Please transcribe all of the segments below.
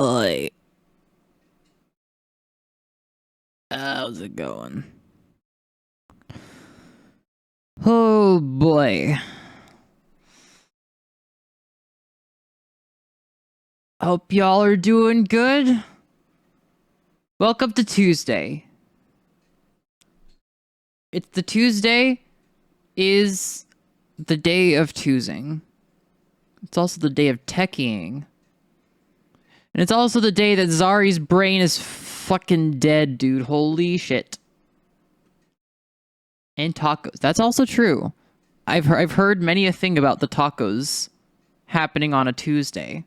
Oi, how's it going? Oh boy. Hope y'all are doing good. Welcome to Tuesday. It's the Tuesday is the day of choosing. It's also the day of techieing. And it's also the day that Zari's brain is fucking dead, dude. Holy shit. And tacos. That's also true. I've heard many a thing about the tacos happening on a Tuesday.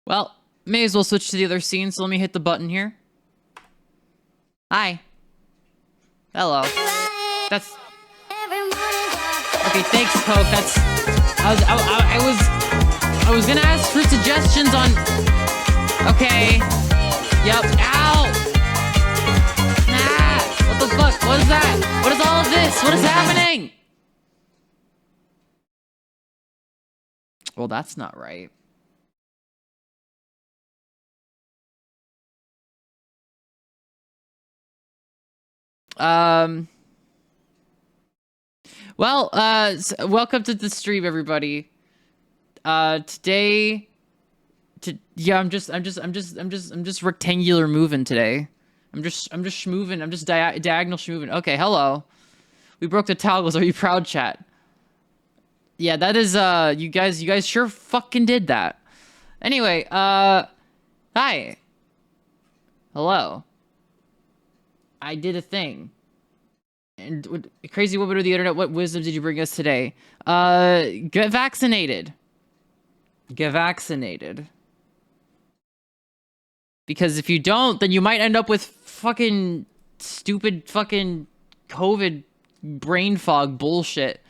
Well, may as well switch to the other scene, so let me hit the button here. Hi. Hello. That's... Okay, thanks, Coke. That's... I was gonna ask for suggestions on... Okay. Yep. Ow! Nah! What the fuck? What is that? What is all of this? What is happening? Well, that's not right. Well, welcome to the stream, everybody. Today, yeah, I'm just rectangular moving today. I'm just schmoving. I'm just diagonal schmoving. Okay, hello. We broke the toggles. Are you proud, chat? Yeah, that is, you guys sure fucking did that. Anyway, hi. Hello. I did a thing. And crazy woman of the internet, what wisdom did you bring us today? Get vaccinated. Get vaccinated. Because if you don't, then you might end up with fucking stupid fucking COVID brain fog bullshit.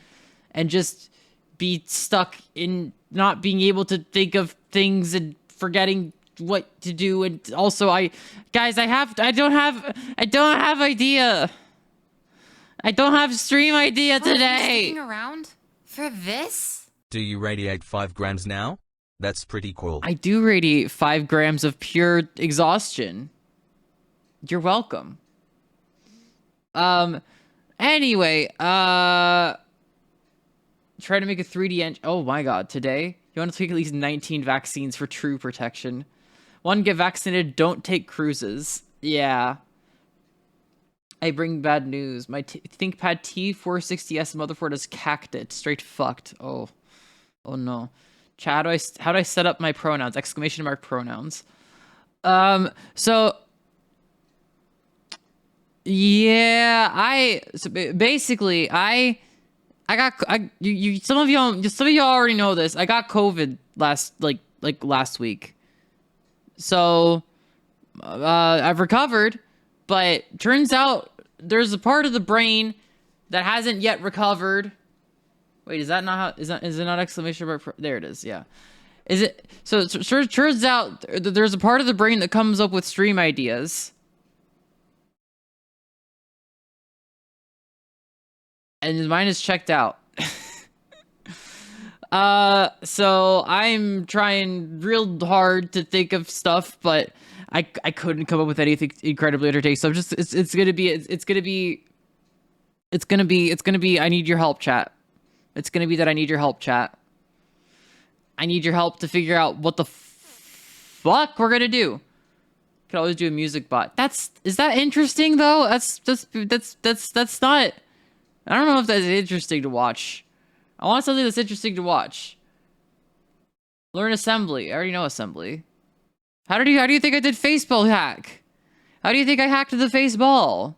And just be stuck in not being able to think of things and forgetting what to do. And also, I don't have idea. I don't have stream idea today. Sticking around for this? Do you radiate 5 grams now? That's pretty cool. I do radiate 5 grams of pure exhaustion. You're welcome. Anyway, try to make a 3D engine. Oh my god, today? You want to take at least 19 vaccines for true protection. 1, get vaccinated, don't take cruises. Yeah. I bring bad news. My ThinkPad T460S motherboard is cacked. Straight fucked. Oh no. Chat, how do I set up my pronouns? Exclamation mark pronouns. So yeah, basically some of y'all already know this. I got COVID last week. So I've recovered, but turns out there's a part of the brain that hasn't yet recovered. Wait, is that not how? Is it not exclamation mark? There it is. Yeah. Is it? So it turns out there's a part of the brain that comes up with stream ideas. And mine is checked out. So I'm trying real hard to think of stuff, but I couldn't come up with anything incredibly entertaining. So I'm just it's gonna be I need your help, chat. It's gonna be that I need your help, chat. I need your help to figure out what the fuck we're gonna do. Could always do a music bot. Is that interesting though? That's not. I don't know if that's interesting to watch. I want something that's interesting to watch. Learn assembly. I already know assembly. How do you think I did Faceball hack? How do you think I hacked the Faceball?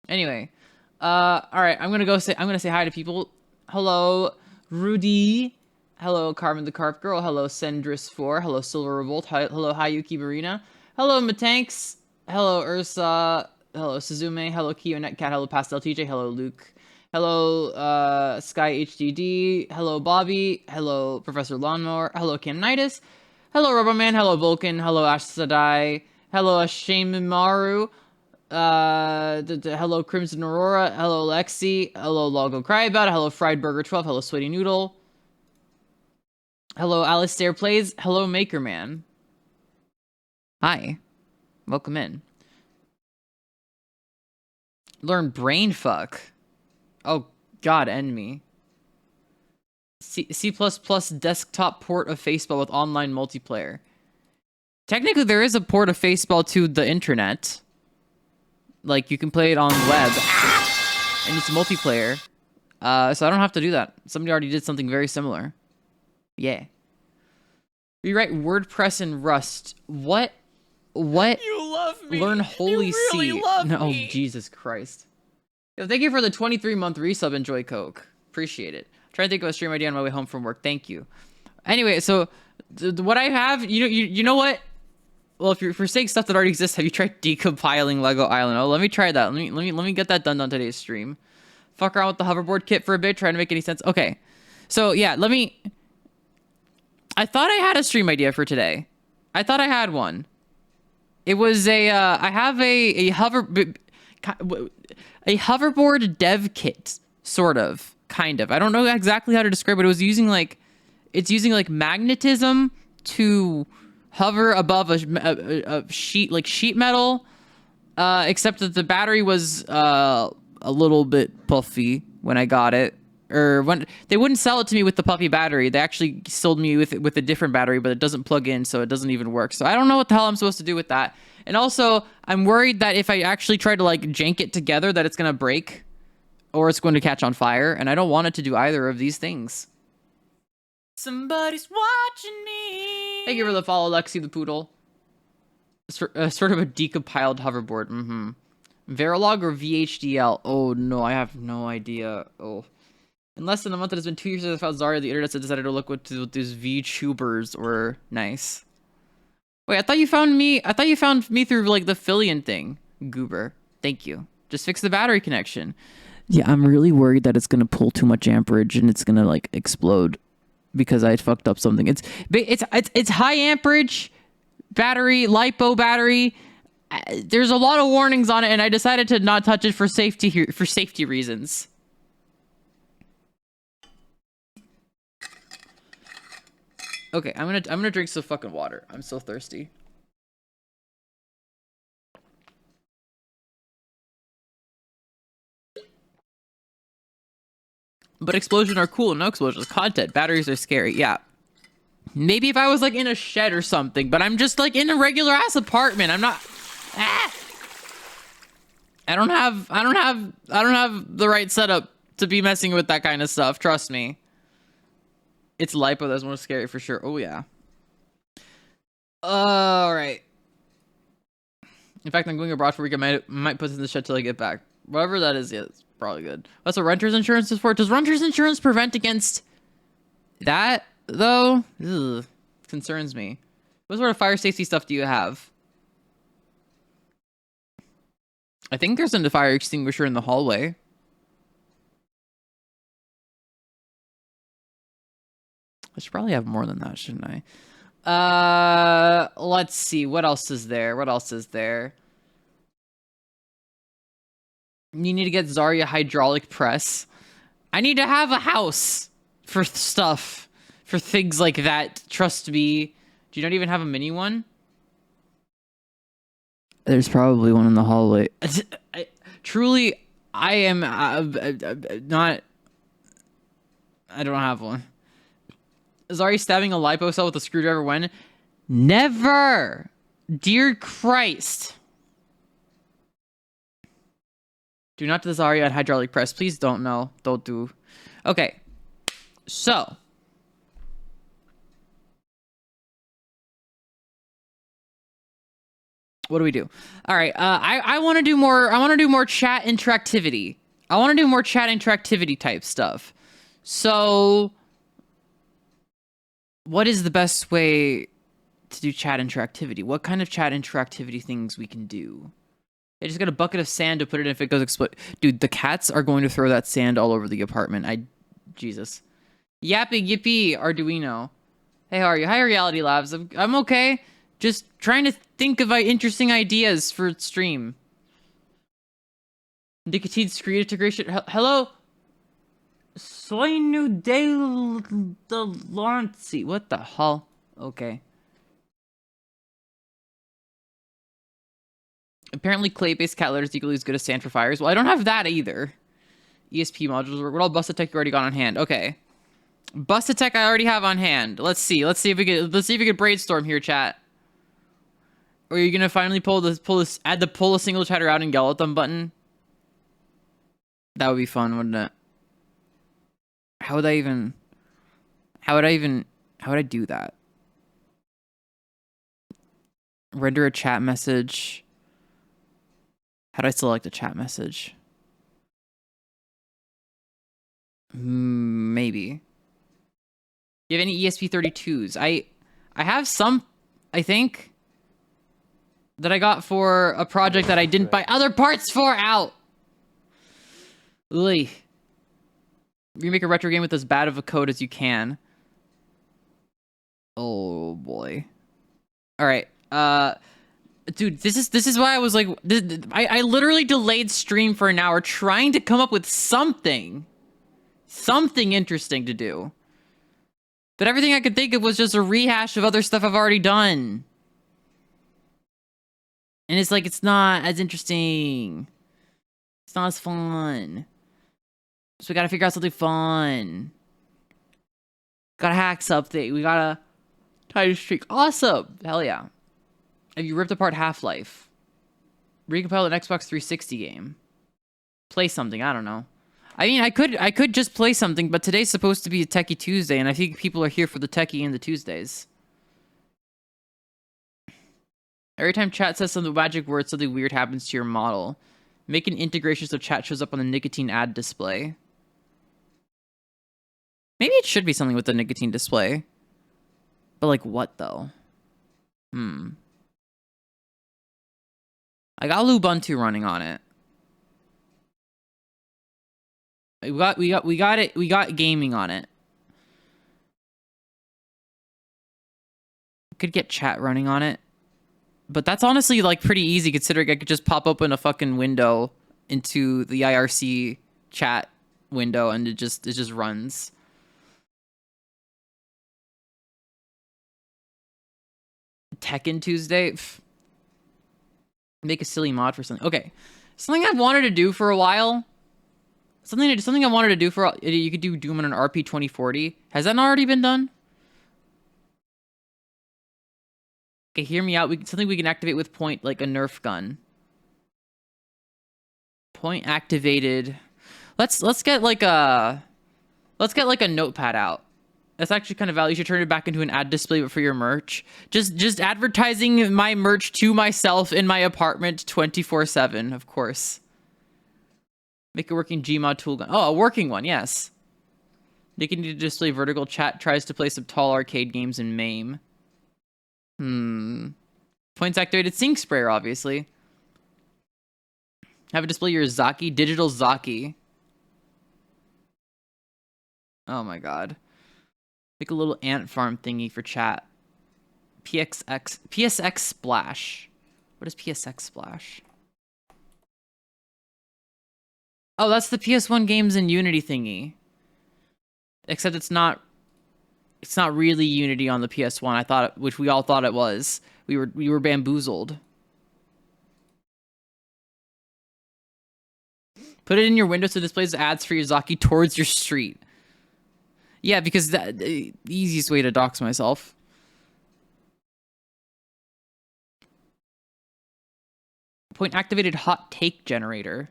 Anyway, all right. I'm gonna say hi to people. Hello, Rudy. Hello, Carmen the Carp Girl. Hello, Sendris4. Hello, Silver Revolt. Hello, Hayuki Marina. Hello, Matanks. Hello, Ursa. Hello, Suzume. Hello, Kyo Netcat. Hello, Pastel TJ. Hello, Luke. Hello, Sky HDD. Hello, Bobby. Hello, Professor Lawnmower. Hello, Camnitis. Hello, Rubberman. Hello, Vulcan. Hello, Ash Sadai. Hello, Ashamimaru. Hello Crimson Aurora, hello Lexi, hello Logo Cryabout, hello Fried Burger 12, hello Sweaty Noodle, hello Alistair Plays, hello Makerman. Hi, welcome in. Learn brainfuck. Oh God, end me. C++ desktop port of Faceball with online multiplayer. Technically, there is a port of Faceball to the internet. Like, you can play it on web. And it's multiplayer. So I don't have to do that. Somebody already did something very similar. Yeah. Rewrite WordPress in Rust. What? You love me. Learn Holy You really C. love No, me. Jesus Christ. Yo, thank you for the 23-month resub, Enjoy Coke. Appreciate it. Try to think of a stream idea on my way home from work. Thank you. Anyway, so what I have, you know what? Well, if you're saying stuff that already exists, have you tried decompiling Lego Island? Oh, let me try that. Let me get that done on today's stream. Fuck around with the hoverboard kit for a bit, trying to make any sense. Okay, so yeah, I thought I had a stream idea for today. I thought I had one. It was I have a hoverboard dev kit, sort of, kind of. I don't know exactly how to describe it. It was using it's using magnetism to hover above a sheet, like sheet metal, except that the battery was a little bit puffy when I got it, or when they wouldn't sell it to me with the puffy battery. They actually sold me with a different battery, but it doesn't plug in, so it doesn't even work. So I don't know what the hell I'm supposed to do with that. And also, I'm worried that if I actually try to jank it together, that it's gonna break, or it's going to catch on fire, and I don't want it to do either of these things. Somebody's watching me. Thank you for the follow, Lexi the Poodle. Sort of a decompiled hoverboard. Verilog or VHDL? Oh no, I have no idea. Oh. In less than a month, it has been 2 years since I found Zarya. The internet decided to look what these VTubers were. Nice. Wait, I thought you found me. I thought you found me through the feelin thing. Goober. Thank you. Just fix the battery connection. Yeah, I'm really worried that it's gonna pull too much amperage and it's gonna explode because I fucked up something. It's high amperage battery, lipo battery. There's a lot of warnings on it, and I decided to not touch it for safety reasons. Okay, I'm gonna drink some fucking water. I'm so thirsty. But explosions are cool. No explosions. Content. Batteries are scary. Yeah. Maybe if I was in a shed or something, but I'm just in a regular ass apartment. I'm not. Ah! I don't have the right setup to be messing with that kind of stuff. Trust me. It's lipo that's more scary for sure. Oh yeah. All right. In fact, I'm going abroad for a week. I might put this in the shed till I get back. Whatever that is, yeah, it's probably good. That's what renter's insurance is for. Does renter's insurance prevent against that though? Ugh, concerns me. What sort of fire safety stuff do you have? I think there's a fire extinguisher in the hallway. I should probably have more than that, shouldn't I? Let's see. What else is there? What else is there? You need to get Zarya hydraulic press. I need to have a house for stuff. For things like that. Trust me. Do you not even have a mini one? There's probably one in the hallway. Truly, I am not... I don't have one. Zarya stabbing a lipo cell with a screwdriver when? Never! Dear Christ. Do not do the Zarya at hydraulic press. Please don't, no. Don't do. Okay. So. What do we do? All right. I want to do more. I want to do more chat interactivity. I want to do more chat interactivity type stuff. So, what is the best way to do chat interactivity? What kind of chat interactivity things we can do? I just got a bucket of sand to put it in if it goes explode. Dude, the cats are going to throw that sand all over the apartment. Jesus. Yappy Yippee Arduino. Hey, how are you? Hi, Reality Labs. I'm okay. Just trying to think of interesting ideas for stream. Nicotine screen integration. Hello? Soy new de Lawrence. What the hell? Okay. Apparently clay-based cat litter is equally as good as sand for fires. Well, I don't have that either. ESP modules. What all Busted Tech you already got on hand? Okay. Busted Tech I already have on hand. Let's see. Let's see if we could brainstorm here, chat. Or are you gonna finally pull a single chatter out and yell at them button? That would be fun, wouldn't it? How would I do that? Render a chat message. How do I select a chat message? Maybe. Do you have any ESP32s? I have some, I think, that I got for a project that I didn't buy other parts for. Out. Ugh. Remake a retro game with as bad of a code as you can. Oh boy. All right. Dude, this is why I was like, I literally delayed stream for an hour trying to come up with something interesting to do. But everything I could think of was just a rehash of other stuff I've already done. And it's like, it's not as interesting. It's not as fun. So we gotta figure out something fun. Gotta hack something. We gotta tie a streak. Awesome. Hell yeah. Have you ripped apart Half-Life? Recompile an Xbox 360 game. Play something. I don't know. I mean, I could just play something, but today's supposed to be a Techie Tuesday, and I think people are here for the Techie and the Tuesdays. Every time chat says some magic word, something weird happens to your model. Make an integration so chat shows up on the nicotine ad display. Maybe it should be something with the nicotine display. But like what though? I got Lubuntu running on it. We got gaming on it. Could get chat running on it. But that's honestly like pretty easy considering I could just pop open a fucking window into the IRC chat window and it just runs. Tekken Tuesday? Pff. Make a silly mod for something. Okay. Something I've wanted to do for a while. Something I wanted to do for you could do Doom on an RP 2040. Has that not already been done? Okay, hear me out. Something we can activate with point, like a Nerf gun. Point activated. Let's get like a notepad out. That's actually kind of valid. You should turn it back into an ad display, but for your merch. Just advertising my merch to myself in my apartment 24/7, of course. Make a working Gmod tool gun. Oh, a working one, yes. Making to display vertical chat tries to play some tall arcade games in MAME. Points activated sync sprayer, obviously. Have it display your Zaki, digital Zaki. Oh my god. Make a little ant farm thingy for chat. PSX Splash. What is PSX Splash? Oh, that's the PS1 games and Unity thingy. Except it's not really Unity on the PS1. Which we all thought it was. We were bamboozled. Put it in your window so it displays ads for your Zaki towards your street. Yeah, because the easiest way to dox myself. Point activated hot take generator.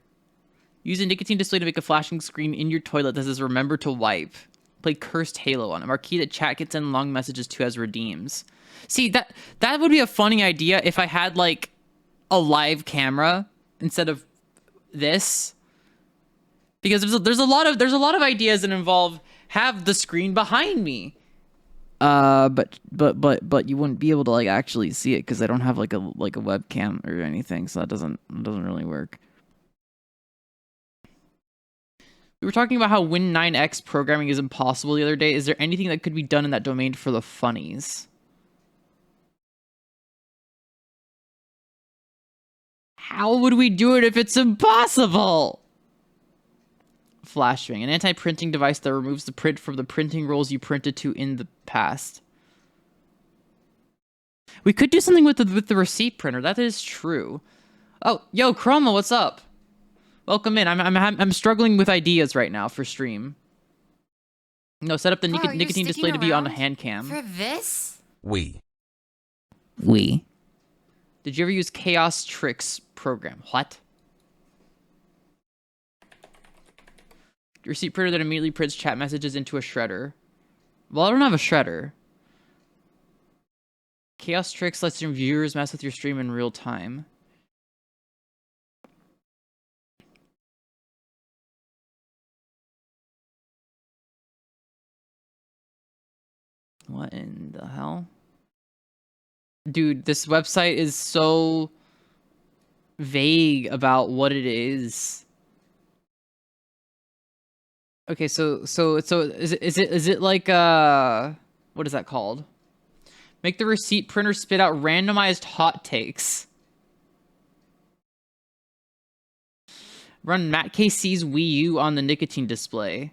Use a nicotine display to make a flashing screen in your toilet that says remember to wipe. Play Cursed Halo on a marquee that chat gets in long messages to as redeems. See, that would be a funny idea if I had like a live camera instead of this. Because there's a lot of ideas that involve have the screen behind me. But you wouldn't be able to like actually see it because I don't have like a webcam or anything, so that doesn't really work. We were talking about how Win9x programming is impossible the other day. Is there anything that could be done in that domain for the funnies? How would we do it if it's impossible? flashbang, an anti-printing device that removes the print from the printing rolls you printed to in the past. We could do something with the receipt printer. That is true. Oh, yo, Chroma, what's up? Welcome in. I'm struggling with ideas right now for stream. No, set up the nicotine display to be on a hand cam. For this? We. Did you ever use Chaos Tricks program? What? Receipt printer that immediately prints chat messages into a shredder. Well, I don't have a shredder. Chaos Tricks lets your viewers mess with your stream in real time. What in the hell? Dude, this website is so vague about what it is. Okay, so is it like what is that called? Make the receipt printer spit out randomized hot takes. Run Matt KC's Wii U on the nicotine display.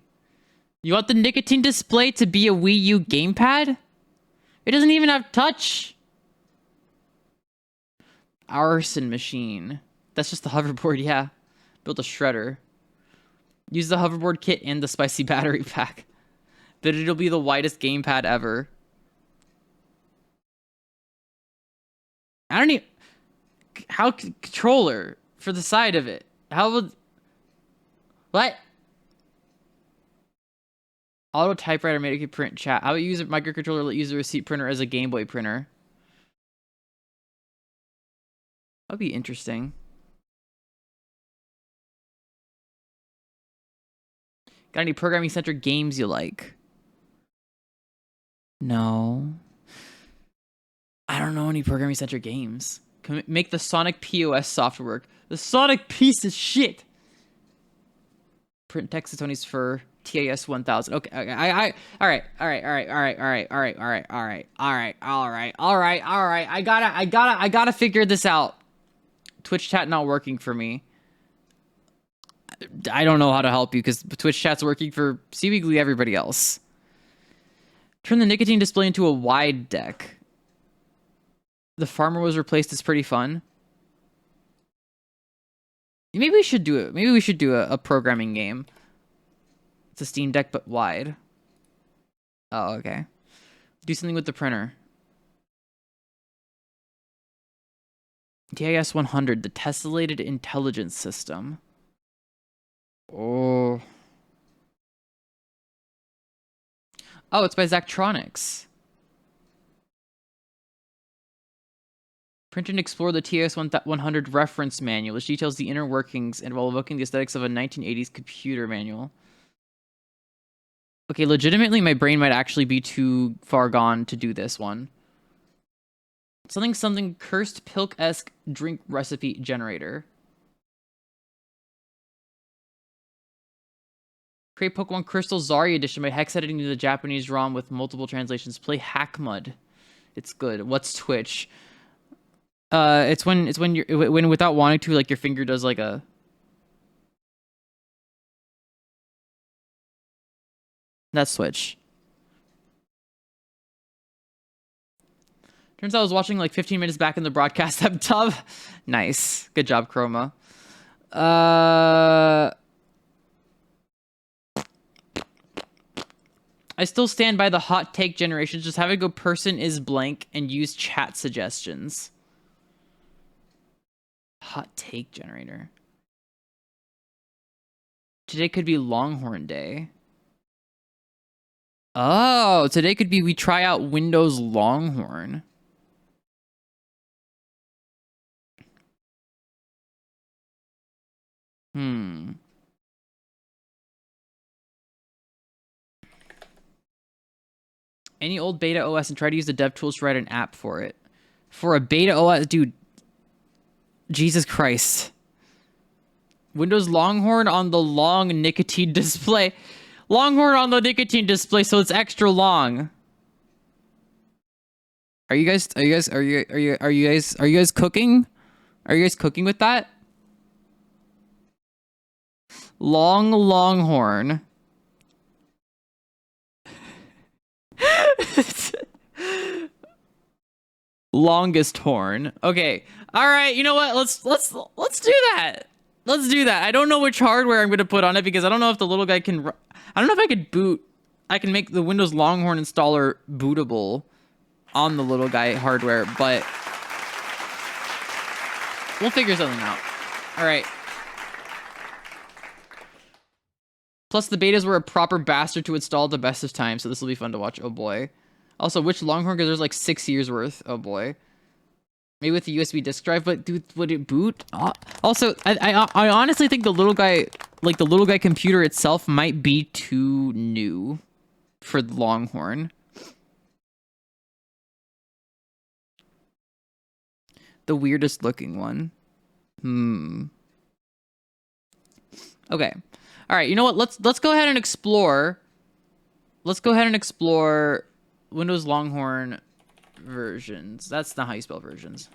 You want the nicotine display to be a Wii U gamepad? It doesn't even have touch. Arson machine. That's just the hoverboard, yeah. Build a shredder. Use the hoverboard kit and the spicy battery pack. But it'll be the widest gamepad ever. I don't need... How... Controller for the side of it. How would... What? Auto typewriter made it print chat. How about use a microcontroller that uses a receipt printer as a Game Boy printer? That'd be interesting. Got any programming centric games you like? No. I don't know any programming centric games. Make the Sonic POS software work. The Sonic piece of shit. Print text to Tony's for TAS 1000. Okay, I gotta figure this out. Twitch chat not working for me. I don't know how to help you because Twitch chat's working for seemingly everybody else. Turn the nicotine display into a wide deck. The farmer was replaced. It's pretty fun. Maybe we should do it. Maybe we should do a programming game. It's a Steam Deck, but wide. Oh, okay. Do something with the printer. TIS 100, the Tessellated Intelligence System. Oh. Oh, it's by Zachtronics. Print and explore the TIS 100 reference manual, which details the inner workings and while evoking the aesthetics of a 1980s computer manual. Okay, legitimately, my brain might actually be too far gone to do this one. Something cursed pilk-esque drink recipe generator. Create Pokemon Crystal Zarya edition by hex editing to the Japanese ROM with multiple translations. Play Hackmud. It's good. What's Twitch? It's when you're without wanting to, like, your finger does like a... That's Twitch. Turns out I was watching like 15 minutes back in the broadcast tub. Nice. Good job, Chroma. I still stand by the hot take generation. Just have it go person is blank and use chat suggestions. Hot take generator. Today could be Longhorn Day. Oh, today could be we try out Windows Longhorn. Any old beta OS and try to use the dev tools to write an app for it. For a beta OS, dude. Jesus Christ. Windows Longhorn on the long nicotine display. Longhorn on the nicotine display, so it's extra long. Are you guys cooking? Are you guys cooking with that? Longhorn. Longest horn. Okay. All right. You know what? Let's do that. Let's do that. I don't know which hardware I'm gonna put on it because I don't know if the little guy can. I don't know if I could boot. I can make the Windows Longhorn installer bootable on the little guy hardware, but we'll figure something out. All right. Plus, the betas were a proper bastard to install at the best of times, so this will be fun to watch. Oh boy. Also, which Longhorn? Because there's like 6 years worth. Oh boy. Maybe with the USB disk drive, but dude, would it boot? Also, I honestly think the little guy, like the little guy computer itself, might be too new for the Longhorn. The weirdest looking one. Okay. All right. You know what? Let's go ahead and explore. Let's go ahead and explore Windows Longhorn versions. That's not how you spell versions.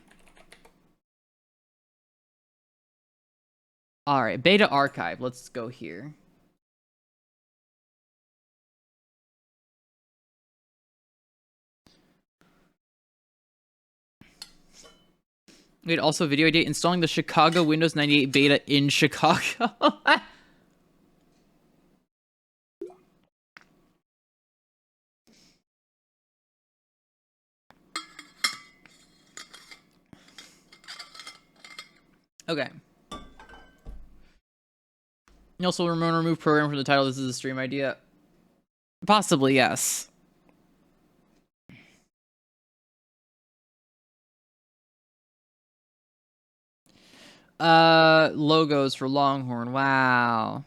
All right. Beta archive. Let's go here. Wait, also video idea installing the Chicago Windows 98 beta in Chicago. Okay. You also remove program from the title. This is a stream idea. Possibly, yes. Logos for Longhorn. Wow.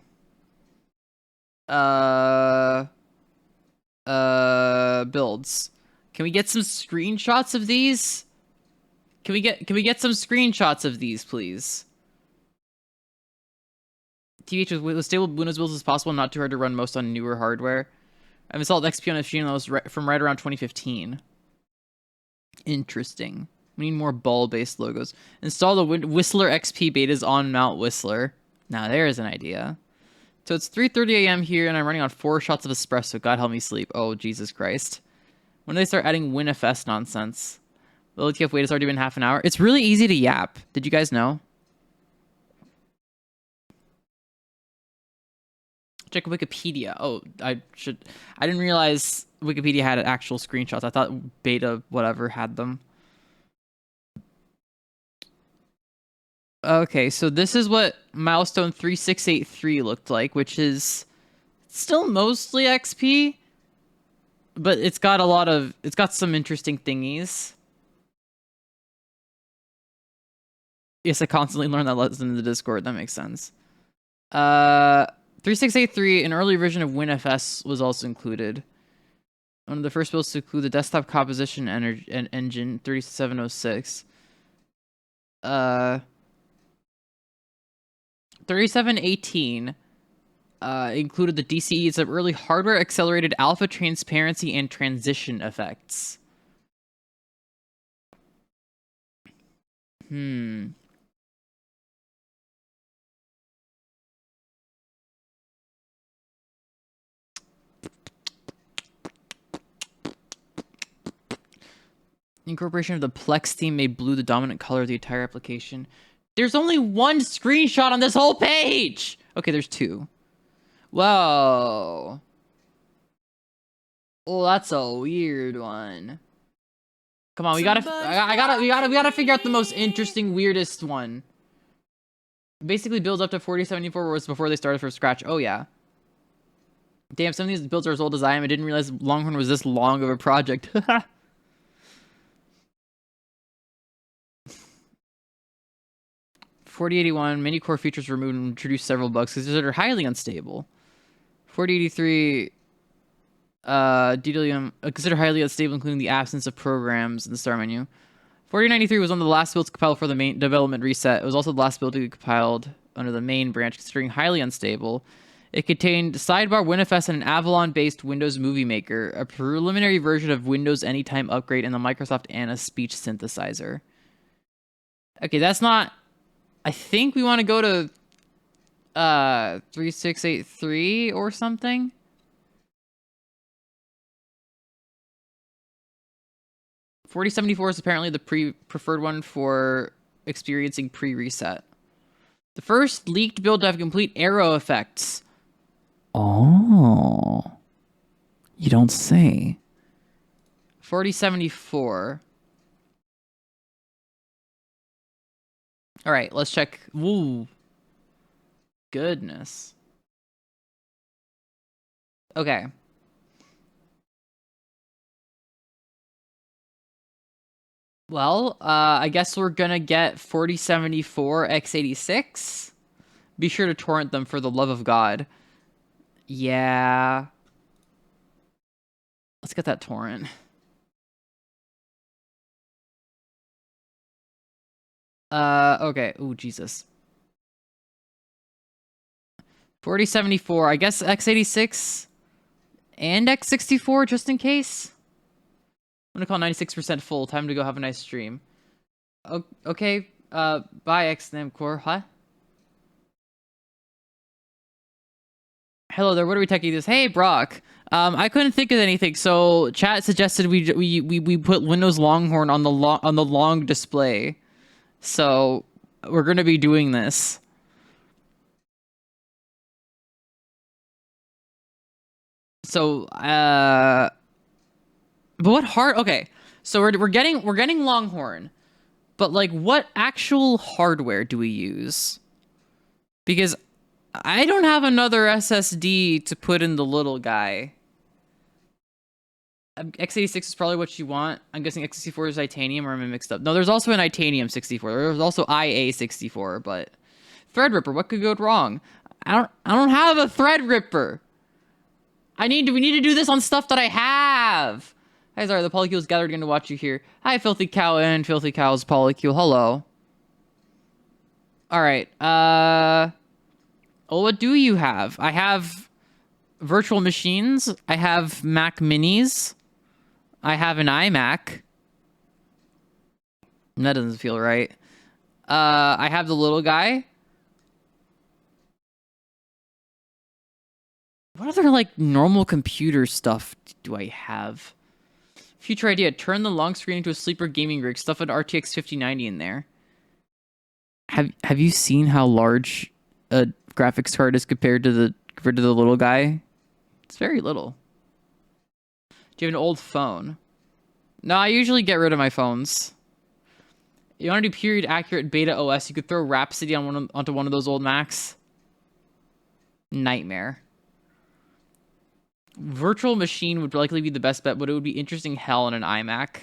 Builds. Can we get some screenshots of these? Can we get some screenshots of these, please? TH with stable Windows builds is possible, not too hard to run most on newer hardware. I've installed XP on a machine that was from right around 2015. Interesting. We need more ball-based logos. Install the Whistler XP betas on Mount Whistler. Now there's an idea. So it's 3:30 a.m. here, and I'm running on 4 shots of espresso. God help me sleep. Oh, Jesus Christ. When do they start adding WinFS nonsense? The LTF wait has already been half an hour. It's really easy to yap. Did you guys know? Check Wikipedia. Oh, I didn't realize Wikipedia had actual screenshots. I thought beta whatever had them. Okay, so this is what milestone 3683 looked like, which is still mostly XP, but it's got some interesting thingies. Yes, I constantly learn that lesson in the Discord. That makes sense. 3683, an early version of WinFS was also included. One of the first builds to include the desktop composition engine 3706. 3718 included the DCEs of early hardware accelerated alpha transparency and transition effects. Incorporation of the Plex theme made blue the dominant color of the entire application. There's only one screenshot on this whole page! Okay, there's 2. Whoa. Oh, that's a weird one. Come on, we gotta figure out the most interesting, weirdest one. It basically builds up to 4074 words before they started from scratch. Oh, yeah. Damn, some of these builds are as old as I am. I didn't realize Longhorn was this long of a project. 4081, many core features removed and introduced several bugs considered highly unstable. 4083, DWM, considered highly unstable, including the absence of programs in the start menu. 4093 was one of the last builds compiled for the main development reset. It was also the last build to be compiled under the main branch, considering highly unstable. It contained sidebar WinFS and an Avalon-based Windows Movie Maker, a preliminary version of Windows Anytime Upgrade, and the Microsoft Anna speech synthesizer. Okay, that's not... I think we want to go to 3683 or something. $4074 is apparently the preferred one for experiencing pre-reset. The first leaked build to have complete arrow effects. Oh. You don't say. 4074. All right, let's check. Woo. Goodness. Okay. Well, I guess we're gonna get 4074 x86. Be sure to torrent them for the love of God. Yeah. Let's get that torrent. Okay. Ooh, Jesus. 4074. I guess x86 and x64 just in case. I'm gonna call 96% full. Time to go have a nice stream. Okay. Bye, XNamCore. Huh? Hello there. What are we teching this? Hey, Brock. I couldn't think of anything, so chat suggested we put Windows Longhorn on the long display. So we're gonna be doing this. So but what hard? Okay, so we're getting Longhorn, but like what actual hardware do we use? Because I don't have another SSD to put in the little guy. x86 is probably what you want. I'm guessing x64 is titanium, or am I mixed up? No, there's also an titanium 64. There's also IA64, but Threadripper, what could go wrong? I don't have a Threadripper. We need to do this on stuff that I have. Hi, Zara, the polycules gathered in to watch you here. Hi, Filthy Cow and Filthy Cow's polycule. Hello. All right. Well, what do you have? I have virtual machines. I have Mac Minis. I have an iMac. That doesn't feel right. I have the little guy. What other, like, normal computer stuff do I have? Future idea. Turn the long screen into a sleeper gaming rig. Stuff an RTX 5090 in there. Have you seen how large a graphics card is compared to the little guy? It's very little. Do you have an old phone? No, I usually get rid of my phones. You want to do period accurate beta OS? You could throw Rhapsody onto one of those old Macs. Nightmare. Virtual machine would likely be the best bet, but it would be interesting hell on an iMac.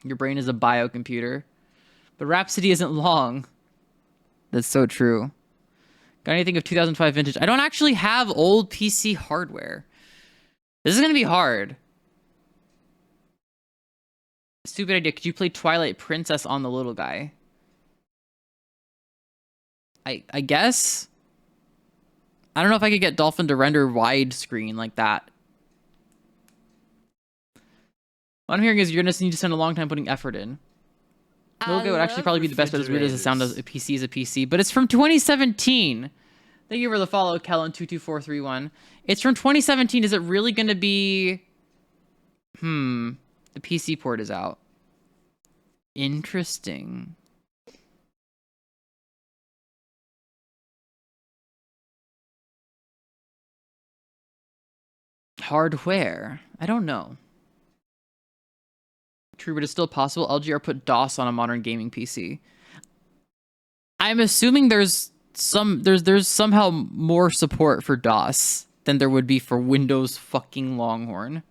Your brain is a biocomputer. But Rhapsody isn't long. That's so true. Got anything of 2005 vintage? I don't actually have old PC hardware. This is going to be hard. Stupid idea. Could you play Twilight Princess on the little guy? I guess. I don't know if I could get Dolphin to render widescreen like that. What I'm hearing is you're going to need to spend a long time putting effort in. Logo would actually probably be the best, but as weird as it sounds, a PC is a PC. But it's from 2017. Thank you for the follow, Kellen22431. It's from 2017. Is it really going to be... The PC port is out. Interesting. Hardware. I don't know. True, but it's still possible. LGR put DOS on a modern gaming PC. I'm assuming there's somehow more support for DOS than there would be for Windows fucking Longhorn.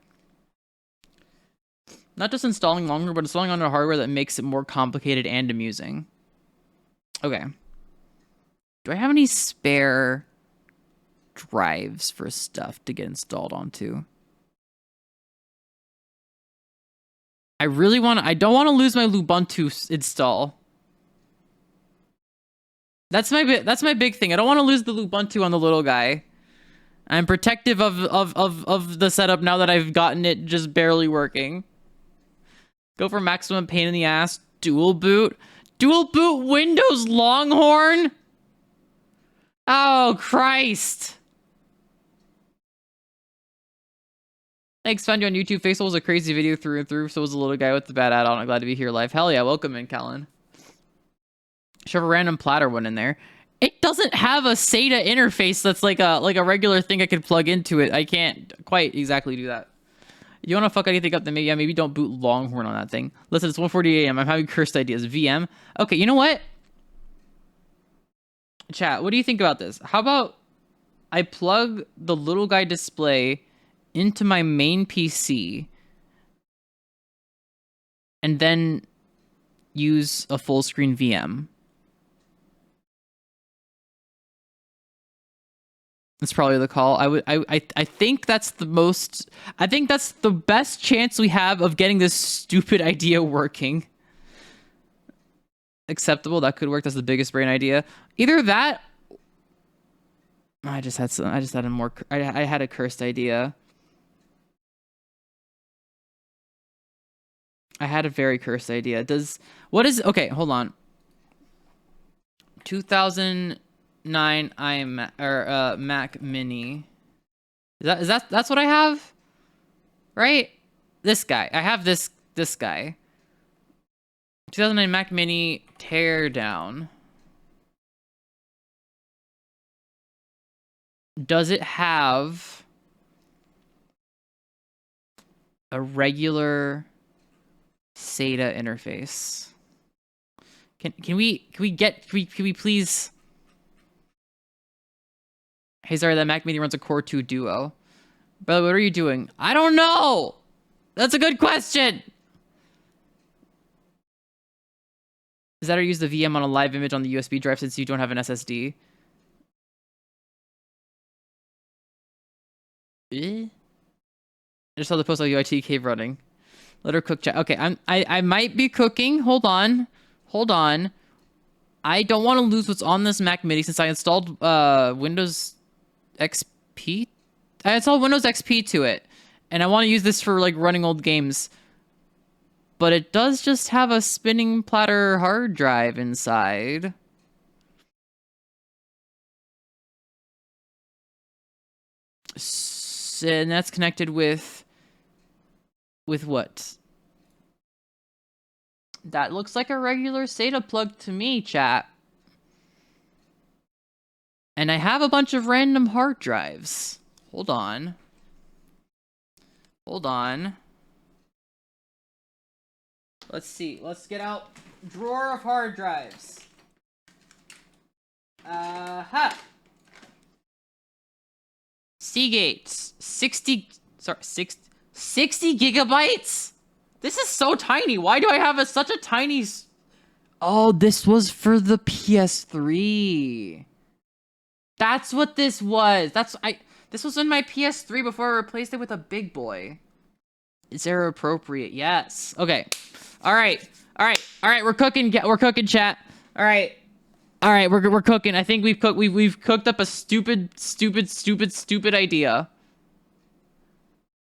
Not just installing Longhorn, but installing on a hardware that makes it more complicated and amusing. Okay. Do I have any spare drives for stuff to get installed onto? I don't want to lose my Lubuntu install. That's my big thing. I don't want to lose the Lubuntu on the little guy. I'm protective of the setup now that I've gotten it just barely working. Go for maximum pain in the ass. Dual boot Windows Longhorn? Oh, Christ. Thanks, found you on YouTube. Facial was a crazy video through and through. So was a little guy with the bad add-on. I'm glad to be here live. Hell yeah, welcome in, Callan. Shove a random platter one in there. It doesn't have a SATA interface that's like a regular thing I could plug into it. I can't quite exactly do that. You want to fuck anything up, then maybe, yeah, maybe don't boot Longhorn on that thing. Listen, it's 1:40 a.m. I'm having cursed ideas. VM. Okay, you know what? Chat, what do you think about this? How about I plug the little guy display into my main PC and then use a full screen VM? That's probably the call. I think that's the most, I think that's the best chance we have of getting this stupid idea working. Acceptable, that could work. That's the biggest brain idea. Either that, I just had a more, I had a cursed idea. I had a very cursed idea. Okay, hold on. 2009 Mac Mini. That's what I have? Right? This guy. I have this guy. 2009 Mac Mini teardown. Does it have a regular SATA interface? Can we please? Hey, sorry, that Mac Mini runs a Core 2 Duo. Brother, what are you doing? I don't know. That's a good question. Is that or use the VM on a live image on the USB drive since you don't have an SSD? I just saw the post on UIT cave running. Let her cook chat. Okay, I might be cooking. Hold on. I don't want to lose what's on this Mac Mini since I installed Windows XP. I installed Windows XP to it, and I want to use this for like running old games. But it does just have a spinning platter hard drive inside. And that's connected with what? That looks like a regular SATA plug to me, chat. And I have a bunch of random hard drives. Hold on. Let's see. Let's get out drawer of hard drives. Seagates. 60 gigabytes? This is so tiny. Why do I have such a tiny... Oh, this was for the PS3. That's what this was. This was in my PS3 before I replaced it with a big boy. Is there appropriate? Yes. Okay. All right. We're cooking. We're cooking, chat. All right. We're cooking. I think we've cooked up a stupid idea.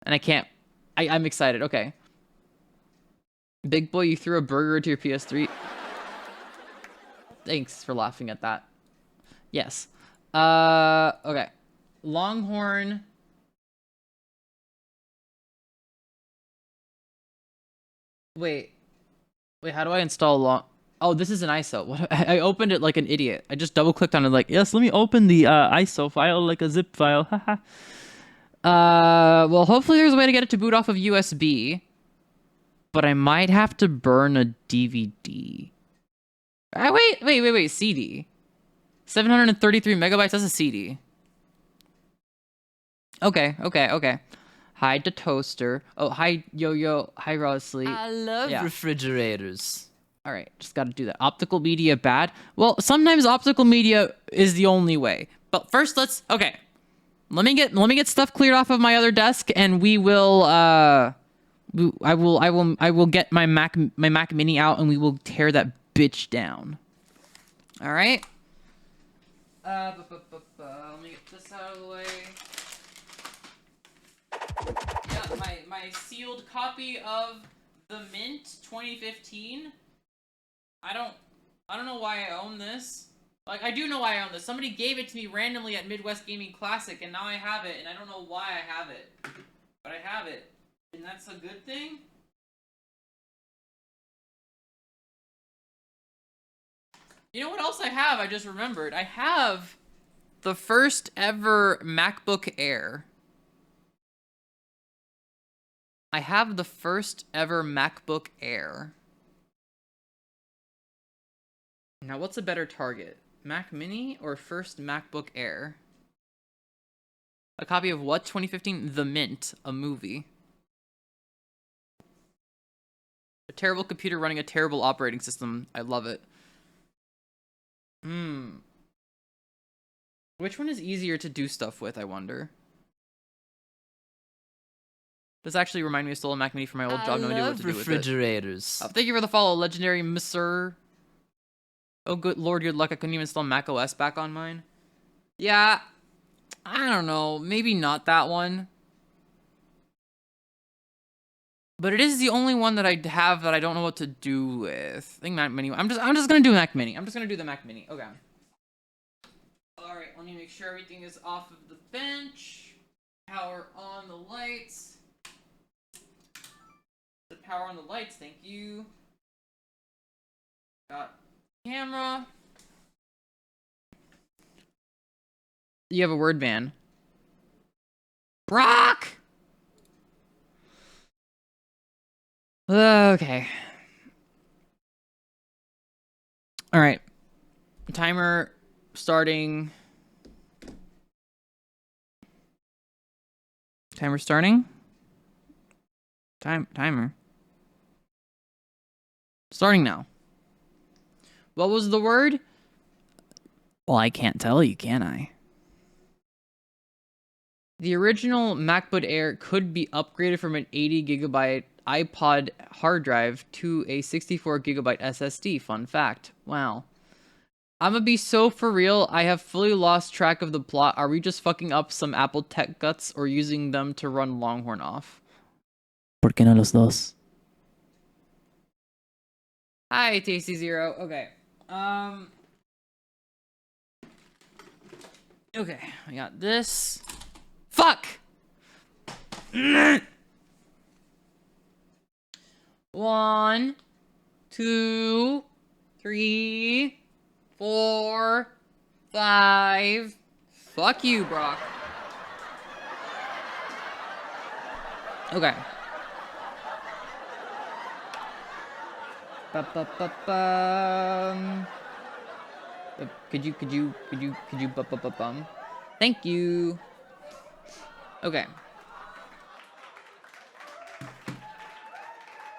And I'm excited. Okay. Big boy, you threw a burger into your PS3. Thanks for laughing at that. Yes. Okay. Longhorn. Wait, how do I install Oh, this is an ISO. What? I opened it like an idiot. I just double clicked on it like, yes, let me open the ISO file like a zip file. Haha. Well, hopefully there's a way to get it to boot off of USB. But I might have to burn a DVD. Wait, CD. 733 megabytes, that's a CD. Okay. Hi to Toaster. Oh, hi Yo-Yo. Hi Rosley. I love refrigerators. All right, just got to do that. Optical media bad? Well, sometimes optical media is the only way. But first, okay. Let me get stuff cleared off of my other desk, and we will. I will get my Mac Mini out, and we will tear that bitch down. All right. Let me get this out of the way. Yeah, my sealed copy of The Mint 2015. I don't know why I own this. Like, I do know why I own this. Somebody gave it to me randomly at Midwest Gaming Classic, and now I have it, and I don't know why I have it. But I have it. And that's a good thing? You know what else I have? I just remembered. I have the first ever MacBook Air. I have the first ever MacBook Air. Now, what's a better target? Mac Mini or first MacBook Air? A copy of what? 2015 The Mint, a movie. A terrible computer running a terrible operating system. I love it. Which one is easier to do stuff with, I wonder? This actually reminded me of stolen Mac Mini from my old job. No idea what to do with it. Refrigerators. Thank you for the follow, legendary Mr. Oh, good lord, good luck. I couldn't even install Mac OS back on mine. Yeah, I don't know. Maybe not that one. But it is the only one that I have that I don't know what to do with. I think Mac Mini. I'm just gonna do Mac Mini. I'm just gonna do the Mac Mini. Okay. All right. Let me make sure everything is off of the bench. Power on the lights. The power on the lights. Thank you. Got camera. You have a word ban. Brock! Okay. Alright. Timer starting. Timer starting? Timer. Starting now. What was the word? Well, I can't tell you, can I? The original MacBook Air could be upgraded from an 80 gigabyte iPod hard drive to a 64 gigabyte SSD. Fun fact. Wow. I'm gonna be so for real, I have fully lost track of the plot. Are we just fucking up some Apple tech guts or using them to run Longhorn off? ¿Por qué no los dos? Hi, Tasty Zero. Okay. Okay, I got this. Fuck! 1, 2, 3, 4, 5. Fuck you, Brock. Okay. Ba-ba-ba-bum. Could you bum? Thank you. Okay.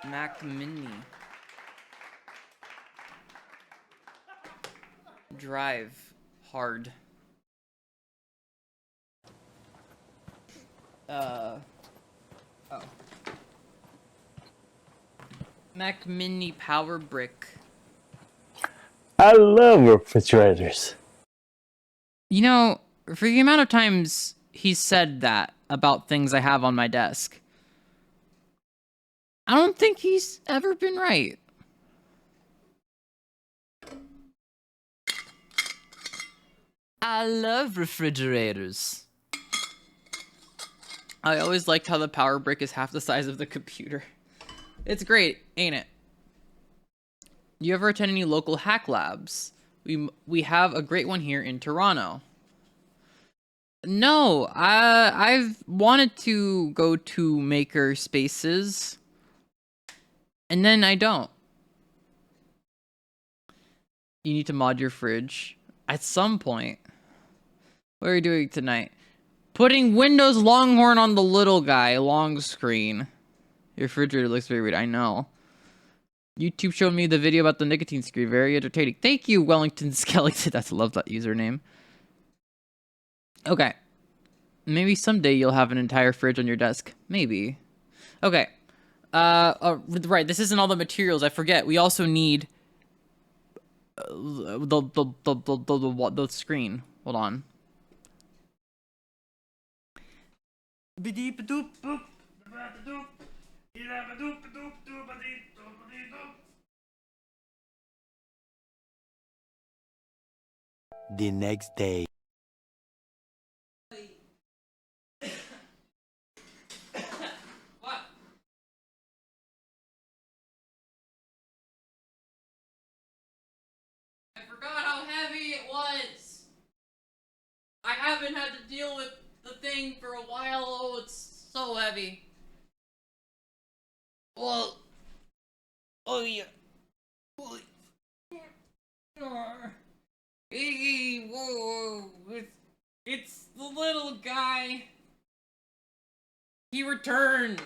Mac Mini. Drive hard. Oh. Mac Mini power brick. I love refrigerators. You know, for the amount of times he's said that about things I have on my desk, I don't think he's ever been right. I love refrigerators. I always liked how the power brick is half the size of the computer. It's great, ain't it? You ever attend any local hack labs? We have a great one here in Toronto. No, I've wanted to go to maker spaces, and then I don't. You need to mod your fridge at some point. What are you doing tonight? Putting Windows Longhorn on the little guy, long screen. Your refrigerator looks very weird, I know. YouTube showed me the video about the nicotine screen. Very entertaining. Thank you, Wellington Skeleton. That's love that username. Okay. Maybe someday you'll have an entire fridge on your desk. Maybe. Okay. Right. This isn't all the materials. I forget. We also need the screen. Hold on. the next day. What? I forgot how heavy it was. I haven't had to deal with the thing for a while. Oh, it's so heavy. Well, oh yeah. Hey, whoa, it's the little guy. He returned.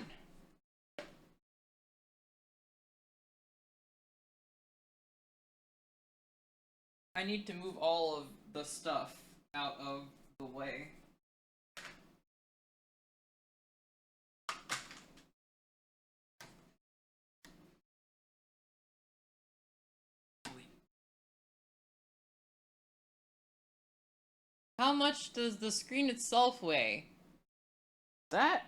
I need to move all of the stuff out of the way. How much does the screen itself weigh? That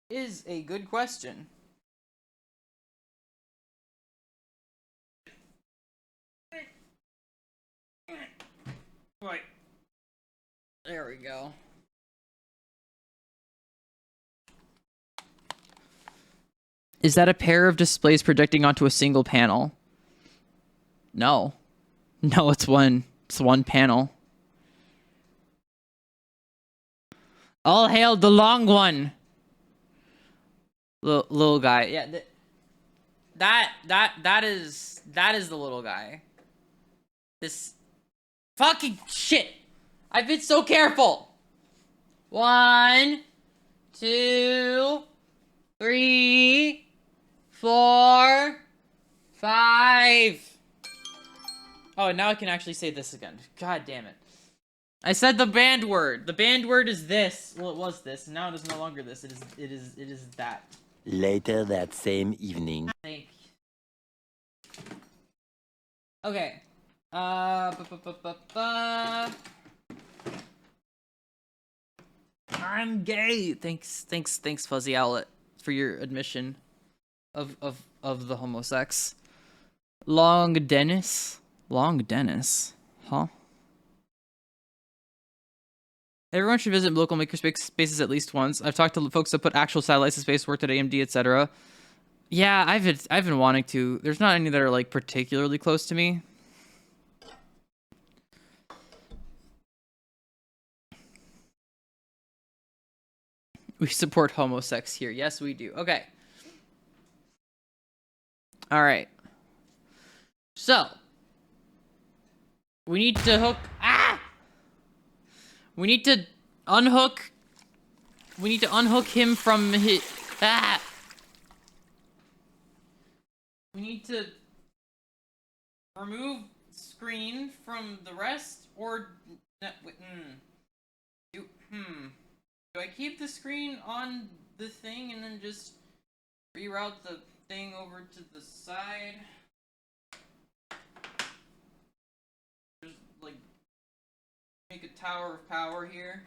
is a good question. Right. There we go. Is that a pair of displays projecting onto a single panel? No. No, it's one. It's one panel. All hail the long one. Little guy. Yeah. That is the little guy. This fucking shit. I've been so careful. 1, 2, 3, 4, 5. Oh, now I can actually say this again. God damn it. I said the banned word. The banned word is this. Well, it was this, and now it is no longer this. It is that. Later that same evening. Thank you. Okay. I'm gay. Thanks, Fuzzy Owlet, for your admission of the homosex. Long Dennis, huh? Everyone should visit local makerspace spaces at least once. I've talked to folks that put actual satellites in space, worked at AMD, etc. Yeah, I've been wanting to. There's not any that are like particularly close to me. We support homosex here. Yes, we do. Okay. All right. So we need to hook. We need to unhook. We need to unhook him from his. We need to remove screen from the rest, or do I keep the screen on the thing and then just reroute the thing over to the side? Just like make a tower of power here.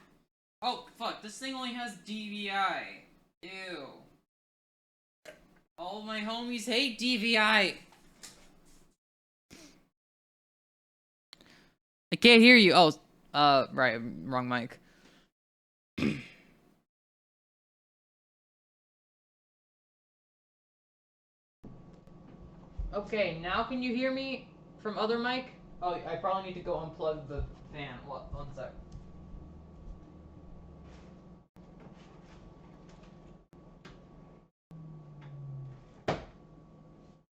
Oh fuck! This thing only has DVI. Ew. All my homies hate DVI. I can't hear you. Oh, right, wrong mic. Okay, now can you hear me from other mic? Oh, I probably need to go unplug the fan. What? One sec.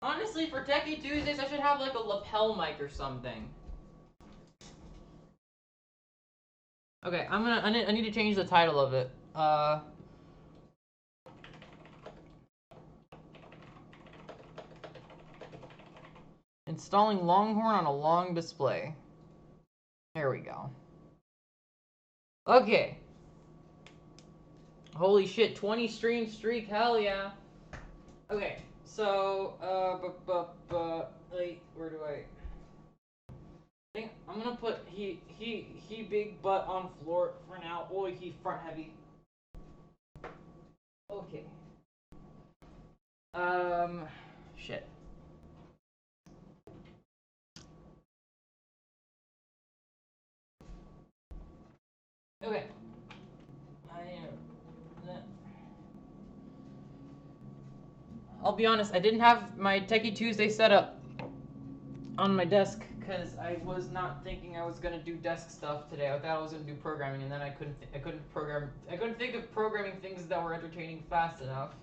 Honestly, for Techie Tuesdays, I should have like a lapel mic or something. Okay, I need to change the title of it. Installing Longhorn on a long display. There we go. Okay. Holy shit, 20 stream streak, hell yeah. Okay, so, wait, where do I think I'm gonna put he big butt on floor for now. Oi, he front heavy. Okay. Shit. Okay. I'll be honest, I didn't have my Techie Tuesday set up on my desk because I was not thinking I was gonna do desk stuff today. I thought I was gonna do programming, and then I couldn't think of programming things that were entertaining fast enough.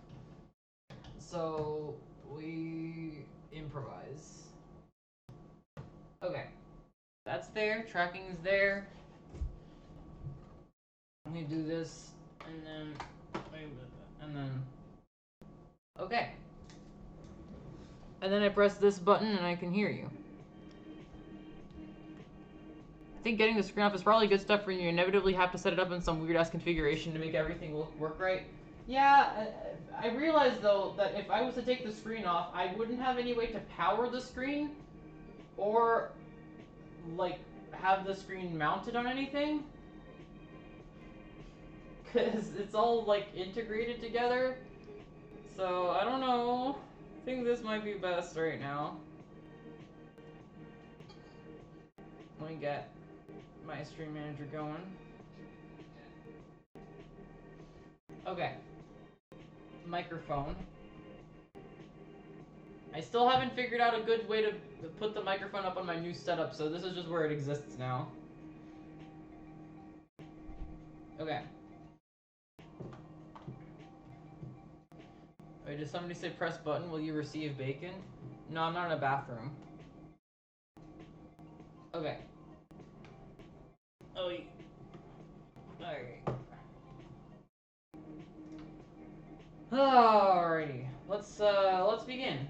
So we improvise. Okay, that's there. Tracking is there. Let me do this, and then, okay. And then I press this button, and I can hear you. I think getting the screen off is probably good stuff for you. You inevitably have to set it up in some weird-ass configuration to make everything work right. Yeah, I realized, though, that if I was to take the screen off, I wouldn't have any way to power the screen or, like, have the screen mounted on anything. Because it's all, like, integrated together. So, I don't know. I think this might be best right now. Let me get my stream manager going. Okay. Microphone. I still haven't figured out a good way to put the microphone up on my new setup, so this is just where it exists now. Okay. Wait, did somebody say press button? Will you receive bacon? No, I'm not in a bathroom. Okay. Oh, alright. Alrighty. Let's begin.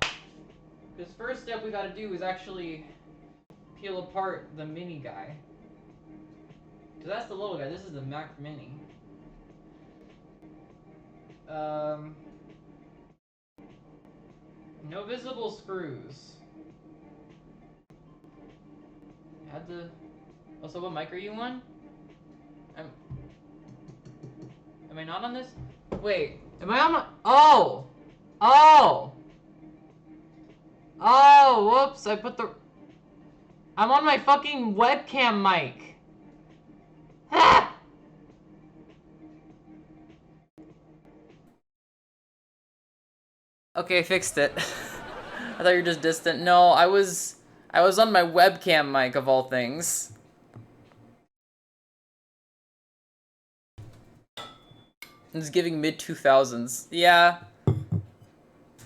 Because first step we gotta do is actually peel apart the mini guy. Because that's the little guy. This is the Mac Mini. No visible screws. Had to. Also, what mic are you on? Am I not on this? Wait, am I on? Oh! Oh! Oh, whoops, I put the... I'm on my fucking webcam mic. Ah! Okay, fixed it. I thought you were just distant. No, I was on my webcam mic of all things. It's giving mid-2000s. Yeah.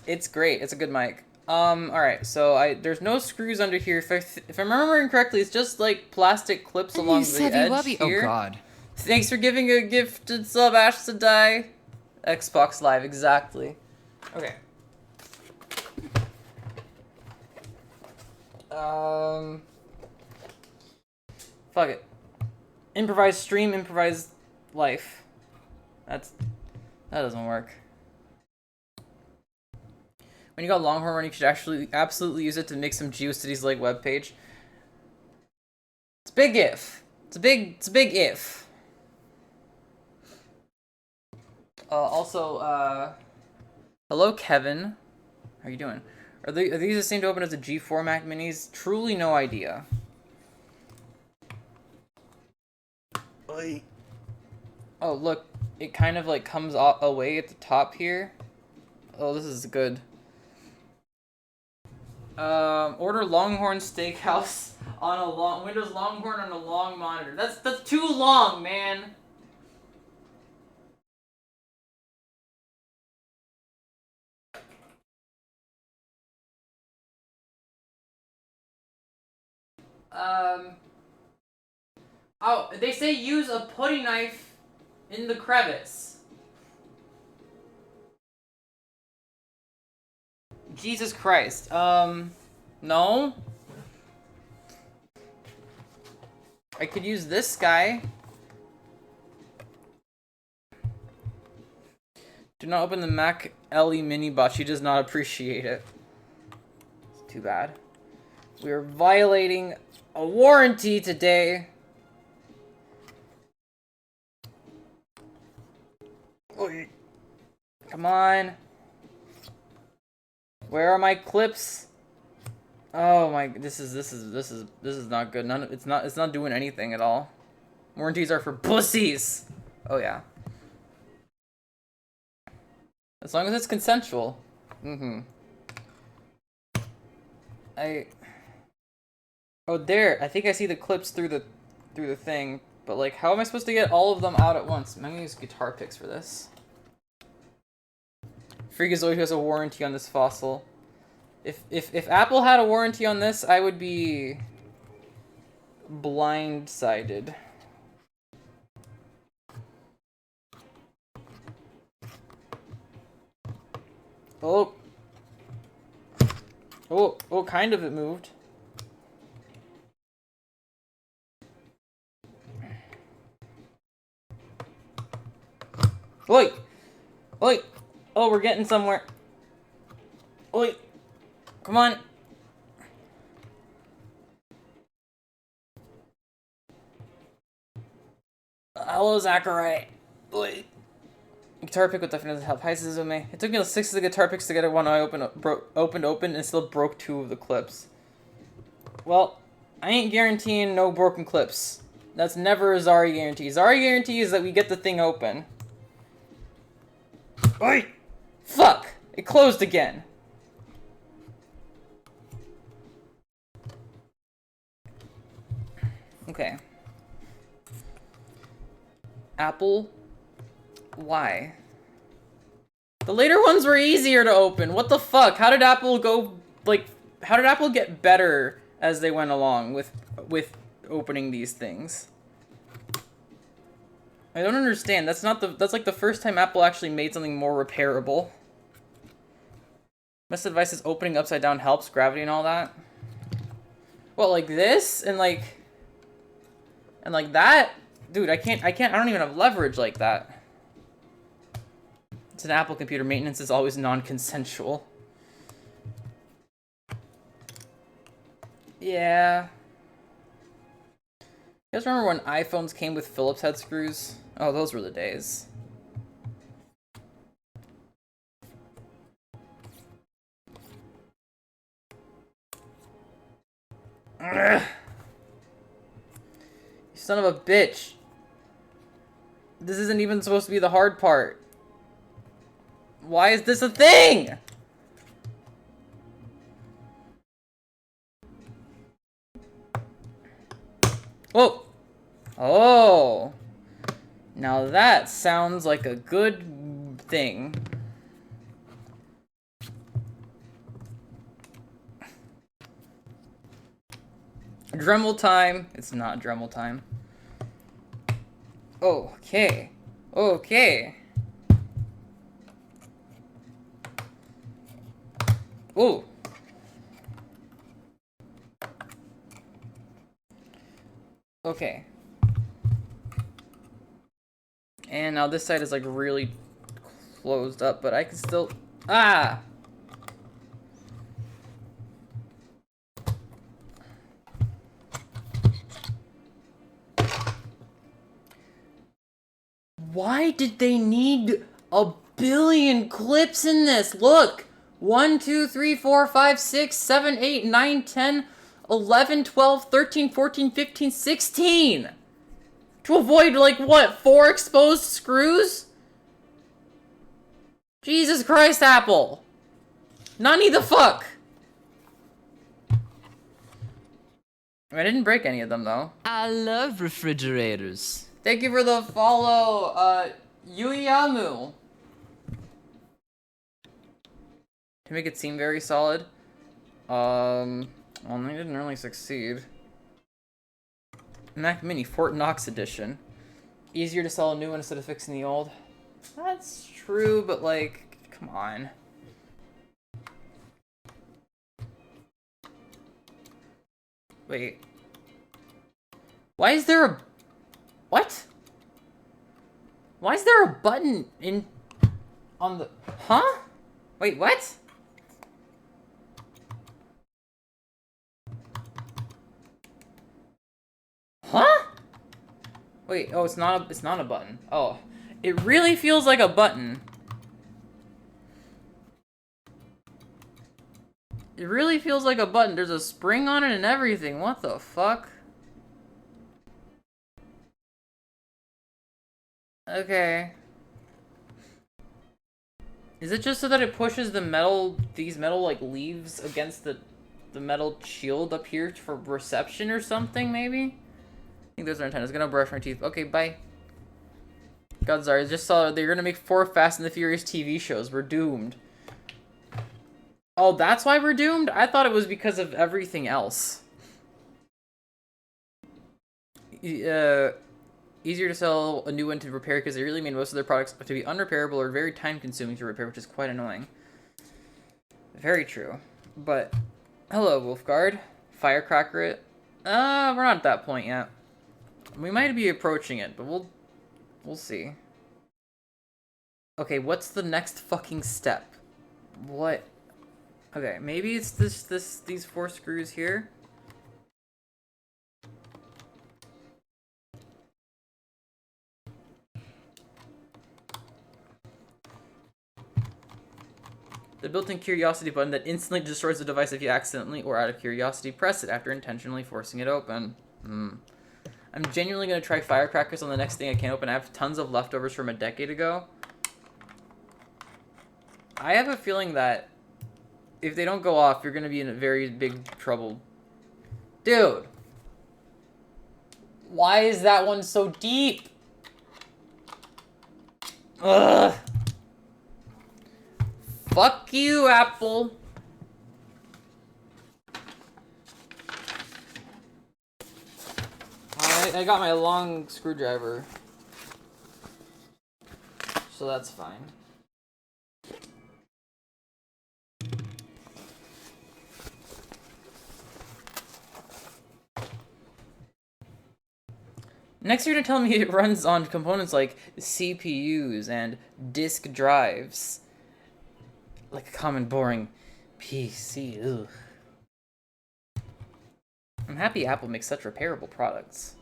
It's great. It's a good mic. Alright, so there's no screws under here. If I'm remembering correctly, it's just like plastic clips along the edge here. Oh god. Thanks for giving a gifted sub, Ash to die. Xbox Live, exactly. Okay. Fuck it. Improvise stream, improvise life. That doesn't work. When you got Longhorn running, you should absolutely use it to make some GeoCities like webpage. It's a big if. It's a big if. Also, hello Kevin. How are you doing? Are these the same to open as the G4 Mac Minis? Truly no idea. Oi. Oh look, it kind of like comes away at the top here. Oh, this is good. Order Longhorn Steakhouse on a long Windows Longhorn on a long monitor. That's too long, man. Oh, they say use a putty knife in the crevice. Jesus Christ. No. I could use this guy. Do not open the Mac Ellie mini bot. She does not appreciate it. It's too bad. We are violating a warranty today. Come on. Where are my clips? Oh my, this is not good. It's not doing anything at all. Warranties are for pussies. Oh yeah. As long as it's consensual. Mm-hmm. Oh, there. I think I see the clips through the thing. But like, how am I supposed to get all of them out at once? I'm gonna use guitar picks for this. Freakazoid has a warranty on this fossil. If Apple had a warranty on this, I would be blindsided. Oh. Oh, kind of it moved. Oi! Oi! Oh, we're getting somewhere. Oi! Come on! Hello, Zachary. Oi! Guitar pick would definitely help. Hi, Suzume. It took me 6 of the guitar picks to get it one I opened and still broke 2 of the clips. Well, I ain't guaranteeing no broken clips. That's never a Zari guarantee. Zari guarantee is that we get the thing open. Oi! Fuck! It closed again. Okay. Apple? Why? The later ones were easier to open. What the fuck? How did Apple go, like, how did Apple get better as they went along with opening these things? I don't understand. That's like the first time Apple actually made something more repairable. Best advice is opening upside down helps, gravity and all that. What, like this? And like that? Dude, I don't even have leverage like that. It's an Apple computer. Maintenance is always non-consensual. Yeah. You guys remember when iPhones came with Phillips head screws? Oh, those were the days. Ugh. You son of a bitch. This isn't even supposed to be the hard part. Why is this a thing? Whoa. Oh. Now that sounds like a good thing. Dremel time. It's not Dremel time. Okay. Okay. Ooh. Okay. And now this side is like really closed up, but I can still... Ah! Why did they need a billion clips in this? Look! 1, 2, 3, 4, 5, 6, 7, 8, 9, 10, 11, 12, 13, 14, 15, 16! To avoid, like, what, 4 exposed screws? Jesus Christ, Apple! Nani the fuck! I didn't break any of them, though. I love refrigerators. Thank you for the follow, Yuyamu. To make it seem very solid. Well, they didn't really succeed. Mac Mini Fort Knox edition. Easier to sell a new one instead of fixing the old. That's true, but like, come on. Wait. Why is there a... What? Why is there a button in... on the... Huh? Wait, what? Huh? Wait, oh, it's not a button. Oh. It really feels like a button. It really feels like a button. There's a spring on it and everything. What the fuck? Okay. Is it just so that it pushes the metal, these metal, like, leaves against the metal shield up here for reception or something, maybe? I think those are antennas. Gonna brush my teeth. Okay, bye. God, sorry, I just saw they're gonna make 4 Fast and the Furious TV shows. We're doomed. Oh, that's why we're doomed? I thought it was because of everything else. Easier to sell a new one to repair because they really made most of their products to be unrepairable or very time-consuming to repair, which is quite annoying. Very true. But, hello, Wolfguard. Firecracker it. We're not at that point yet. We might be approaching it, but we'll see. Okay, what's the next fucking step? What? Okay, maybe it's these 4 screws here. The built-in curiosity button that instantly destroys the device if you accidentally or out of curiosity press it after intentionally forcing it open. I'm genuinely going to try firecrackers on the next thing I can open. I have tons of leftovers from a decade ago. I have a feeling that if they don't go off, you're going to be in a very big trouble. Dude! Why is that one so deep? Ugh! Fuck you, Apple! Alright, I got my long screwdriver. So that's fine. Next, you're gonna tell me it runs on components like CPUs and disk drives. Like a common boring PC. Ugh. I'm happy Apple makes such repairable products.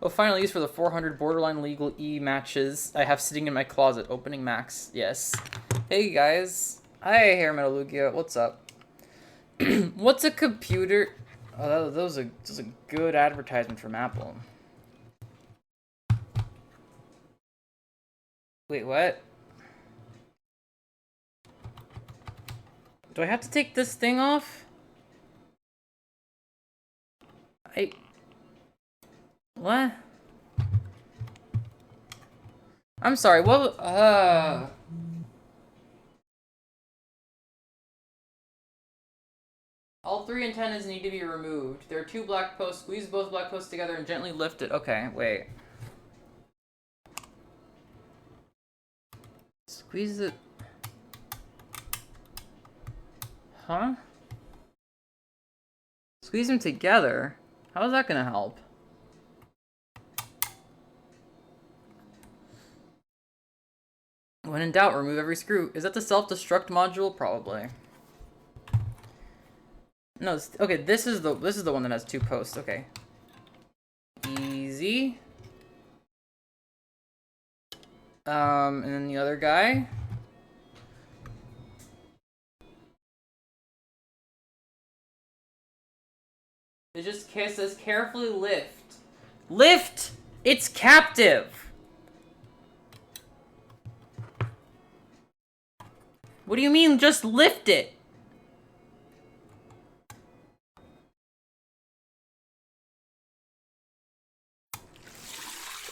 Oh, finally used for the 400 borderline legal e-matches I have sitting in my closet. Opening Max. Yes. Hey, guys. Hi, Hair Metal Lugia. What's up? What's a computer? Oh, that was a good advertisement from Apple. Wait, what? Do I have to take this thing off? What? I'm sorry, what? All 3 antennas need to be removed. There are 2 black posts. Squeeze both black posts together and gently lift it. Okay, wait. Squeeze it. Huh? Squeeze them together? How is that gonna help? When in doubt, remove every screw. Is that the self-destruct module? Probably. No, okay, this is the one that has 2 posts. Okay. Easy. And then the other guy. It just says carefully lift. Lift! It's captive! What do you mean just lift it?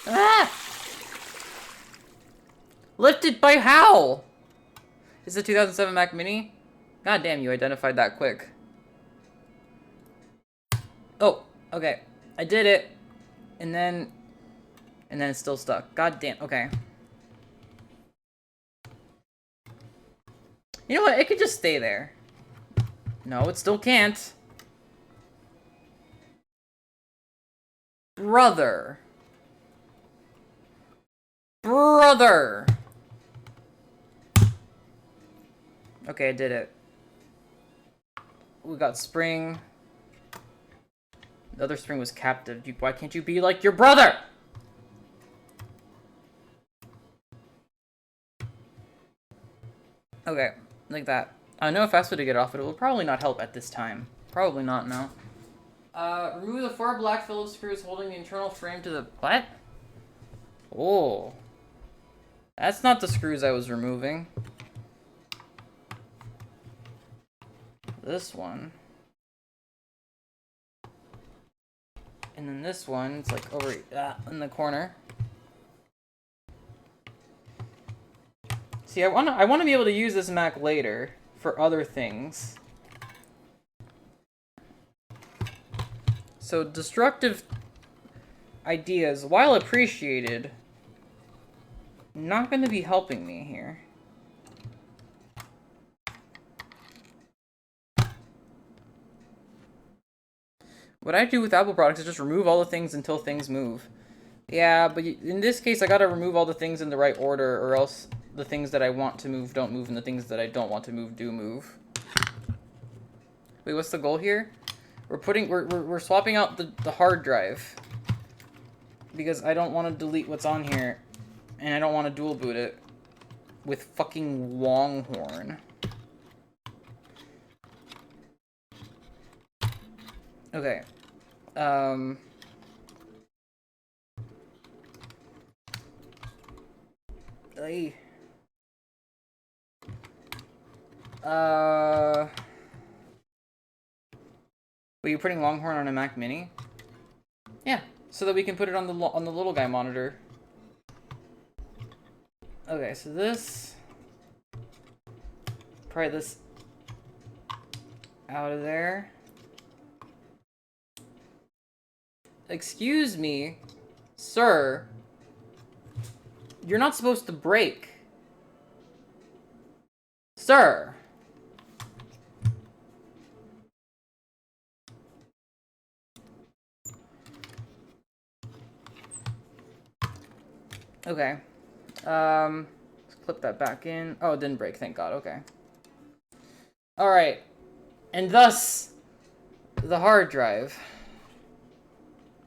Ah! Lift it by how? Is it 2007 Mac Mini? God damn, you identified that quick. Oh, okay. I did it. And then it's still stuck. God damn, okay. You know what? It could just stay there. No, it still can't. Brother. Brother. Okay, I did it. We got spring. The other spring was captive. Why can't you be like your brother? Okay, like that. I know a fast way to get off it. It will probably not help at this time. Probably not, no. Remove the 4 black Phillips screws holding the internal frame to the... What? Oh. That's not the screws I was removing. This one. And then this one, it's like over in the corner. See, I wanna be able to use this Mac later for other things. So destructive ideas, while appreciated, not going to be helping me here. What I do with Apple products is just remove all the things until things move. Yeah, but in this case, I gotta remove all the things in the right order, or else the things that I want to move don't move, and the things that I don't want to move do move. Wait, what's the goal here? We're swapping out the hard drive because I don't want to delete what's on here, and I don't want to dual boot it with fucking Longhorn. Okay. Ay. Were you putting Longhorn on a Mac Mini? Yeah, so that we can put it on the little guy monitor. Okay, so this, pry this out of there. Excuse me, sir. You're not supposed to break. Sir. Okay. Let's clip that back in. Oh, it didn't break, thank God. Okay. Alright. And thus, the hard drive.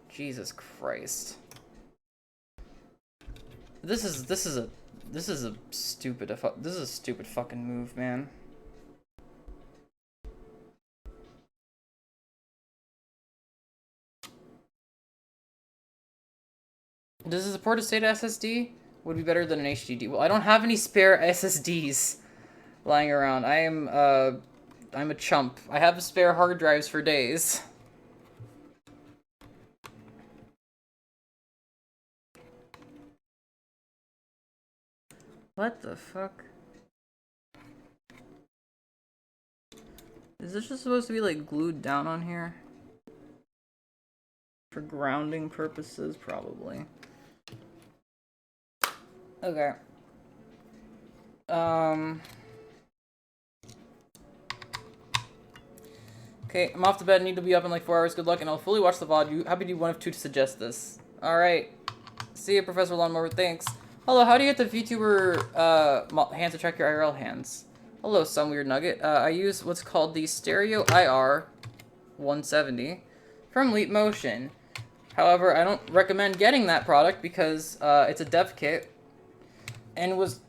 Jesus Christ. This is a stupid fucking move, man. Does it support a SATA SSD? Would be better than an HDD. Well, I don't have any spare SSDs lying around. I'm a chump. I have spare hard drives for days. What the fuck? Is this just supposed to be like glued down on here? For grounding purposes, probably. Okay. Okay, I'm off to bed. I need to be up in like 4 hours. Good luck, and I'll fully watch the VOD. You happy to be one of two to suggest this. Alright. See you, Professor Lawnmower. Thanks. Hello, how do you get the VTuber hand to track your IRL hands? Hello, some weird nugget. I use what's called the Stereo IR 170 from Leap Motion. However, I don't recommend getting that product because it's a dev kit and was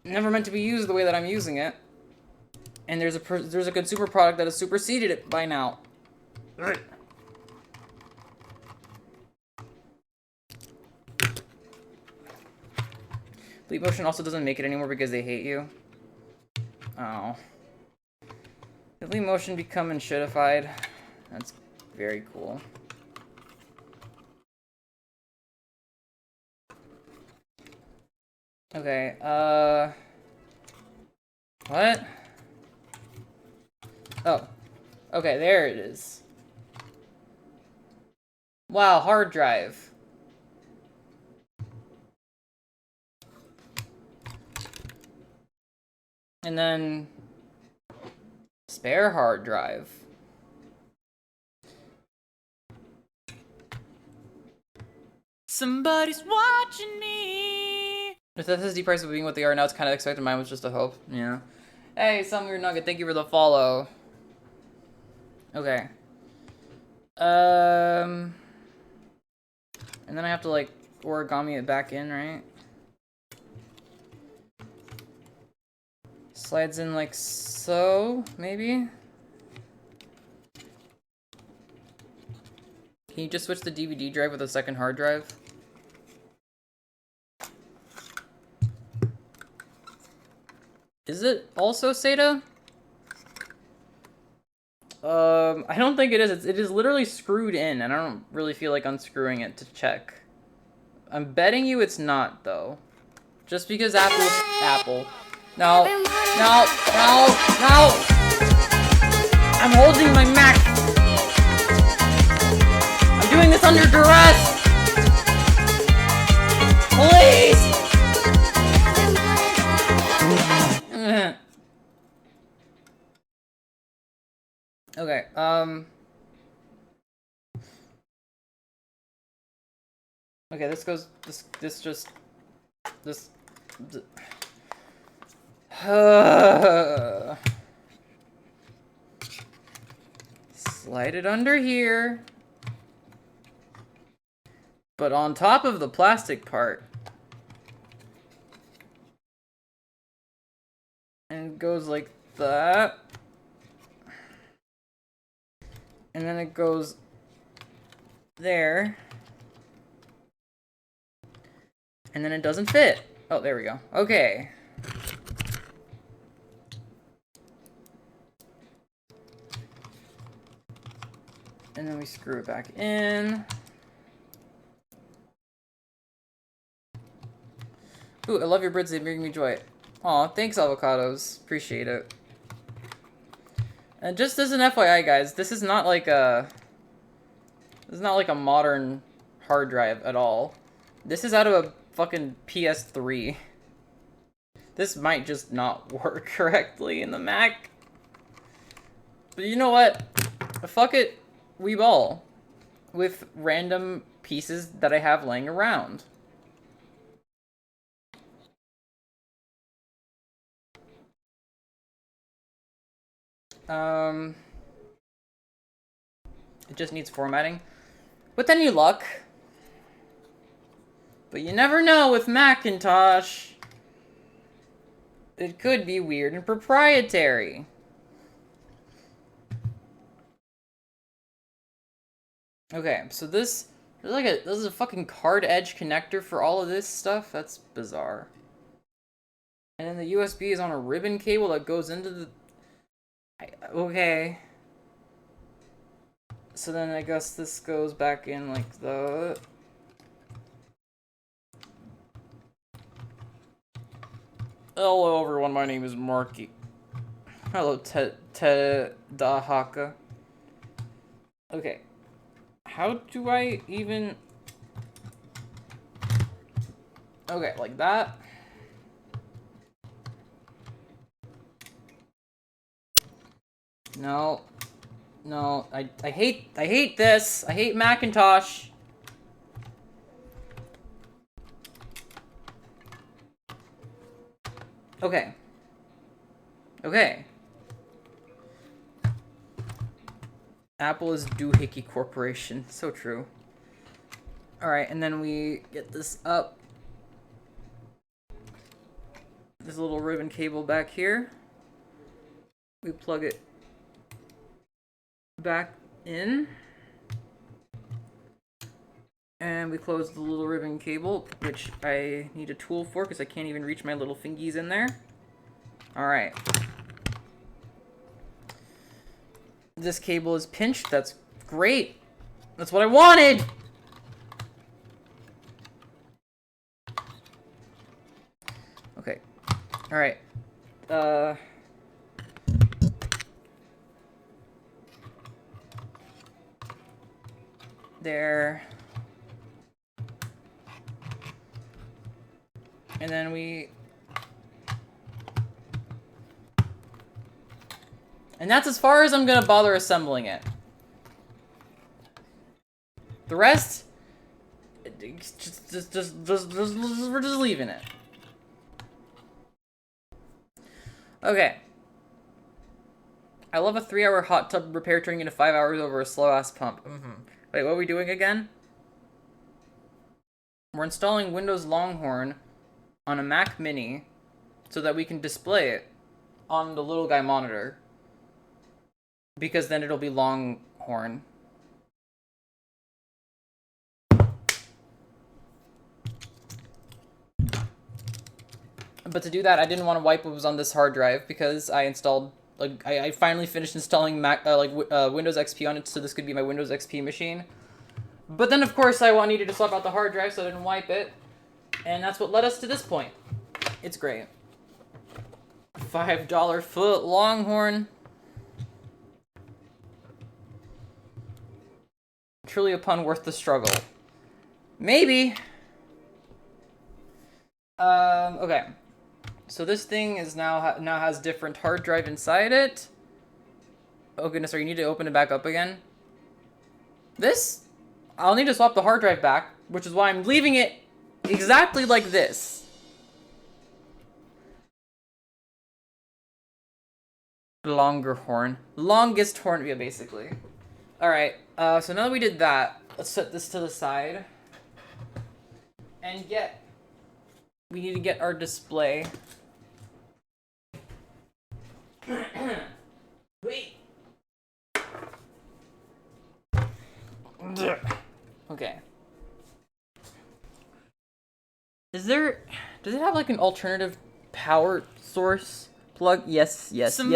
never meant to be used the way that I'm using it. And there's a consumer product that has superseded it by now. Leap Motion also doesn't make it anymore because they hate you. Oh. Did Leap Motion become enshittified? That's very cool. Okay, what? Oh. Okay, there it is. Wow, hard drive. And then spare hard drive. Somebody's watching me. With SSD prices being what they are now, it's kind of expected. Mine was just a hope. Yeah. Hey, some weird nugget. Thank you for the follow. Okay. And then I have to like origami it back in, right? Slides in like so, maybe? Can you just switch the DVD drive with a second hard drive? Is it also SATA? I don't think it is. It is literally screwed in, and I don't really feel like unscrewing it to check. I'm betting you it's not, though. Just because Apple. No. No. No. No. I'm holding my Mac. I'm doing this under duress. Please. Okay, okay, this slide it under here, but on top of the plastic part, and it goes like that. And then it goes there. And then it doesn't fit. Oh, there we go. Okay. And then we screw it back in. Ooh, I love your birds. They bring me joy. Aw, thanks, avocados. Appreciate it. And just as an FYI, guys, this is not like a modern hard drive at all. This is out of a fucking PS3. This might just not work correctly in the Mac. But you know what? Fuck it, we ball with random pieces that I have laying around. It just needs formatting. With any luck. But you never know with Macintosh. It could be weird and proprietary. Okay, so this is a fucking card edge connector for all of this stuff. That's bizarre. And then the USB is on a ribbon cable that goes into the... Okay. So then I guess this goes back in like the... Hello everyone, my name is Marky. Hello, Dahaka. Okay. How do I even... Okay, like that. No. No, I hate this. I hate Macintosh. Okay. Okay. Apple is doohickey corporation. So true. Alright, and then we get this up. This little ribbon cable back here. We plug it back in. And we close the little ribbon cable, which I need a tool for because I can't even reach my little fingies in there. Alright. This cable is pinched. That's great. That's what I wanted! Okay. Alright. There. And then we... And that's as far as I'm gonna bother assembling it. The rest... we're just leaving it. Okay. I love a 3-hour hot tub repair turning into 5 hours over a slow-ass pump. Wait, what are we doing again? We're installing Windows Longhorn on a Mac Mini so that we can display it on the little guy monitor. Because then it'll be Longhorn. But to do that, I didn't want to wipe what was on this hard drive because I installed, like, I finally finished installing Windows XP on it, so this could be my Windows XP machine. But then, of course, I needed to swap out the hard drive, so I didn't wipe it. And that's what led us to this point. It's great. $5 foot Longhorn. Truly a pun worth the struggle. Maybe. Okay. So this thing is now has different hard drive inside it. Oh goodness, sorry, you need to open it back up again. This? I'll need to swap the hard drive back, which is why I'm leaving it exactly like this. Longer horn. Longest horn, yeah, basically. Alright, so now that we did that, let's set this to the side. And we need to get our display. Wait. Okay. Does it have like an alternative power source plug? Yes. Yes, it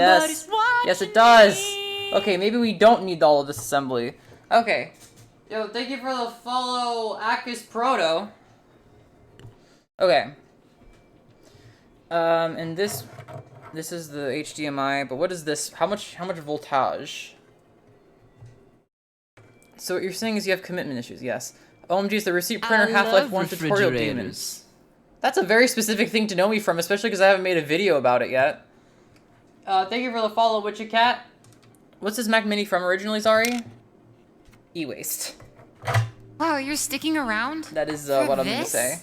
does. Me. Okay, maybe we don't need all of this assembly. Okay. Yo, thank you for the follow, Akis Proto. Okay. And this is the HDMI, but what is this? How much voltage? So what you're saying is you have commitment issues, yes. OMG's the receipt printer Half-Life 1 tutorial demons. That's a very specific thing to know me from, especially because I haven't made a video about it yet. Thank you for the follow, Witchy Cat. What's this Mac Mini from originally, Zari? E-waste. Wow, you're sticking around? That is for what I'm gonna this? say.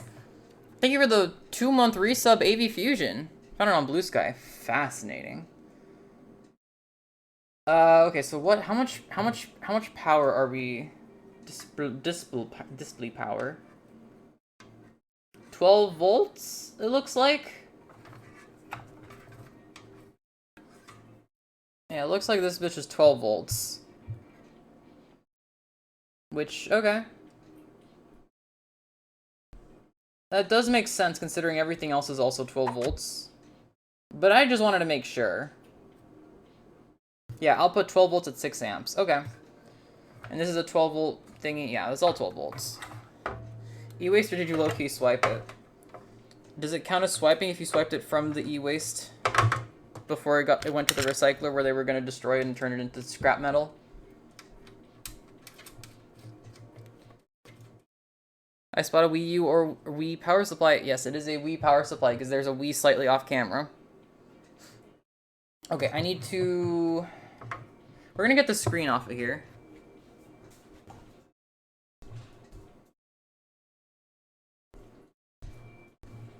Thank you for the 2-month resub, AV Fusion. Found it on Blue Sky. Fascinating. Okay, so how much power are we display power? 12 volts, it looks like. Yeah, it looks like this bitch is 12 volts. Which, okay. That does make sense considering everything else is also 12 volts. But I just wanted to make sure. Yeah, I'll put 12 volts at 6 amps. Okay. And this is a 12 volt thingy. Yeah, it's all 12 volts. E-waste, or did you low-key swipe it? Does it count as swiping if you swiped it from the e-waste before it went to the recycler where they were going to destroy it and turn it into scrap metal? I spot a Wii U or Wii power supply. Yes, it is a Wii power supply because there's a Wii slightly off camera. Okay, I need to... We're gonna get the screen off of here.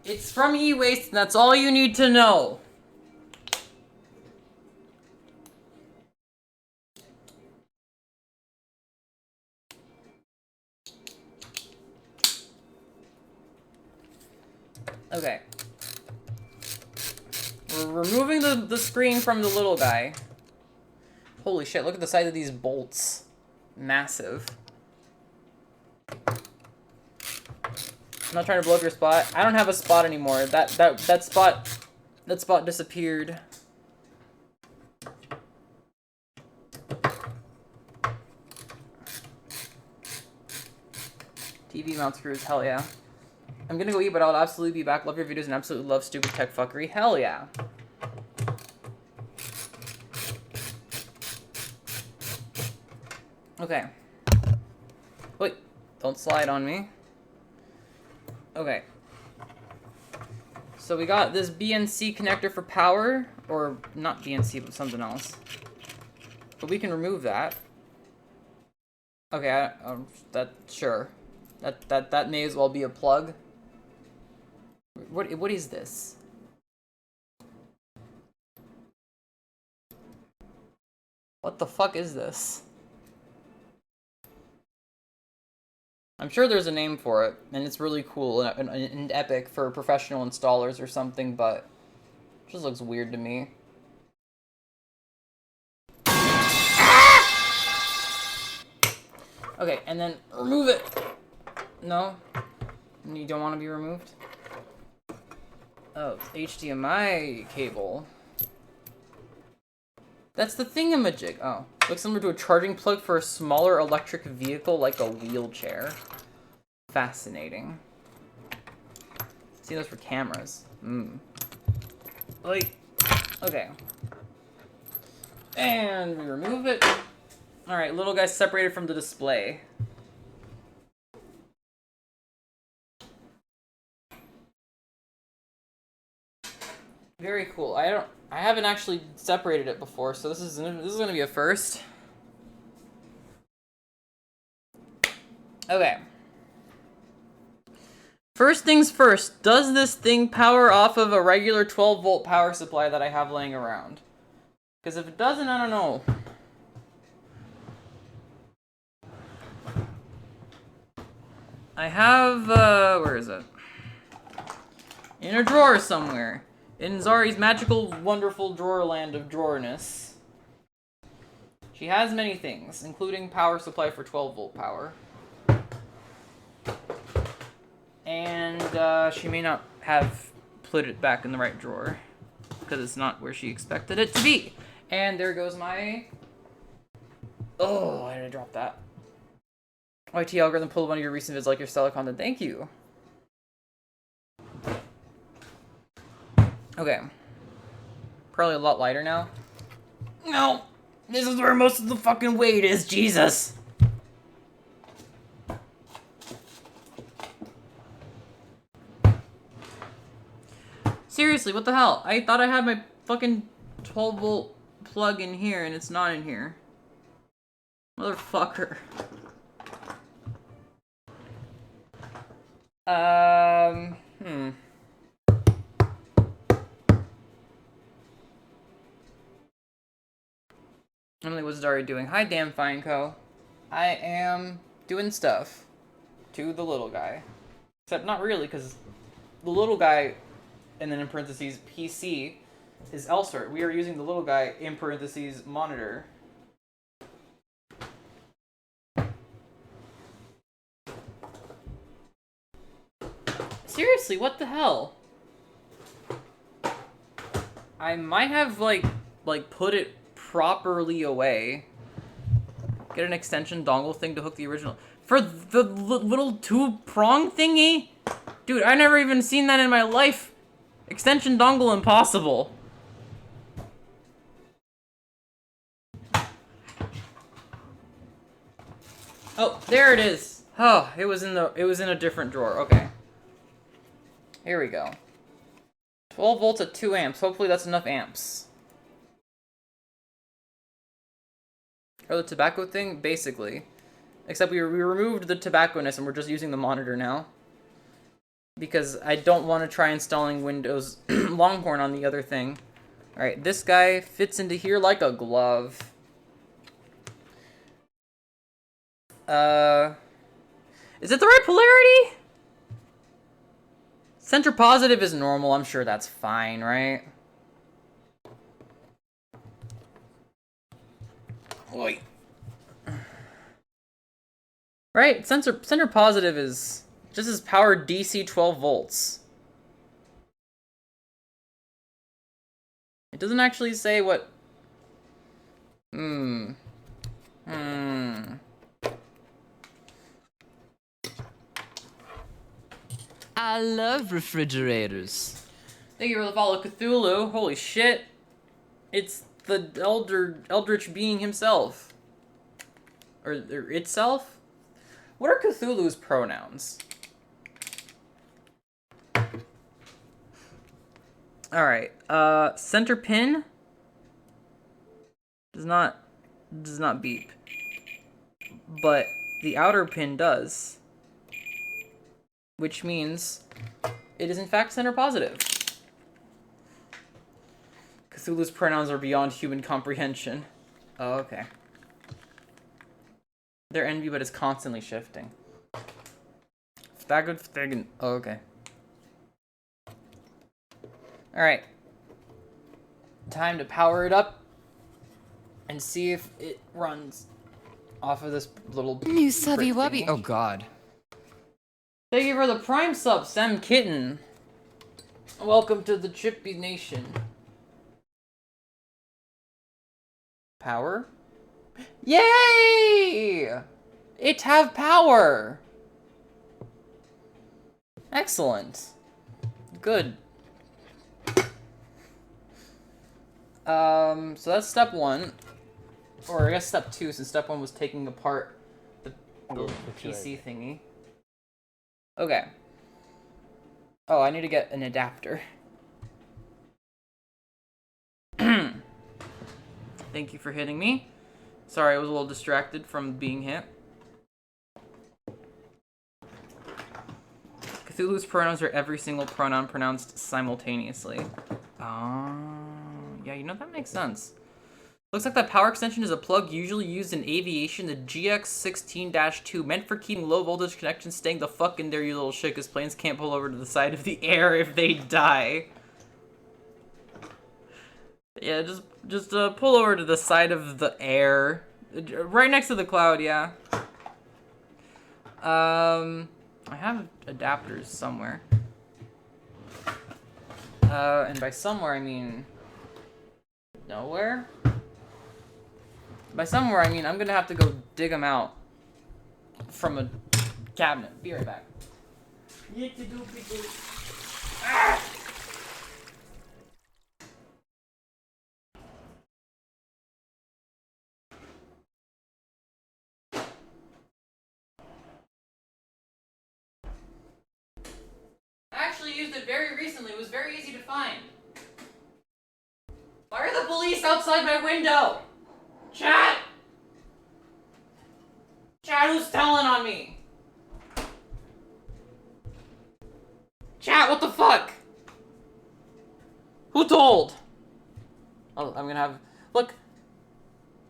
It's from e-waste, and that's all you need to know. Okay. We're removing the screen from the little guy. Holy shit, look at the size of these bolts. Massive. I'm not trying to blow up your spot. I don't have a spot anymore. That spot disappeared. TV mount screws, hell yeah. I'm gonna go eat, but I'll absolutely be back. Love your videos and absolutely love stupid tech fuckery. Hell yeah. Okay. Wait, don't slide on me. Okay. So we got this BNC connector for power, or not BNC, but something else. But we can remove that. Okay, sure. That may as well be a plug. What is this? What the fuck is this? I'm sure there's a name for it, and it's really cool and epic for professional installers or something, but it just looks weird to me. Okay, and then remove it. No? You don't want to be removed? Oh, it's HDMI cable. That's the thingamajig. Oh. Looks similar to a charging plug for a smaller electric vehicle like a wheelchair. Fascinating. See those for cameras. Like, okay. And we remove it. Alright, little guy separated from the display. Very cool. I haven't actually separated it before, so this is gonna be a first. Okay. First things first, does this thing power off of a regular 12-volt power supply that I have laying around? Because if it doesn't, I don't know. I have, where is it? In a drawer somewhere. In Zari's magical, wonderful drawer land of drawerness. She has many things, including power supply for 12-volt power. And, she may not have put it back in the right drawer. Because it's not where she expected it to be. And there goes my... Oh, why did I drop that? YT algorithm pulled one of your recent vids like your stellar content. Thank you. Okay. Probably a lot lighter now. No! This is where most of the fucking weight is, Jesus! Seriously, what the hell? I thought I had my fucking 12-volt plug in here, and it's not in here. Motherfucker. Emily, what's Dari doing? Hi, damn fine co. I am doing stuff to the little guy. Except not really, because the little guy, and then in parentheses, PC, is elsewhere. We are using the little guy, in parentheses, monitor. Seriously, what the hell? I might have, like put it properly away. Get an extension dongle thing to hook the original. For the little two-prong thingy? Dude, I never even seen that in my life. Extension dongle impossible. Oh, there it is. Oh, it was in a different drawer. Okay. Here we go. 12 volts at 2 amps. Hopefully that's enough amps. Or the tobacco thing? Basically. Except we removed the tobacco-ness and we're just using the monitor now. Because I don't want to try installing Windows Longhorn on the other thing. Alright, this guy fits into here like a glove. Is it the right polarity? Center positive is normal. I'm sure that's fine, right? Oi. Right? Center positive is just as powered DC 12 volts. It doesn't actually say what... I love refrigerators. Thank you for the follow, Cthulhu. Holy shit. It's the Eldritch being himself. Or itself? What are Cthulhu's pronouns? Alright, center pin does not beep. But the outer pin does. Which means it is in fact center positive. Cthulhu's pronouns are beyond human comprehension. Oh, okay. They're envy, but it's constantly shifting. Staggered. Oh, okay. Alright. Time to power it up and see if it runs off of this little You subby wubby. Oh god. Thank you for the Prime sub, Sam Kitten. Welcome to the Chippy Nation. Power? Yay! It have power! Excellent. Good. So that's step 1. Or I guess step 2, since step 1 was taking apart the PC thingy. Okay. Oh, I need to get an adapter. Thank you for hitting me. Sorry, I was a little distracted from being hit. Cthulhu's pronouns are every single pronoun pronounced simultaneously. Yeah, you know, that makes sense. Looks like that power extension is a plug usually used in aviation, the GX16-2, meant for keeping low voltage connections staying the fuck in there, you little shit, because planes can't pull over to the side of the air if they die. Yeah, just pull over to the side of the air. Right next to the cloud, yeah. I have adapters somewhere. And by somewhere I mean nowhere? By somewhere I mean I'm gonna have to go dig them out from a cabinet. Be right back. Ah! I actually used it very recently. It was very easy to find. Why are the police outside my window? Chat! Chat, who's telling on me? Chat, what the fuck? Who told? Oh, I'm gonna have... Look.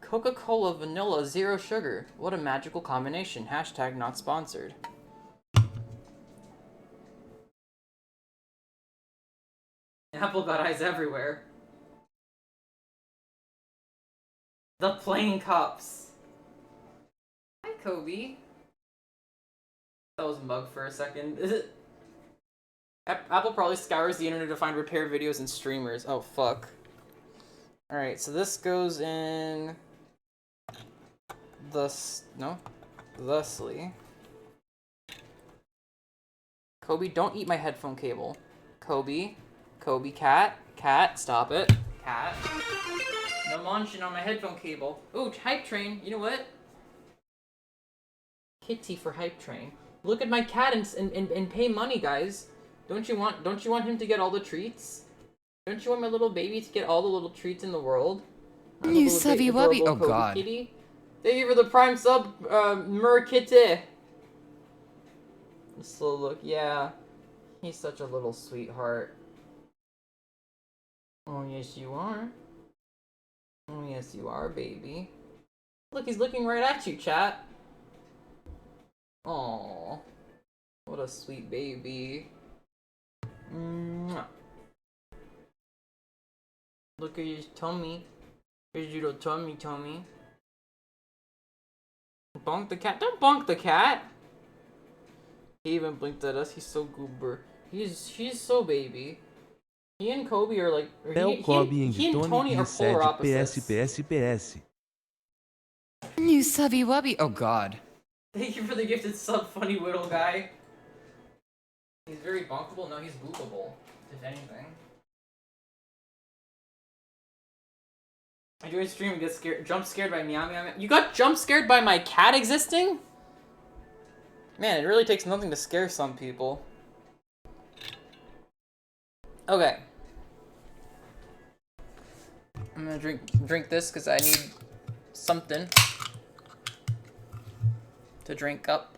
Coca-Cola vanilla, 0 sugar. What a magical combination. Hashtag not sponsored. Apple got eyes everywhere. The plain cops. Hi, Kobe. That was mug for a second. Is it? Apple probably scours the internet to find repair videos and streamers. Oh, fuck. Alright, so this goes in... thusly. Kobe, don't eat my headphone cable. Kobe, cat, stop it. Cat. No munching on my headphone cable. Ooh, hype train. You know what? Kitty for hype train. Look at my cat and pay money, guys. Don't you want him to get all the treats? Don't you want my little baby to get all the little treats in the world? You subby wubby. Oh Kobe god. Kitty. Thank you for the prime sub, Kitty. Slow look, yeah. He's such a little sweetheart. Oh, yes you are. Oh, yes you are, baby. Look, he's looking right at you, chat. Aww. What a sweet baby. Mwah. Look at his tummy. Here's your little tummy. Bonk the cat. Don't bonk the cat. He even blinked at us. He's so goober. He's so baby. He and Kobe are like... he and Tony are polar opposites. PS. You subby wubby. Oh god. Thank you for the gifted sub, funny whittle guy. He's very bonkable. No, he's boopable, if anything. I do a stream and get jump scared by meow meow meow. You got jump scared by my cat existing? Man, it really takes nothing to scare some people. Okay. I'm gonna drink this because I need something to drink up.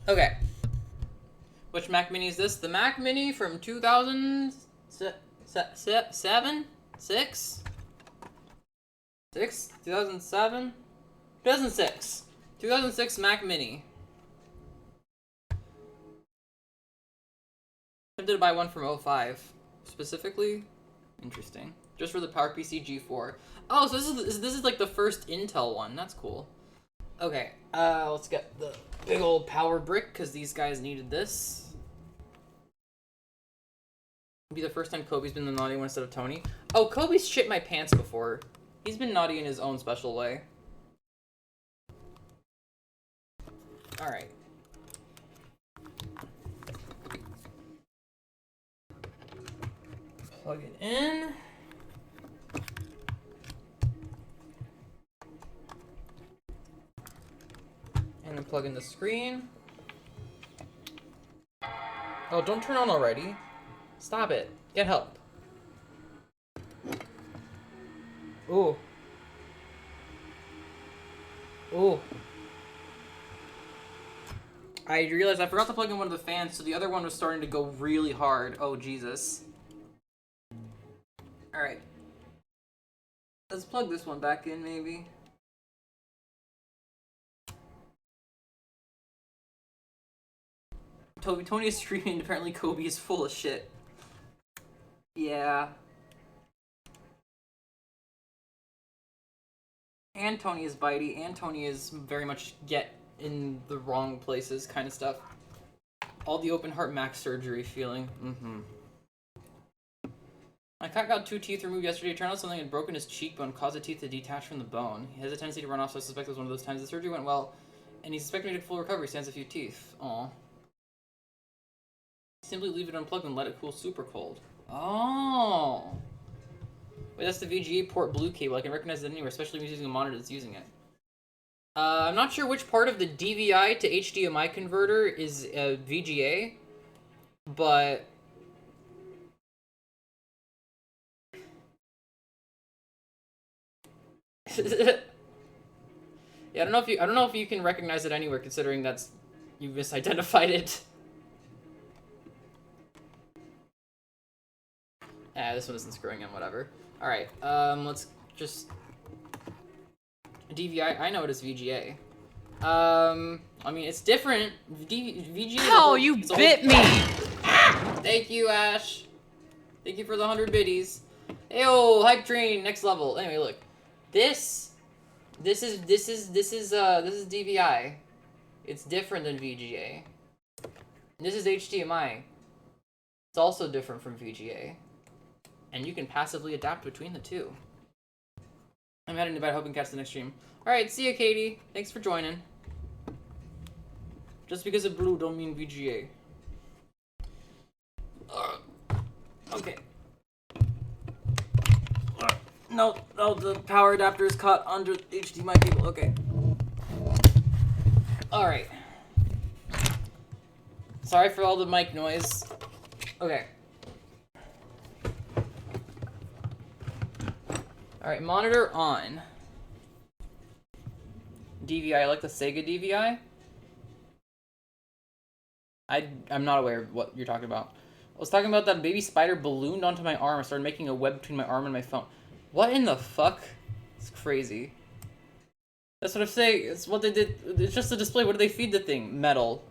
Okay. Which Mac Mini is this? The Mac Mini from 2007? 6? 2007? 2006. 2006 Mac Mini. Tempted to buy one from 05. Specifically? Interesting. Just for the PowerPC G4. Oh, so this is like the first Intel one. That's cool. Okay, let's get the big old power brick, because these guys needed this. It'll be the first time Kobe's been the naughty one instead of Tony. Oh, Kobe's shit my pants before. He's been naughty in his own special way. Alright. Plug it in. And then plug in the screen. Oh, don't turn on already. Stop it. Get help. Ooh. Ooh. I realized I forgot to plug in one of the fans, so the other one was starting to go really hard. Oh, Jesus. Alright. Let's plug this one back in, maybe. Tony is streaming, apparently Kobe is full of shit. Yeah. And Tony is bitey, and Tony is very much get in the wrong places kind of stuff. All the open heart max surgery feeling. My cat got 2 teeth removed yesterday. It turned out something had broken his cheekbone, caused the teeth to detach from the bone. He has a tendency to run off, so I suspect it was one of those times. The surgery went well, and he's expecting to get full recovery. Stands a few teeth. Aw. Simply leave it unplugged and let it cool super cold. Oh. Wait, that's the VGA port blue cable. I can recognize it anywhere, especially if you're using a monitor that's using it. I'm not sure which part of the DVI to HDMI converter is VGA, but yeah, I don't know if you can recognize it anywhere, considering that's you misidentified it. This one isn't screwing in, whatever. Alright, let's just... DVI, I know it as VGA. I mean, it's different. VGA... Ow, you bit me! Thank you, Ash. Thank you for the 100 biddies. Ayo, hype train, next level. Anyway, look. This is DVI. It's different than VGA. This is HDMI. It's also different from VGA. And you can passively adapt between the two. I'm heading to bed, hoping to catch the next stream. Alright, see ya, Katie. Thanks for joining. Just because of blue don't mean VGA. Okay. No, the power adapter is caught under the HDMI cable. Okay. Alright. Sorry for all the mic noise. Okay. Alright, monitor on. DVI, like the Sega DVI? I'm not aware of what you're talking about. I was talking about that baby spider ballooned onto my arm and started making a web between my arm and my phone. What in the fuck? It's crazy. That's what I'm saying. It's what they did. It's just a display. What do they feed the thing? Metal.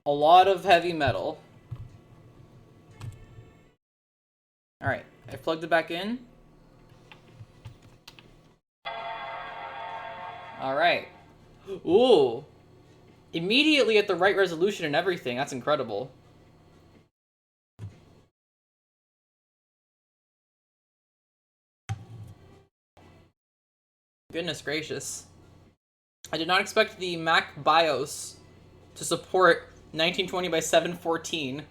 A lot of heavy metal. Alright, I plugged it back in. Alright. Ooh. Immediately at the right resolution and everything. That's incredible. Goodness gracious. I did not expect the Mac BIOS to support 1920 by 714.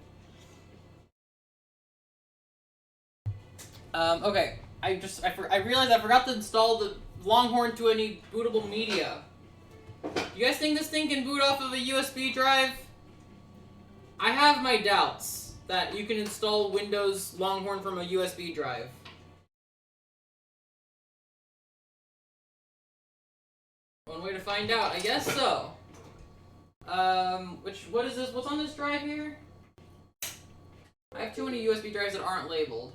Okay. I realized I forgot to install the Longhorn to any bootable media. You guys think this thing can boot off of a USB drive? I have my doubts that you can install Windows Longhorn from a USB drive. One way to find out, I guess so. What is this? What's on this drive here? I have too many USB drives that aren't labeled.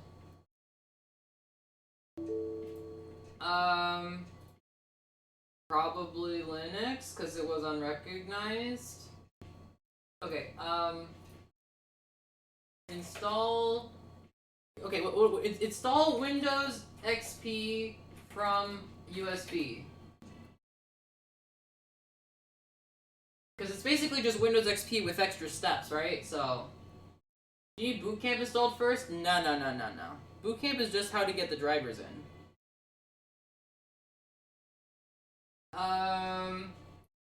Probably Linux, because it was unrecognized. Okay, install... Okay, install Windows XP from USB. basically just Windows XP with extra steps, right? So, do you need Boot Camp installed first? No. Boot Camp is just how to get the drivers in.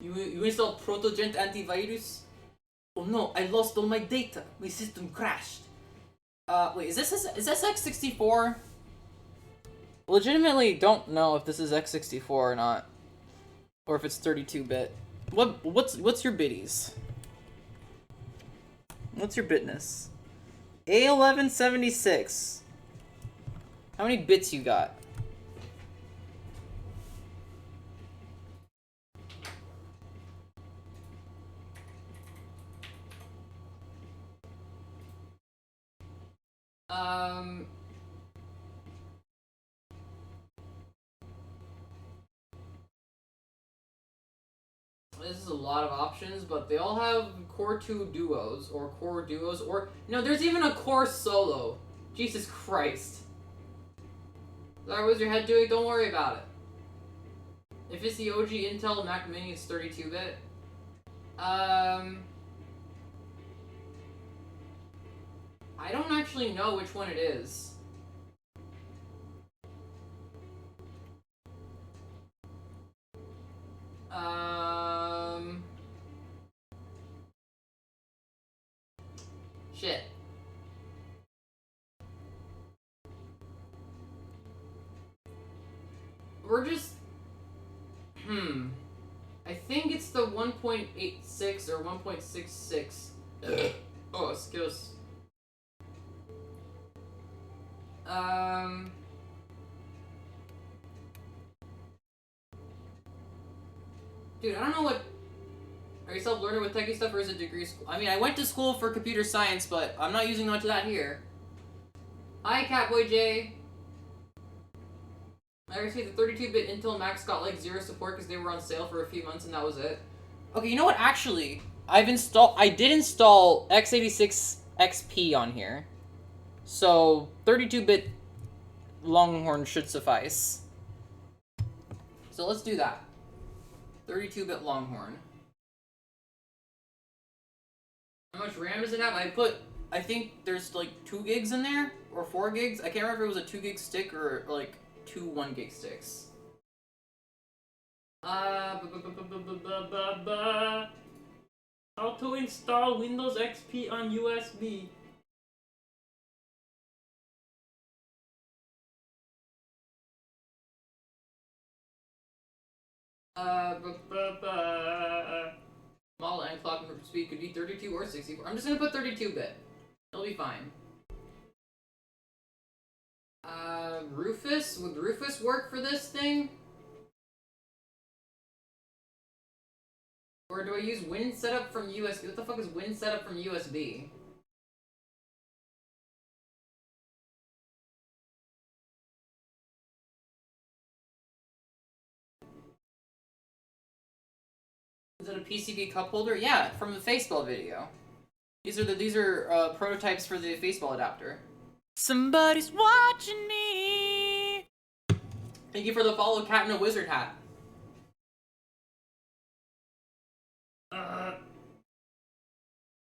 You installed Protogent antivirus? Oh no, I lost all my data. My system crashed. Wait, is this x64? Legitimately don't know if this is x64 or not. Or if it's 32-bit. What's your biddies? What's your bitness? A1176. How many bits you got? This is a lot of options, but they all have Core 2 duos, or Core duos, or... No, there's even a Core solo. Jesus Christ. Sorry, what's your head doing? Don't worry about it. If it's the OG Intel Mac Mini, it's 32-bit. I don't actually know which one it is. Shit. We're just... I think it's the 1.86 or 1.66. Oh, excuse. Dude, I don't know what... Are you self-learning with techie stuff or is it degree school? I mean, I went to school for computer science, but I'm not using much of that here. Hi, Catboy J. I received the 32-bit Intel Macs got like 0 support because they were on sale for a few months and that was it. Okay, you know what? Actually, I did install x86 XP on here. So, 32-bit Longhorn should suffice. So let's do that. 32-bit Longhorn. How much RAM does it have? I think there's like 2 gigs in there, or 4 gigs. I can't remember if it was a 2 gig stick or like 2 1 gig sticks. How to install Windows XP on USB. Model and clock for speed could be 32 or 64. I'm just gonna put 32-bit. It'll be fine. Rufus? Would Rufus work for this thing? Or do I use Win setup from USB? What the fuck is Win setup from USB? Is it a PCB cup holder? Yeah, from the Faceball video. These are prototypes for the Faceball adapter. Somebody's watching me. Thank you for the follow, Cat in a Wizard hat.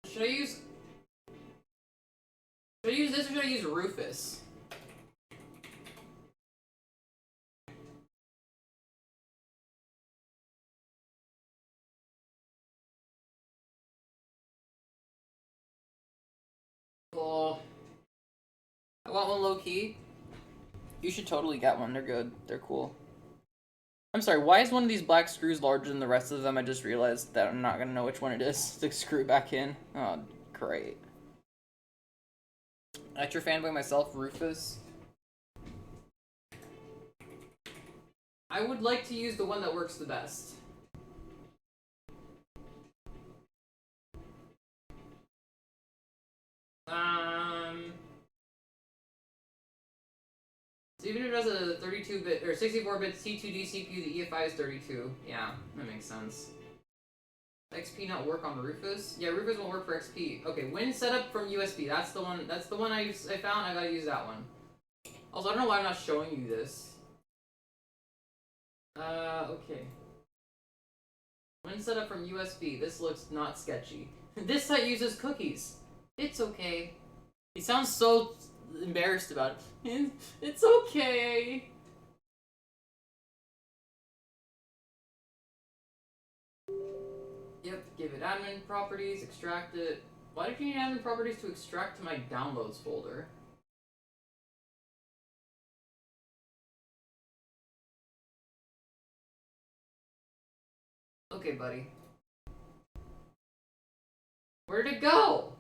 Should I use this or should I use Rufus? Well, I want one low key. You should totally get one. They're good. They're cool. I'm sorry, why is one of these black screws larger than the rest of them? I just realized that I'm not gonna know which one it is to screw back in. Oh, great. At your fanboy myself, Rufus. I would like to use the one that works the best. So even if it has a 32-bit or 64-bit C2D CPU, the EFI is 32. Yeah, that makes sense. XP not work on Rufus? Yeah, Rufus won't work for XP. Okay, Win setup from USB. That's the one. That's the one I found. I gotta use that one. Also, I don't know why I'm not showing you this. Okay. When set up from USB, this looks not sketchy. This site uses cookies. It's okay. He sounds so embarrassed about it. It's okay. Yep, give it admin properties, extract it. Why did you need admin properties to extract to my downloads folder? Okay, buddy. Where'd it go?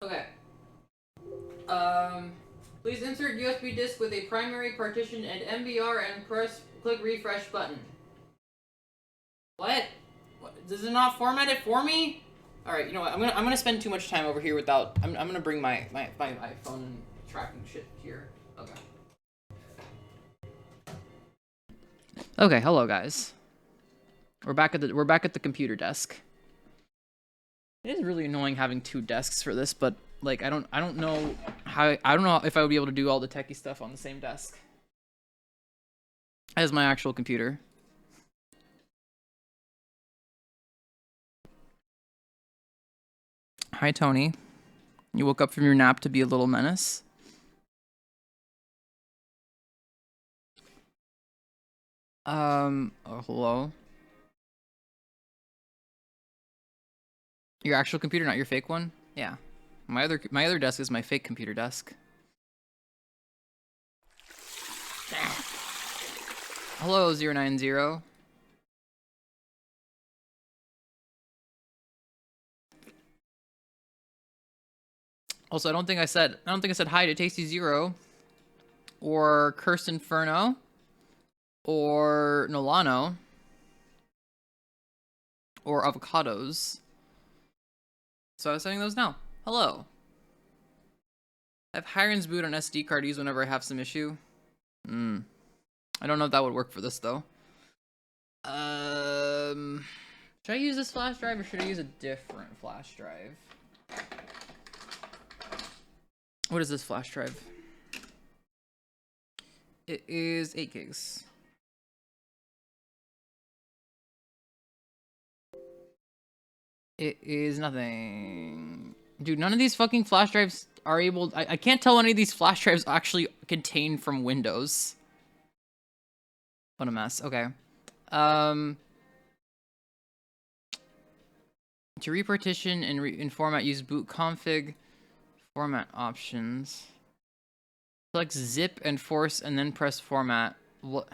Okay. Please insert USB disk with a primary partition and MBR and click refresh button. What? Does it not format it for me? All right, you know what? I'm gonna spend too much time over here without. I'm gonna bring my iPhone tracking shit here. Okay. Okay, hello guys. We're back at the computer desk. It is really annoying having two desks for this, but like I don't know if I would be able to do all the techie stuff on the same desk as my actual computer. Hi Tony. You woke up from your nap to be a little menace? Oh, hello? Your actual computer, not your fake one? Yeah. My other desk is my fake computer desk. Hello, 090. Also, I don't think I said hi to Tasty Zero or Cursed Inferno or Nolano or Avocados. So I was setting those now. Hello. I have Hiron's boot on SD card use whenever I have some issue. I don't know if that would work for this though. Should I use this flash drive or should I use a different flash drive? What is this flash drive? It is 8 gigs. It is nothing. Dude, none of these fucking flash drives are able... I can't tell any of these flash drives actually contain from Windows. What a mess. Okay. To repartition and format, use boot config format options. Select zip and force and then press format. What?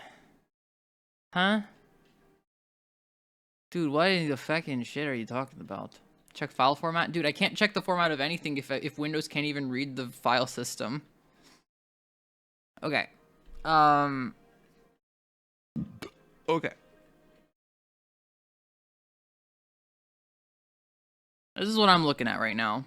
Huh? Dude, what the fucking shit are you talking about? Check file format? Dude, I can't check the format of anything if Windows can't even read the file system. Okay. Okay. This is what I'm looking at right now.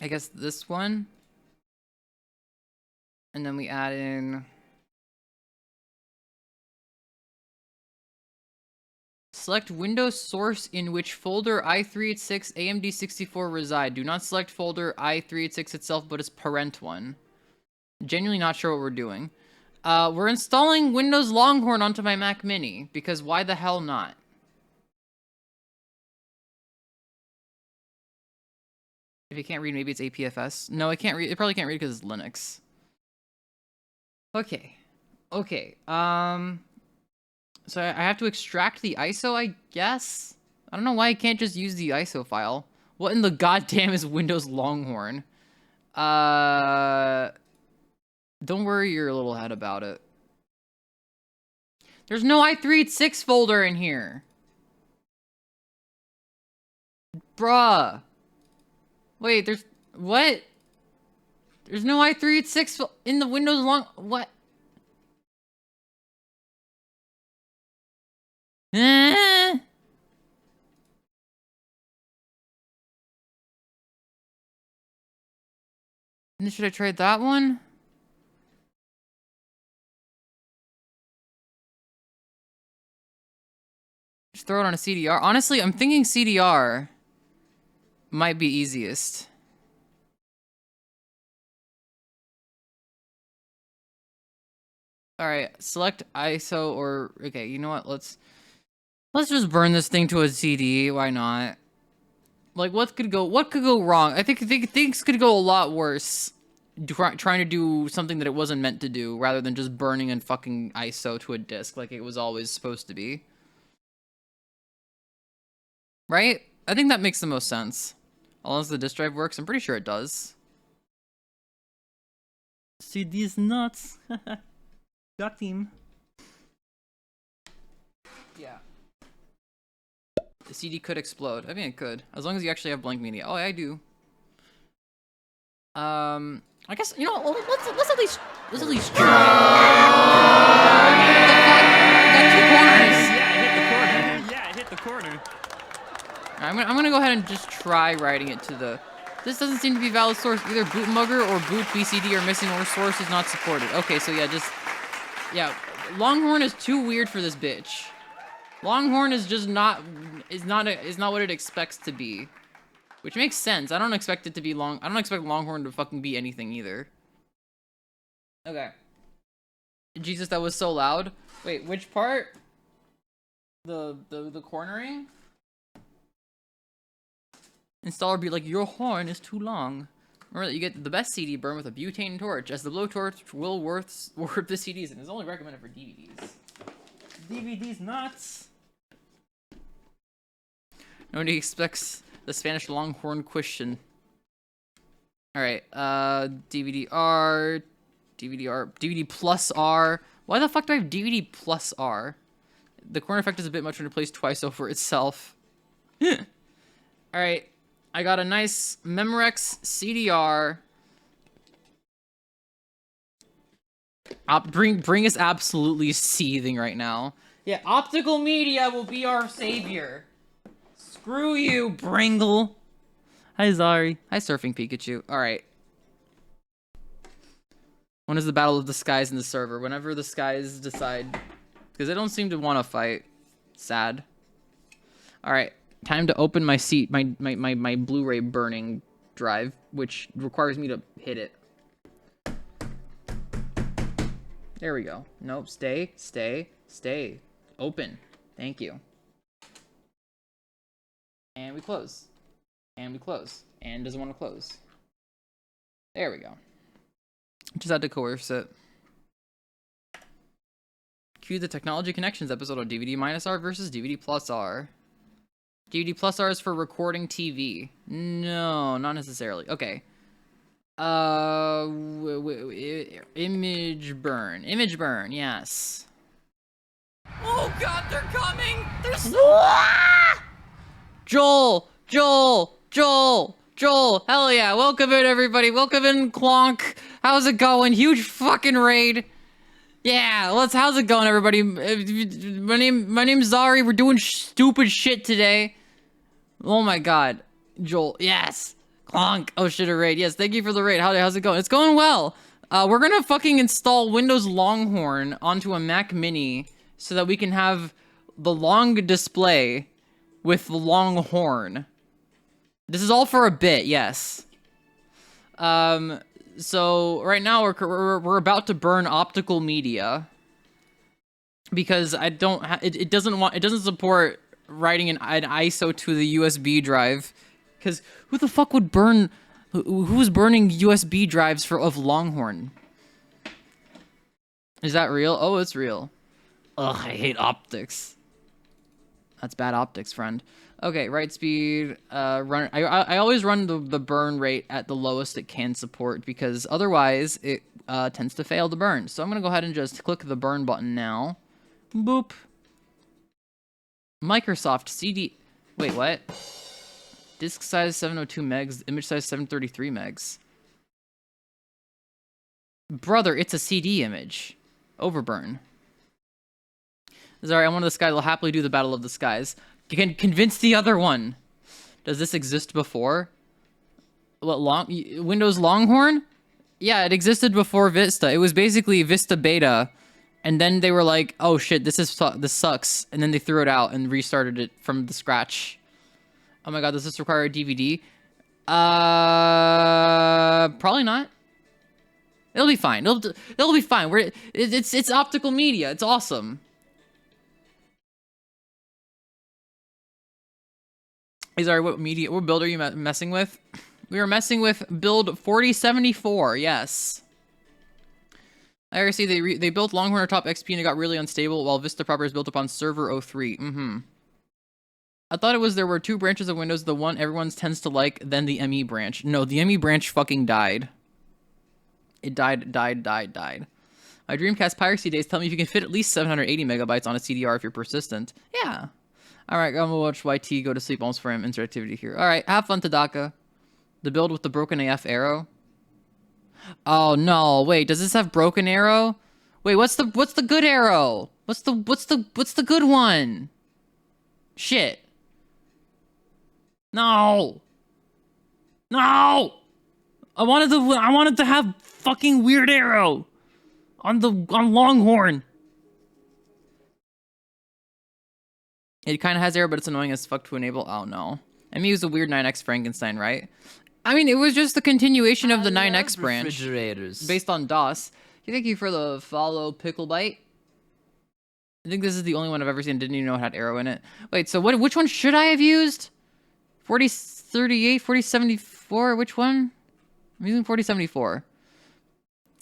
I guess this one. And then we add in... Select Windows source in which folder i386 AMD64 reside. Do not select folder i386 itself, but its parent one. Genuinely not sure what we're doing. We're installing Windows Longhorn onto my Mac Mini, because why the hell not? If you can't read, maybe it's APFS. No, I can't read. It probably can't read because it's Linux. Okay. Okay. So I have to extract the ISO, I guess? I don't know why I can't just use the ISO file. What in the goddamn is Windows Longhorn? Don't worry your little head about it. There's no i386 folder in here. Bruh. Wait, there's... What? There's no i386 in the Windows Long... What? And should I try that one? Just throw it on a CDR. Honestly, I'm thinking CDR might be easiest. All right, select ISO or okay. You know what? Let's just burn this thing to a CD. Why not? Like, what could go wrong? I think things could go a lot worse. Trying to do something that it wasn't meant to do, rather than just burning and fucking ISO to a disk like it was always supposed to be. Right? I think that makes the most sense. As long as the disk drive works, I'm pretty sure it does. CD's nuts. Got him. Yeah. The CD could explode. I mean, it could, as long as you actually have blank media. Oh, I do. I guess you know. Let's at least try. Got two corners. Yeah, I hit the corner. I'm gonna go ahead and just try writing it to the. This doesn't seem to be a valid source. Either bootmugger or boot BCD are missing or source is not supported. Okay, so yeah, Longhorn is too weird for this bitch. Longhorn is just not what it expects to be. Which makes sense. I don't expect it to be I don't expect Longhorn to fucking be anything either. Okay. Jesus, that was so loud. Wait, which part? The cornering? Installer be like, your horn is too long. Remember that you get the best CD burn with a butane torch, as the blowtorch will warp the CDs and is only recommended for DVDs. DVDs nuts. Nobody expects the Spanish Longhorn question. Alright, DVD-R, DVD plus R. Why the fuck do I have DVD plus R? The corner effect is a bit much when it plays twice over itself. Alright, I got a nice Memorex CDR. Bring is absolutely seething right now. Yeah, optical media will be our savior. Screw you, Bringle. Hi, Zari. Hi, Surfing Pikachu. Alright. When is the Battle of the Skies in the server? Whenever the skies decide. Because they don't seem to want to fight. Sad. Alright. Time to open my my Blu-ray burning drive, which requires me to hit it. There we go. Nope. Stay. Open. Thank you. And we close. And we close. And doesn't want to close. There we go. Just had to coerce it. Cue the Technology Connections episode on DVD minus R versus DVD plus R. DVD plus R is for recording TV. No, not necessarily. Okay. Image burn. Image burn, yes. Oh god, they're coming! They're Joel! Hell yeah, welcome in everybody, welcome in Clonk. How's it going? Huge fucking raid. Yeah, how's it going everybody? My name's Zari, we're doing stupid shit today. Oh my god. Joel, yes. Clonk. Oh shit, a raid. Yes, thank you for the raid. How's it going? It's going well. We're gonna fucking install Windows Longhorn onto a Mac Mini so that we can have the long display with the long horn. This is all for a bit, yes. So right now we're about to burn optical media because I don't it doesn't support writing an ISO to the USB drive, because who the fuck would burn? Who's burning USB drives of Longhorn? Is that real? Oh, it's real. Ugh, I hate optics. That's bad optics, friend. Okay, write speed. Run. I always run the burn rate at the lowest it can support, because otherwise it tends to fail to burn. So I'm gonna go ahead and just click the burn button now. Boop. Microsoft CD. Wait, what? Disk size 702 megs. Image size 733 megs. Brother, it's a CD image. Overburn. Sorry, I'm one of the skies. I'll happily do the Battle of the Skies. You can convince the other one. Does this exist before? What, Windows Longhorn? Yeah, it existed before Vista. It was basically Vista Beta And then they were like, "Oh shit, this sucks," and then they threw it out and restarted it from the scratch. Oh my god, does this require a DVD? Probably not. It'll be fine. It'll be fine. It's optical media. It's awesome. Hey, sorry, what build are you messing with? We are messing with build 4074. Yes. IRC, they built Longhorn atop XP and it got really unstable, while Vista proper is built upon server 03. I thought it was there were two branches of Windows, the one everyone tends to like, then the ME branch. No, the ME branch fucking died. It died. My Dreamcast piracy days tell me if you can fit at least 780 megabytes on a CDR if you're persistent. Yeah. Alright, I'm gonna watch YT go to sleep almost for him. Interactivity here. Alright, have fun, Tadaka. The build with the broken AF arrow. Oh no, wait, does this have broken arrow? Wait, what's the good arrow? What's the good one? Shit. No. No. I wanted to have fucking weird arrow on Longhorn. It kind of has arrow, but it's annoying as fuck to enable. Oh no. I mean, it was a weird 9X Frankenstein, right? I mean, it was just the continuation of the 9X branch based on DOS. Thank you for the follow, Picklebite. I think this is the only one I've ever seen. Didn't even know it had arrow in it. Wait, so which one should I have used? 4038, 4074, which one? I'm using 4074.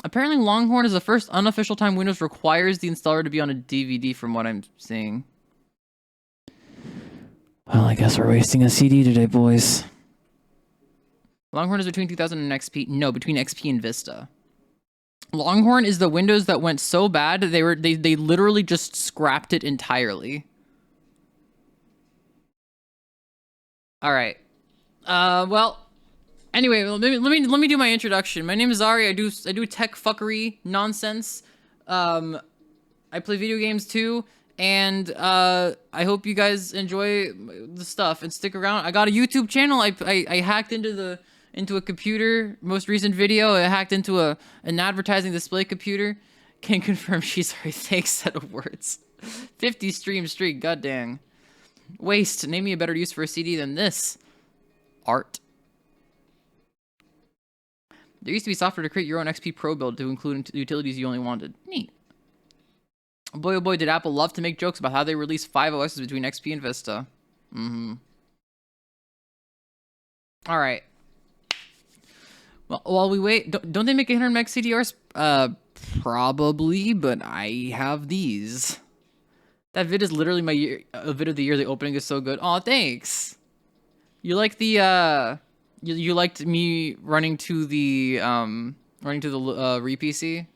Apparently Longhorn is the first unofficial time Windows requires the installer to be on a DVD from what I'm seeing. Well, I guess we're wasting a CD today, boys. Longhorn is between 2000 and XP. No, between XP and Vista. Longhorn is the Windows that went so bad they literally just scrapped it entirely. All right. Well, anyway, let me do my introduction. My name is Ari. I do tech fuckery nonsense. I play video games too, and I hope you guys enjoy the stuff and stick around. I got a YouTube channel. I hacked into a computer. Most recent video, I hacked into an advertising display computer. Can confirm she's already thanks set of words. 50 stream streak, goddamn. Waste. Name me a better use for a CD than this. Art. There used to be software to create your own XP Pro build to include utilities you only wanted. Neat. Boy oh boy, did Apple love to make jokes about how they release 5 OSs between XP and Vista. Alright. Well, while we wait, don't they make 800 meg CDRs? Probably, but I have these. That vid is literally my vid of the year. The opening is so good. Aw, thanks. You like the, you liked me running to the re-PC?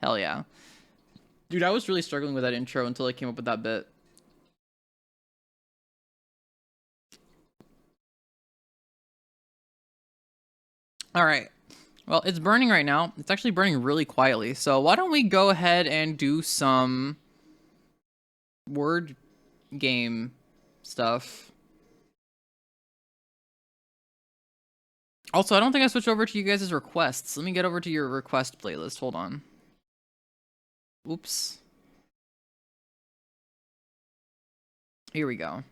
Hell yeah. Dude, I was really struggling with that intro until I came up with that bit. Alright. Well, it's burning right now. It's actually burning really quietly. So why don't we go ahead and do some word game stuff. Also, I don't think I switched over to you guys' requests. Let me get over to your request playlist. Hold on. Oops. Here we go.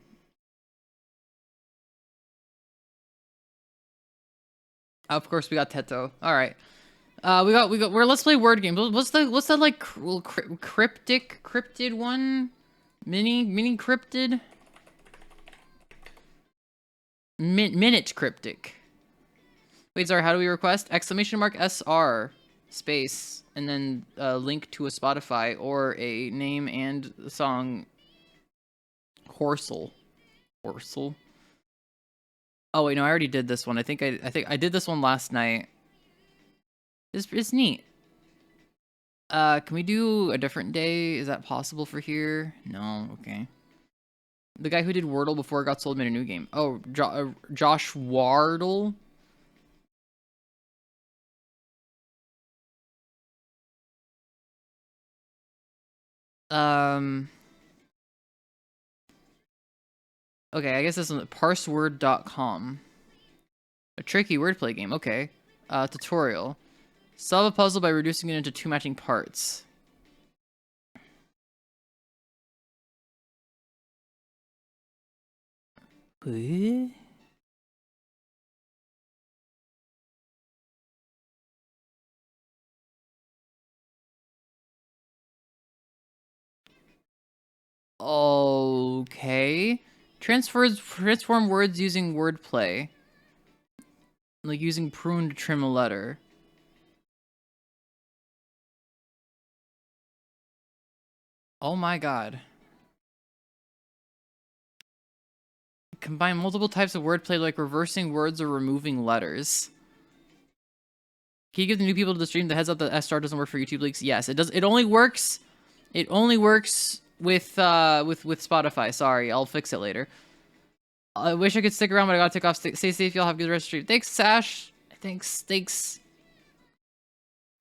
Of course, we got Teto. All right. Let's play word games. What's that like cryptid one? Mini cryptid? Minute cryptic. Wait, sorry, how do we request? Exclamation mark SR space and then link to a Spotify or a name and song. Horsel. Oh wait, no, I already did this one. I think I did this one last night. It's neat. Can we do a different day? Is that possible for here? No, okay. The guy who did Wordle before it got sold made a new game. Oh, Josh Wardle? Okay, I guess this is parseword.com. A tricky wordplay game, okay. Tutorial. Solve a puzzle by reducing it into 2 matching parts. Eh? Okay. Transform words using wordplay. Like using prune to trim a letter. Oh my god. Combine multiple types of wordplay like reversing words or removing letters. Can you give the new people to the stream the heads up that S star doesn't work for YouTube leaks? Yes, it does. It only works. It only works with Spotify. Sorry, I'll fix it later. I wish I could stick around, but I gotta take off. Stay safe, y'all. Have a good rest of the stream. Thanks, Sash. Thanks.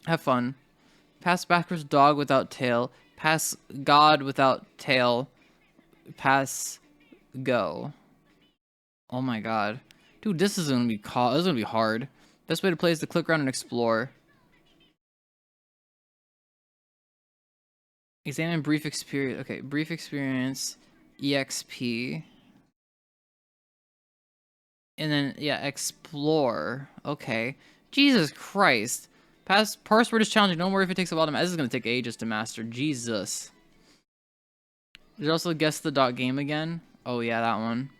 Have fun. Pass backwards dog without tail. Pass God without tail. Pass go. Oh my god. Dude, this is gonna be hard. Best way to play is to click around and explore. Examine brief experience. Okay, brief experience. EXP. And then, yeah, explore. Okay. Jesus Christ. Parse word is challenging. Don't worry if it takes a while to master. This is going to take ages to master. Jesus. Did you also guess the dot game again? Oh, yeah, that one.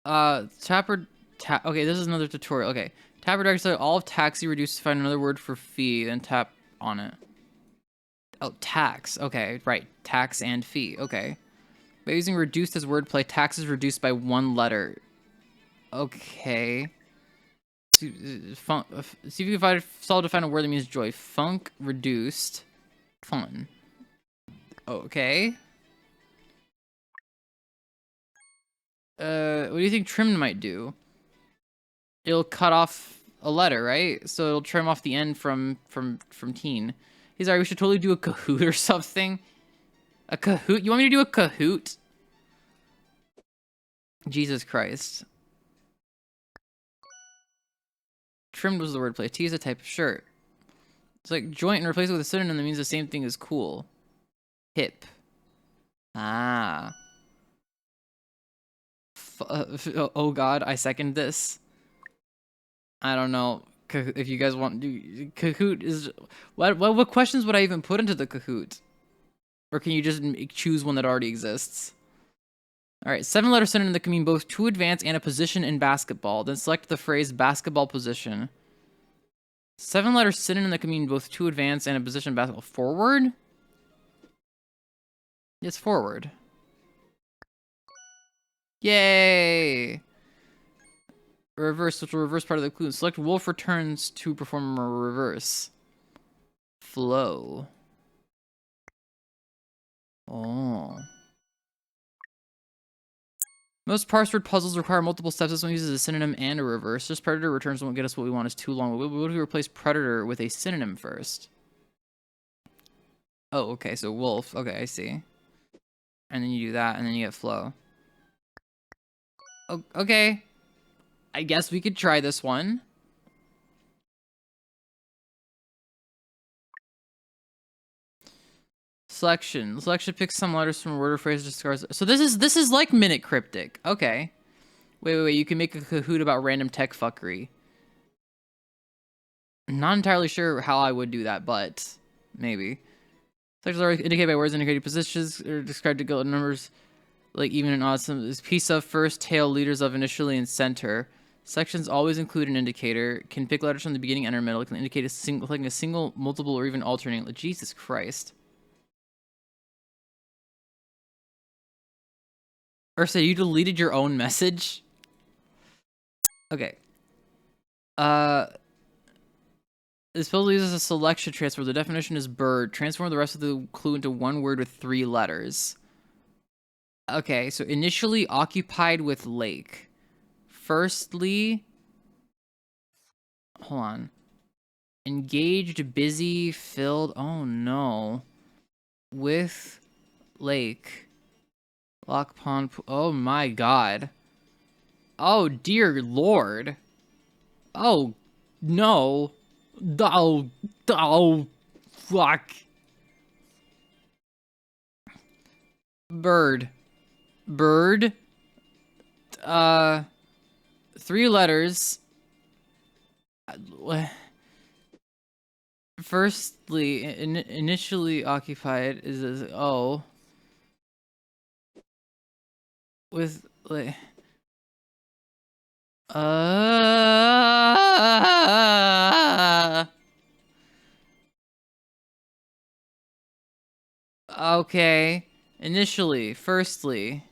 Okay, this is another tutorial. Okay. Tap or drag to all of taxi reduced to find another word for fee, then tap on it. Oh, tax. Okay, right. Tax and fee. Okay. By using reduced as wordplay, tax is reduced by one letter. Okay. See if you can solve to find a word that means joy. Funk reduced. Fun. Okay. What do you think trim might do? It'll cut off a letter, right? So it'll trim off the end from teen. He's alright, we should totally do a Kahoot or something. A Kahoot? You want me to do a Kahoot? Jesus Christ. Trimmed was the wordplay. T is a type of shirt. It's like joint and replace it with a synonym that means the same thing as cool. Hip. Ah. Oh god, I second this. I don't know if you guys want to do Kahoot is what questions would I even put into the Kahoot? Or can you just choose one that already exists? All right, 7-letter synonym that can mean both to advance and a position in basketball. Then select the phrase basketball position. 7-letter synonym that can mean both to advance and a position in basketball. Forward? It's forward. Yay! Reverse, which will reverse part of the clue. Select wolf returns to perform a reverse. Flow. Oh. Most parse word puzzles require multiple steps. This one uses a synonym and a reverse. Just predator returns won't get us what we want. Is too long. What if we replace predator with a synonym first? Oh, okay. So wolf. Okay, I see. And then you do that, and then you get flow. Oh, okay. I guess we could try this one. Selection picks some letters from a word or phrase, discards. So this is like minute cryptic. Okay. Wait. You can make a Kahoot about random tech fuckery. Not entirely sure how I would do that, but maybe. Sections are indicated by words indicating positions or described to go numbers like even and odd. Is piece of, first, tail, leaders of, initially, and center. Sections always include an indicator. Can pick letters from the beginning and or middle. Can indicate a single, multiple, or even alternate. Jesus Christ. Ursa, you deleted your own message? Okay. This supposedly uses a selection transfer. The definition is bird. Transform the rest of the clue into one word with 3 letters. Okay, so initially occupied with lake. Firstly, hold on. Engaged, busy, filled. Oh no. With lake. Lock pond. Oh my god. Oh dear lord. Oh no. Oh fuck. Bird. Bird. 3 letters. Firstly, initially occupied is O. With like okay. Initially, firstly,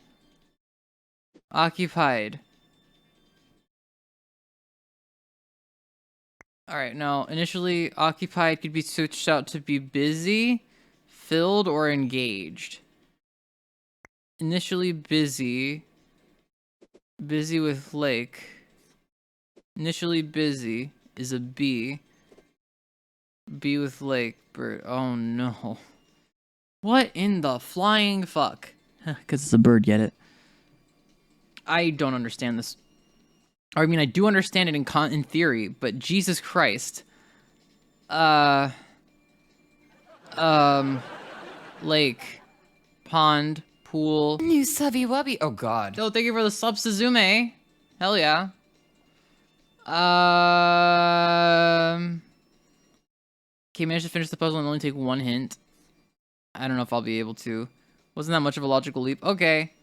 occupied. All right, now initially occupied could be switched out to be busy, filled, or engaged. Initially busy. Busy with lake. Initially busy is a B. B with lake. Bird. Oh no. What in the flying fuck? Because it's a bird, get it? I don't understand this. I mean, I do understand it in theory, but Jesus Christ. Lake. Pond. Pool. New subby wubby. Oh god. Oh, thank you for the sub, Suzume. Hell yeah. Okay, managed to finish the puzzle and only take 1 hint. I don't know if I'll be able to. Wasn't that much of a logical leap. Okay.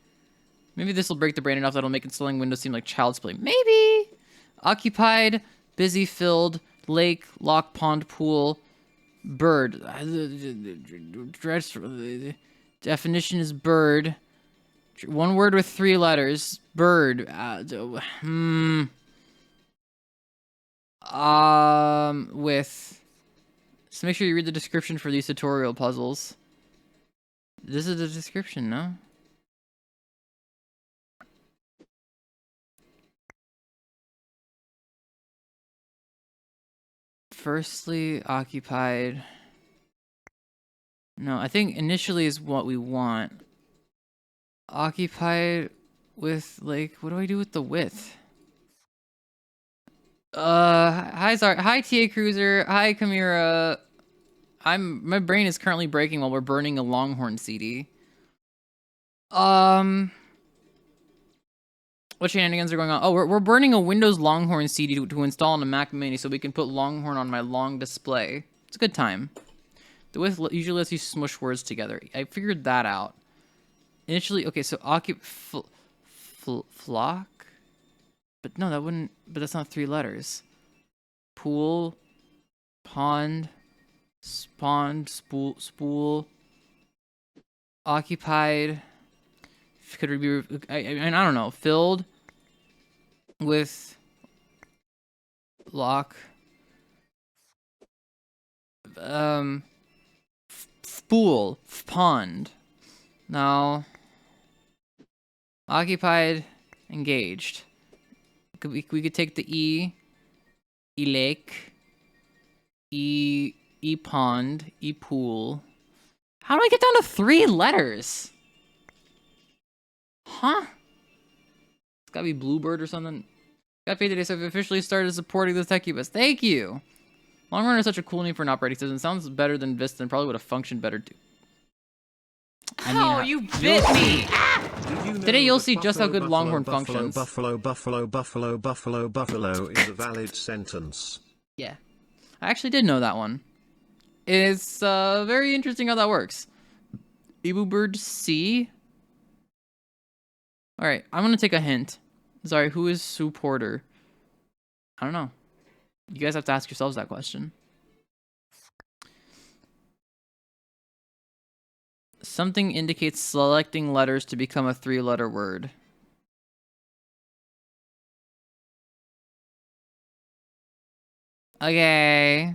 Maybe this will break the brain enough that'll make installing Windows seem like child's play. Maybe! Occupied, busy, filled, lake, lock, pond, pool, bird. Definition is bird. 1 word with 3 letters. Bird. With... So make sure you read the description for these tutorial puzzles. This is the description, no? Firstly, occupied. No, I think initially is what we want. Occupied with, like, what do I do with the width? Hi TA Cruiser, hi Kamira. My brain is currently breaking while we're burning a Longhorn CD. What shenanigans are going on? Oh, we're burning a Windows Longhorn CD to install on a Mac Mini so we can put Longhorn on my long display. It's a good time. The width usually lets you smush words together. I figured that out. Initially, okay, so flock? But no, that wouldn't, but that's not 3 letters. Pool, pond, spawned, spool, occupied, could it be, I don't know, filled with lock, spool, pond. Now, occupied, engaged. We could take the E lake, E pond, E pool. How do I get down to 3 letters? Huh? It's gotta be Bluebird or something. Got paid today, so I've officially started supporting the Techubus. Thank you! Longhorn is such a cool name for an operating system. It sounds better than Vista and probably would have functioned better too. I mean, Oh, you bit me! Today you'll see just how good Longhorn functions. Buffalo is a valid sentence. Yeah. I actually did know that one. It's very interesting how that works. Ebu Bird C. Alright, I'm gonna take a hint. Sorry, who is Sue Porter? I don't know. You guys have to ask yourselves that question. Something indicates selecting letters to become a 3-letter word. Okay.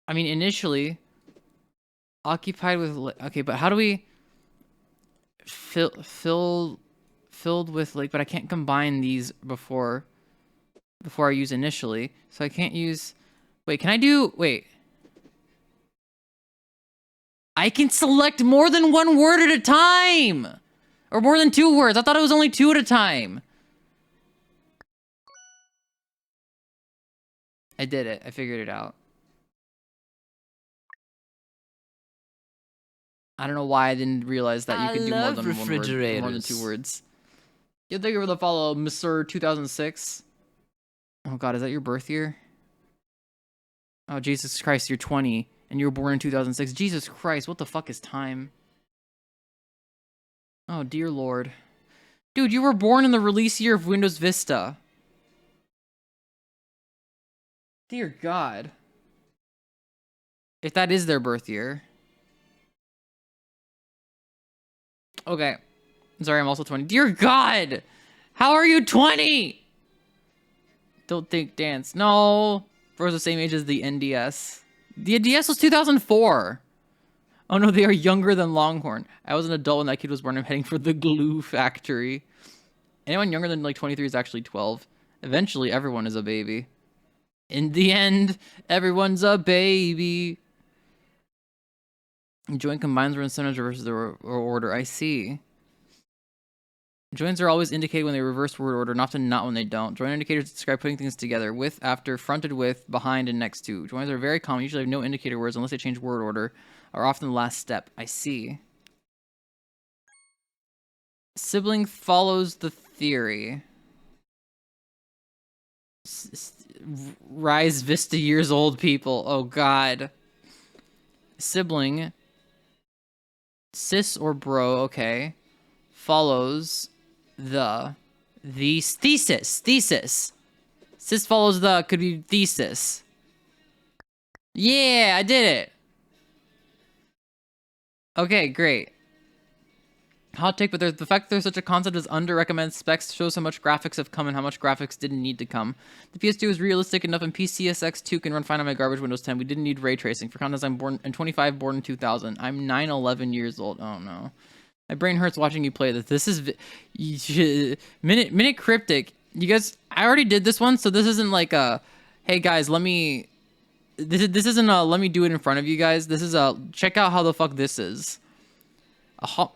I mean, initially, occupied with, okay, but how do we filled with, like, but I can't combine these before I use initially. So I can't use, wait, can I do, wait. I can select more than 1 word at a time! Or more than 2 words. I thought it was only 2 at a time. I did it. I figured it out. I don't know why I didn't realize that you could do more than one word, more than 2 words. Yeah, thank you for the follow, Mr. 2006. Oh god, is that your birth year? Oh, Jesus Christ, you're 20, and you were born in 2006. Jesus Christ, what the fuck is time? Oh, dear lord. Dude, you were born in the release year of Windows Vista. Dear god. If that is their birth year. Okay. Sorry, I'm also 20. Dear god! How are you 20? Don't think dance. No. We're the same age as the NDS. The DS was 2004. Oh no, they are younger than Longhorn. I was an adult when that kid was born. I'm heading for the glue factory. Anyone younger than like 23 is actually 12. Eventually, everyone is a baby. In the end, everyone's a baby. Join combines were incentives versus the order. I see. Joins are always indicated when they reverse word order, and often not when they don't. Join indicators describe putting things together. With, after, fronted with, behind, and next to. Joins are very common. Usually have no indicator words unless they change word order. Are often the last step. I see. Sibling follows the theory. Rise Vista years old people. Oh god. Sibling. Sis or bro, okay. Follows the thesis. Sis follows the could be thesis. Yeah, I did it. Okay, great. Hot take, but the fact that there's such a concept as under-recommended specs shows how much graphics have come and how much graphics didn't need to come. The PS2 is realistic enough, and PCSX2 can run fine on my garbage Windows 10. We didn't need ray tracing. For context, I'm born in 25, born in 2000. I'm 9-11 years old. Oh no. My brain hurts watching you play this. This is... Minute Cryptic. You guys... I already did this one, so this isn't like a... Hey guys, let me... This isn't a... Let me do it in front of you guys. This is a... Check out how the fuck this is.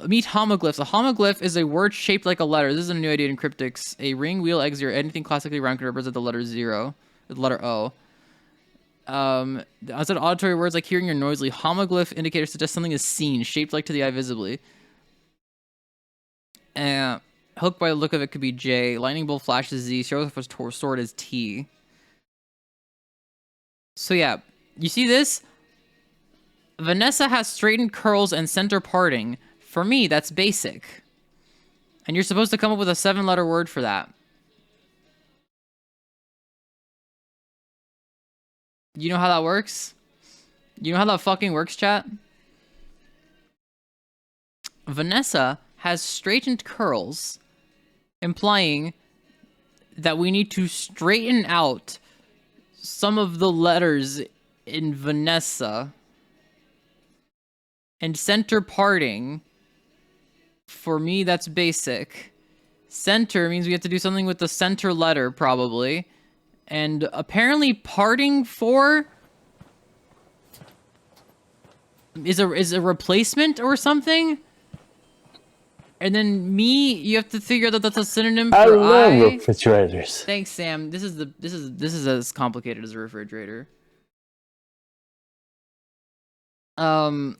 Meet homoglyphs. A homoglyph is a word shaped like a letter. This is a new idea in cryptics. A ring, wheel, egg, zero. Anything classically round can represent the letter zero. The letter O. Outside of auditory words like hearing or noisily, homoglyph indicators suggest something is seen, shaped like to the eye visibly. Hook by the look of it could be J. Lightning bolt flashes Z. Shows if sword is T. So yeah, you see this? Vanessa has straightened curls and center parting. For me, that's basic. And you're supposed to come up with a 7-letter word for that. You know how that works? You know how that fucking works, chat? Vanessa has straightened curls, implying that we need to straighten out some of the letters in Vanessa. And center parting, for me, that's basic. Center means we have to do something with the center letter, probably. And apparently parting for is a replacement or something. And then me, you have to figure out that that's a synonym for I love I. refrigerators. Thanks, Sam. This is as complicated as a refrigerator. So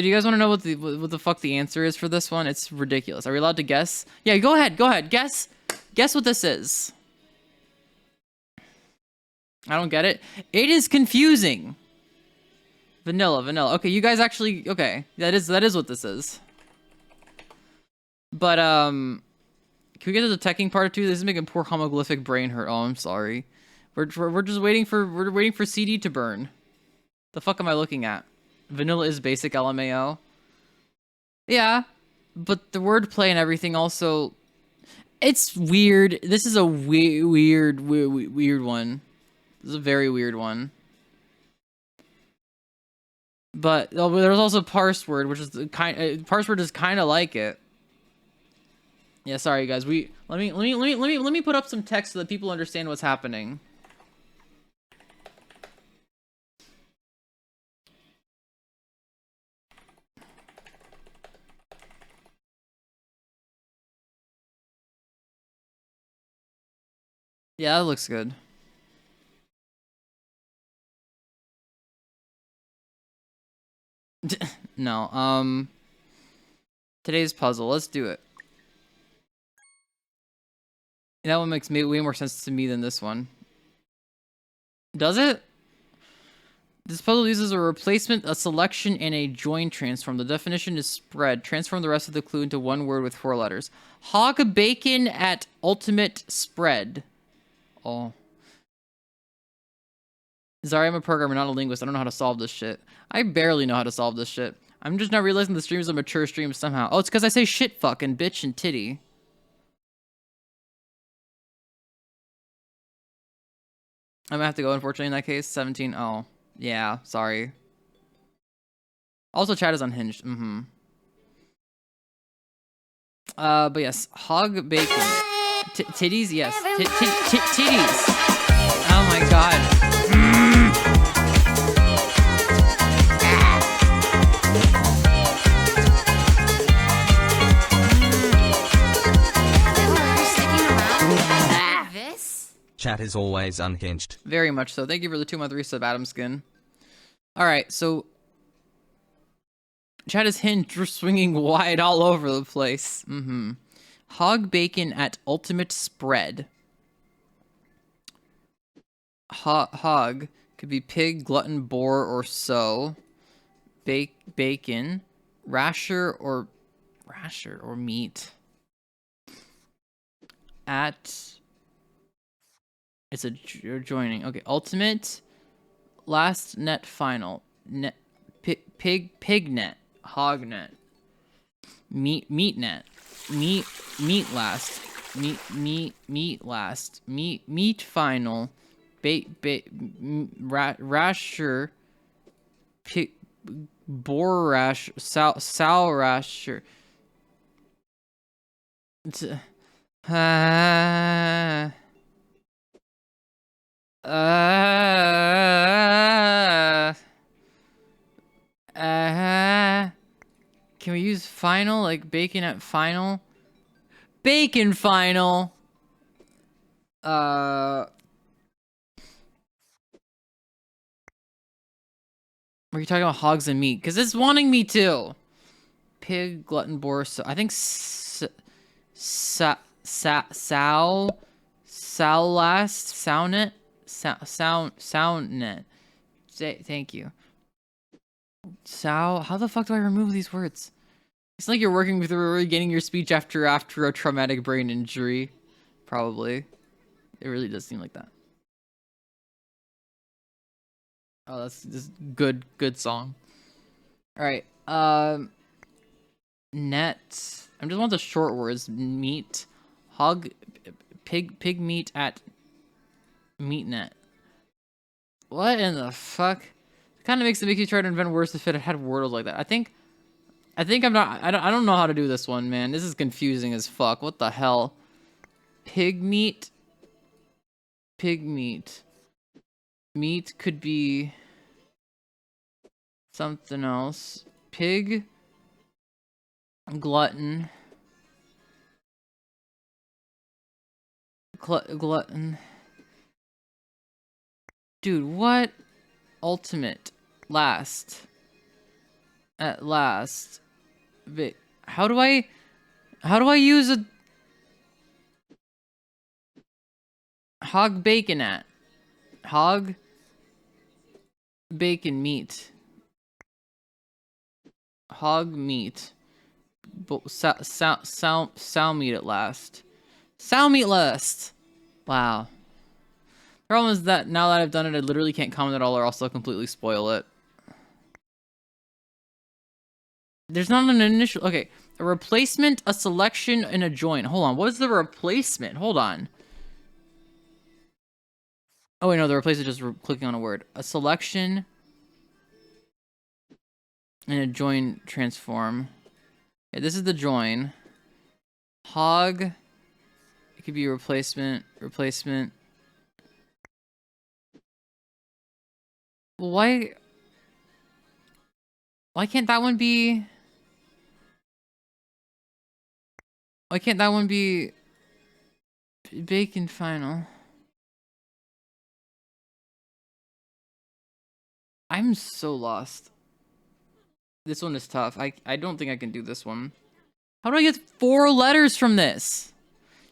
do you guys want to know what the fuck the answer is for this one? It's ridiculous. Are we allowed to guess? Yeah, go ahead. Guess what this is. I don't get it. It is confusing. Vanilla. Okay, you guys actually... Okay, that is what this is. But, can we get to the teching part too? This is making poor homoglyphic brain hurt. Oh, I'm sorry. We're just waiting for CD to burn. The fuck am I looking at? Vanilla is basic LMAO. Yeah, but the wordplay and everything also... It's weird. This is a weird one. This is a very weird one. But there's also parse word, which is the parse word is kind of like it. Yeah, sorry guys. Let me put up some text so that people understand what's happening. Yeah, that looks good. No. Today's puzzle. Let's do it. That one makes way more sense to me than this one. Does it? This puzzle uses a replacement, a selection, and a join transform. The definition is spread. Transform the rest of the clue into one word with 4 letters. Hog bacon at ultimate spread. Oh. Sorry, I'm a programmer, not a linguist. I don't know how to solve this shit. I barely know how to solve this shit. I'm just not realizing the stream is a mature stream somehow. Oh, it's because I say shit, fuck, and bitch, and titty. I'm gonna have to go, unfortunately, in that case. 17. Oh. Yeah, sorry. Also, chat is unhinged. But yes, hog bacon. Titties, yes. Titties. Oh my god. Chat is always unhinged. Very much so. Thank you for the 2-month resub, Adam Skin. Alright, so chat is hinged. We're swinging wide all over the place. Hog bacon at ultimate spread. Hog could be pig, glutton, boar, or so. Bacon, rasher or meat. At it's a joining. Okay, ultimate, last net, final net, pig net, hog net, meat net, meat last, meat last, meat final, rasher, pig, boar rash, sow rasher. Can we use final, like bacon at final? Bacon final. Were you talking about hogs and meat? Because it's wanting me to. Pig, glutton, boar. So I think sow last, soundnet, soundnet. Thank you. Sow. How the fuck do I remove these words? It's like you're working with regaining your speech after a traumatic brain injury. Probably. It really does seem like that. Oh, that's just good song. All right. Net. I just want the short words. Meat, hog, pig meat at meat net. What in the fuck? It kind of makes you try to invent words if it had words like that. I think I'm not. I don't know how to do this one, man. This is confusing as fuck. What the hell? Pig meat. Pig meat. Meat could be something else. Pig. Glutton. Glutton. Dude, what? Ultimate. Last. At last. How do I use a hog bacon at? Hog bacon meat. Hog meat. Sow meat at last. Sow meat last. Wow. The problem is that now that I've done it, I literally can't comment at all or else I'll completely spoil it. There's not an initial... Okay. A replacement, a selection, and a join. Hold on. What is the replacement? Hold on. Oh, wait, no. The replacement is just clicking on a word. A selection and a join transform. Okay, this is the join. Hog. It could be replacement. Why can't that one be... Why can't that one be bacon final? I'm so lost. This one is tough. I don't think I can do this one. How do I get 4 letters from this?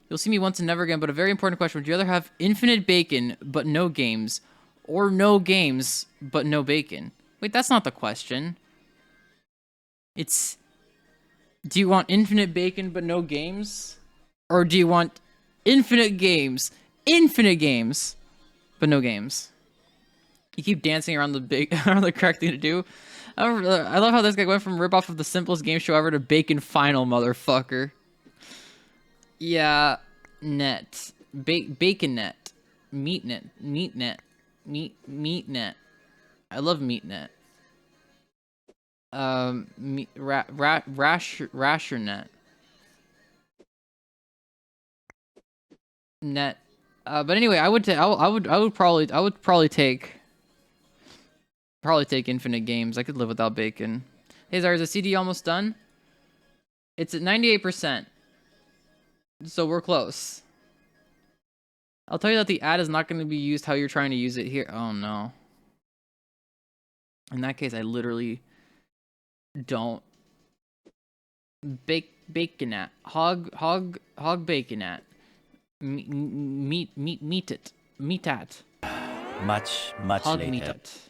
You'll see me once and never again, but a very important question. Would you rather have infinite bacon, but no games? Or no games, but no bacon? Wait, that's not the question. It's... Do you want infinite bacon, but no games? Or do you want infinite games, but no games? You keep dancing around around the correct thing to do. I love how this guy went from ripoff of the simplest game show ever to bacon final, motherfucker. Yeah, net, bacon net, meat net, meat net. I love meat net. Rasher net. Net. But anyway, I would probably take infinite games. I could live without bacon. Hey Zara, is the CD almost done? It's at 98%. So we're close. I'll tell you that the ad is not going to be used how you're trying to use it here. Oh no. In that case, I literally don't. Bacon at. Hog bacon at. Meat at. Much Hog later. meat at.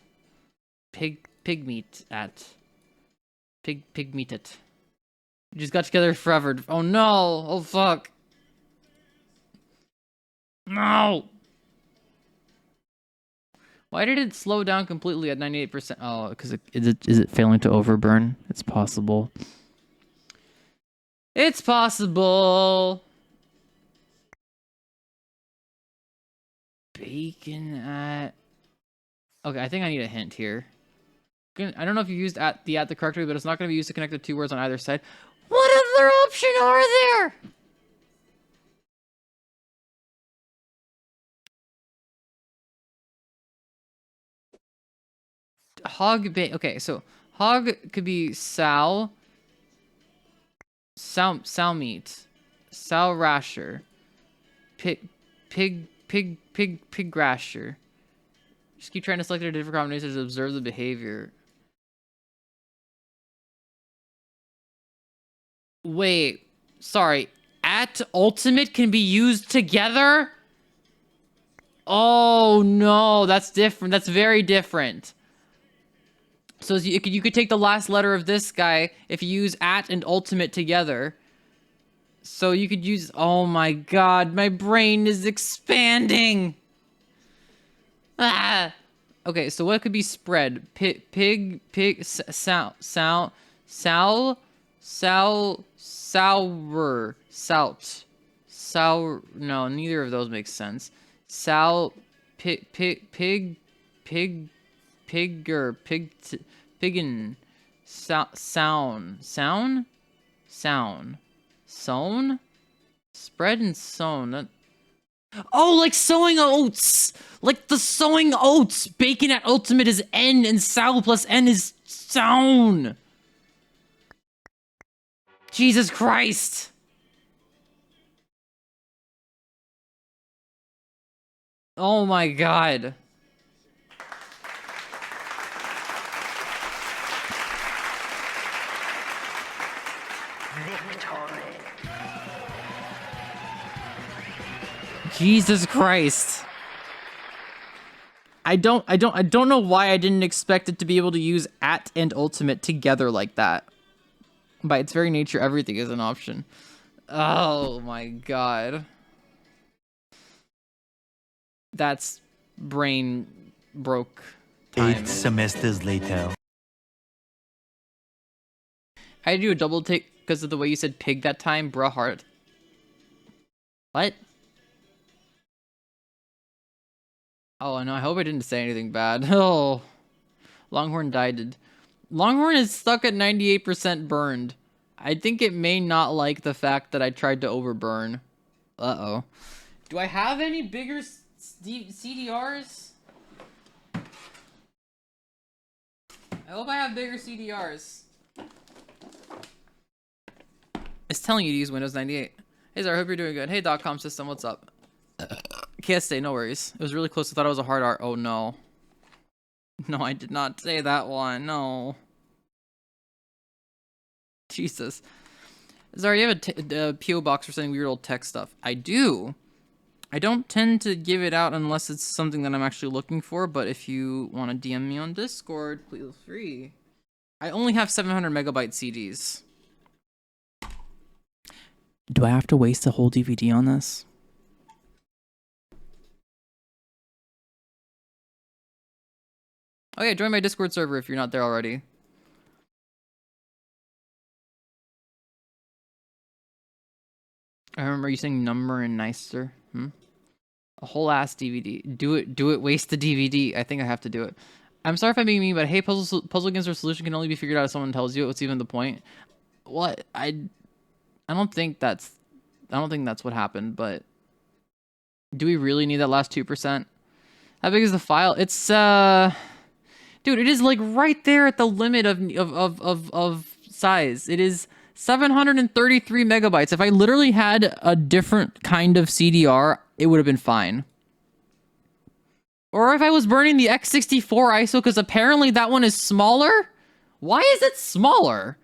Pig meat at. Pig meat at. We just got together forever. Oh no! Oh fuck! No! Why did it slow down completely at 98%? Oh, because is it failing to overburn? It's possible. It's possible. Bacon at. Okay, I think I need a hint here. I don't know if you used the correct way, but it's not going to be used to connect the 2 words on either side. What other option are there? Okay, so hog could be sow meat, sow rasher, pig rasher. Just keep trying to select a different combinations to observe the behavior. Wait, sorry. At ultimate can be used together? Oh no, that's different. That's very different. So you could take the last letter of this guy if you use at and ultimate together. So you could use... Oh my god, my brain is expanding! Ah! Okay, so what could be spread? Sour, no, neither of those makes sense. Piggin, sown, spread and sown. Oh, like sowing oats! Like the sowing oats! Bacon at ultimate is N and sow plus N is sown! Jesus Christ! Oh my god. Jesus Christ. I don't know why I didn't expect it to be able to use at and ultimate together like that. By its very nature, everything is an option. Oh my god. That's brain broke time. 8 semesters later. I had to do a double take because of the way you said pig that time, bruh heart. What? Oh no, I hope I didn't say anything bad. Oh. Longhorn died. Longhorn is stuck at 98% burned. I think it may not like the fact that I tried to overburn. Uh-oh. Do I have any bigger CDRs? I hope I have bigger CDRs. It's telling you to use Windows 98. Hey Zara, I hope you're doing good. Hey .com system, what's up? Can't stay, no worries. It was really close. I thought it was a hard R. Oh no. No, I did not say that one. No. Jesus. Zara, you have a PO box for sending weird old tech stuff. I do. I don't tend to give it out unless it's something that I'm actually looking for, but if you want to DM me on Discord, please feel free. I only have 700 megabyte CDs. Do I have to waste a whole DVD on this? Okay, join my Discord server if you're not there already. I remember you saying number and nicer. A whole ass DVD. Do it, waste the DVD. I think I have to do it. I'm sorry if I'm being mean, but hey, puzzle games or solution can only be figured out if someone tells you. What's even the point? What? I don't think that's what happened, but do we really need that last 2%? How big is the file? It's dude, it is like right there at the limit of size. It is 733 megabytes. If I literally had a different kind of CDR, it would have been fine. Or if I was burning the X64 ISO, because apparently that one is smaller? Why is it smaller?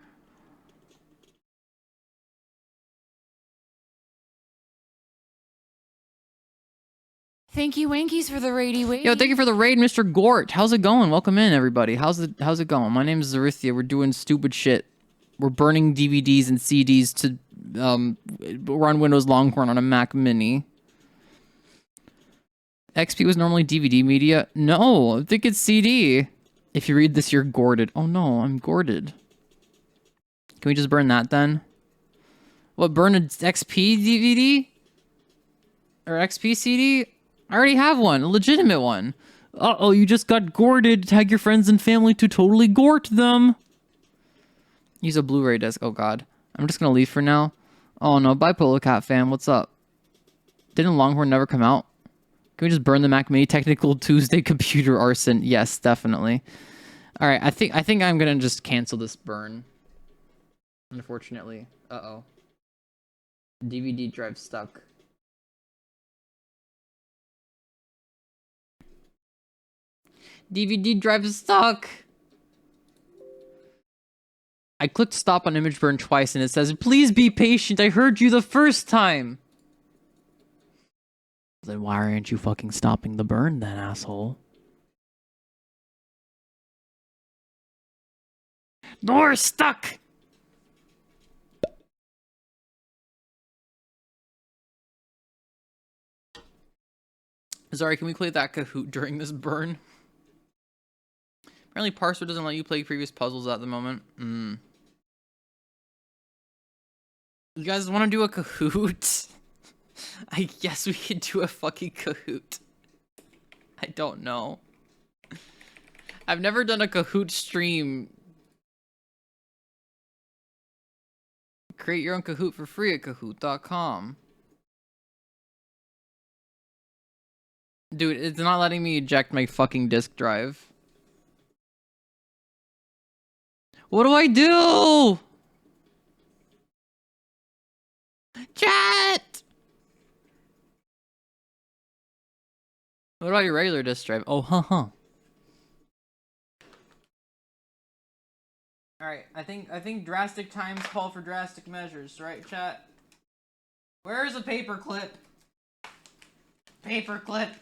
Thank you, Wankies, for the raidy wait. Yo, thank you for the raid, Mr. Gort. How's it going? Welcome in, everybody. How's it going? My name is Zarithya. We're doing stupid shit. We're burning DVDs and CDs to run Windows Longhorn on a Mac Mini. XP was normally DVD media. No, I think it's CD. If you read this, you're gorded. Oh no, I'm gorded. Can we just burn that then? What, burn an XP DVD? Or XP CD? I already have one, a legitimate one. Uh-oh, you just got gorded. Tag your friends and family to totally gort them. Use a Blu-ray disc. Oh god. I'm just gonna leave for now. Oh no, Bipolar Cat fan, what's up? Didn't Longhorn never come out? Can we just burn the Mac Mini? Technical Tuesday computer arson. Yes, definitely. Alright, I think I'm gonna just cancel this burn. Unfortunately. Uh-oh. DVD drive stuck. DVD drive is stuck! I clicked stop on image burn twice and it says, please be patient, I heard you the first time! Then why aren't you fucking stopping the burn then, asshole? Door stuck! Sorry, can we play that Kahoot during this burn? Apparently Parser doesn't let you play previous puzzles at the moment. You guys want to do a Kahoot? I guess we could do a fucking Kahoot. I don't know. I've never done a Kahoot stream. Create your own Kahoot for free at kahoot.com. Dude, it's not letting me eject my fucking disk drive. What do I do? Chat! What about your regular disk drive? Oh, huh. Alright, I think drastic times call for drastic measures, right, chat? Where is a paperclip? Paperclip.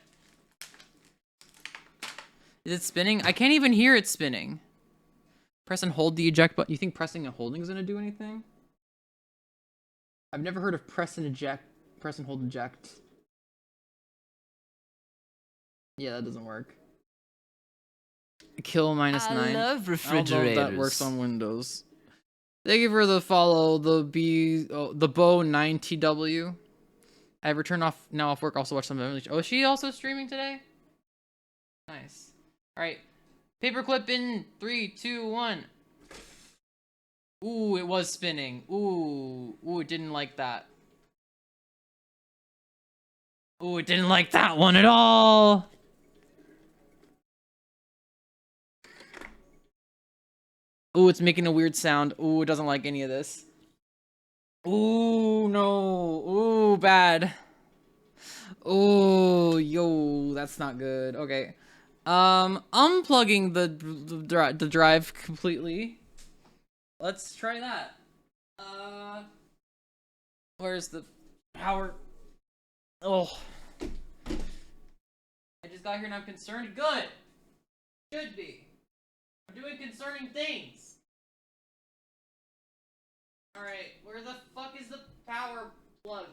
Is it spinning? I can't even hear it spinning. Press and hold the eject button. You think pressing and holding is gonna do anything? I've never heard of press and eject. Press and hold eject. Yeah, that doesn't work. Kill -9. I love refrigerators. I don't know if that works on Windows. Thank you for the follow, the Bow 9TW. I have returned off now off work. Also watch some of Emily. Oh, is she also streaming today? Nice. All right, paperclip in 3, 2, 1. Ooh, it was spinning. Ooh, it didn't like that. Ooh, it didn't like that one at all. Ooh, it's making a weird sound. Ooh, it doesn't like any of this. Ooh, no. Ooh, bad. Ooh, yo, that's not good. Okay. Unplugging the drive completely. Let's try that. Where's the power? Oh. I just got here and I'm concerned. Good. Should be. I'm doing concerning things. Alright, where the fuck is the power plug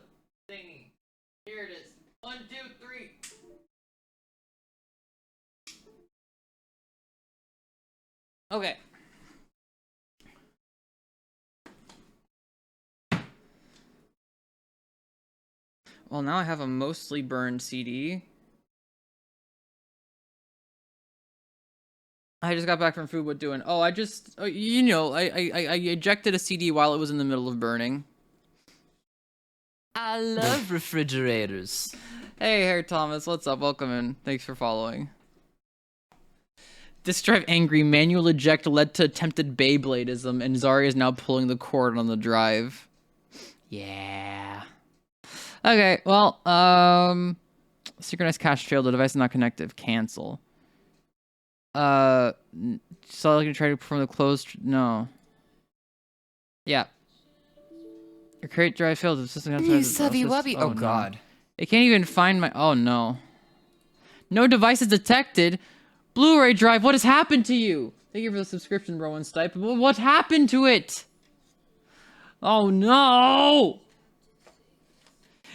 thingy? Here it is. 1, 2, 3. Okay. Well, now I have a mostly burned CD. I just got back from food. What doing? Oh, I ejected a CD while it was in the middle of burning. I love refrigerators. Hey, Harry Thomas, what's up? Welcome in. Thanks for following. Disk drive angry. Manual eject led to attempted Beybladeism, and Zarya is now pulling the cord on the drive. Yeah. Okay, well, synchronized cache failed. The device is not connected. Cancel. So I can try to perform the closed. No. Yeah. Your crate drive failed. The system You subby wubby. Oh, no. God. It can't even find my. Oh no. No devices detected. Blu-ray drive. What has happened to you? Thank you for the subscription, bro. And Stipe. What happened to it? Oh no.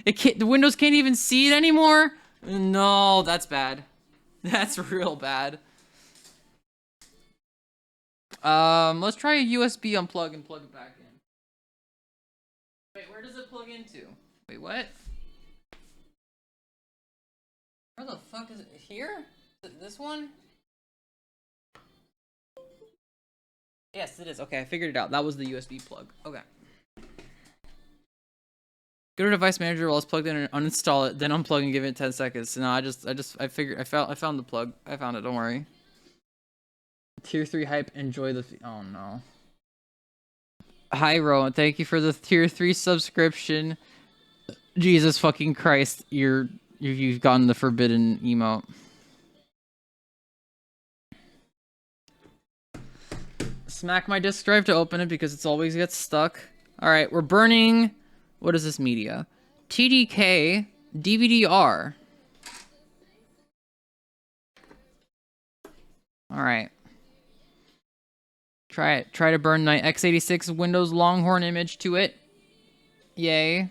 It can't. The Windows can't even see it anymore. No, that's bad. That's real bad. Let's try a USB unplug and plug it back in. Wait, where does it plug into? Wait, what? Where the fuck is it? Here? Is it this one? Yes, it is. Okay, I figured it out. That was the USB plug. Okay. Go to device manager while it's plugged in and uninstall it, then unplug and give it 10 seconds. No, I found the plug. I found it, don't worry. Tier 3 hype, enjoy the oh no. Hi Rowan, thank you for the tier 3 subscription. Jesus fucking Christ, you've gotten the forbidden emote. Smack my disk drive to open it because it's always gets stuck. Alright, we're burning. What is this media? TDK DVD-R. Alright. Try it. Try to burn my x86 Windows Longhorn image to it. Yay.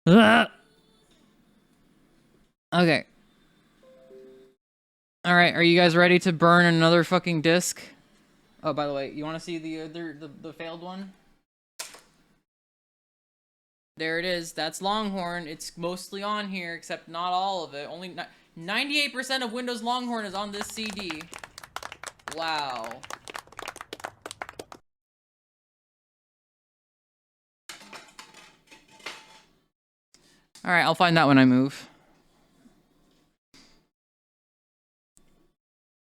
Ugh. Okay. Alright, are you guys ready to burn another fucking disk? Oh, by the way, you want to see the failed one? There it is. That's Longhorn. It's mostly on here, except not all of it. Only 98% of Windows Longhorn is on this CD. Wow. Alright, I'll find that when I move.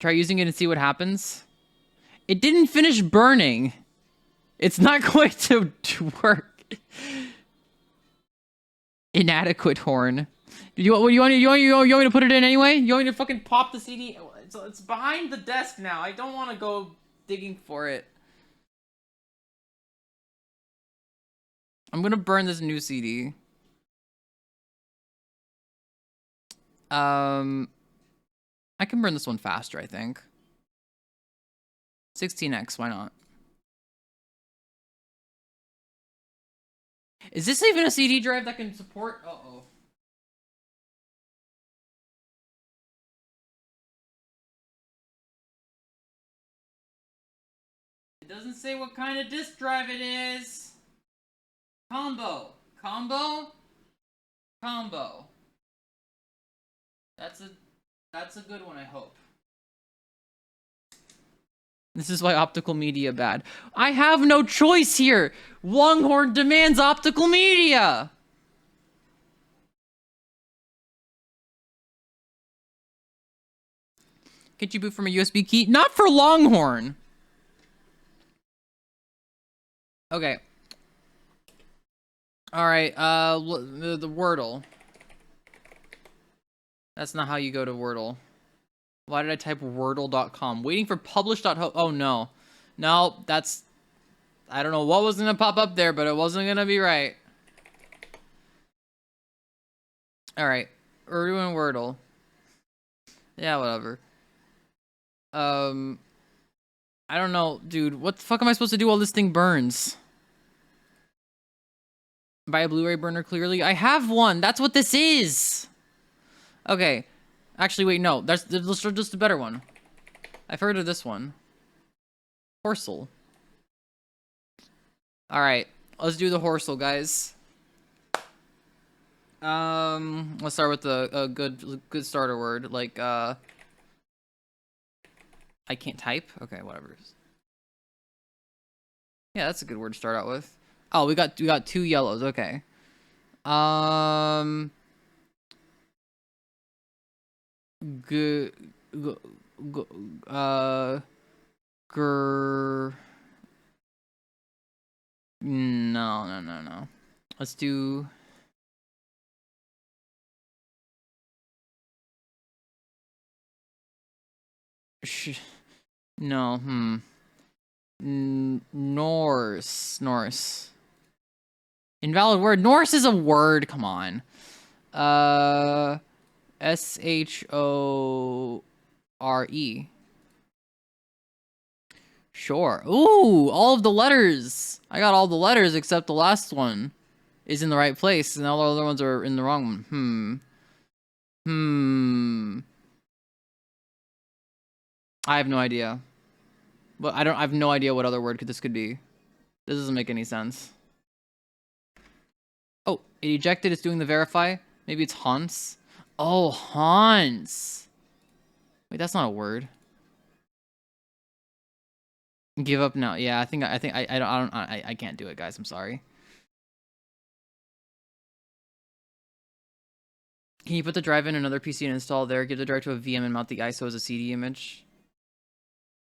Try using it and see what happens. It didn't finish burning. It's not going to work. Inadequate horn. You want me to put it in anyway? You want me to fucking pop the CD? It's behind the desk now. I don't want to go digging for it. I'm gonna burn this new CD. I can burn this one faster, I think. 16x, why not? Is this even a CD drive that can support? Uh-oh. It doesn't say what kind of disk drive it is. Combo. Combo? Combo. That's a good one, I hope. This is why optical media bad. I have no choice here. Longhorn demands optical media. Can't you boot from a USB key? Not for Longhorn. Okay. All right. The Wordle. That's not how you go to Wordle. Why did I type wordle.com? Waiting for publish.ho. Oh no. No, that's... I don't know what was gonna pop up there, but it wasn't gonna be right. Alright. Urdu and Wordle. Yeah, whatever. I don't know, dude. What the fuck am I supposed to do while this thing burns? Buy a Blu-ray burner, clearly. I have one. That's what this is. Okay. Actually, wait, no. There's just a better one. I've heard of this one. Horsel. Alright. Let's do the Horsel, guys. Let's start with a good starter word. Like, I can't type? Okay, whatever. Yeah, that's a good word to start out with. Oh, we got 2 yellows. Okay. G, g, g Grr. No. Let's do. No. Norse. Invalid word. Norse is a word. Come on. SHORE. Sure. Ooh, all of the letters. I got all the letters except the last one is in the right place, and all the other ones are in the wrong one. I have no idea. But I have no idea what other word this could be. This doesn't make any sense. Oh, it ejected. It's doing the verify. Maybe it's Hans. Oh, Hans. Wait, that's not a word. Give up now. Yeah, I can't do it, guys. I'm sorry. Can you put the drive in another PC and install there? Give the drive to a VM and mount the ISO as a CD image.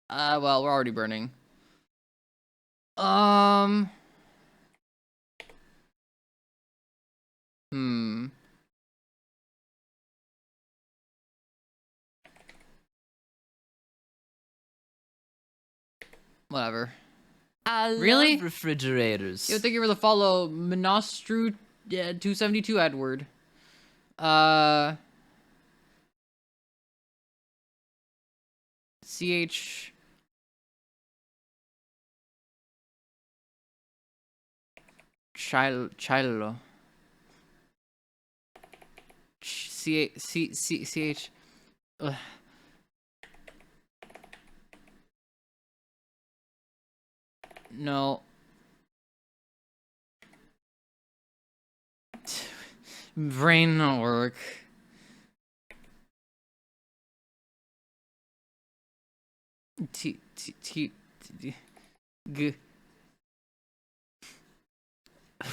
Well, we're already burning. Whatever. I Really? love refrigerators. Yo, thank you for the follow, Monostru 272 Edward. CH Chilo. CH. No. Brain not work. G.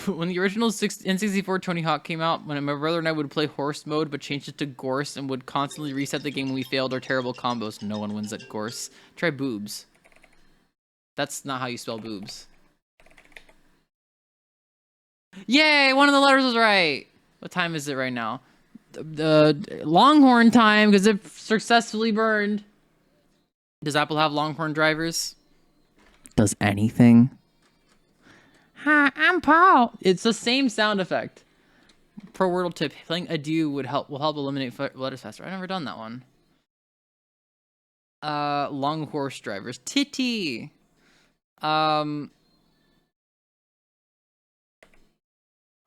When the original N64 Tony Hawk came out, when my brother and I would play horse mode, but changed it to Gorse and would constantly reset the game when we failed our terrible combos. No one wins at Gorse. Try boobs. That's not how you spell boobs. Yay! One of the letters was right. What time is it right now? The Longhorn time, because it successfully burned. Does Apple have Longhorn drivers? Does anything? Hi, I'm Paul. It's the same sound effect. Pro Wordle tip: playing adieu will help eliminate letters faster. I've never done that one. Long horse drivers. Titty.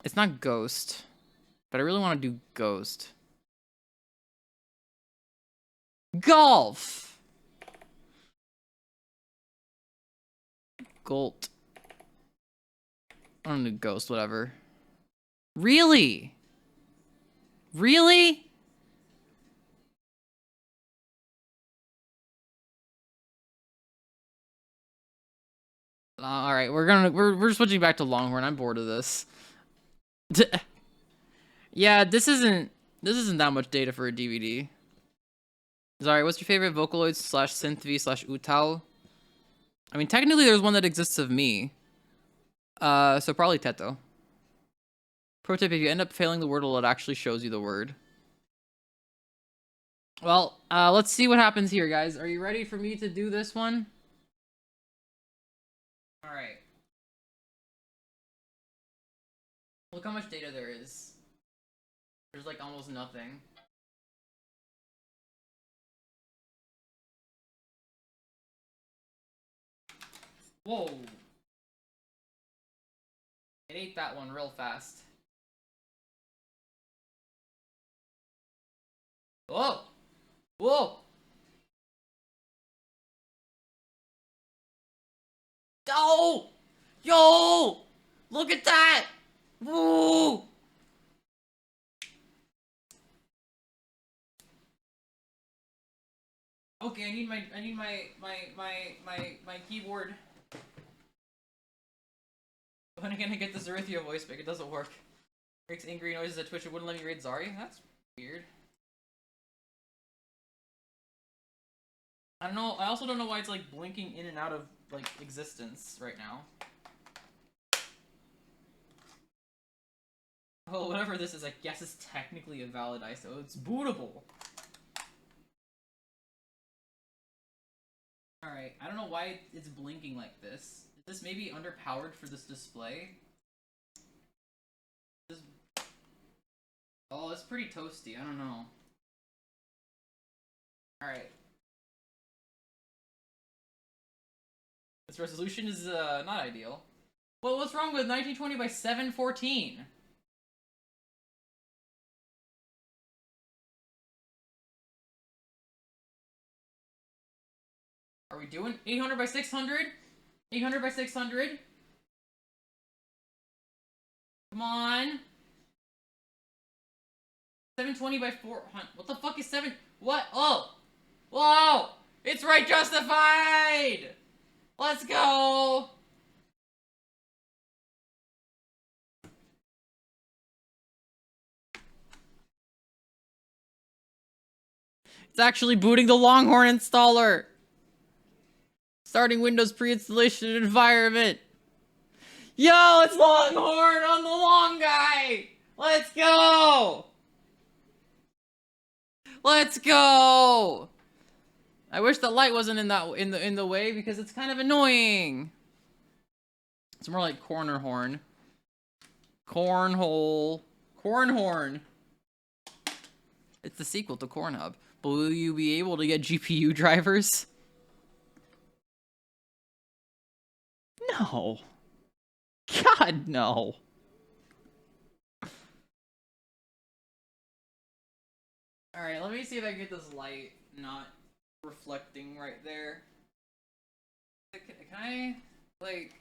It's not ghost, but I really want to do ghost. Golf. Golt. I don't do ghost, whatever. Really? Really? All right, we're switching back to Longhorn. I'm bored of this. Yeah, this isn't that much data for a DVD. Sorry, what's your favorite Vocaloid / Synthv / Utao? I mean, technically there's one that exists of me. So probably Teto. Pro tip: if you end up failing the Wordle, it actually shows you the word. Well, let's see what happens here, guys. Are you ready for me to do this one? Alright. Look how much data there is. There's like almost nothing. Whoa! It ate that one real fast. Whoa! Whoa! Oh! Yo! Look at that! Woo! Okay, I need my keyboard. When am I gonna get the Zarithya voice back? It doesn't work. Makes angry noises at Twitch. It wouldn't let me raid Zari? That's weird. I don't know. I also don't know why it's like blinking in and out of like existence right now. Oh, whatever this is, I guess it's technically a valid ISO. It's bootable. Alright, I don't know why it's blinking like this. Is this maybe underpowered for this display? Oh, it's pretty toasty. I don't know. Alright. This resolution is not ideal. Well, what's wrong with 1920 by 714? Are we doing 800 by 600? 800 by 600? Come on. 720 by 400. What the fuck is 7? What? Oh! Whoa! It's right justified! Let's go! It's actually booting the Longhorn installer! Starting Windows pre-installation environment. Yo, it's Longhorn on the long guy! Let's go! Let's go! I wish the light wasn't in the way because it's kind of annoying. It's more like corner horn. Cornhole. Cornhorn. It's the sequel to Cornhub. But will you be able to get GPU drivers? No. God, no. Alright, let me see if I can get this light not reflecting right there. Can I, like...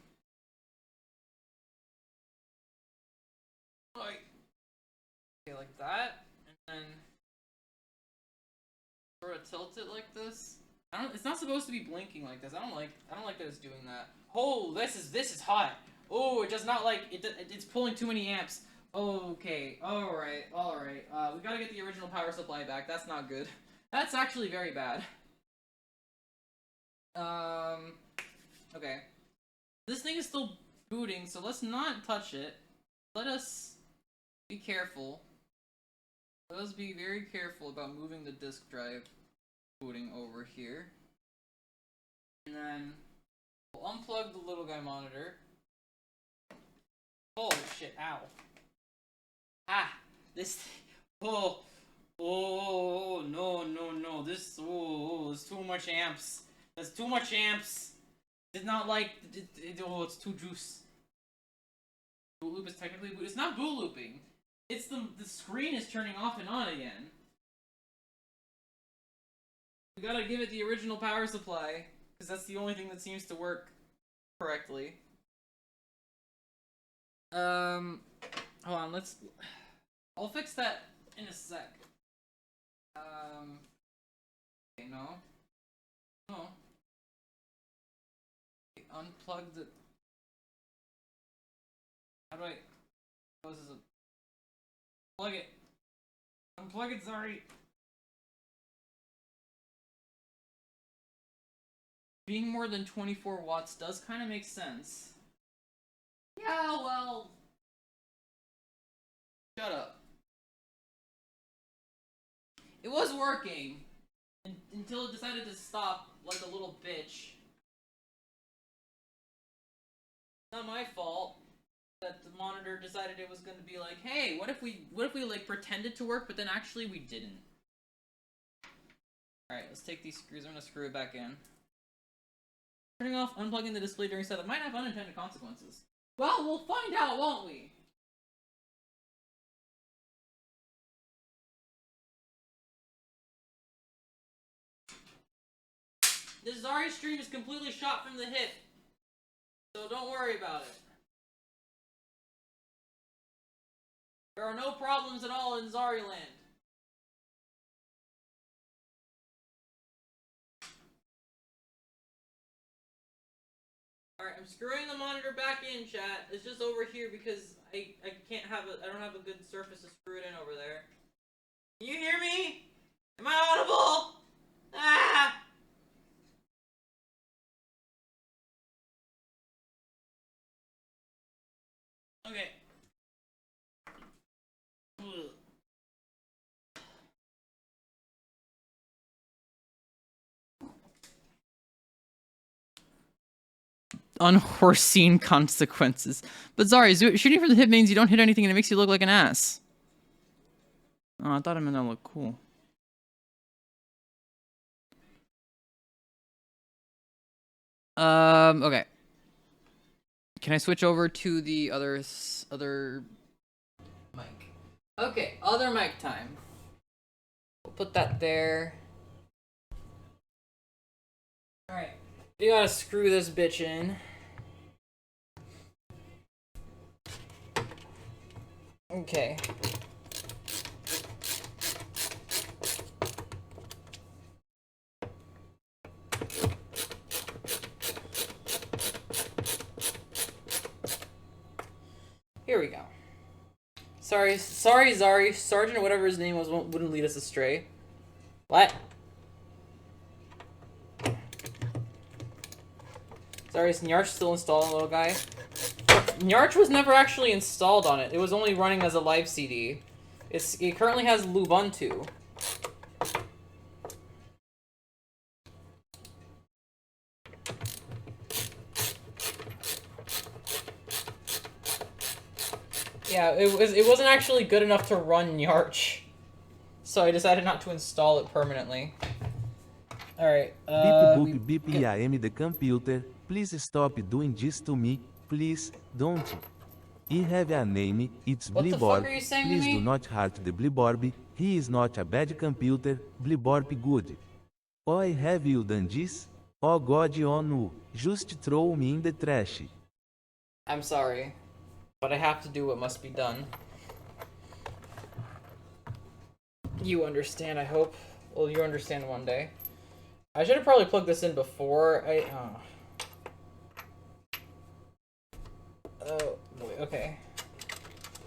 Okay, like that, and then... sort of tilt it like this. It's not supposed to be blinking like this. I don't like that it's doing that. Oh, this is hot. Oh, it does not like it's pulling too many amps. Okay, all right. We gotta get the original power supply back. That's not good. That's actually very bad. Okay. This thing is still booting, so let's not touch it. Let us be careful. Let us be very careful about moving the disk drive booting over here. And then we'll unplug the little guy monitor. Holy shit, ow. Ah, this thing. Oh, no. This, it's too much amps. That's too much amps. It's not like, it's too juice. Boot loop is technically boot. It's not boot looping. It's the screen is turning off and on again. We gotta give it the original power supply, because that's the only thing that seems to work correctly. Hold on, I'll fix that in a sec. Okay, no. Okay, unplug the... How do I... Oh, this is a... Plug it. Unplug it, sorry. Being more than 24 watts does kind of make sense. Yeah, well... Shut up. It was working. Until it decided to stop like a little bitch. Not my fault that the monitor decided it was going to be like, hey, what if we like pretended to work, but then actually we didn't. Alright, let's take these screws. I'm going to screw it back in. Turning off, unplugging the display during setup might have unintended consequences. Well, we'll find out, won't we? This Zari stream is completely shot from the hip, so don't worry about it. There are no problems at all in Zari land. Alright, I'm screwing the monitor back in, chat. It's just over here because I don't have a good surface to screw it in over there. Can you hear me? Am I audible? Ah! Okay. Ugh. Unforeseen consequences. But Zari, shooting from the hip means you don't hit anything and it makes you look like an ass. Oh, I thought it meant that looked cool. Okay. Can I switch over to the other mic? Okay, other mic time. We'll put that there. Alright. You gotta screw this bitch in. Okay. Here we go. Sorry, Zari. Sergeant, whatever his name was, wouldn't lead us astray. What? Sorry, is Nyarch still installed, little guy? Nyarch was never actually installed on it. It was only running as a live CD. It currently has Lubuntu. Yeah, it wasn't actually good enough to run Nyarch, so I decided not to install it permanently. All right. Beep beep beep I am the computer. Please stop doing this to me. Please don't. I have a name. It's What the fuck Bliborb. are you saying to Please me? do not hurt the Bliborb. He is not a bad computer. Bliborb good. Why have you done this? Oh God, oh no! Just throw me in the trash. I'm sorry, but I have to do what must be done. You understand, I hope. Well, you understand one day. I should have probably plugged this in before I... Oh, boy, okay.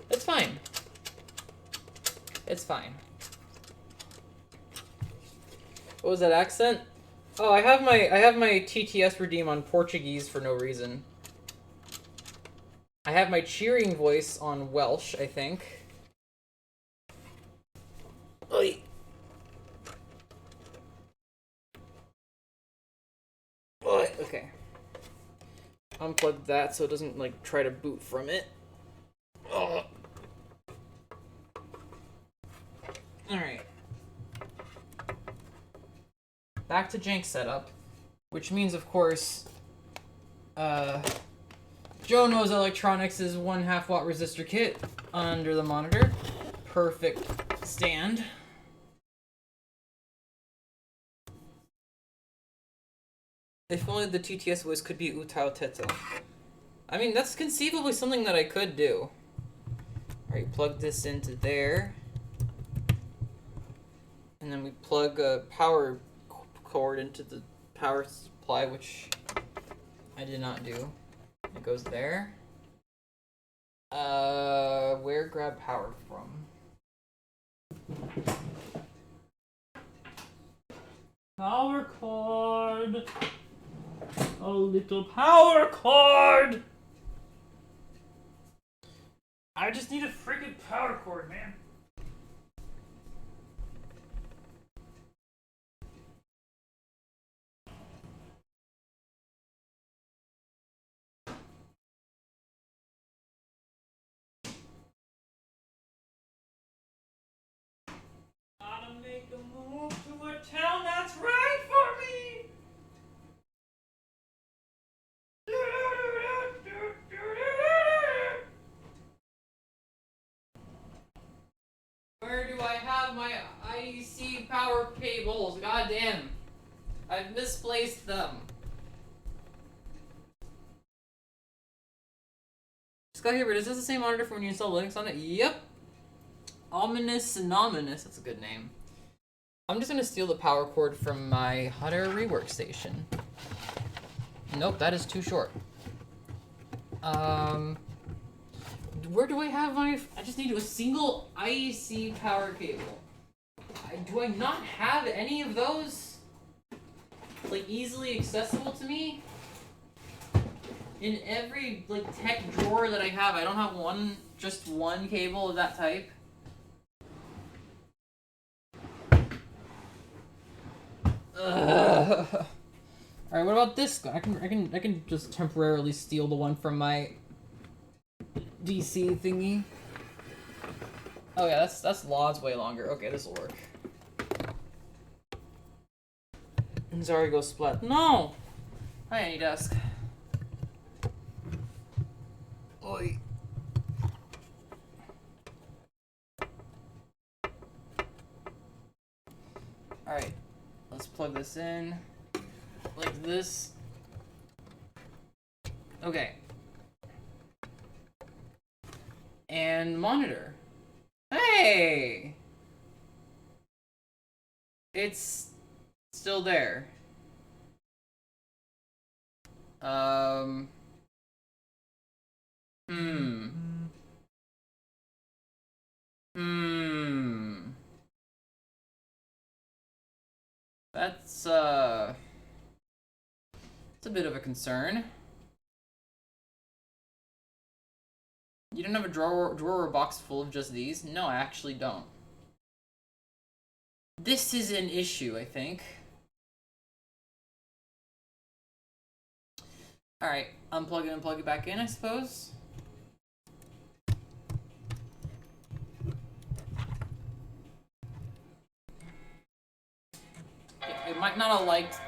It's fine. It's fine. What was that accent? Oh, I have my TTS redeem on Portuguese for no reason. I have my cheering voice on Welsh, I think. Oi. Oi. Okay. Unplug that so it doesn't like try to boot from it. Ugh. Alright. Back to jank setup. Which means, of course, Joe knows electronics is 1/2 watt resistor kit under the monitor. Perfect stand. If only the TTS voice could be Utao Teto. I mean, that's conceivably something that I could do. Alright, plug this into there. And then we plug a power cord into the power supply, which I did not do. It goes there. Where grab power from? Power cord! A little power cord! I just need a freaking power cord, man. have my IEC power cables? God damn. I've misplaced them. Just got here, but is this the same monitor for when you install Linux on it? Yep. Ominous Anonymous. That's a good name. I'm just gonna steal the power cord from my hot air rework station. Nope, that is too short. Where do I have my... I just need a single IEC power cable. Do I not have any of those? Like, easily accessible to me? In every, like, tech drawer that I have, I don't have just one cable of that type. Ugh. Alright, what about this guy? I can just temporarily steal the one from my DC thingy. Oh yeah, that's LOD's way longer. Okay, this'll work. Zari goes splat. No! Hi, AnyDesk. Oi. Alright, let's plug this in. Like this. Okay. And monitor. Hey! It's still there. That's, it's a bit of a concern. You don't have a drawer or box full of just these? No, I actually don't. This is an issue, I think. Alright, unplug it and plug it back in, I suppose. I might not have liked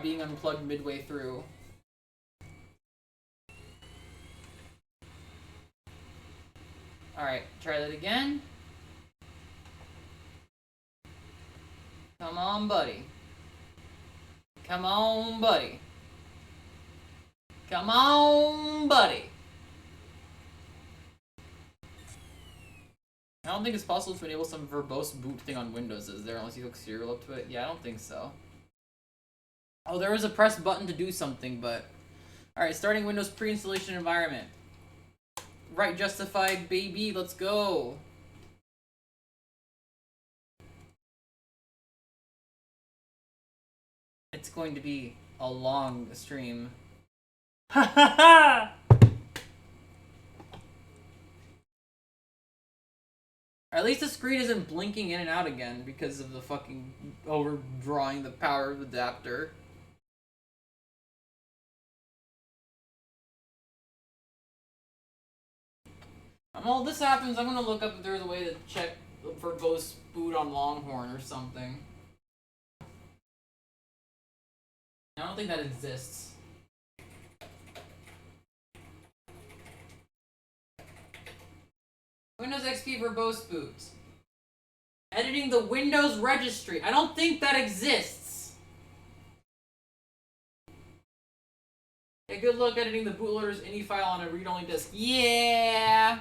being unplugged midway through. Alright, try that again. Come on, buddy. Come on, buddy. Come on, buddy. I don't think it's possible to enable some verbose boot thing on Windows, is there? Unless you hook serial up to it? Yeah, I don't think so. Oh, there is a press button to do something, but... Alright, starting Windows pre-installation environment. Right justified, baby, let's go. It's going to be a long stream. Ha ha ha! At least the screen isn't blinking in and out again because of the fucking overdrawing the power adapter. While this happens, I'm gonna look up if there's a way to check for ghost boot on Longhorn or something. I don't think that exists. Windows XP verbose boot. Editing the Windows registry. I don't think that exists. Yeah, good luck editing the bootloader's ini file on a read-only disk. Yeah.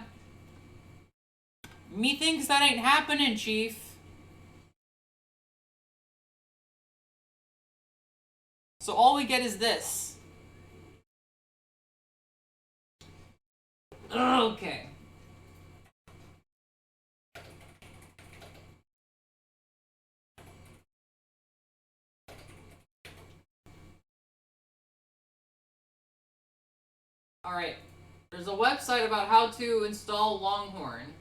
Me thinks that ain't happening, Chief. So all we get is this. Okay. Alright. There's a website about how to install Longhorn.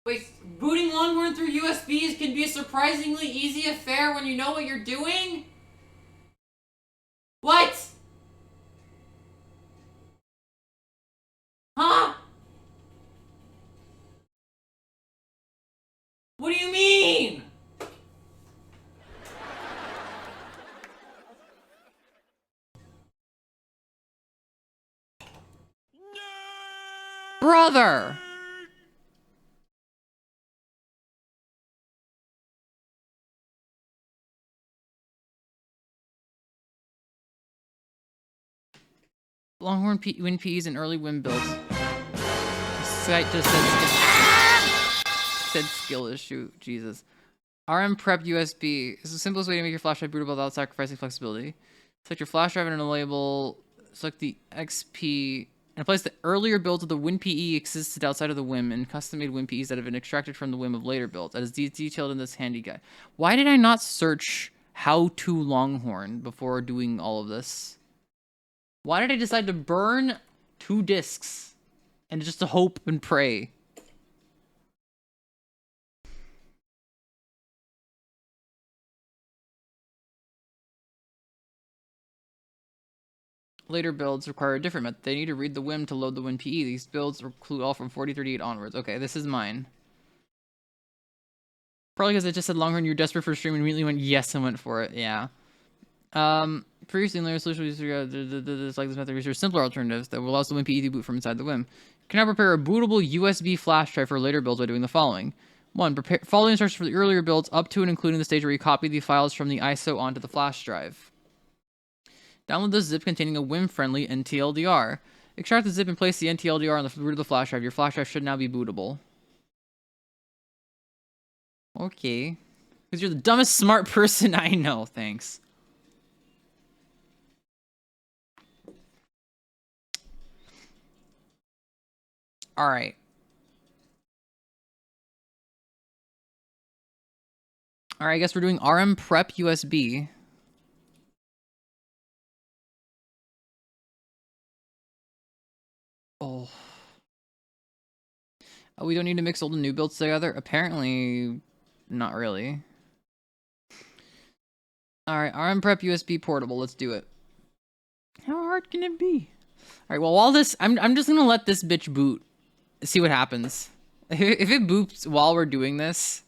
Wait, booting Longhorn through USBs can be a surprisingly easy affair when you know what you're doing? What? Huh? What do you mean? Brother! Longhorn Win PEs and early Win builds. Site just said skill issue. Jesus. RM Prep USB is the simplest way to make your flash drive bootable without sacrificing flexibility. Select your flash drive and label. Select the XP and replace the earlier builds of the WinPE existed outside of the WIM and custom-made WinPEs that have been extracted from the WIM of later builds. That is detailed in this handy guide. Why did I not search how to Longhorn before doing all of this? Why did I decide to burn 2 discs and just to hope and pray? Later builds require a different method. They need to read the WIM to load the WinPE. These builds include all from 4038 onwards. Okay, this is mine. Probably because it just said Longhorn, you're desperate for a stream and immediately went yes and went for it. Yeah. Previously in layer solution, like this method, research simpler alternatives that will allow the WinPE to boot from inside the WIM. You can now prepare a bootable USB flash drive for later builds by doing the following. 1. Follow the instructions for the earlier builds up to and including the stage where you copy the files from the ISO onto the flash drive. Download the zip containing a WIM-friendly NTLDR. Extract the zip and place the NTLDR on the root of the flash drive. Your flash drive should now be bootable. Okay. Because you're the dumbest smart person I know. Thanks. Alright. Alright, I guess we're doing RM Prep USB. Oh. Oh, we don't need to mix old and new builds together? Apparently, not really. Alright, RM Prep USB portable. Let's do it. How hard can it be? Alright, well, while this... I'm just gonna let this bitch boot. See what happens. If it boops while we're doing this,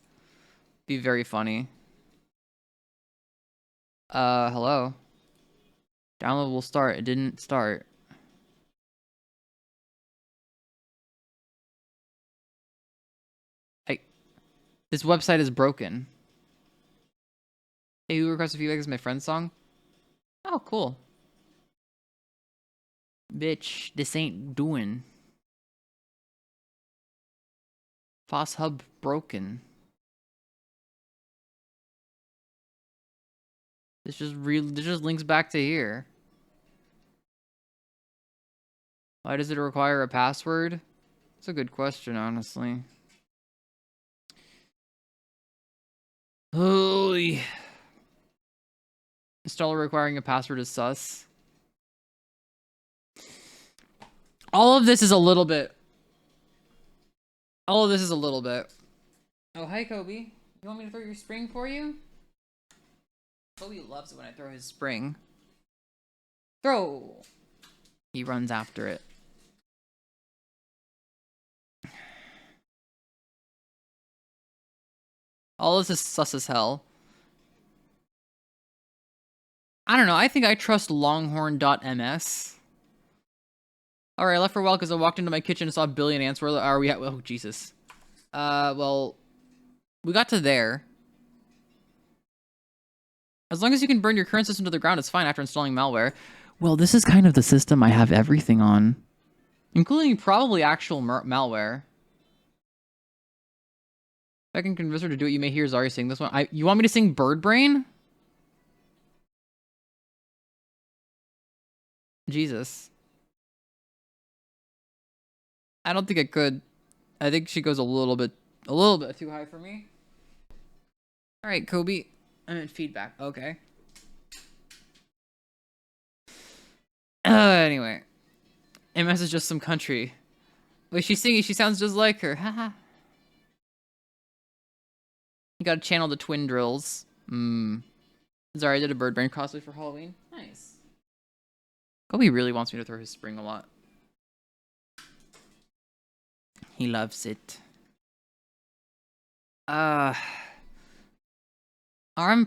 be very funny. Hello? Download will start. It didn't start. This website is broken. Hey, who requested feedback is my friend's song? Oh, cool. Bitch, this ain't doing. Foss hub broken. This just links back to here. Why does it require a password? It's a good question, honestly. Holy. Installer requiring a password is sus. All of this is a little bit. All of this is a little bit. Oh, hi, Kobe. You want me to throw your spring for you? Kobe loves it when I throw his spring. Throw! He runs after it. All this is sus as hell. I don't know. I think I trust longhorn.ms. Alright, I left for a while because I walked into my kitchen and saw a billion ants. Where are we at? Oh, Jesus. Well, we got to there. As long as you can burn your current system to the ground, it's fine after installing malware. Well, this is kind of the system I have everything on. Including probably actual malware. If I can convince her to do it, you may hear Zarya sing this one. You want me to sing Bird Brain? Jesus. I don't think I could. I think she goes a little bit too high for me. All right, Kobe. I'm in feedback. Okay. Anyway. MS is just some country. Wait, she's singing. She sounds just like her. Haha. You gotta channel the twin drills. Sorry, I did a bird brain cosplay for Halloween. Nice. Kobe really wants me to throw his spring a lot. He loves it. RM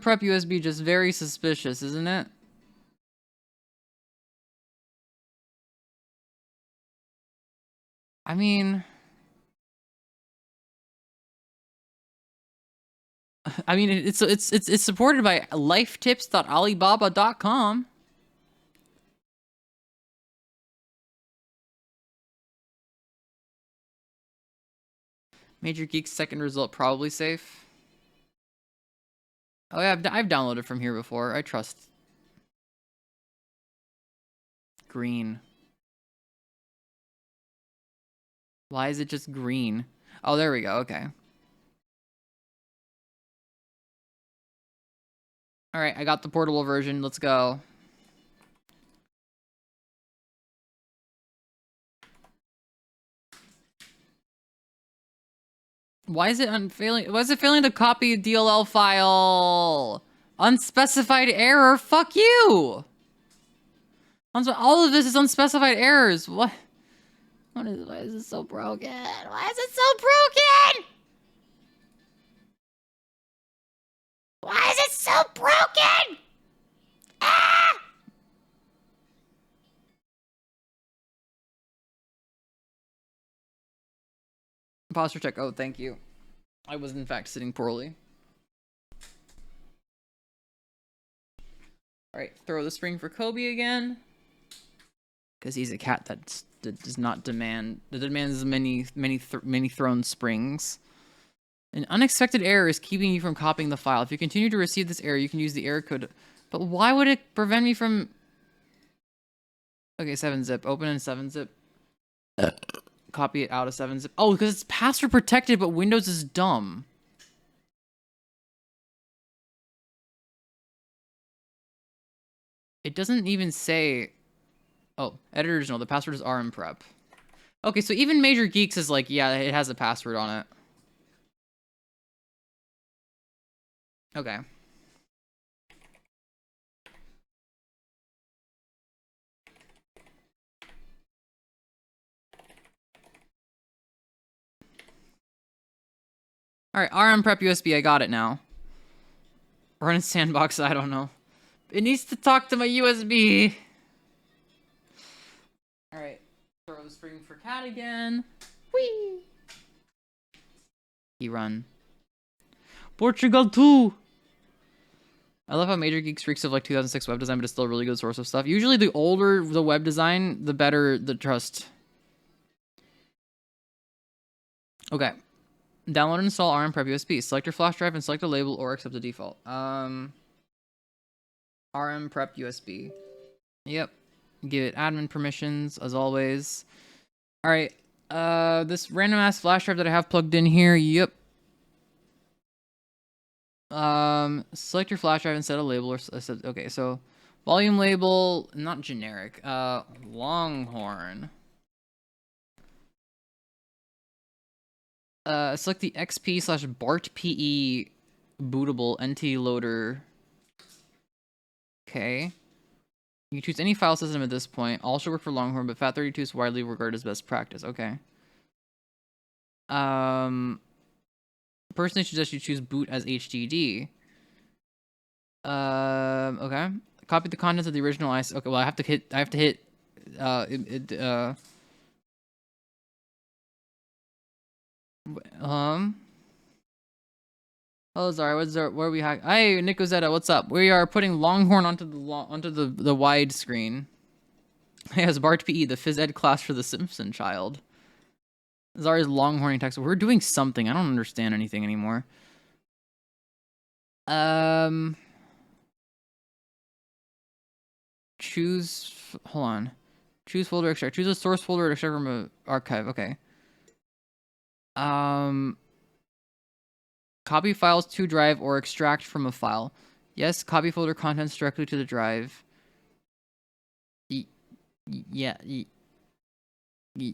Prep USB just very suspicious, isn't it? I mean... it's supported by lifetips.alibaba.com. Major Geek's second result probably safe. Oh yeah, I've downloaded from here before. I trust. Green. Why is it just green? Oh, there we go. Okay. All right, I got the portable version. Let's go. Why is it unfailing? Why is it failing to copy a DLL file? Unspecified error. Fuck you. All of this is unspecified errors. What? Why is it so broken? Why is it so broken? Why is it so broken? Ah! Posture check. Oh, thank you. I was in fact sitting poorly. All right, throw the spring for Kobe again. Because he's a cat that does not demand. That demands many thrown springs. An unexpected error is keeping you from copying the file. If you continue to receive this error, you can use the error code. But why would it prevent me from? Okay, 7-zip. Open in 7-zip. Copy it out of 7-zip. Oh, because it's password protected, but Windows is dumb. It doesn't even say. Oh, editors know the password is rmprep. Okay, so even Major Geeks is like, yeah, it has a password on it. Okay. All right, rmprep USB, I got it now. Run in sandbox, I don't know. It needs to talk to my USB. All right, throw the spring for cat again. Whee! He run. Portugal 2! I love how Major Geek streaks of like 2006 web design, but it's still a really good source of stuff. Usually the older the web design, the better the trust. Okay. Download and install rmprep USB. Select your flash drive and select a label or accept the default. rmprep USB. Yep. Give it admin permissions as always. All right. This random ass flash drive that I have plugged in here. Yep. Select your flash drive and set a label or okay. So, volume label, not generic. Longhorn. Select the XP/BART-PE bootable NT loader. Okay. You can choose any file system at this point. All should work for Longhorn, but FAT32 is widely regarded as best practice. Okay. Personally suggest you choose boot as HDD. Okay. Copy the contents of the original IC. Okay, well I have to hit Oh, sorry. Where are we? Hey, Nico Zeta, what's up? We are putting Longhorn onto the wide screen. It has BART PE, the phys ed class for the Simpson child. Zari's Longhorning text. We're doing something. I don't understand anything anymore. Choose. Hold on. Choose folder extract. Choose a source folder to extract from an archive. Okay. Copy files to drive or extract from a file. Yes, copy folder contents directly to the drive.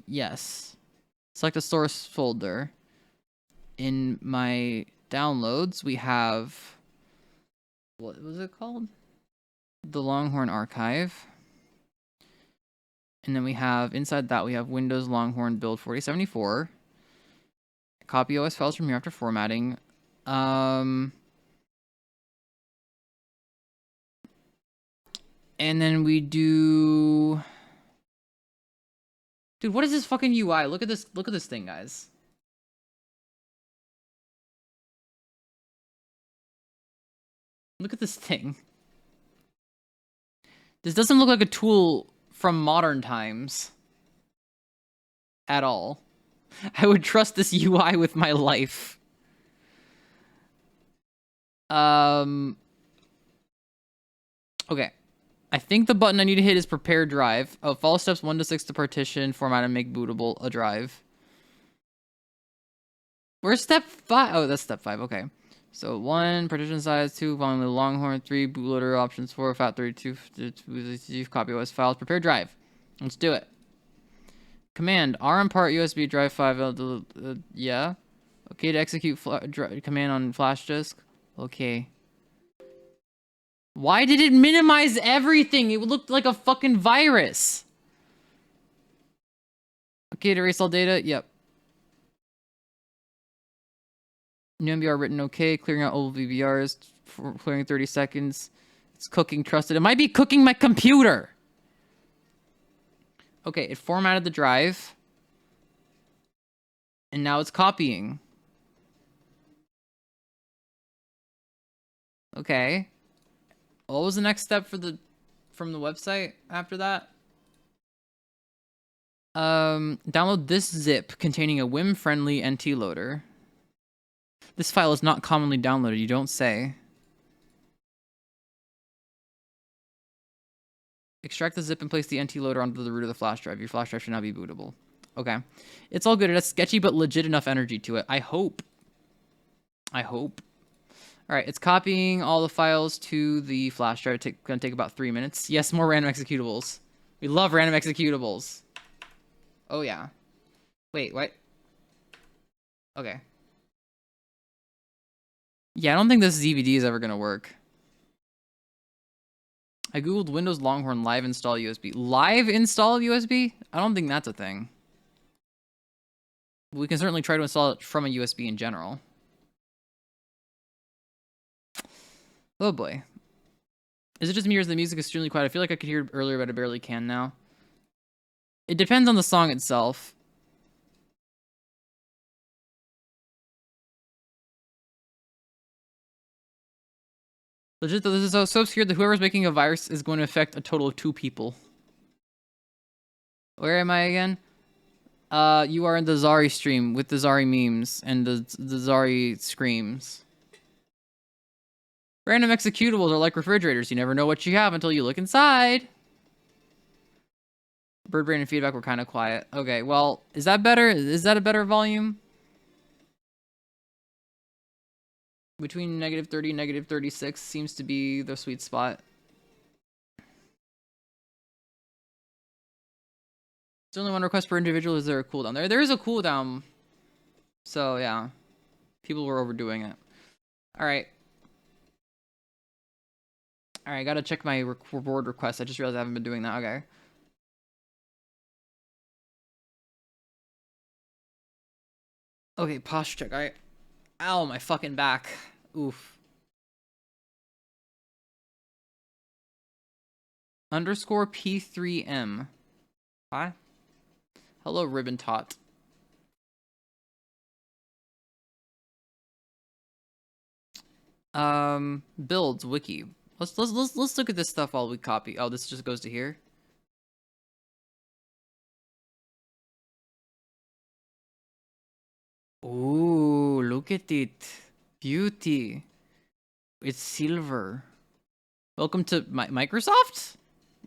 Yes. Select a source folder. In my downloads, we have... What was it called? The Longhorn archive. And then we have, inside that, we have Windows Longhorn build 4074. Copy OS files from here after formatting. And then we do... Dude, what is this fucking UI? Look at this thing, guys. Look at this thing. This doesn't look like a tool from modern times. At all. I would trust this UI with my life. Okay. I think the button I need to hit is prepare drive. Oh, follow steps 1 to 6 to partition, format, and make bootable a drive. Where's step 5? Oh, that's step 5. Okay. So 1, partition size, 2, volume of the Longhorn, 3, bootloader options, 4, FAT32, copy OS files, prepare drive. Let's do it. Command, RM part USB drive 5, yeah. Okay, to execute command on flash disk. Okay. Why did it minimize everything? It looked like a fucking virus. Okay, to erase all data. Yep. New MBR written okay. Clearing out old VBRs. Clearing 30 seconds. It's cooking trusted. It might be cooking my computer. Okay, it formatted the drive. And now it's copying. Okay. What was the next step from the website after that? Download this zip containing a Wim-friendly NT loader. This file is not commonly downloaded, you don't say. Extract the zip and place the NT loader onto the root of the flash drive. Your flash drive should now be bootable. Okay. It's all good. It has sketchy but legit enough energy to it. I hope. Alright, it's copying all the files to the flash drive. It's gonna take about 3 minutes. Yes, more random executables. We love random executables. Oh, yeah. Wait, what? Okay. Yeah, I don't think this DVD is ever gonna work. I googled Windows Longhorn live install USB. Live install USB? I don't think that's a thing. We can certainly try to install it from a USB in general. Oh boy. Is it just me or is the music extremely quiet? I feel like I could hear it earlier, but I barely can now. It depends on the song itself. Legit though, this is so obscure that whoever's making a virus is going to affect a total of 2 people. Where am I again? You are in the Zari stream with the Zari memes and the Zari screams. Random executables are like refrigerators. You never know what you have until you look inside. Bird brain and feedback were kind of quiet. Okay, well, is that better? Is that a better volume? Between -30 and -36 seems to be the sweet spot. There's only one request per individual. Is there a cooldown? There is a cooldown. So, yeah. People were overdoing it. Alright. Alright, I gotta check my reward request. I just realized I haven't been doing that. Okay. Okay, posture check. Alright. Ow, my fucking back. Oof. Underscore P3M. Hi. Hello, Ribbon Tot. Builds wiki. Let's look at this stuff while we copy. Oh, this just goes to here. Ooh, look at it. Beauty. It's silver. Welcome to Microsoft?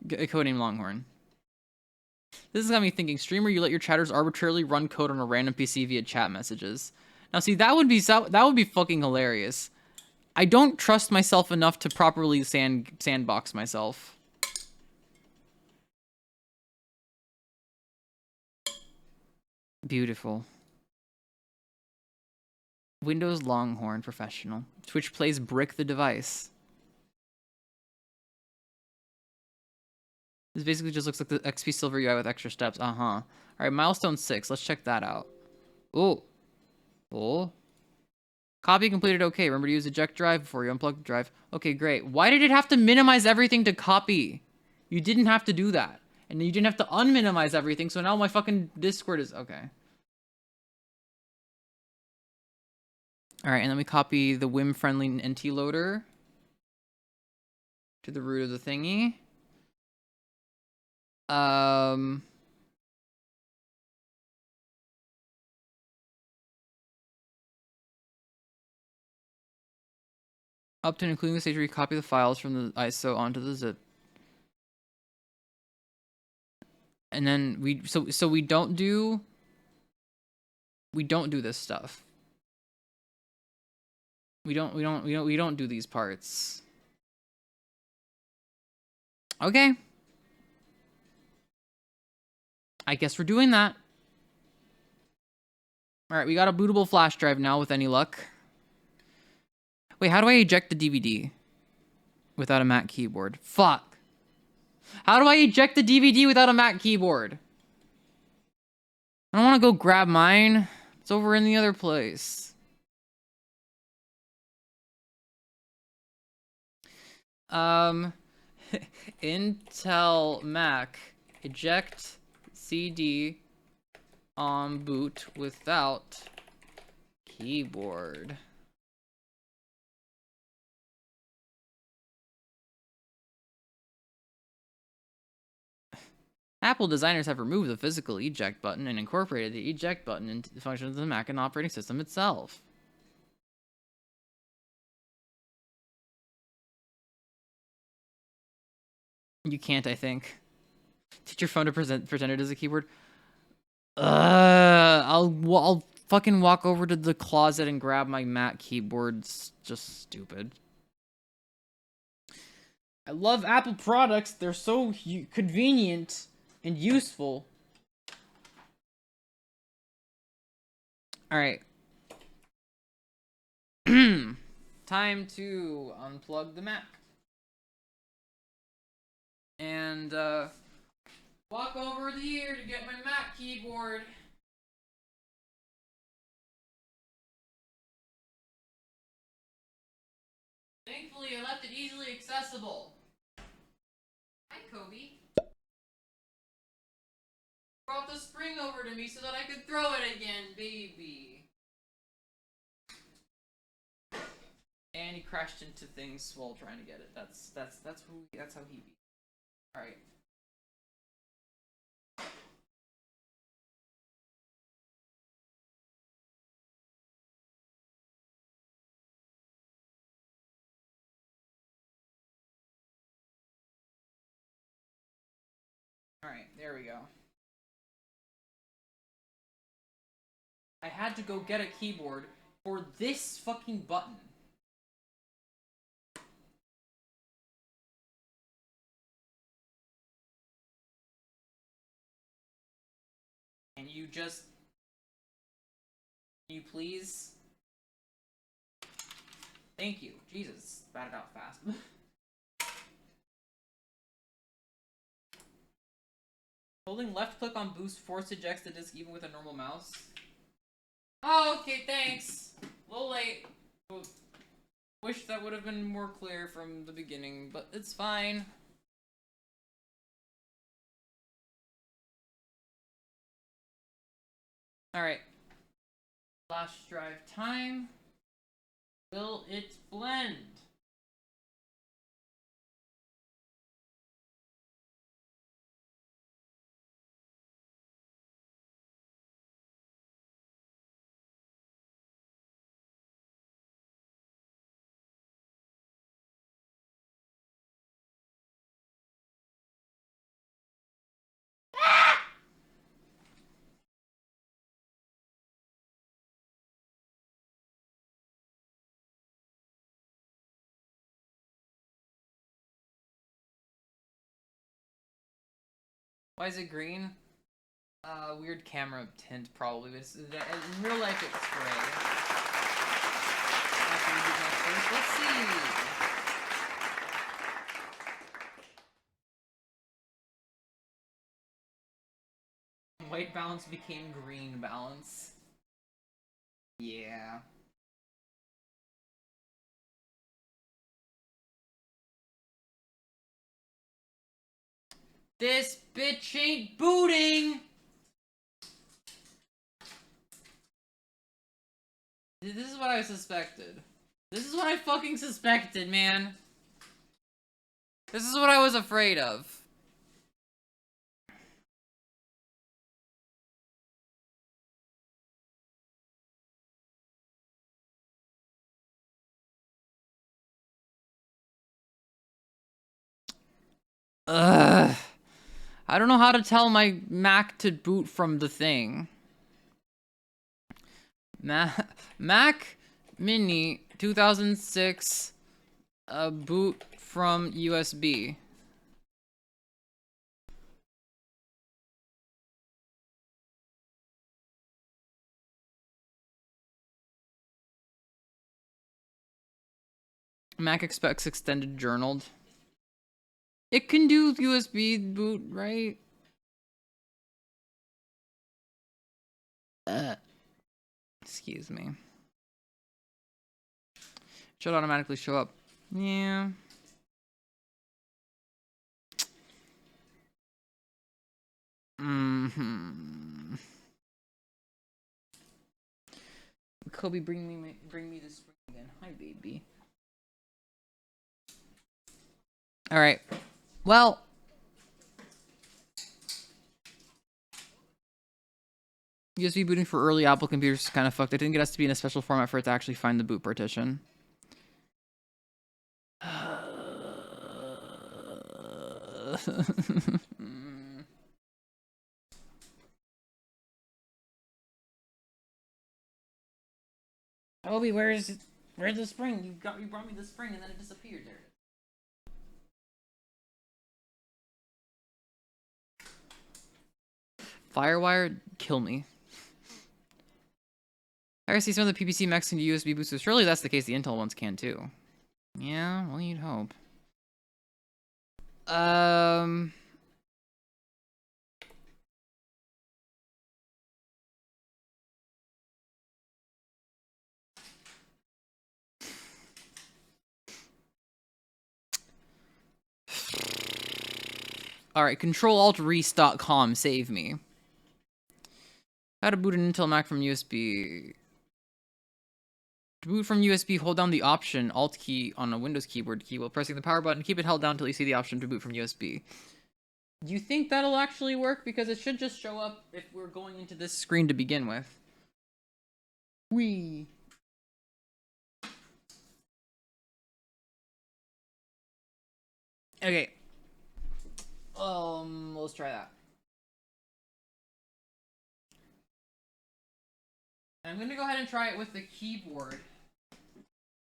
Codename Longhorn. This has got me thinking, streamer, you let your chatters arbitrarily run code on a random PC via chat messages. Now see, that would be fucking hilarious. I don't trust myself enough to properly sandbox myself. Beautiful. Windows Longhorn Professional. Twitch plays Brick the device. This basically just looks like the XP Silver UI with extra steps. Uh-huh. Alright, milestone 6. Let's check that out. Oh. Oh. Copy completed okay. Remember to use eject drive before you unplug the drive. Okay, great. Why did it have to minimize everything to copy? You didn't have to do that. And you didn't have to unminimize everything, so now my fucking Discord is... Okay. Alright, and then we copy the Wim-friendly NT loader to the root of the thingy. Up to and including the stage where you copy the files from the ISO onto the zip. And then we don't do this stuff. We don't do these parts. Okay. I guess we're doing that. All right, we got a bootable flash drive now with any luck. Wait, how do I eject the DVD without a Mac keyboard? Fuck. How do I eject the DVD without a Mac keyboard? I don't want to go grab mine. It's over in the other place. Intel Mac eject CD on boot without keyboard. Apple designers have removed the physical eject button and incorporated the eject button into the functions of the Mac and operating system itself. You can't, I think. Teach your phone to pretend it as a keyboard. I'll fucking walk over to the closet and grab my Mac keyboard. It's just stupid. I love Apple products. They're so convenient and useful. All right. Time to unplug the Mac. And walk over here to get my Mac keyboard. Thankfully, I left it easily accessible. Hi, Kobe. Brought the spring over to me so that I could throw it again, baby. And he crashed into things while trying to get it. That's how he be. All right. All right, there we go. I had to go get a keyboard for this fucking button. Can you please? Thank you. Jesus, spat it out fast. Holding left click on boost force ejects the disk even with a normal mouse. Oh, okay, thanks. A little late. Wish that would have been more clear from the beginning, but it's fine. Alright. Flash drive time. Will it blend? Why is it green? Weird camera tint probably. But in real life it's gray. Let's see. White balance became green balance. Yeah. This bitch ain't booting! This is what I suspected. This is what I fucking suspected, man. This is what I was afraid of. Ugh. I don't know how to tell my Mac to boot from the thing. Mac Mini 2006 boot from USB. Mac expects extended journaled. It can do USB boot, right? Excuse me. Should automatically show up. Yeah. Kobe, bring me the spring again. Hi, baby. All right. Well, USB booting for early Apple computers is kind of fucked. It didn't get us to be in a special format for it to actually find the boot partition. Kobe, where's the spring? You brought me the spring and then it disappeared there. Firewire, kill me. I see some of the PPC Macs can do USB boots, so surely that's the case. The Intel ones can too. Yeah, well, you'd hope. All right, Control-Alt-Reese.com, save me. How to boot an Intel Mac from USB. To boot from USB, hold down the Option Alt key on a Windows keyboard key while pressing the power button. Keep it held down until you see the option to boot from USB. Do you think that'll actually work? Because it should just show up if we're going into this screen to begin with. Whee! Okay. Let's try that. I'm gonna go ahead and try it with the keyboard,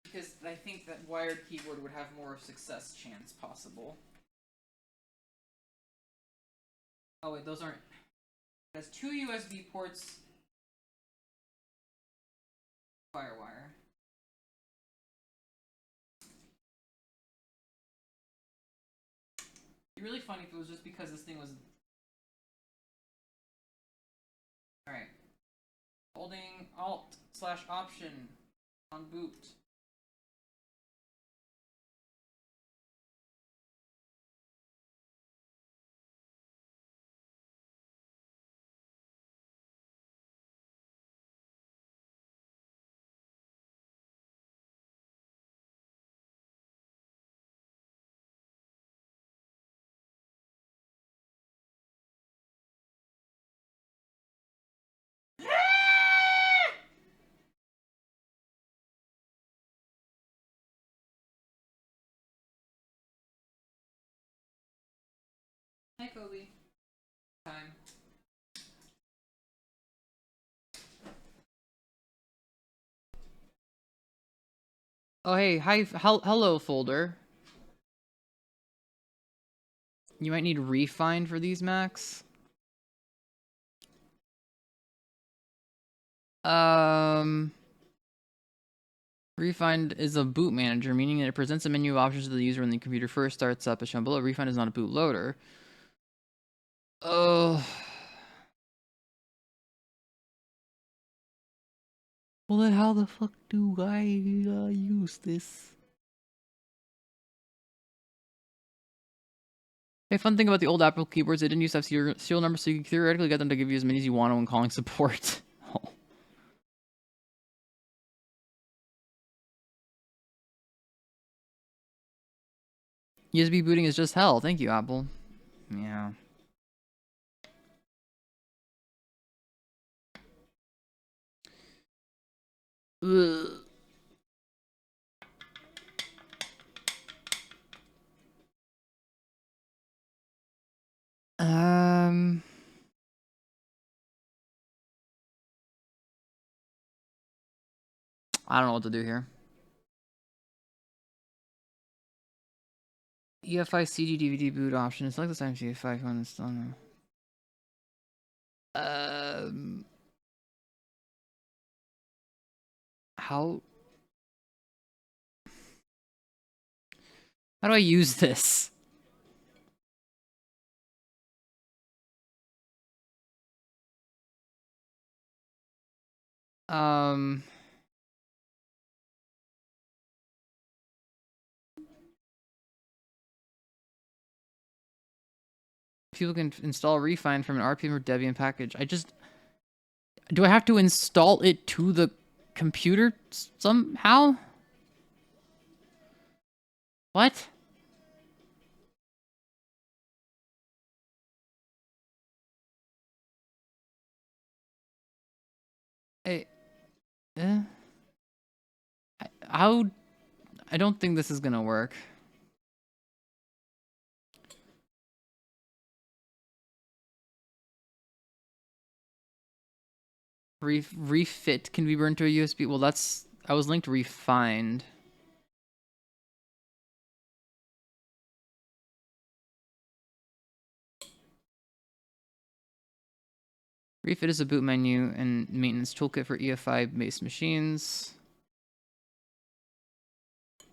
because I think that wired keyboard would have more success chance possible. Oh wait, those aren't. It has 2 USB ports. Firewire. It'd be really funny if it was just because this thing was. Alright. Holding Alt/Option on boot. Hi, Kobe. Time. Oh, hey, hi, hello, folder. You might need Refind for these Macs. Refind is a boot manager, meaning that it presents a menu of options to the user when the computer first starts up as shown below. Refind is not a bootloader. Oh. Well, then how the fuck do I use this? Hey, fun thing about the old Apple keyboards, they didn't use to have serial numbers, so you can theoretically get them to give you as many as you want when calling support. Oh. USB booting is just hell. Thank you, Apple. Yeah. Ugh. I don't know what to do here. EFI CD DVD boot option. Select the time EFI when it's done. How do I use this? People can install Refine from an RPM or Debian package. Do I have to install it to the computer somehow? What? How? I don't think this is gonna work. Refit can be burned to a USB. Well, I was linked refined. Refit is a boot menu and maintenance toolkit for EFI-based machines.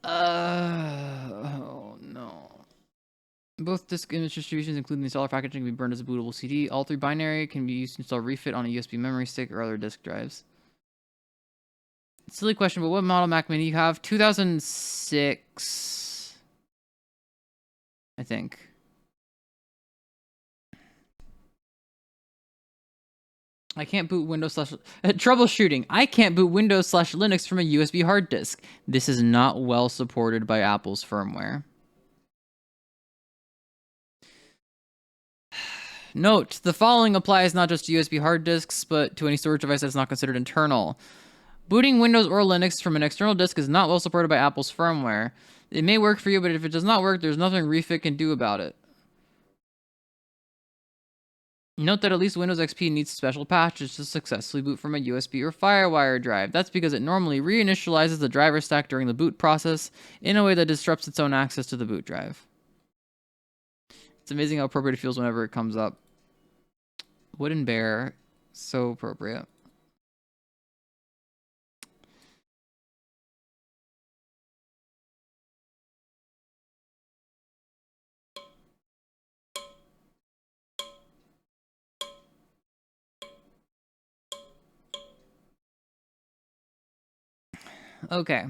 Oh no. Both disk image distributions, including the installer packaging, can be burned as a bootable CD. All three binary can be used to install refit on a USB memory stick or other disk drives. Silly question, but what model Mac Mini you have? 2006, I think. I can't boot Windows slash troubleshooting. I can't boot Windows slash Linux from a USB hard disk. This is not well supported by Apple's firmware. Note, the following applies not just to USB hard disks, but to any storage device that's not considered internal. Booting Windows or Linux from an external disk is not well supported by Apple's firmware. It may work for you, but if it does not work, there's nothing Refit can do about it. Note that at least Windows XP needs special patches to successfully boot from a USB or FireWire drive. That's because it normally reinitializes the driver stack during the boot process in a way that disrupts its own access to the boot drive. It's amazing how appropriate it feels whenever it comes up. Wooden Bear, so appropriate. Okay.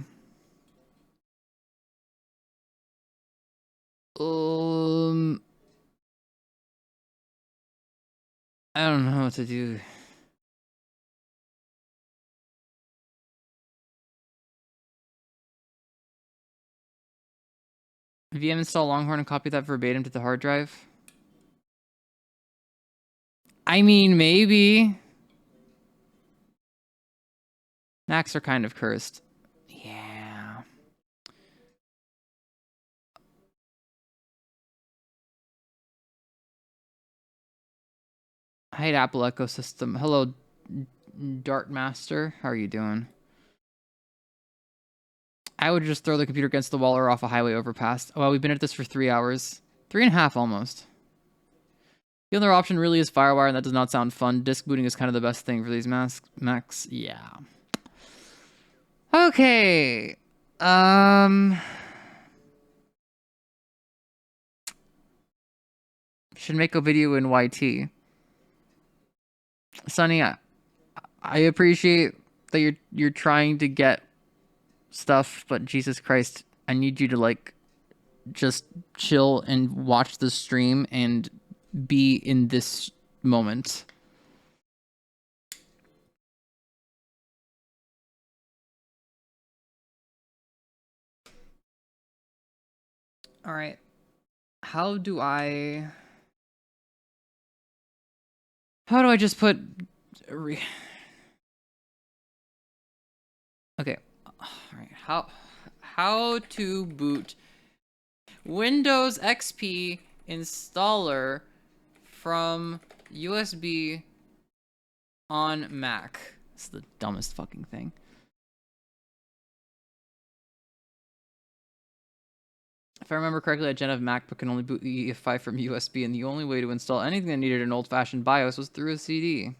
I don't know what to do. VM install Longhorn and copy that verbatim to the hard drive. I mean, maybe. Macs are kind of cursed. Yeah. I hate Apple ecosystem. Hello, Dartmaster. How are you doing? I would just throw the computer against the wall or off a highway overpass. Well, we've been at this for 3 hours. 3.5 almost. The other option really is FireWire, and that does not sound fun. Disk booting is kind of the best thing for these Macs. Yeah. Okay. Should make a video in YT. Sonny, I appreciate that you're trying to get stuff, but Jesus Christ, I need you to like just chill and watch the stream and be in this moment. All right. How do I just put okay. All right. How to boot Windows XP installer from USB on Mac. It's the dumbest fucking thing. If I remember correctly, a Gen of MacBook can only boot the EF5 from USB, and the only way to install anything that needed an old-fashioned BIOS was through a CD.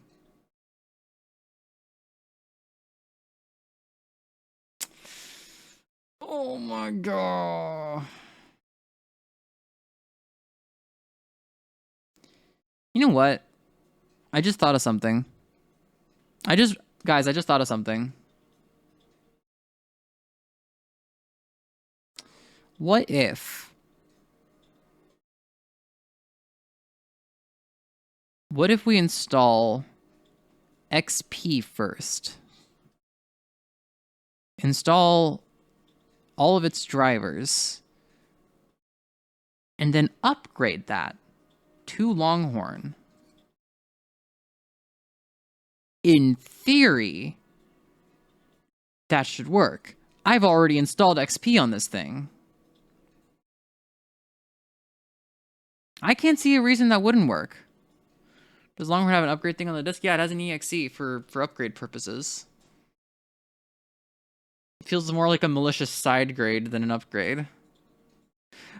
Oh my god. You know what? I just thought of something. Guys, I just thought of something. What if we install XP first? Install all of its drivers and then upgrade that to Longhorn. In theory, that should work. I've already installed XP on this thing. I can't see a reason that wouldn't work. Does Longhorn have an upgrade thing on the disk? Yeah, it has an EXE for upgrade purposes. It feels more like a malicious side grade than an upgrade.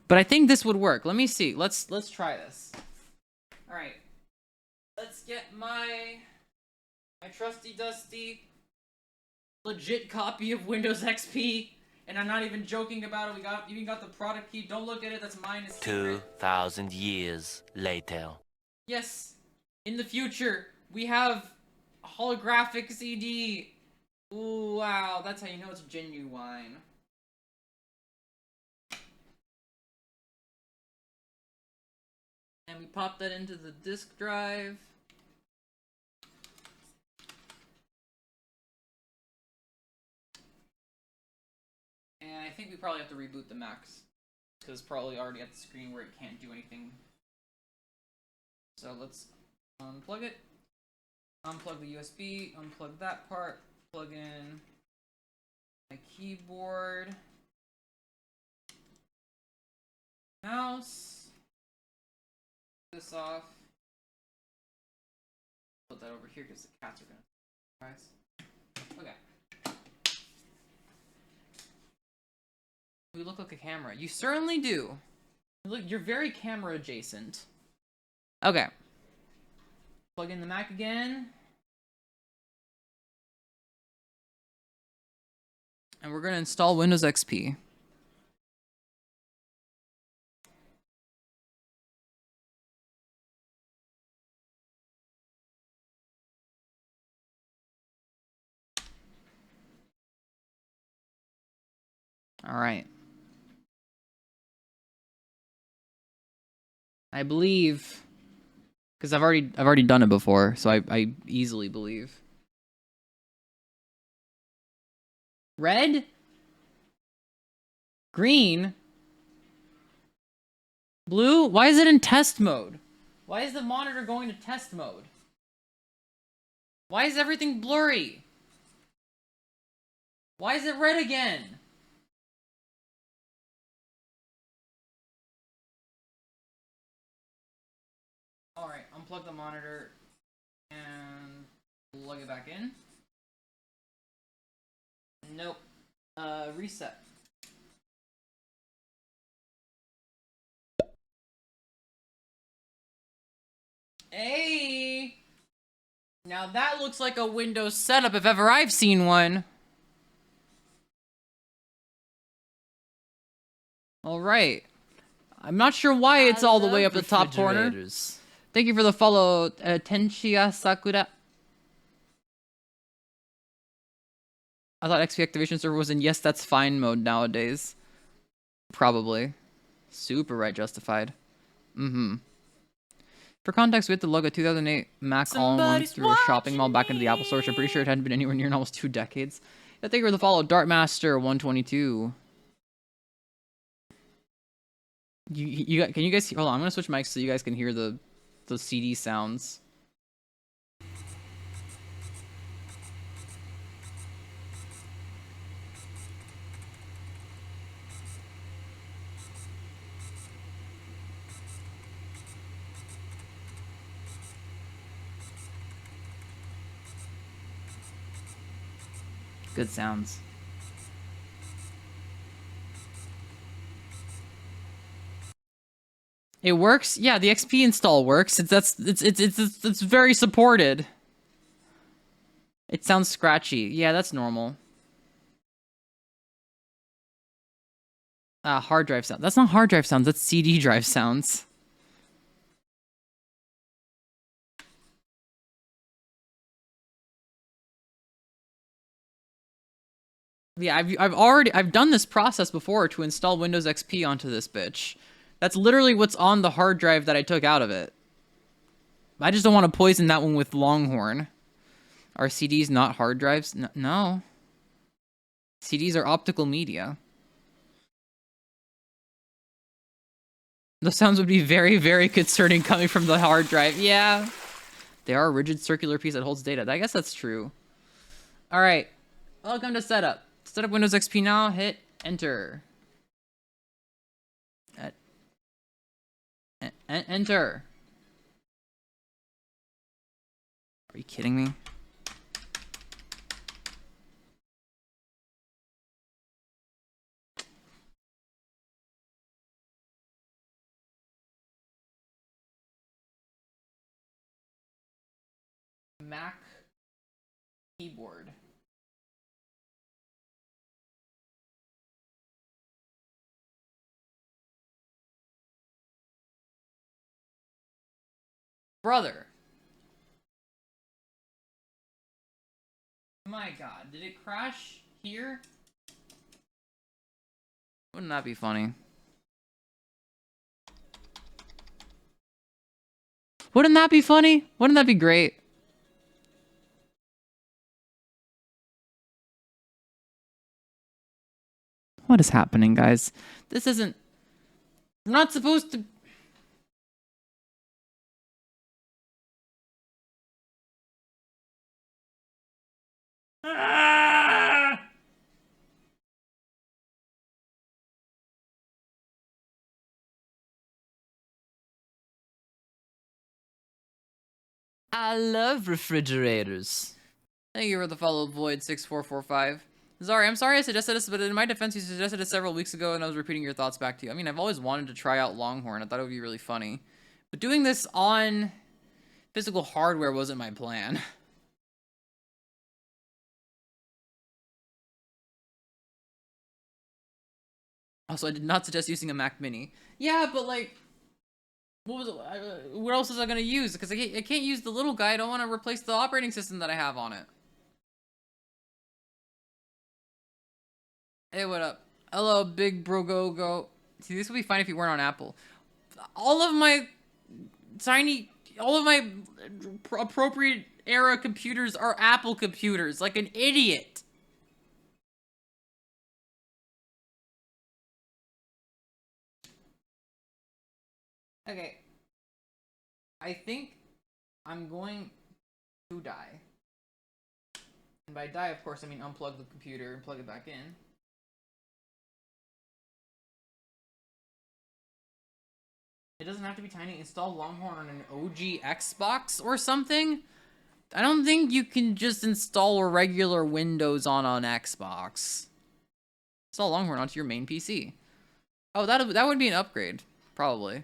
But I think this would work. Let me see. Let's try this. All right. Let's get my trusty dusty legit copy of Windows XP, and I'm not even joking about it. We even got the product key. Don't look at it. That's mine. It's secret. 2,000 years later. Yes. In the future, we have holographic CD. Ooh, wow. That's how you know it's genuine. And we pop that into the disk drive. And I think we probably have to reboot the Macs, because it's probably already at the screen where it can't do anything. So let's unplug it. Unplug the USB, unplug that part, plug in my keyboard, mouse, this off, put that over here because the cats are gonna okay. We look like a camera. You certainly do. Look, you're very camera adjacent. Okay. Plug in the Mac again. And we're going to install Windows XP. All right. I believe, because I've already done it before, so I easily believe. Red? Green? Blue? Why is it in test mode? Why is the monitor going to test mode? Why is everything blurry? Why is it red again? Alright, unplug the monitor and plug it back in. Nope. Reset. Hey! Now that looks like a Windows setup if ever I've seen one. Alright. I'm not sure why it's all the way up the top corner. Thank you for the follow, Tenshia Sakura. I thought XP activation server was in yes, that's fine mode nowadays. Probably. Super right justified. Mm-hmm. For context, we had to lug a 2008 Mac all-in-one through a shopping mall back into the Apple Store, which I'm pretty sure it hadn't been anywhere near in almost 2 decades. Yeah, thank you for the follow, Dartmaster122. Can you guys hold on? I'm gonna switch mics so you guys can hear the CD sounds. Good sounds. It works? Yeah, the XP install works. It's very supported. It sounds scratchy. Yeah, that's normal. Hard drive sound. That's not hard drive sounds, that's CD drive sounds. Yeah, I've done this process before to install Windows XP onto this bitch. That's literally what's on the hard drive that I took out of it. I just don't want to poison that one with Longhorn. Are CDs not hard drives? No. CDs are optical media. Those sounds would be very, very concerning coming from the hard drive. Yeah. They are a rigid circular piece that holds data. I guess that's true. All right. Welcome to setup. Set up Windows XP now. Hit enter. Enter. Are you kidding me? Mac keyboard. Brother. My god, did it crash here? Wouldn't that be funny? Wouldn't that be funny? Wouldn't that be great? What is happening, guys? This isn't... I'm not supposed to... I love refrigerators. Thank you for the follow, Void6445. Zari, I'm sorry I suggested this, but in my defense, you suggested it several weeks ago, and I was repeating your thoughts back to you. I mean, I've always wanted to try out Longhorn. I thought it would be really funny. But doing this on physical hardware wasn't my plan. Also, I did not suggest using a Mac Mini. Yeah, but like... What else is I gonna use? Because I can't use the little guy. I don't want to replace the operating system that I have on it. Hey, what up? Hello, big bro go. See, this would be fine if you weren't on Apple. All of my appropriate era computers are Apple computers, like an idiot. Okay. I think I'm going to die. And by die, of course, I mean unplug the computer and plug it back in. It doesn't have to be tiny. Install Longhorn on an OG Xbox or something? I don't think you can just install regular Windows on an Xbox. Install Longhorn onto your main PC. Oh, that would be an upgrade. Probably.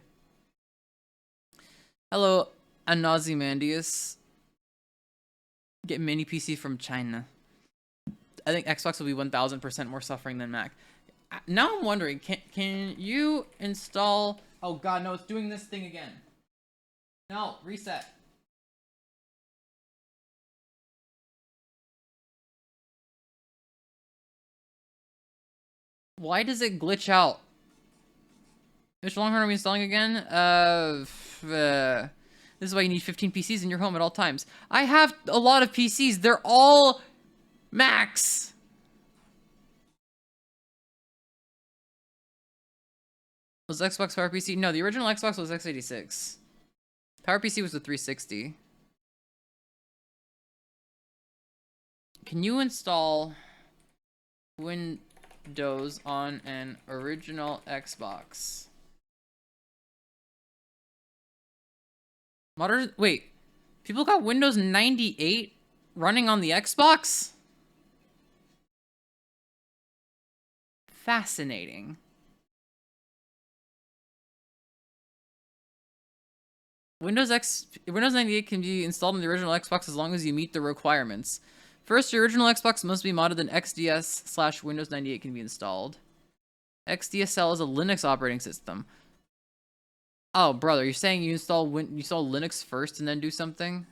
Hello, Anazimandius. Get mini PC from China. I think Xbox will be 1000% more suffering than Mac. Now I'm wondering, can you install... Oh god, no, it's doing this thing again. No, reset. Why does it glitch out? Which Longhorn are we installing again? This is why you need 15 PCs in your home at all times. I have a lot of PCs. They're all Macs. Was Xbox PowerPC? No, the original Xbox was x86. PowerPC was the 360. Can you install Windows on an original Xbox? Wait, people got Windows 98 running on the Xbox? Fascinating. Windows 98 can be installed on the original Xbox as long as you meet the requirements. First, your original Xbox must be modded, then XDS/Windows 98 can be installed. XDSL is a Linux operating system. Oh, brother, you're saying you install Linux first and then do something?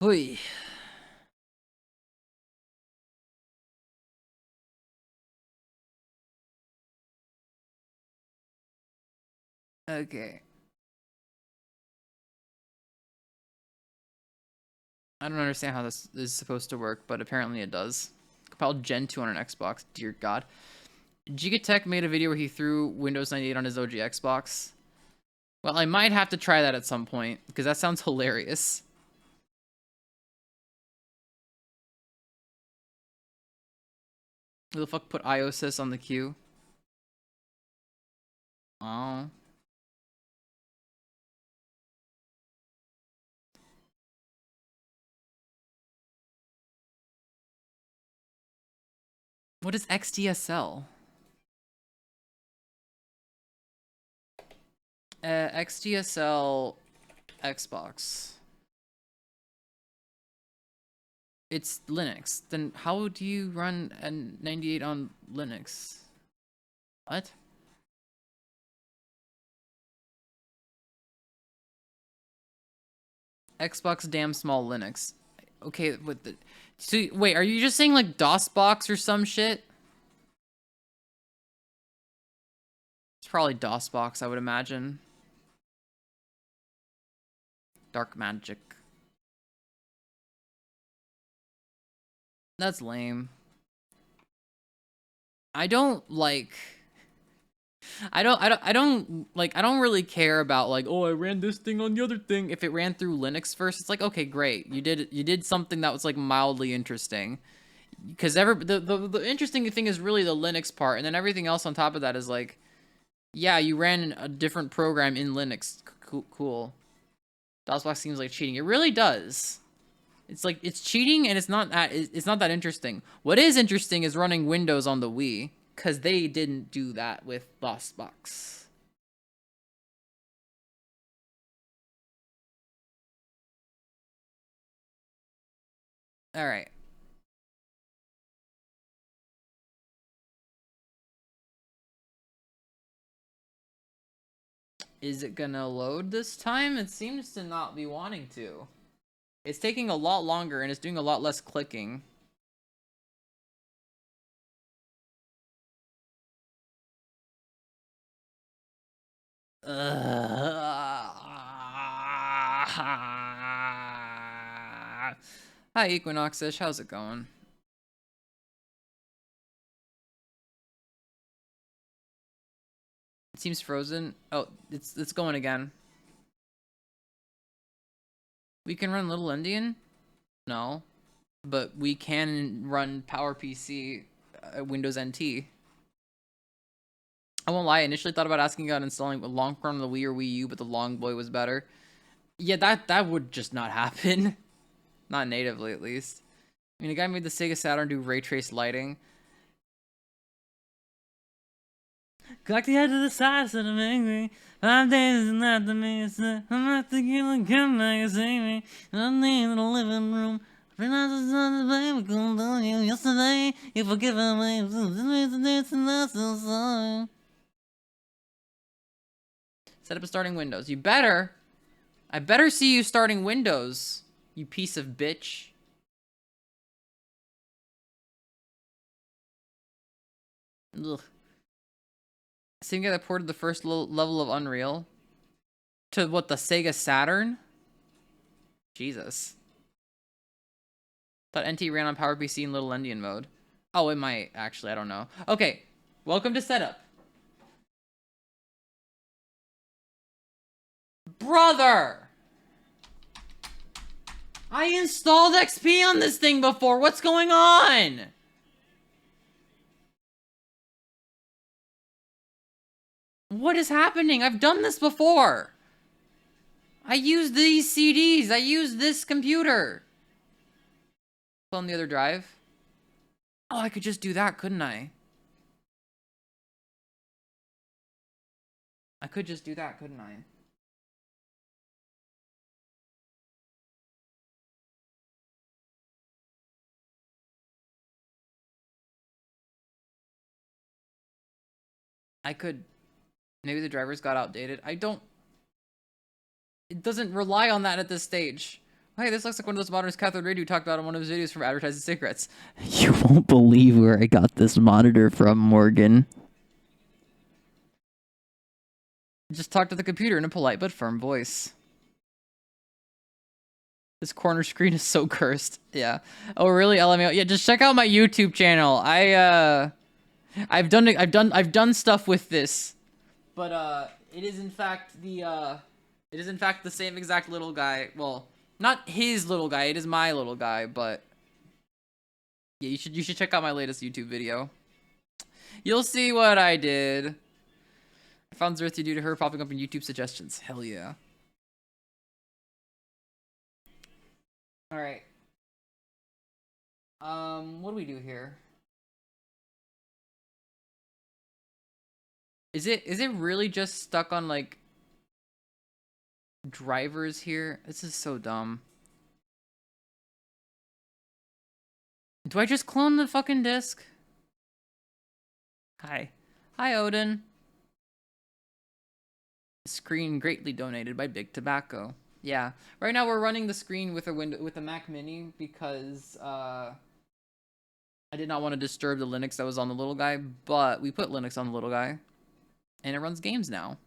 Oi. Okay. I don't understand how this is supposed to work, but apparently it does. Compiled Gen 2 on an Xbox. Dear God. Gigatech made a video where he threw Windows 98 on his OG Xbox. Well, I might have to try that at some point, because that sounds hilarious. Who the fuck put IOSys on the queue? Oh. What is XDSL? XDSL Xbox. It's Linux. Then how do you run a 98 on Linux? What? Xbox damn small Linux. Okay, with the... So, wait, are you just saying like DOSBox or some shit? It's probably DOSBox, I would imagine. Dark magic. That's lame. I don't really care about like, oh, I ran this thing on the other thing. If it ran through Linux first, it's like, okay, great. You did something that was like mildly interesting. Because the interesting thing is really the Linux part, and then everything else on top of that is like, yeah, you ran a different program in Linux. Cool. DOSBox seems like cheating. It really does. It's like, it's cheating, and it's not that interesting. What is interesting is running Windows on the Wii, because they didn't do that with DOSBox. All right. Is it gonna load this time? It seems to not be wanting to. It's taking a lot longer, and it's doing a lot less clicking. Hi, Equinoxish. How's it going? It seems frozen. Oh, it's going again. We can run Little Indian? No. But we can run PowerPC Windows NT. I won't lie, I initially thought about asking about installing a long run on the Wii or Wii U, but the Long Boy was better. Yeah, that would just not happen. Not natively, at least. I mean, a guy made the Sega Saturn do ray trace lighting. Clock the edge of the side, so I'm angry. 5 days is not the me. I'm not thinking like come back and see me. I'm in the living room. Yesterday, you forgive me. Set up a starting Windows. You better. I better see you starting Windows, you piece of bitch. Ugh. Same guy that ported the first level of Unreal to what, the Sega Saturn? Jesus. Thought NT ran on PowerPC in Little Endian mode. Oh, it might actually. I don't know. Okay, welcome to setup. Brother! I installed XP on this thing before. What's going on? What is happening? I've done this before. I use these CDs. I use this computer. Clone the other drive. Oh, I could just do that, couldn't I? I could just do that, couldn't I? I could. Maybe the drivers got outdated. I don't. It doesn't rely on that at this stage. Hey, this looks like one of those monitors cathode ray talked about in one of his videos from advertising cigarettes. You won't believe where I got this monitor from, Morgan. Just talk to the computer in a polite but firm voice. This corner screen is so cursed. Yeah. Oh, really? LMAO. Yeah, just check out my YouTube channel. I've done stuff with this. But it is in fact the same exact little guy. Well, not his little guy, it is my little guy, but yeah, you should check out my latest YouTube video. You'll see what I did. I found Zarithya due to her popping up in YouTube suggestions. Hell yeah. Alright. What do we do here? Is it really just stuck on like drivers here? This is so dumb. Do I just clone the fucking disk? Hi. Hi, Odin. Screen greatly donated by Big Tobacco. Yeah. Right now we're running the screen with a Mac Mini because I did not want to disturb the Linux that was on the little guy, but we put Linux on the little guy. And it runs games now.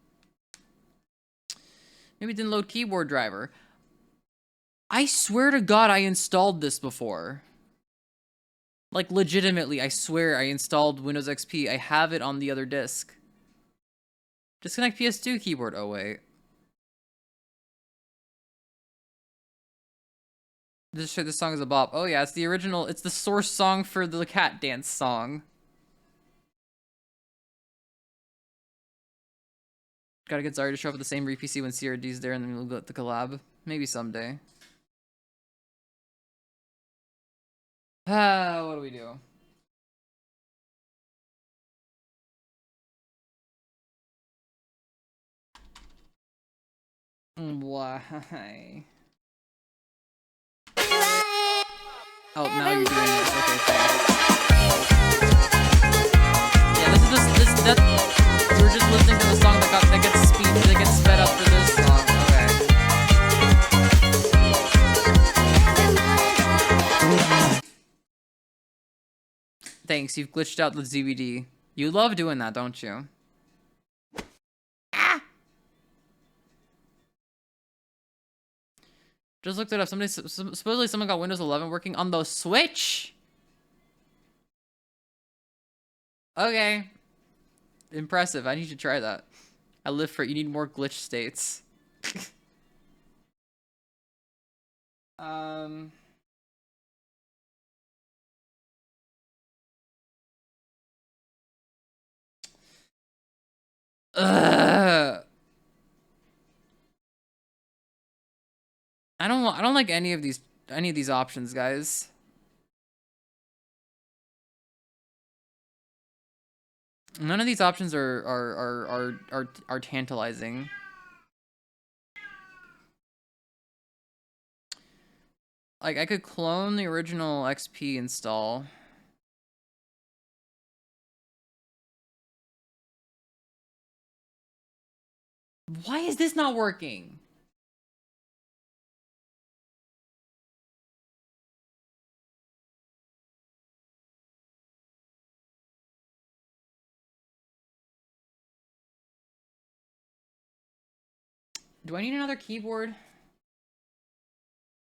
Maybe it didn't load keyboard driver. I swear to God I installed this before. Like, legitimately, I swear I installed Windows XP. I have it on the other disk. Disconnect PS2 keyboard. Oh, wait. This song is a bop. Oh, yeah, it's the original. It's the source song for the cat dance song. Gotta get Zarya to show up at the same RPC when CRD's there, and then we'll go at the collab. Maybe someday. What do we do? Why? Oh, now you're doing this. Okay, thanks. Yeah, this is that. We're just listening to the song that gets sped up for this song. Okay. Thanks, you've glitched out the ZBD. You love doing that, don't you? Ah! Just looked it up. Supposedly someone got Windows 11 working on the Switch. Okay. Impressive. I need to try that. I live for it. You need more glitch states. I don't like any of these options, guys. None of these options are tantalizing. Like, I could clone the original XP install. Why is this not working? Do I need another keyboard?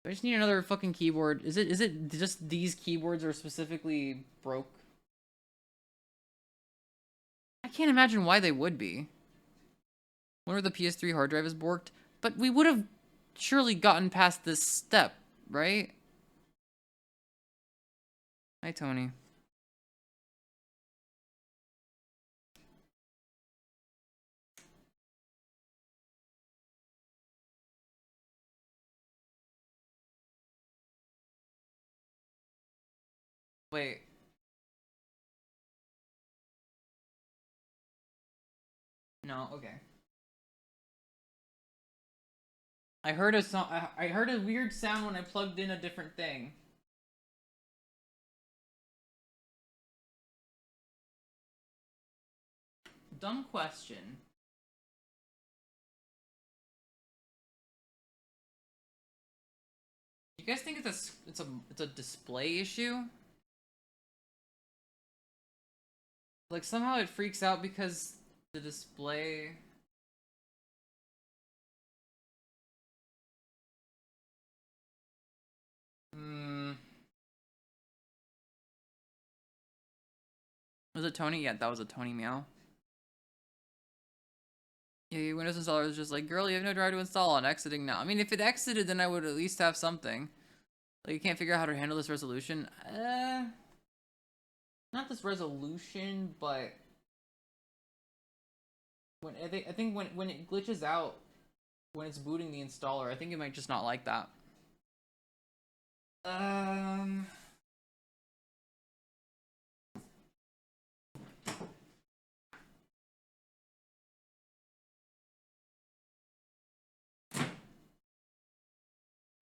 I just need another fucking keyboard. Is it just these keyboards are specifically broke? I can't imagine why they would be. Wonder if the PS3 hard drive is borked. But we would have surely gotten past this step, right? Hi, Tony. Wait. No, okay. I heard a song. I heard a weird sound when I plugged in a different thing. Dumb question. You guys think it's a display issue? Like somehow it freaks out because the display. Was it Tony? Yeah, that was a Tony meow. Yeah, Windows installer is just like, girl, you have no drive to install. I'm exiting now. I mean, if it exited, then I would at least have something. Like, you can't figure out how to handle this resolution. Not this resolution, but when I think when it glitches out when it's booting the installer, I think it might just not like that.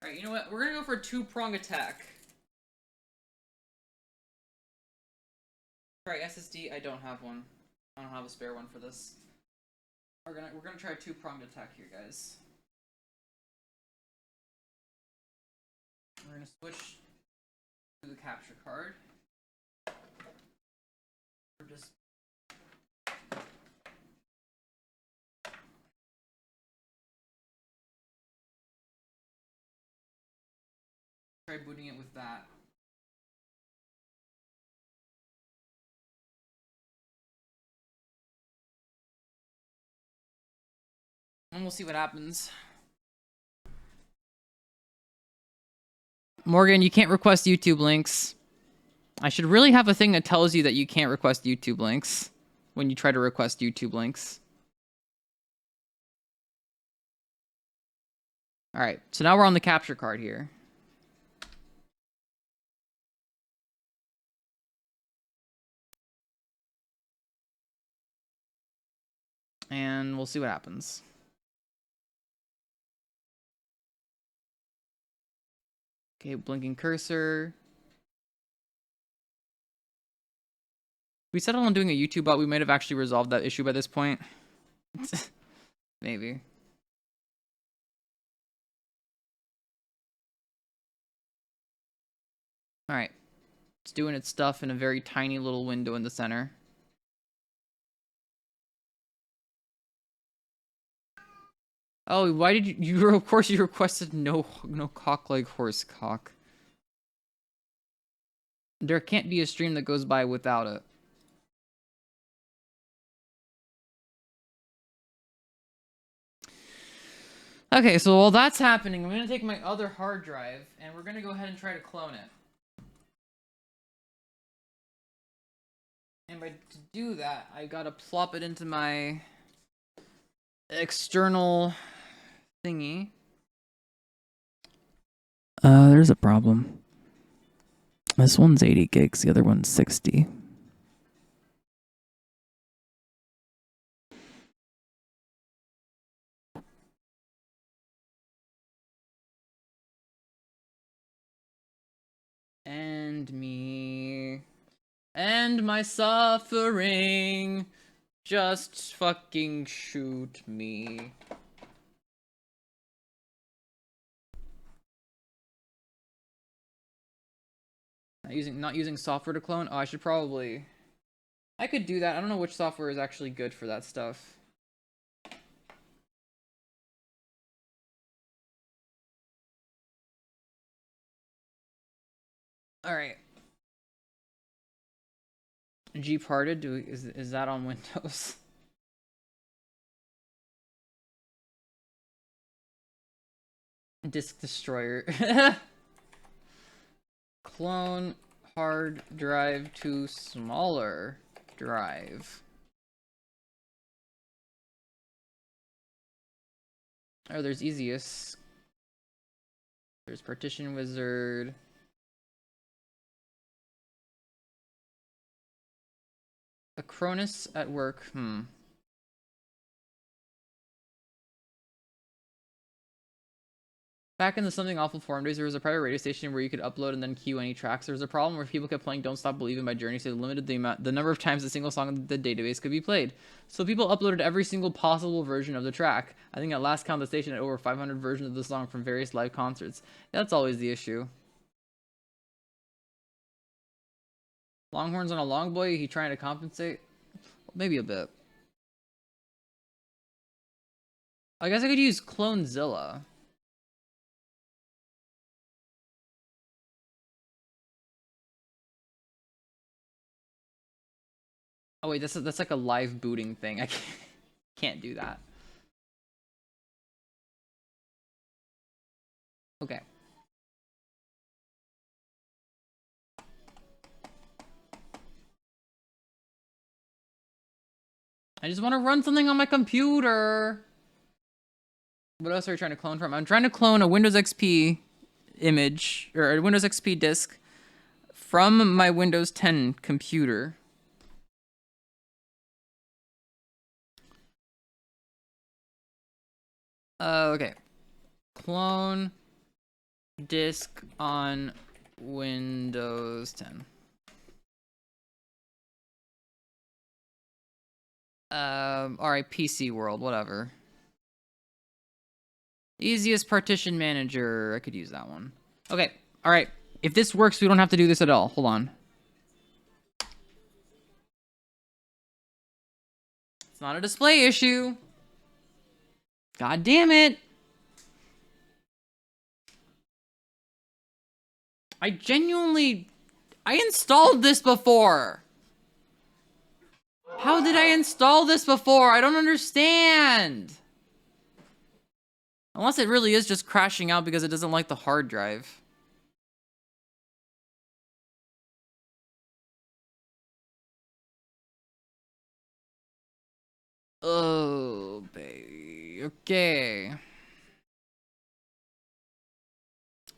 Alright, you know what? We're gonna go for a two-prong attack. Alright, SSD, I don't have one. I don't have a spare one for this. We're gonna try a two-pronged attack here, guys. We're gonna switch to the capture card. We're just try booting it with that. And we'll see what happens. Morgan, you can't request YouTube links. I should really have a thing that tells you that you can't request YouTube links when you try to request YouTube links. Alright, so now we're on the capture card here. And we'll see what happens. Okay, blinking cursor. We settled on doing a YouTube bot. We might have actually resolved that issue by this point. Maybe. Alright. It's doing its stuff in a very tiny little window in the center. Oh, why did you of course you requested no cock like horse cock. There can't be a stream that goes by without it. Okay, so while that's happening, I'm gonna take my other hard drive and we're gonna go ahead and try to clone it. And to do that, I gotta plop it into my external thingy. There's a problem. This one's 80 gigs, the other one's 60. And me. And my suffering. Just fucking shoot me. Not using software to clone? Oh, I should probably... I could do that. I don't know which software is actually good for that stuff. Alright. Gparted? Is that on Windows? Disk Destroyer. Clone hard drive to smaller drive. Oh, there's easiest. There's partition wizard. Acronis at work. Back in the Something Awful forum days, there was a private radio station where you could upload and then queue any tracks. There was a problem where people kept playing Don't Stop Believing by Journey, so they limited the number of times a single song in the database could be played. So people uploaded every single possible version of the track. I think at last count the station had over 500 versions of the song from various live concerts. That's always the issue. Longhorns on a long boy, he trying to compensate? Maybe a bit. I guess I could use Clonezilla. Oh wait, that's like a live booting thing. I can't do that. Okay. I just want to run something on my computer. What else are we trying to clone from? I'm trying to clone a Windows XP image, or a Windows XP disk from my Windows 10 computer. Okay. Clone disk on Windows 10. Alright, PC world, whatever. Easiest partition manager. I could use that one. Okay, alright. If this works, we don't have to do this at all. Hold on. It's not a display issue. God damn it. I installed this before. How did I install this before? I don't understand. Unless it really is just crashing out because it doesn't like the hard drive. Oh, baby. Okay.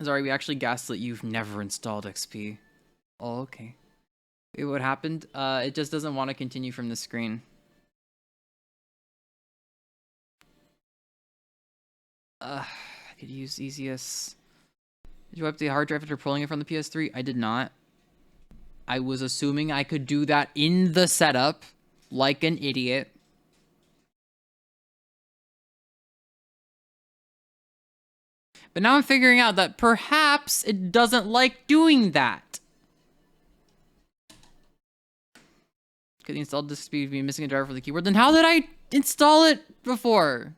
Sorry, we actually gaslit you've never installed XP. Oh, okay. Wait, what happened? It just doesn't want to continue from the screen. I could use easiest. Did you wipe the hard drive after pulling it from the PS3? I did not. I was assuming I could do that in the setup, like an idiot. But now I'm figuring out that perhaps it doesn't like doing that. Could the installed disk speed be missing a driver for the keyboard? Then how did I install it before?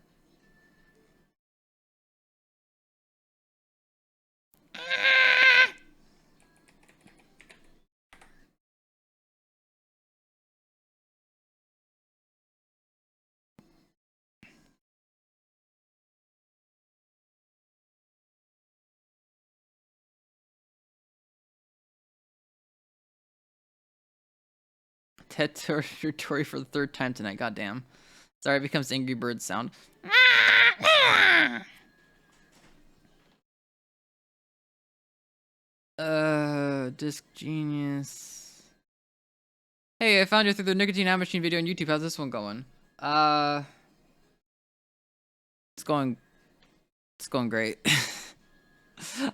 TED territory for the third time tonight. Goddamn. Sorry, it becomes Angry Bird sound. Disc Genius. Hey, I found you through the Nicotine Ad Machine video on YouTube. How's this one going? It's going great.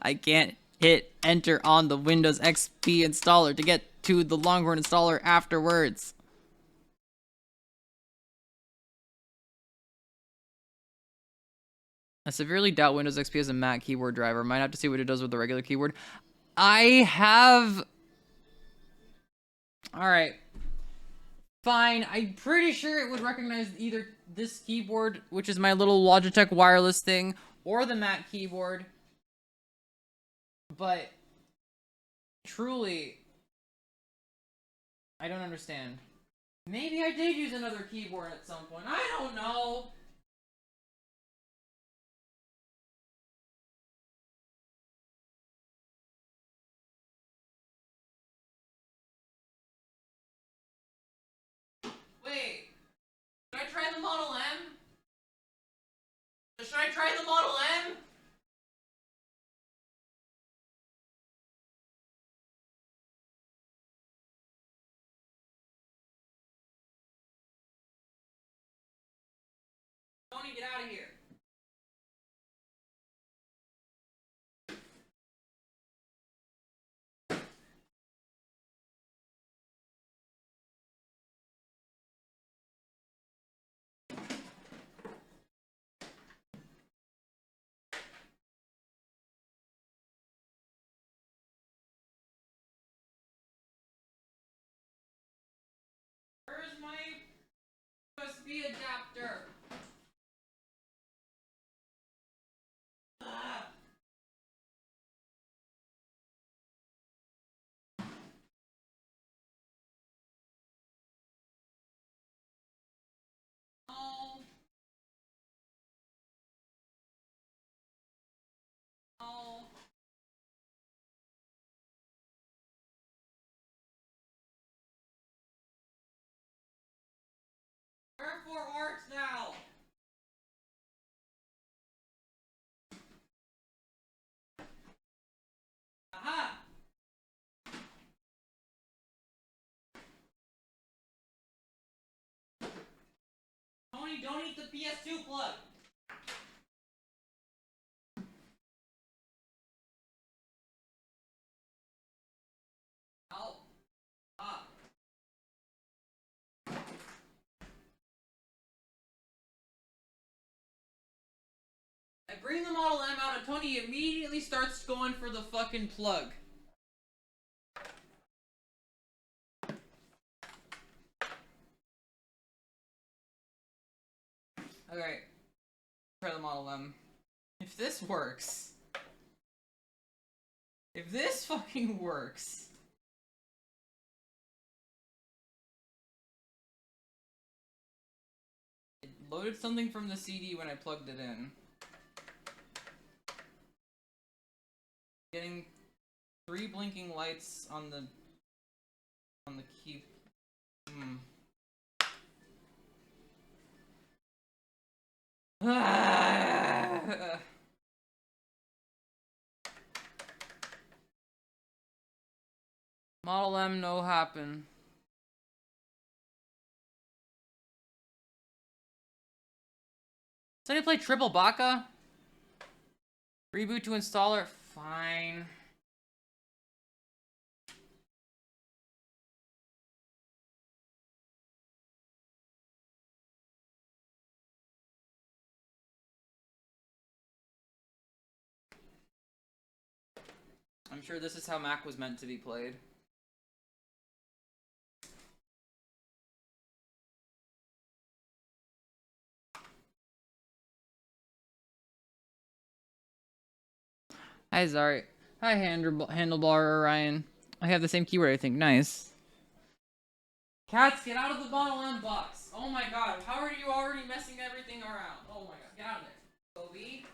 I can't hit enter on the Windows XP installer to get to the Longhorn installer afterwards. I severely doubt Windows XP has a Mac keyboard driver. Might have to see what it does with the regular keyboard. I have... Alright. Fine. I'm pretty sure it would recognize either this keyboard, which is my little Logitech wireless thing, or the Mac keyboard. But... truly... I don't understand. Maybe I did use another keyboard at some point. I don't know. Wait. Should I try the Model M? Should I try the Model M? Tony, get out of here. Where's my USB adapter? Oh. Oh. Wherefore art thou? Aha! Tony, don't eat the PS2 plug! Ow. Ah. I bring the Model M out and Tony immediately starts going for the fucking plug. Okay. Try the Model M. If this works. If this fucking works. It loaded something from the CD when I plugged it in. Getting 3 blinking lights on the key. Model M no happen. Somebody play Triple Baka? Reboot to installer? Fine. I'm sure this is how Mac was meant to be played. Hi, Zari. Hi, Handlebar Orion. I have the same keyword, I think. Nice. Cats, get out of the Model M box. Oh my god, how are you already messing everything around? Oh my god, get out of there. Toby?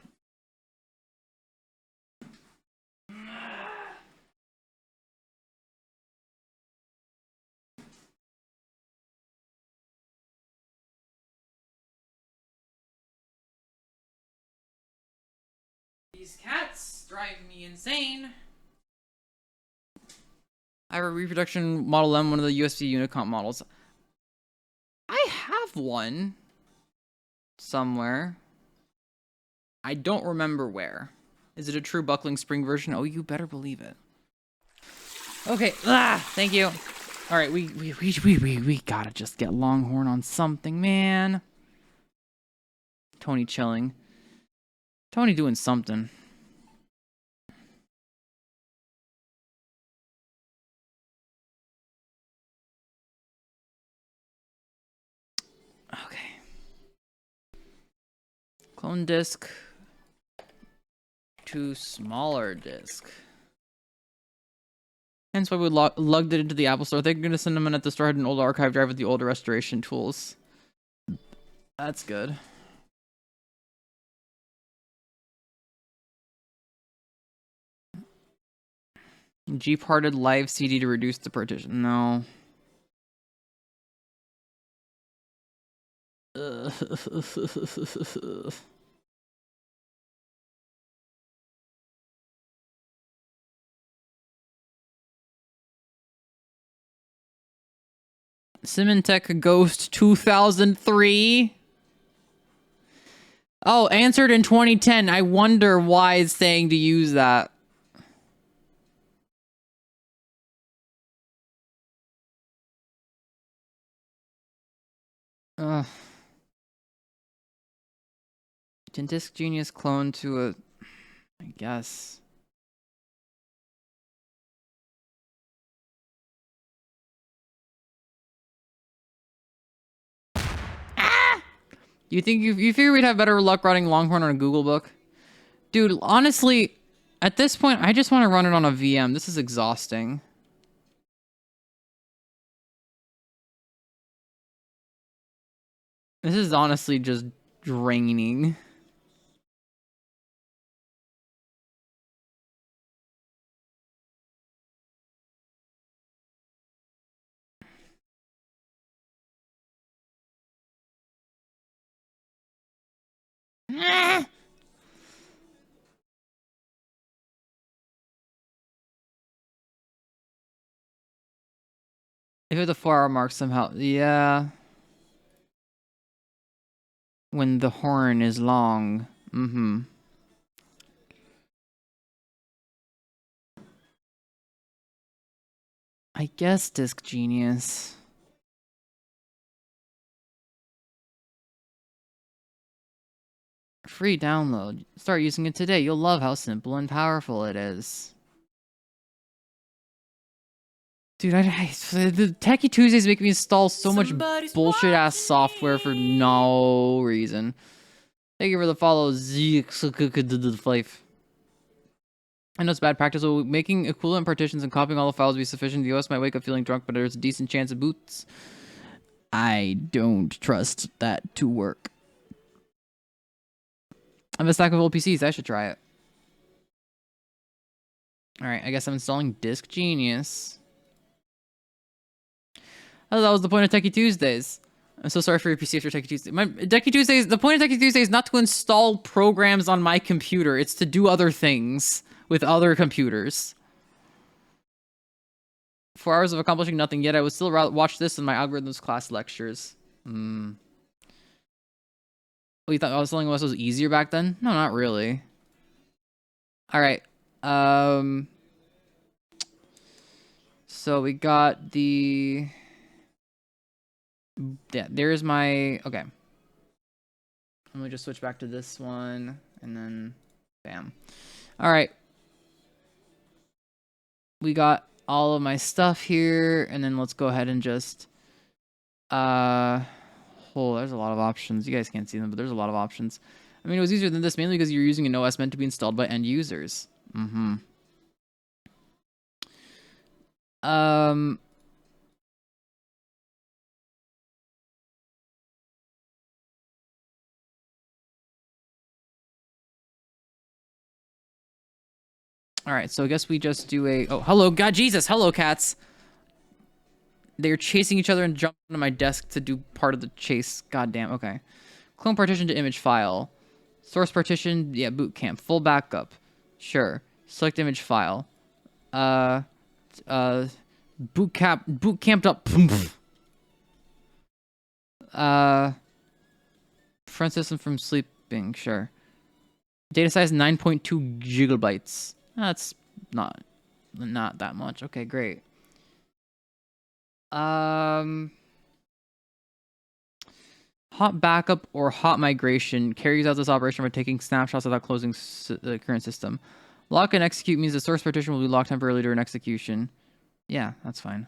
These cats drive me insane. I have a reproduction Model M, one of the USB Unicomp models. I have one somewhere. I don't remember where. Is it a true buckling spring version? Oh, you better believe it. Okay, thank you. All right, we gotta just get Longhorn on something, man. Tony chilling. Tony doing something. Okay. Clone disk to smaller disk. Hence why we lugged it into the Apple Store. They're going to send them in at the store, had an old archive drive with the older restoration tools. That's good. G-parted live CD to reduce the partition. No. Symantec Ghost 2003. Oh, answered in 2010. I wonder why it's saying to use that. Ugh. Can Disc Genius clone to a... I guess. You think you figure we'd have better luck running Longhorn on a Google book? Dude, honestly, at this point, I just want to run it on a VM. This is exhausting. This is honestly just draining. If it the 4-hour mark somehow, yeah. When the horn is long. Mm-hmm. I guess Disc Genius. Free download. Start using it today. You'll love how simple and powerful it is. Dude, the Techie Tuesdays make me install so much bullshit ass software for no reason. Thank you for the follow, Life. I know it's bad practice. Will making equivalent partitions and copying all the files be sufficient? The OS might wake up feeling drunk, but there's a decent chance it boots. I don't trust that to work. I have a stack of old PCs. I should try it. Alright, I guess I'm installing Disc Genius. Oh, that was the point of Techie Tuesdays. I'm so sorry for your PC after Techie Tuesday. Techie Tuesdays, the point of Techie Tuesday is not to install programs on my computer. It's to do other things with other computers. 4 hours of accomplishing nothing yet. I would still watch this in my algorithms class lectures. Oh, you thought I was telling us it was easier back then? No, not really. All right. So we got the... Yeah, there's my... Okay. Let me just switch back to this one, and then... Bam. All right. We got all of my stuff here, and then let's go ahead and just... Oh, there's a lot of options. You guys can't see them, but there's a lot of options. I mean, it was easier than this, mainly because you're using an OS meant to be installed by end users. All right, so I guess we just do a... Oh, hello, God Jesus, hello, cats. They're chasing each other and jumping onto my desk to do part of the chase. God damn, okay. Clone partition to image file. Source partition, yeah, boot camp. Full backup. Sure. Select image file. Boot camped up. Front system from sleeping, sure. Data size 9.2 gigabytes. That's not that much. Okay, great. Hot backup or hot migration carries out this operation by taking snapshots without closing the current system. Lock and execute means the source partition will be locked temporarily during execution. Yeah, that's fine.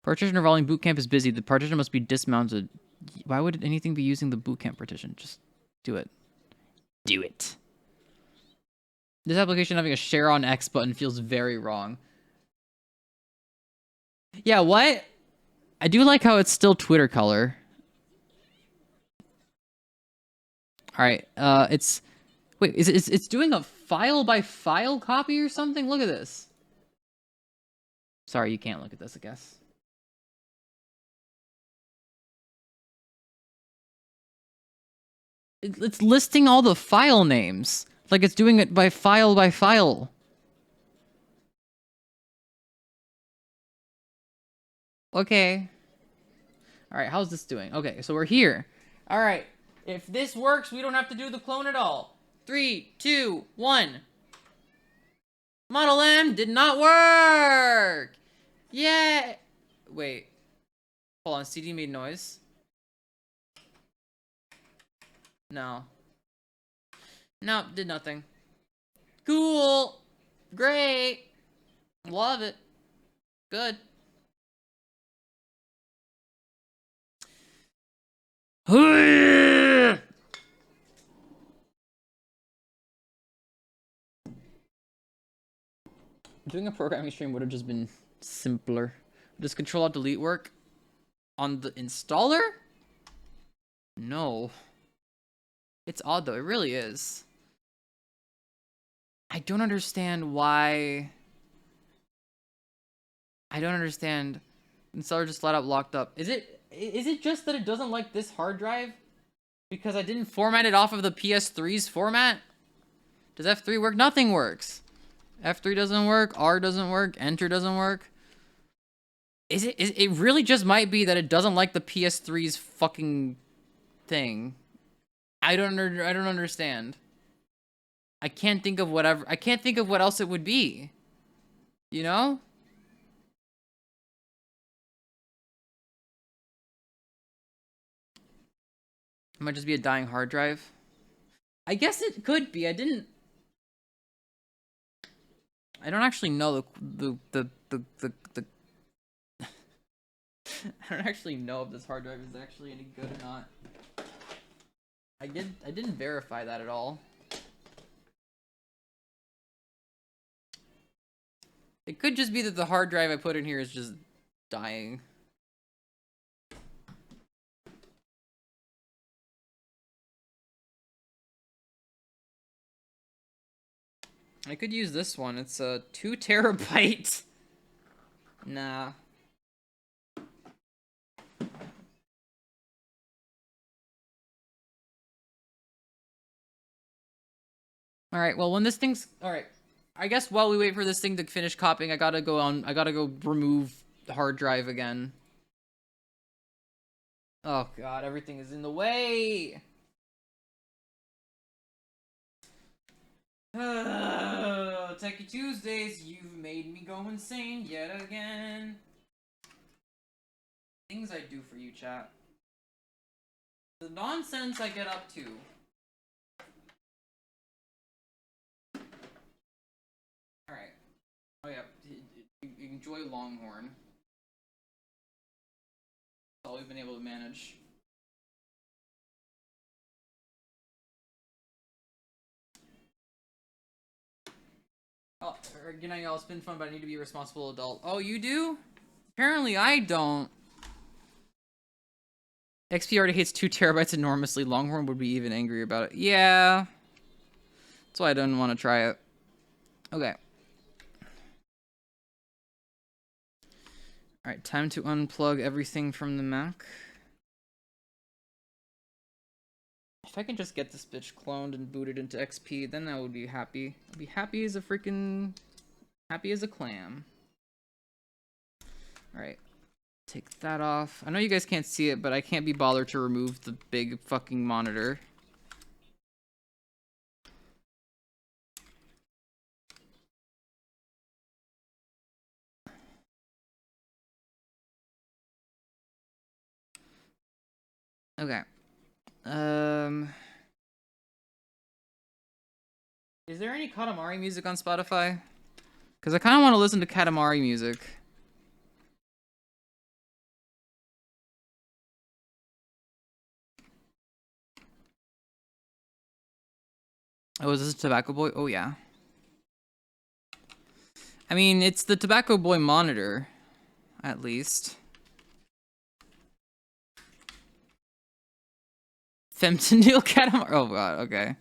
Partition involving bootcamp is busy. The partition must be dismounted. Why would anything be using the bootcamp partition? Just do it. Do it. This application having a share on X button feels very wrong. Yeah, what? I do like how it's still Twitter color. All right, it's... Wait, it's doing a file by file copy or something? Look at this. Sorry, you can't look at this, I guess. It's listing all the file names. Like it's doing it by file by file. Okay. All right, how's this doing? Okay, so we're here. All right. If this works, we don't have to do the clone at all. 3, 2, 1. Model M did not work! Yeah! Wait. Hold on, CD made noise. No. Nope, did nothing. Cool! Great! Love it. Good. Doing a programming stream would have just been simpler. Does Control-Alt-Delete work on the installer? No. It's odd though, it really is. I don't understand why. I don't understand. Installer just flat out locked up. Is it just that it doesn't like this hard drive? Because I didn't format it off of the PS3's format? Does F3 work? Nothing works. F3 doesn't work, R doesn't work, Enter doesn't work. It really just might be that it doesn't like the PS3's fucking thing. I don't understand. I can't think of what else it would be. You know? It might just be a dying hard drive. I guess it could be. I don't actually know the I don't actually know if this hard drive is actually any good or not. I didn't verify that at all. It could just be that the hard drive I put in here is just dying. I could use this one. It's a 2 terabyte. Nah. Alright, well when this thing's... Alright. I guess while we wait for this thing to finish copying, I gotta go remove the hard drive again. Oh god, everything is in the way! Techie Tuesdays, you've made me go insane yet again. Things I do for you, chat. The nonsense I get up to. Alright. Oh yeah, enjoy Longhorn. That's all we've been able to manage. Oh, good night, y'all. It's been fun, but I need to be a responsible adult. Oh, you do? Apparently I don't. XP already hates 2 terabytes enormously. Longhorn would be even angry about it. Yeah. That's why I didn't want to try it. Okay. Alright, time to unplug everything from the Mac. If I can just get this bitch cloned and booted into XP, then I would be happy. I'd be happy as a freaking... happy as a clam. Alright. Take that off. I know you guys can't see it, but I can't be bothered to remove the big fucking monitor. Okay. Is there any Katamari music on Spotify? Because I kind of want to listen to Katamari music. Oh, is this a Tobacco Boy? Oh, yeah. I mean, it's the Tobacco Boy monitor, at least. Femtonil Katamari. Oh, God, okay.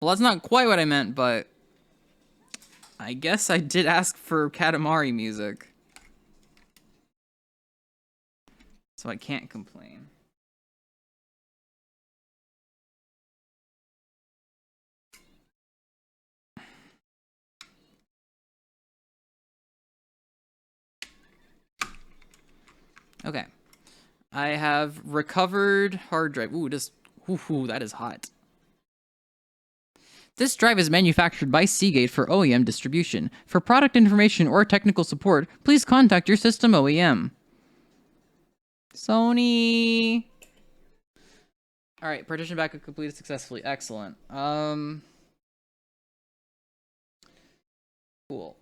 Well, that's not quite what I meant, but I guess I did ask for Katamari music. So I can't complain. Okay. I have recovered hard drive. Ooh, that is hot. This drive is manufactured by Seagate for OEM distribution. For product information or technical support, please contact your system OEM. Sony. All right, partition backup completed successfully. Excellent. Cool.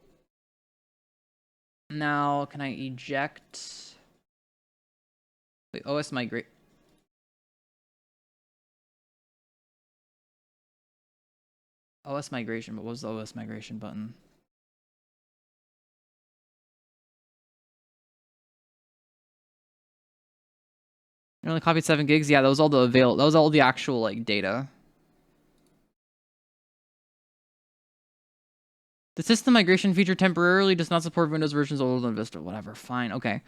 Now, can I eject? Wait, OS migrate. OS migration, but what was the OS migration button? You only copied 7 gigs? Yeah, that was all the that was all the actual like data. The system migration feature temporarily does not support Windows versions older than Vista. Whatever, fine, okay.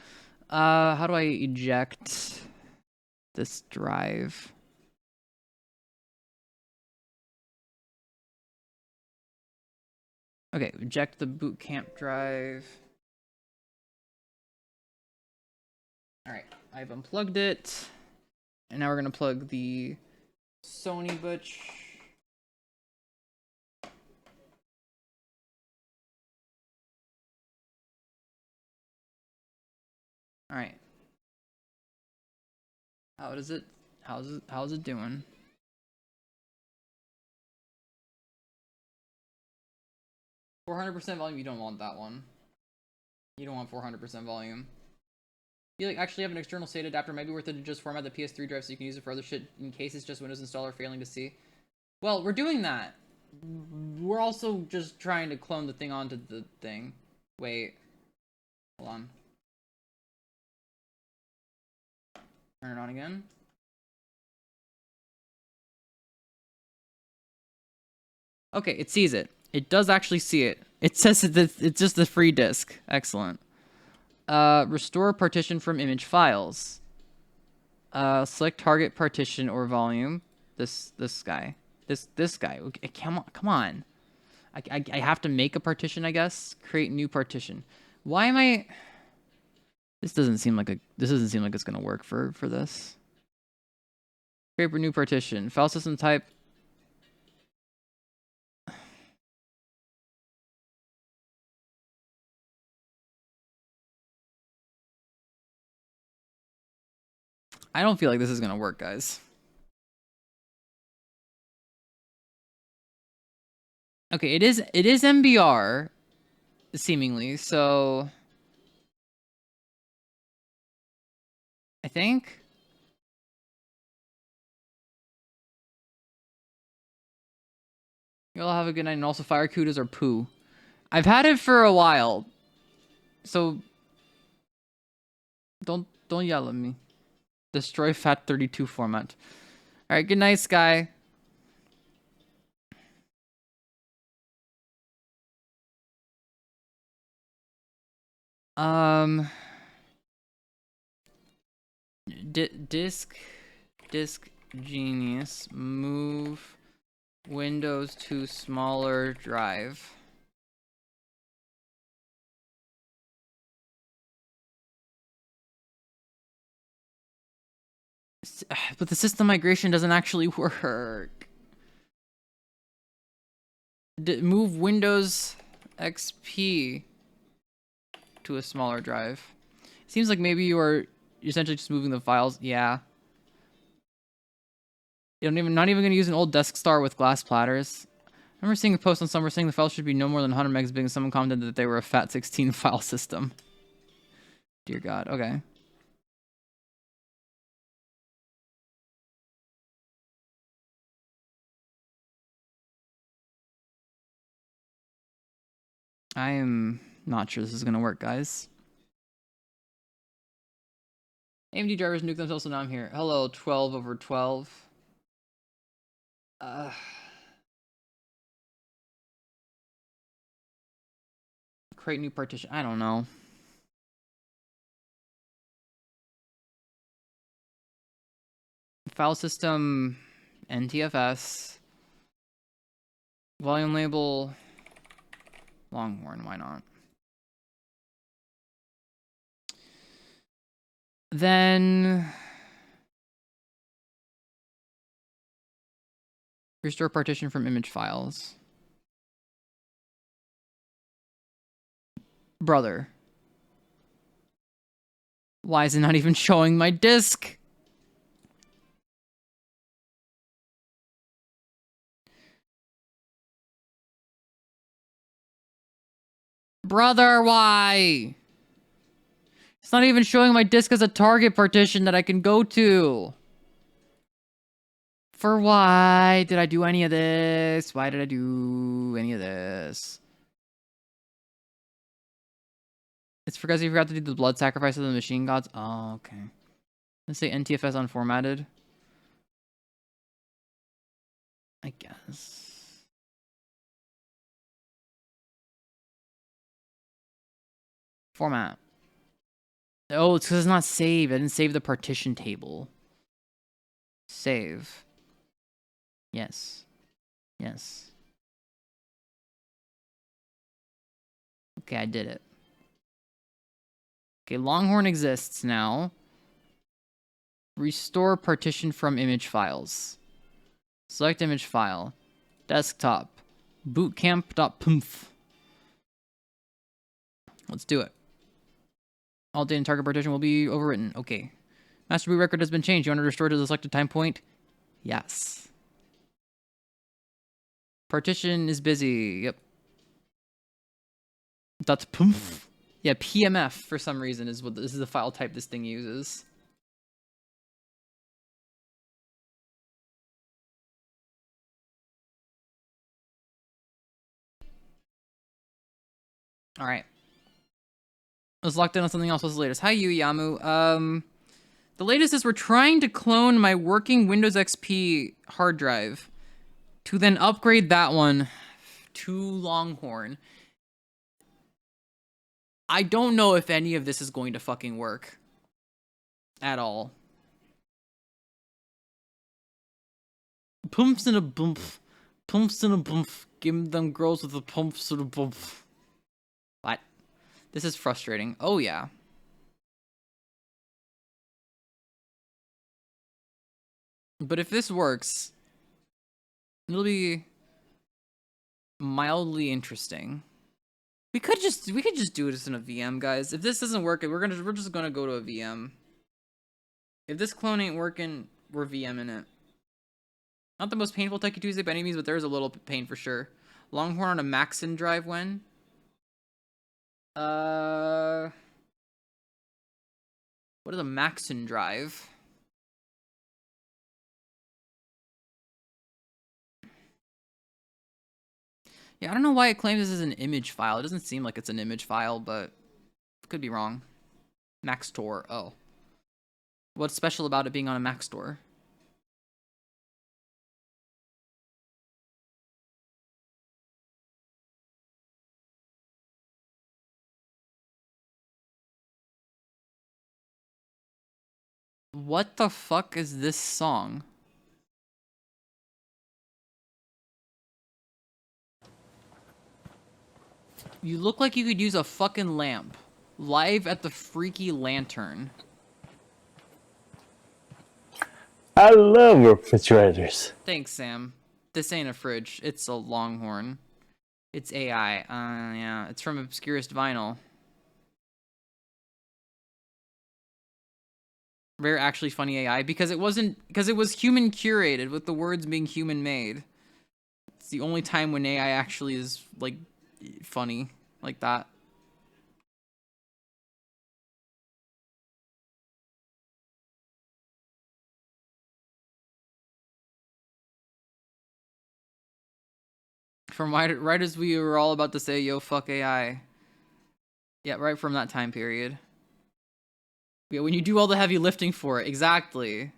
How do I eject this drive? Okay, eject the boot camp drive. Alright, I've unplugged it. And now we're gonna plug the Sony butch. Alright. How's it doing? %400 volume, you don't want that one. You don't want 400% volume. You like actually have an external SATA adapter, might be worth it to just format the PS3 drive so you can use it for other shit in case it's just Windows installer failing to see. Well, we're doing that. We're also just trying to clone the thing onto the thing. Wait. Hold on. Turn it on again. Okay, it sees it. It does actually see it. It says it's just a free disk. Excellent. Restore partition from image files. Select target partition or volume. This guy. This guy. Okay, come on. I have to make a partition, I guess. Create new partition. Why am I? This doesn't seem like it's gonna work for this. Create a new partition. File system type. I don't feel like this is gonna work, guys. Okay, it is MBR, seemingly, so I think. Y'all have a good night, and also fire kudas are poo. I've had it for a while, so don't yell at me. Destroy FAT32 format. All right, good night, Sky. Disk Genius, move Windows to smaller drive. But the system migration doesn't actually work. Move Windows XP to a smaller drive. Seems like maybe you are essentially just moving the files. Yeah. Not even going to use an old desk star with glass platters. I remember seeing a post on somewhere saying the file should be no more than 100 megs big, and someone commented that they were a FAT16 file system. Dear God. Okay. I am not sure this is going to work, guys. AMD drivers nuke themselves, so now I'm here. Hello, 12/12. Create new partition. I don't know. File system, NTFS. Volume label, Longhorn. Why not? Then restore partition from image files. Brother. Why is it not even showing my disk? Brother, why? It's not even showing my disk as a target partition that I can go to. For why did I do any of this? Why did I do any of this? It's because you forgot to do the blood sacrifice of the machine gods. Oh, okay. Let's say NTFS unformatted. I guess. Format. Oh, it's because it's not saved. I didn't save the partition table. Save. Yes. Yes. Okay, I did it. Okay, Longhorn exists now. Restore partition from image files. Select image file. Desktop. Bootcamp.pmf. Let's do it. All data and target partition will be overwritten. Okay. Master boot record has been changed. You want to restore to the selected time point? Yes. Partition is busy. Yep. .pmf. Yeah, PMF for some reason is what this is the file type this thing uses. All right. I was locked in on something else. What's the latest? Hi, you Yamu. The latest is we're trying to clone my working Windows XP hard drive to then upgrade that one to Longhorn. I don't know if any of this is going to fucking work at all. Pumps and a bump. Pumps and a bump. Give them girls with the pumps and a bump. What? This is frustrating. Oh, yeah. But if this works, it'll be mildly interesting. We could just do this in a VM, guys. If this doesn't work, we're just gonna go to a VM. If this clone ain't working, we're VMing it. Not the most painful Techie Tuesday by any means, but there's a little pain for sure. Longhorn on a Maxon drive when? What is a Maxon drive? Yeah, I don't know why it claims this is an image file. It doesn't seem like it's an image file, but could be wrong. Maxtor. Oh. What's special about it being on a Maxtor? What the fuck is this song? You look like you could use a fucking lamp. Live at the Freaky Lantern. I love refrigerators. Thanks, Sam. This ain't a fridge. It's a Longhorn. It's AI. Yeah. It's from Obscurest Vinyl. Rare actually funny AI because it was human curated with the words being human made. It's the only time when AI actually is like funny like that. From right as we were all about to say yo fuck AI. Yeah, right from that time period. Yeah, when you do all the heavy lifting for it, exactly.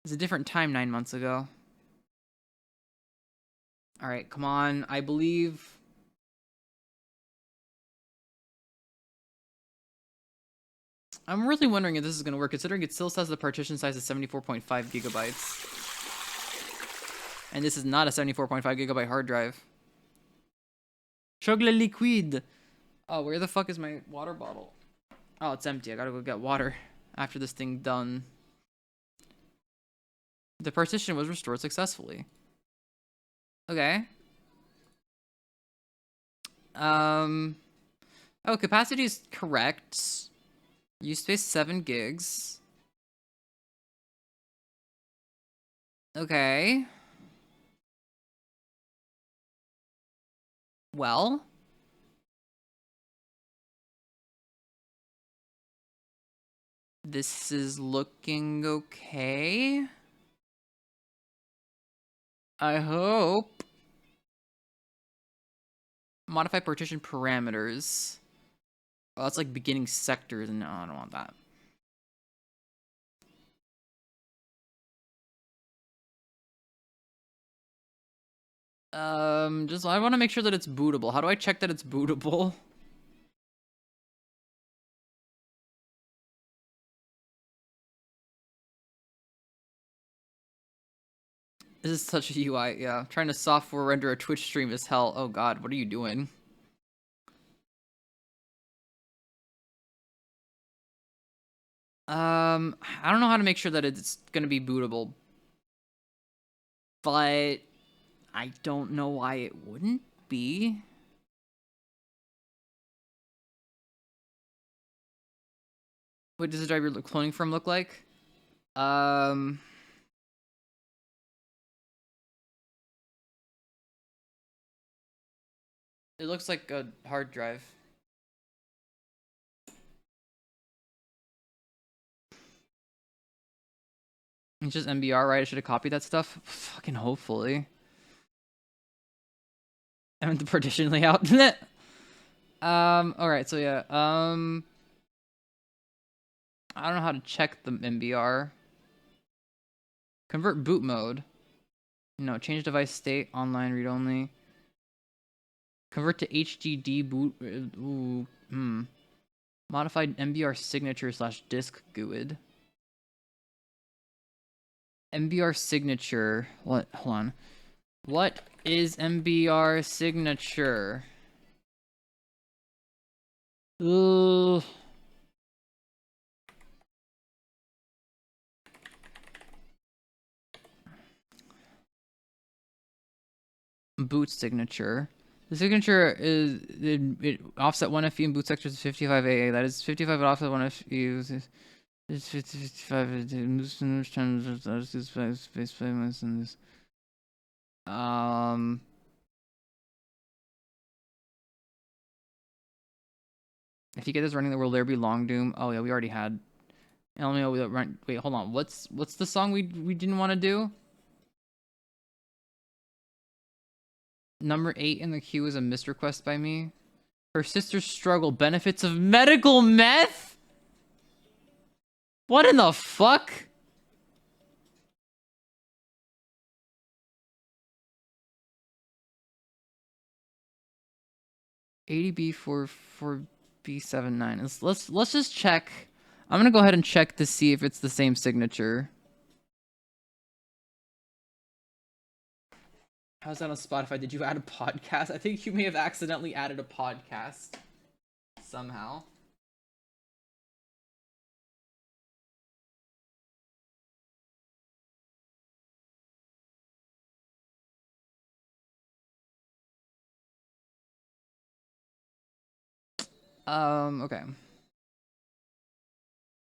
It's a different time 9 months ago. All right, come on. I believe. I'm really wondering if this is going to work, considering it still says the partition size is 74.5 gigabytes. And this is not a 74.5 gigabyte hard drive. Chocolate liquide. Oh, where the fuck is my water bottle? Oh, it's empty. I gotta go get water after this thing done. The partition was restored successfully. Okay. Oh, capacity is correct. Use space 7 gigs. Okay. Well. This is looking okay. I hope. Modify partition parameters. Oh, that's like beginning sectors. No, I don't want that. Just I want to make sure that it's bootable. How do I check that it's bootable? This is such a UI, yeah. Trying to software render a Twitch stream is hell. Oh god, what are you doing? I don't know how to make sure that it's gonna be bootable. But I don't know why it wouldn't be. What does the driver you're cloning from look like? It looks like a hard drive. It's just MBR, right? I should have copied that stuff. Fucking hopefully. I meant the partition layout. Alright, so yeah. I don't know how to check the MBR. Convert boot mode. No, change device state, online, read only. Convert to HDD boot. Modified MBR signature / disk GUID. MBR signature. What? Hold on. What is MBR signature? Ugh. Boot signature. The signature is it offset 1FE in boot sectors is 55 AA. That is 55 at offset 1FE. It's 55 space payments and this. If you get this running, will there be long doom? Oh yeah, we already had. Wait, hold on. What's the song we didn't want to do? Number 8 in the queue is a missed request by me. Her sister's struggle. Benefits of medical meth? What in the fuck? $80B44B79. Let's just check. I'm gonna go ahead and check to see if it's the same signature. How's that on Spotify? Did you add a podcast? I think you may have accidentally added a podcast somehow. Okay.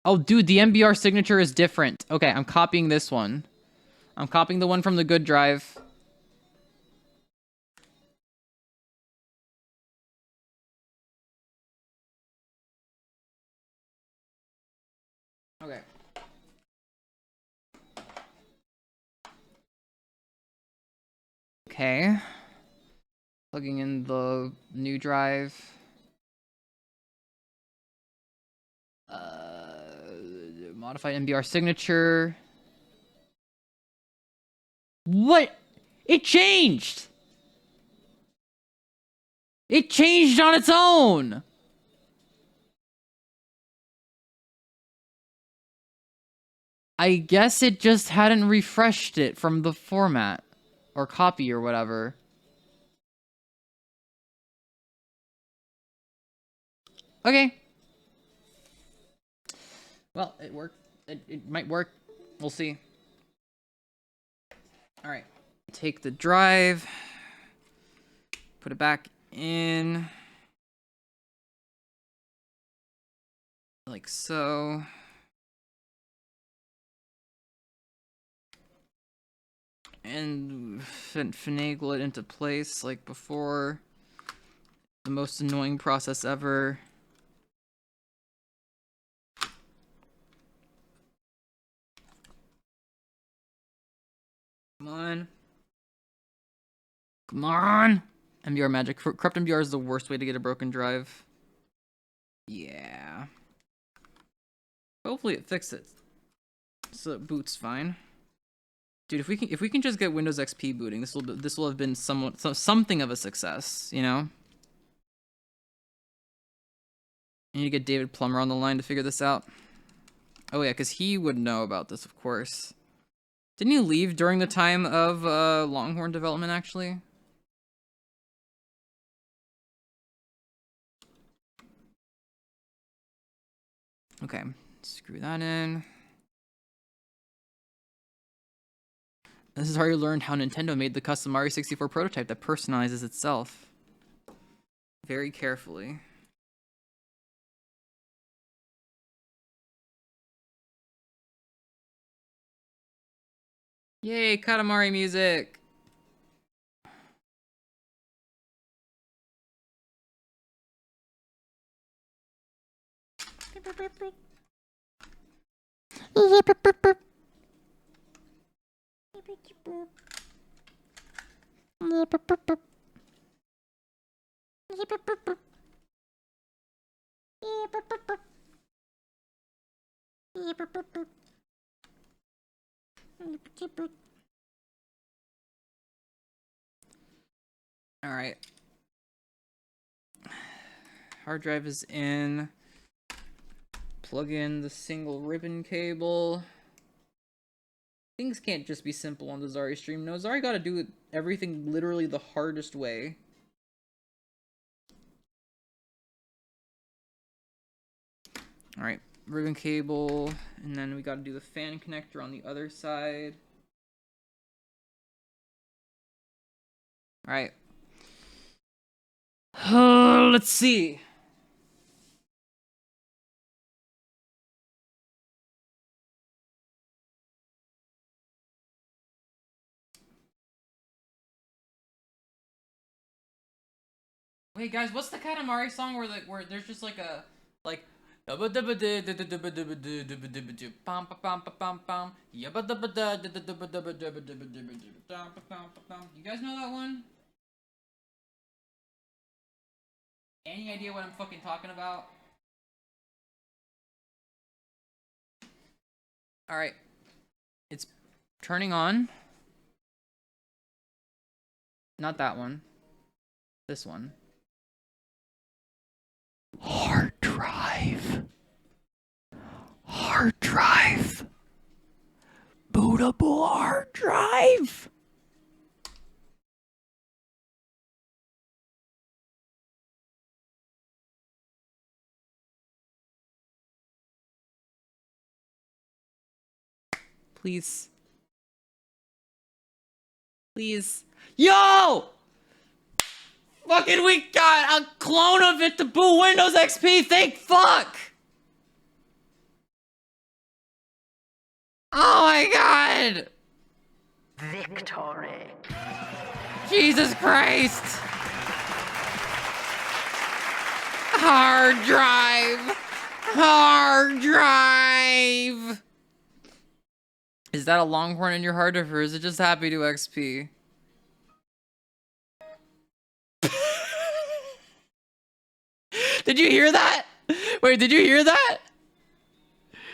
Oh, dude, the MBR signature is different. Okay, I'm copying this one. I'm copying the one from the good drive. Okay. Okay. Plugging in the new drive. Modify MBR signature. What? It changed! It changed on its own! I guess it just hadn't refreshed it from the format. Or copy or whatever. Okay. Well, it worked. It might work. We'll see. All right. Take the drive. Put it back in. Like so. And finagle it into place like before. The most annoying process ever. Come on. Come on! MBR magic. Corrupt MBR is the worst way to get a broken drive. Yeah. Hopefully it fixes it. So it boots fine. Dude, if we can just get Windows XP booting, this will have been something of a success, you know? I need to get David Plummer on the line to figure this out. Oh yeah, because he would know about this, of course. Didn't you leave during the time of Longhorn development, actually? Okay, screw that in. This is how you learned how Nintendo made the custom Mario 64 prototype that personalizes itself. Very carefully. Yay, Katamari music! All right. Hard drive is in. Plug in the single ribbon cable. Things can't just be simple on the Zari stream. No, Zari gotta do everything literally the hardest way. Alright, ribbon cable, and then we gotta do the fan connector on the other side. Alright. Let's see. Wait, guys, what's the Katamari song where there's just like a you guys know that one? Any idea what I'm fucking talking about? Alright. It's turning on. Not that one. This one. Hard drive. Hard drive. Bootable hard drive. Please. Please. Yo! Fucking we got a clone of it to boot Windows XP, thank fuck! Oh my god! Victory. Jesus Christ! Hard drive! Hard drive! Is that a Longhorn in your hard drive, or is it just happy to XP? Did you hear that? Wait, did you hear that?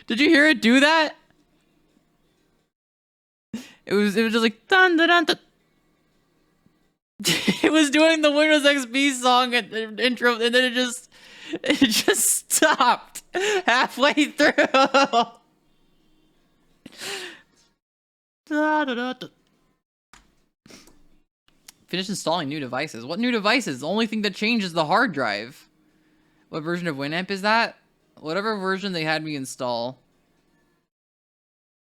Did you hear it do that? It was just like dun dun dun. Dun. It was doing the Windows XP song at the intro, and then it just stopped halfway through. Da, da, da, da. Finish installing new devices. What new devices? The only thing that changed is the hard drive. What version of Winamp is that? Whatever version they had me install.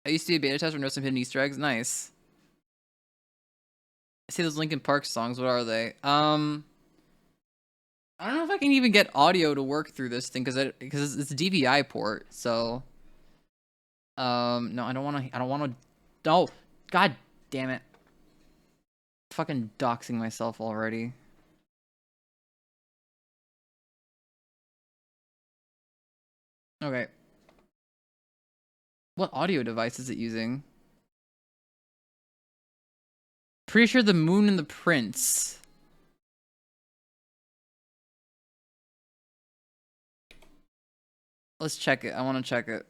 I used to be a beta tester, know some hidden Easter eggs. Nice. I see those Linkin Park songs. What are they? I don't know if I can even get audio to work through this thing because it's a DVI port. So, no, I don't want to. I don't want to. No, God damn it! Fucking doxing myself already. Okay. What audio device is it using? Pretty sure the Moon and the Prince. Let's check it. I want to check it.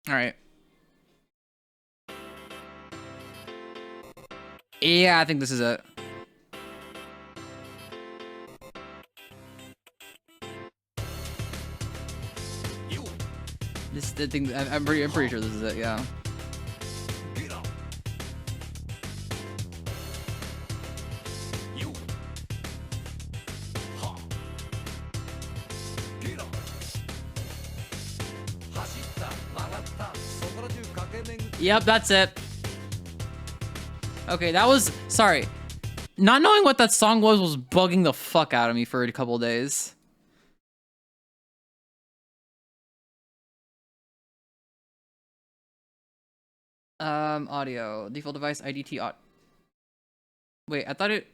All right. Yeah, I think this is it. This the thing. I'm pretty sure this is it. Yeah. Yep, that's it. Okay, that was... Sorry. Not knowing what that song was bugging the fuck out of me for a couple days. Audio. Default device, IDT audio. Wait, I thought it...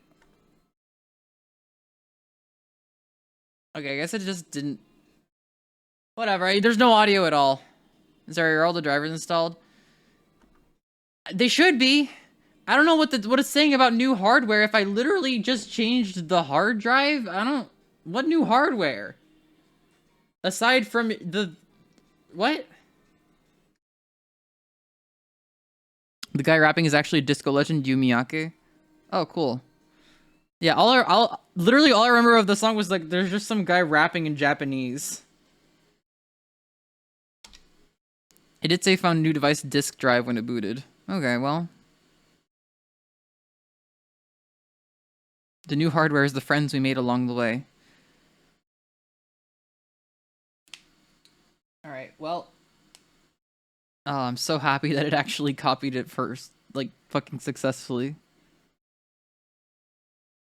Okay, I guess it just didn't... Whatever, there's no audio at all. Sorry, are all the drivers installed? They should be. I don't know what it's saying about new hardware if I literally just changed the hard drive. I don't... What new hardware? Aside from the... What? The guy rapping is actually disco legend Yu Miyake. Oh, cool. Yeah, literally all I remember of the song was like, there's just some guy rapping in Japanese. It did say found new device disk drive when it booted. Okay, well. The new hardware is the friends we made along the way. Alright, well. Oh, I'm so happy that it actually copied it first. Like, fucking successfully.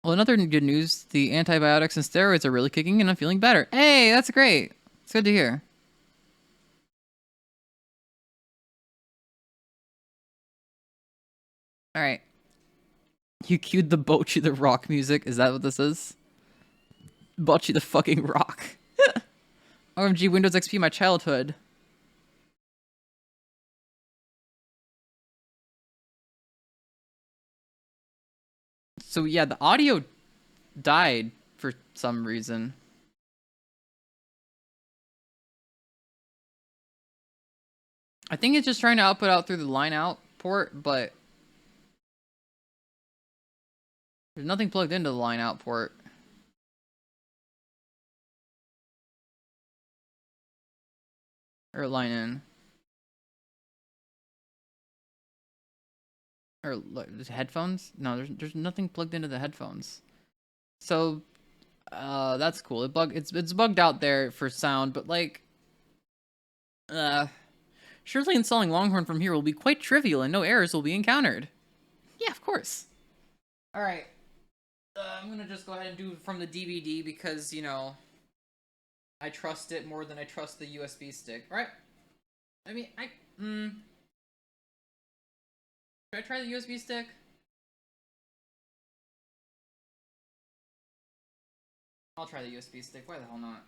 Well, another good news, the antibiotics and steroids are really kicking in and I'm feeling better. Hey, that's great. It's good to hear. Alright. You cued the Bocchi the Rock music. Is that what this is? Bocchi the fucking Rock. OMG, Windows XP, my childhood. So yeah, the audio died for some reason. I think it's just trying to output out through the line out port, but there's nothing plugged into the line out port. Or line in. Or headphones? No, there's nothing plugged into the headphones. So that's cool. It's bugged out there for sound, but like surely installing Longhorn from here will be quite trivial and no errors will be encountered. Yeah, of course. All right. I'm gonna just go ahead and do it from the DVD because, you know, I trust it more than I trust the USB stick. Right? I mean, should I try the USB stick? I'll try the USB stick. Why the hell not?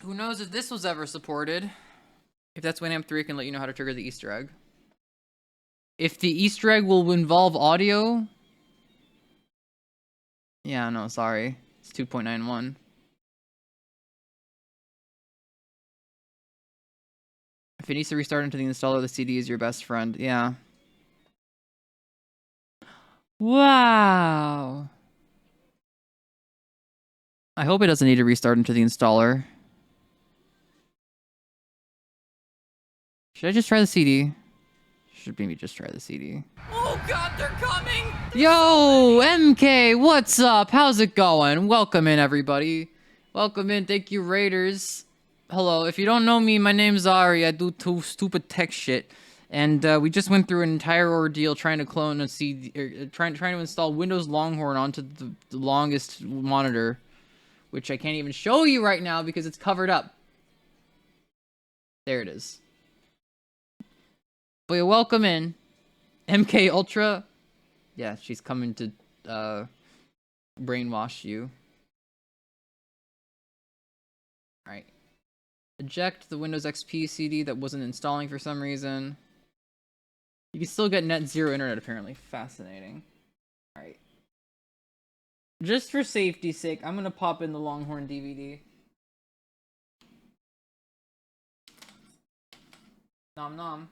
Who knows if this was ever supported? If that's Winamp 3, I can let you know how to trigger the Easter egg. If the Easter egg will involve audio... Yeah, no, sorry. It's 2.91. If it needs to restart into the installer, the CD is your best friend. Yeah. Wow. I hope it doesn't need to restart into the installer. Should I just try the CD? Should maybe just try the CD. Oh god, they're coming! Yo, MK, what's up? How's it going? Welcome in, everybody. Welcome in. Thank you, Raiders. Hello. If you don't know me, my name's Ari. I do stupid tech shit. And we just went through an entire ordeal trying to clone a CD, trying to install Windows Longhorn onto the longest monitor, which I can't even show you right now because it's covered up. There it is. But welcome in, MK Ultra. Yeah, she's coming to brainwash you. Alright. Eject the Windows XP CD that wasn't installing for some reason. You can still get net zero internet, apparently. Fascinating. Alright. Just for safety's sake, I'm gonna pop in the Longhorn DVD. Nom nom.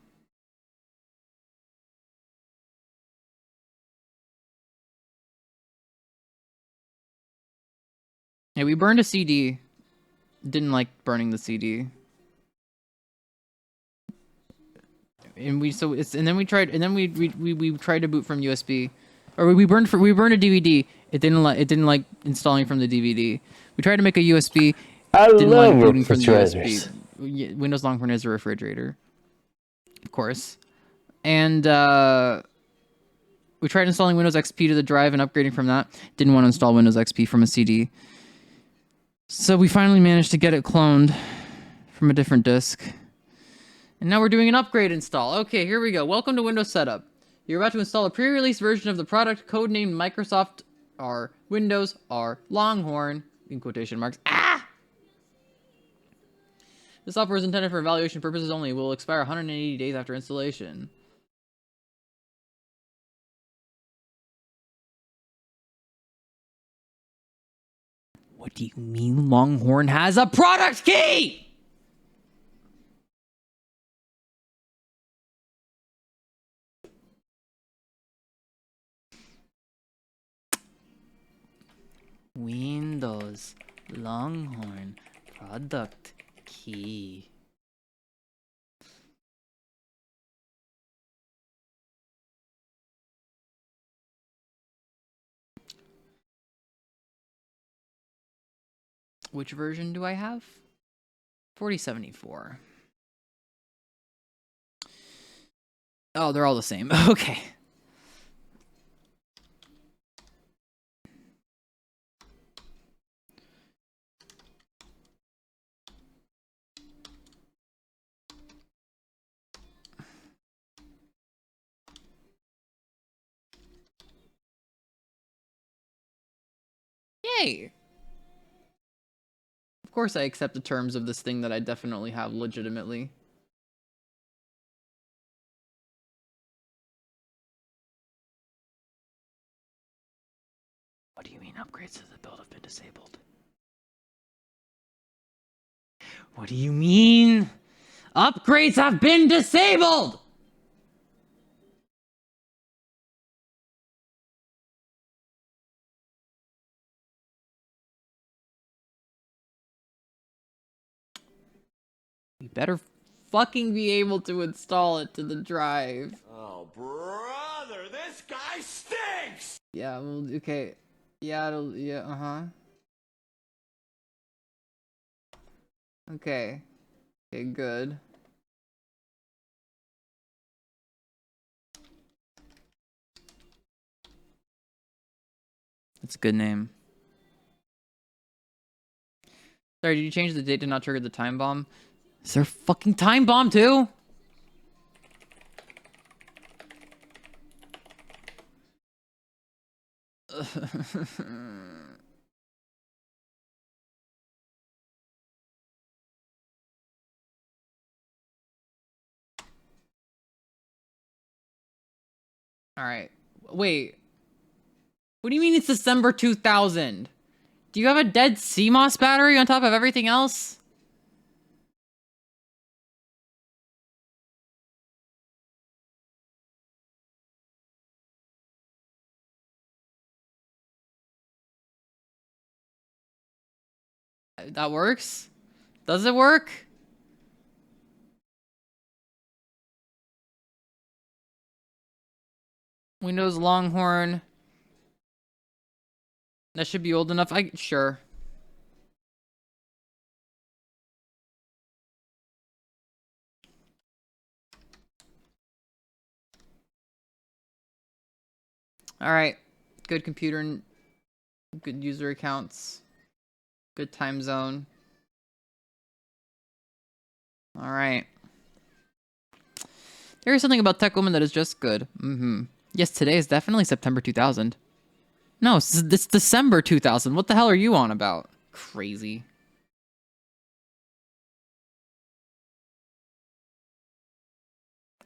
Yeah, we burned a CD. Didn't like burning the CD. And we tried to boot from USB. Or we burned a DVD. It didn't like installing from the DVD. We tried to make a USB. I Didn't like love booting from the refrigerators. USB. Windows Longhorn is a refrigerator. Of course. And we tried installing Windows XP to the drive and upgrading from that. Didn't want to install Windows XP from a CD. So we finally managed to get it cloned from a different disk. And now we're doing an upgrade install. Okay, here we go. Welcome to Windows Setup. You're about to install a pre-release version of the product codenamed Microsoft R Windows R Longhorn, in quotation marks. Ah! This software is intended for evaluation purposes only. It will expire 180 days after installation. What do you mean Longhorn has a product key? Windows Longhorn product key. Which version do I have? 4074. Oh, they're all the same. Okay. Yay! Of course I accept the terms of this thing that I definitely have legitimately. What do you mean upgrades to the build have been disabled? What do you mean? Upgrades have been disabled! We better fucking be able to install it to the drive. Oh, brother, this guy stinks! Yeah, well, okay. Yeah, uh-huh. Okay. Okay, good. That's a good name. Sorry, did you change the date to not trigger the time bomb? Is there a fucking time bomb too? Alright. Wait. What do you mean it's December 2000? Do you have a dead CMOS battery on top of everything else? That works? Does it work? Windows Longhorn. That should be old enough. Sure. All right. Good computer and good user accounts. Good time zone. All right. There is something about Tech Woman that is just good. Yes, today is definitely September 2000. No, it's December 2000. What the hell are you on about? Crazy.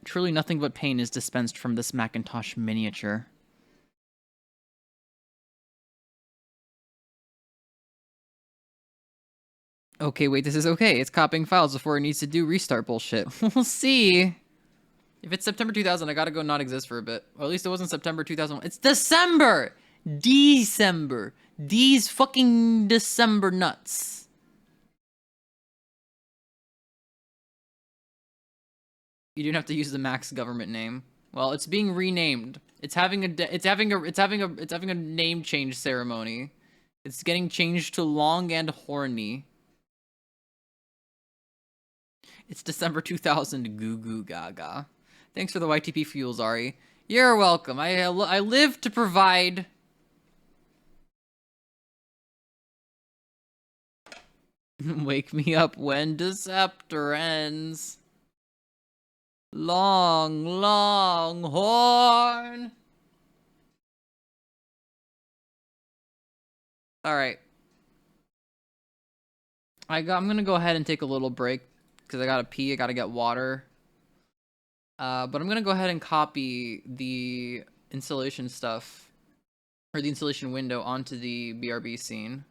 Truly nothing but pain is dispensed from this Macintosh miniature. Okay, wait, this is okay. It's copying files before it needs to do restart bullshit. We'll see. If it's September 2000, I gotta go not exist for a bit. Or at least it wasn't September 2001. It's December! December. These fucking December nuts. You didn't have to use the Max government name. Well, it's being renamed. It's having a name change ceremony. It's getting changed to Long and Horny. It's December 2000. Goo goo gaga. Thanks for the YTP fuel, Zari. You're welcome. I live to provide. Wake me up when Deceptor ends. Long, long horn. All right. I'm gonna go ahead and take a little break because I gotta pee. I gotta get water. But I'm gonna go ahead and copy the installation stuff, or the installation window, onto the BRB scene.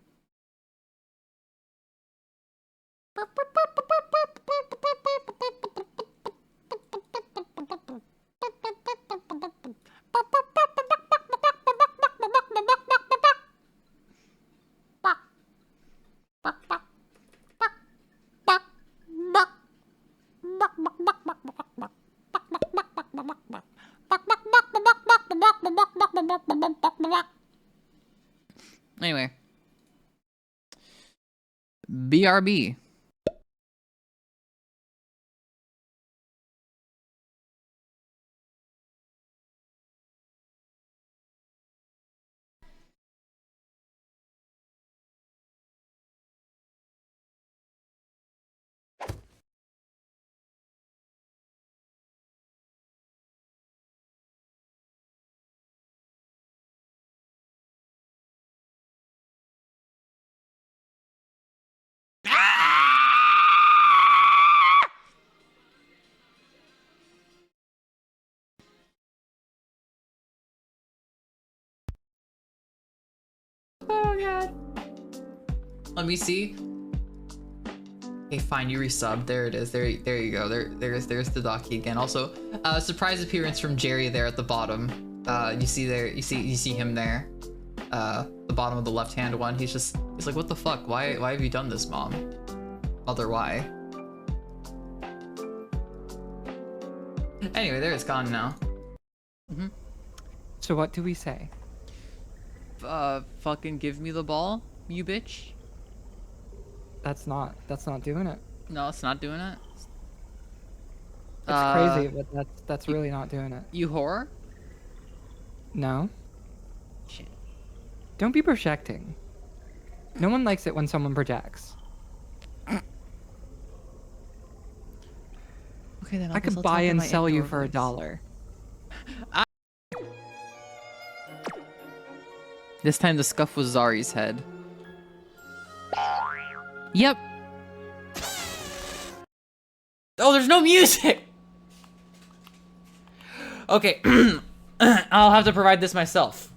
Anyway. BRB. Oh god. Let me see. Okay, fine, you resubbed. There it is. There you go. There's the Docky again. Also, surprise appearance from Jerry there at the bottom. You see him there. The bottom of the left-hand one. He's like, what the fuck? Why have you done this, Mom? Mother, why? Anyway, there it's gone now. So what do we say? Fucking give me the ball, you bitch. That's not doing it. No, it's not doing it. It's crazy, but that's really not doing it. You whore? No. Shit. Don't be projecting. No one likes it when someone projects. Okay, then I could buy and sell you for $1. This time the scuff was Zari's head. Yep. Oh, there's no music! Okay. I'll have to provide this myself.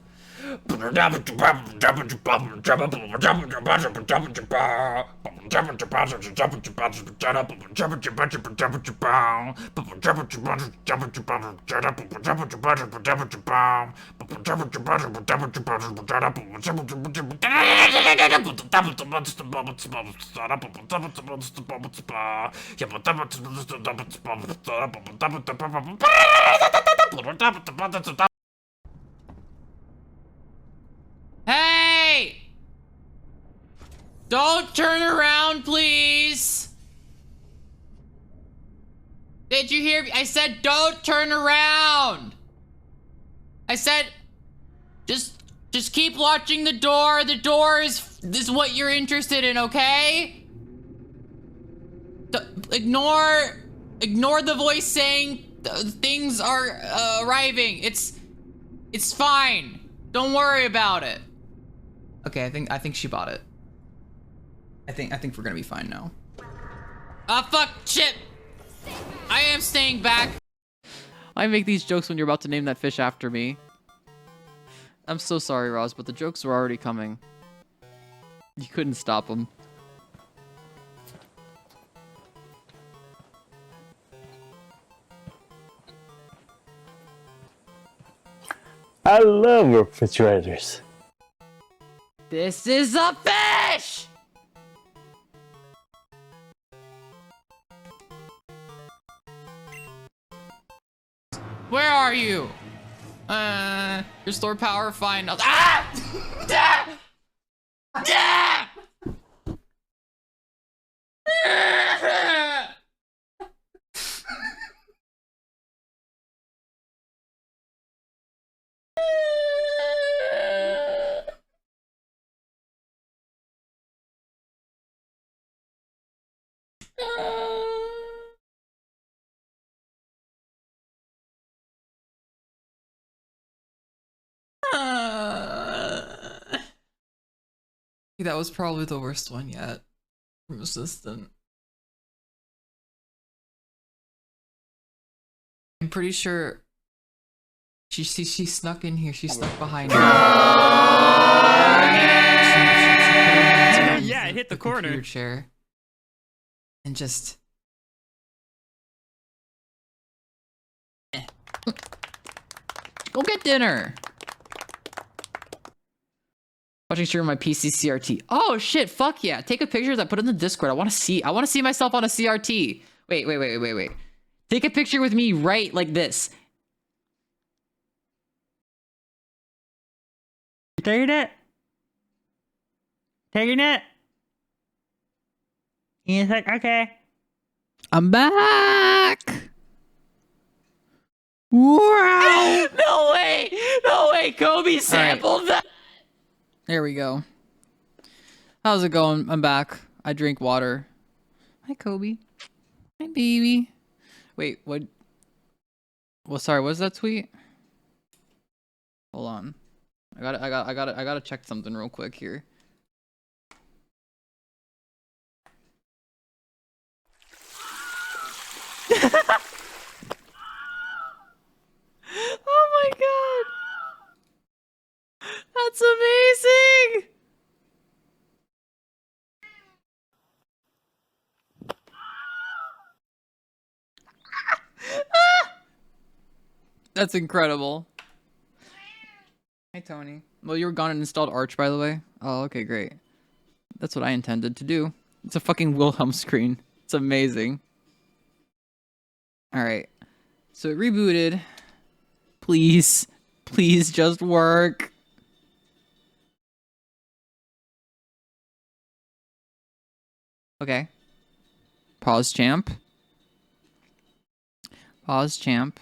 Don't turn around, please. Did you hear me? I said don't turn around. I said just keep watching the door. The door is what you're interested in, okay? Ignore the voice saying things are arriving. It's fine. Don't worry about it. Okay, I think she bought it. I think we're gonna be fine now. Ah, fuck, shit. I am staying back. I make these jokes when you're about to name that fish after me. I'm so sorry, Roz, but the jokes were already coming. You couldn't stop them. I love refrigerators. This is a fish! Where are you? Restore power, find... Ah! Ah! Ah! That was probably the worst one yet from Assistant. I'm pretty sure she snuck in here. She snuck behind me. Yeah, it hit the corner. Computer chair. And just... Go get dinner. Watching stream on my PC CRT. Oh shit, fuck yeah. Take a picture of that, put it in the Discord. I wanna see myself on a CRT. Wait. Take a picture with me right like this. Taking it. He's like, okay. I'm back. Wow. No way, Kobe sampled that. There we go. How's it going? I'm back. I drink water. Hi, Kobe. Hi, baby. Wait, what? Well, sorry, what was that tweet? Hold on. I gotta check something real quick here. Oh my god. That's amazing! That's incredible. Hey, Tony. Well, you were gone and installed Arch, by the way. Oh, okay, great. That's what I intended to do. It's a fucking Wilhelm screen. It's amazing. Alright. So it rebooted. Please. Please just work. Okay. Pause, champ. Pause, champ.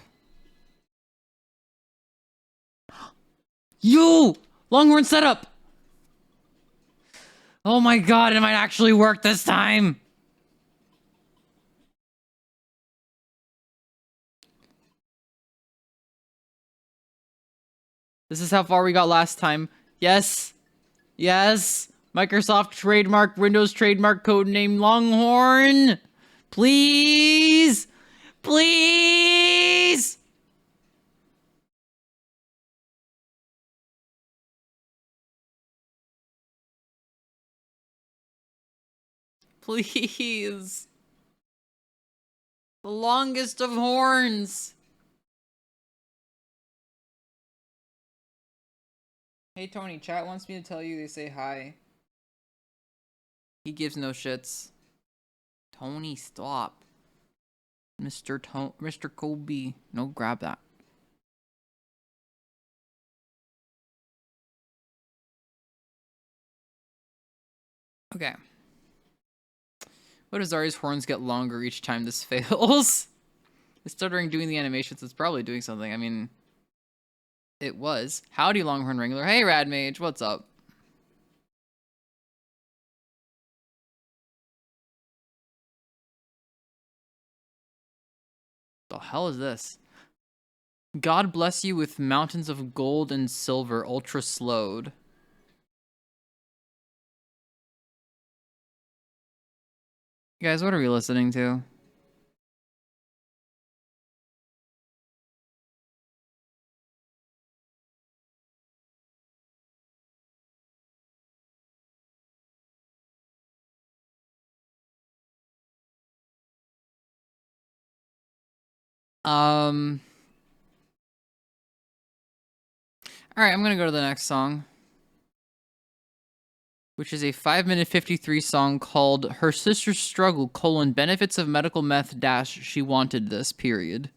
Yo! Longhorn setup! Oh my god, it might actually work this time! This is how far we got last time. Yes! Yes! Microsoft trademark, Windows trademark, codename Longhorn! Please! Please! Please. The longest of horns. Hey Tony, chat wants me to tell you they say hi. He gives no shits. Tony, stop. Mr. Kobe. No, grab that. Okay. What if Zari's horns get longer each time this fails? It's stuttering doing the animations. It's probably doing something. I mean, it was. Howdy, Longhorn Wrangler. Hey, Rad Mage. What's up? The hell is this? God bless you with mountains of gold and silver, ultra slowed. Guys, what are we listening to? Alright, I'm gonna go to the next song. Which is a 5-minute 53 song called Her Sister's Struggle, benefits of medical meth - she wanted this, period.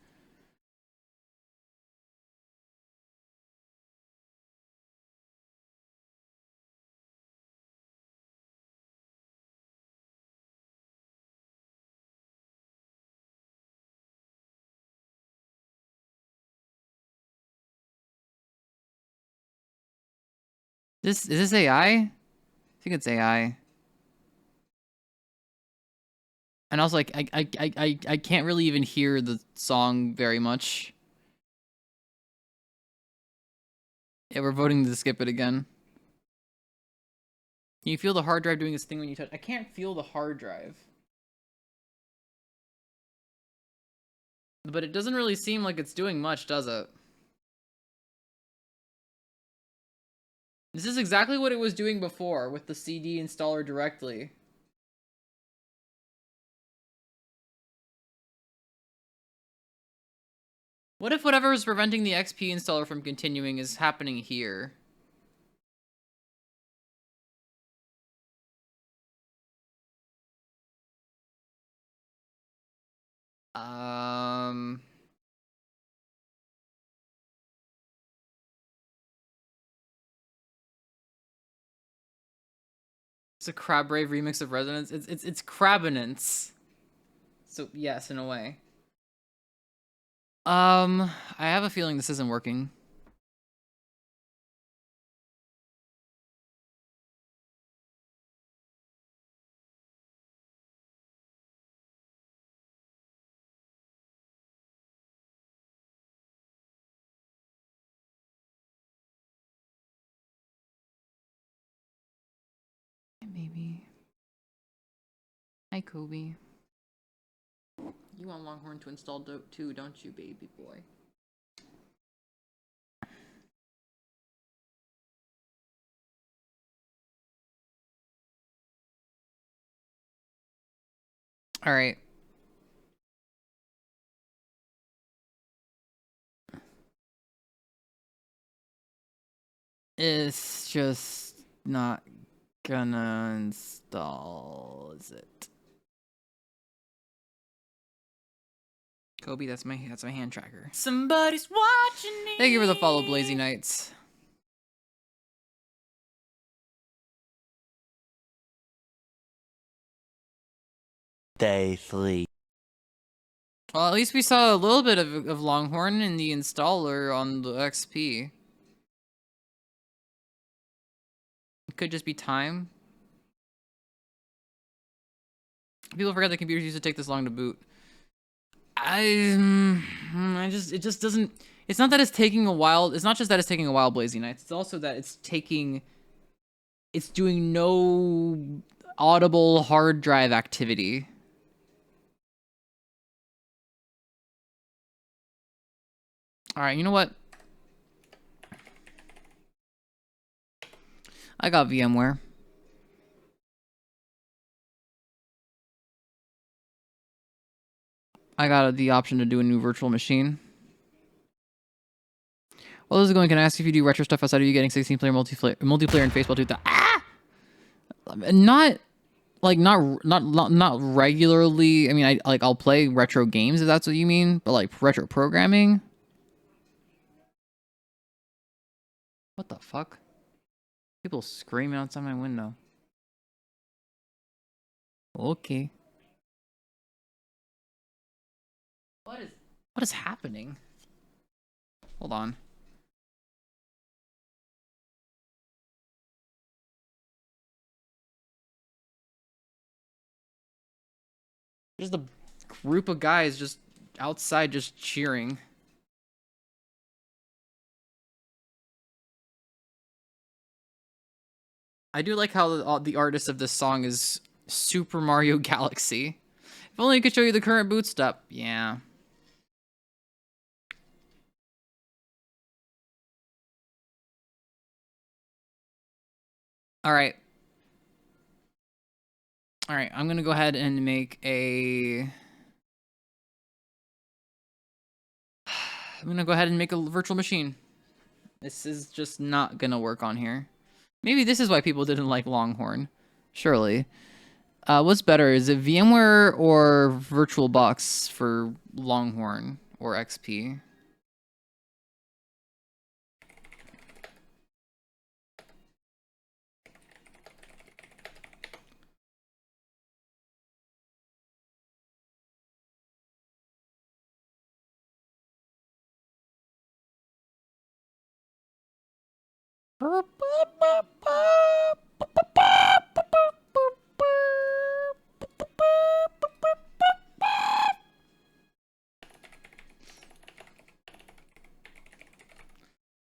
Is this AI? I think it's AI. And I was like, I can't really even hear the song very much. Yeah, we're voting to skip it again. Can you feel the hard drive doing this thing when you touch? I can't feel the hard drive. But it doesn't really seem like it's doing much, does it? This is exactly what it was doing before with the CD installer directly. What if whatever is preventing the XP installer from continuing is happening here? It's a Crab Rave remix of Resonance. It's Crabinance. So yes, in a way. I have a feeling this isn't working. Maybe. Hi, Kobe. You want Longhorn to install Dope too, don't you, baby boy? All right. It's just not gonna install, is it? Kobe, that's my hand tracker. Somebody's watching me. Thank you for the follow, Blazy Knights. Day 3. Well, at least we saw a little bit of Longhorn in the installer on the XP. It could just be time. People forget that computers used to take this long to boot. It just doesn't. It's not that it's taking a while. It's not just that it's taking a while, Blazy Knights. It's also that it's doing no audible hard drive activity. All right, you know what? I got VMware. I got the option to do a new virtual machine. Well, this is going. Can I ask if you do retro stuff outside of you getting 16-player multiplayer in Baseball 2000? Not regularly. I mean, I'll play retro games if that's what you mean, but like retro programming. What the fuck? People screaming outside my window. Okay. What is happening? Hold on. Just a group of guys just outside just cheering. I do like how the artist of this song is Super Mario Galaxy. If only I could show you the current boot step. Yeah. All right. All right, I'm going to go ahead and make a I'm going to go ahead and make a virtual machine. This is just not going to work on here. Maybe this is why people didn't like Longhorn. Surely. What's better? Is it VMware or VirtualBox for Longhorn or XP?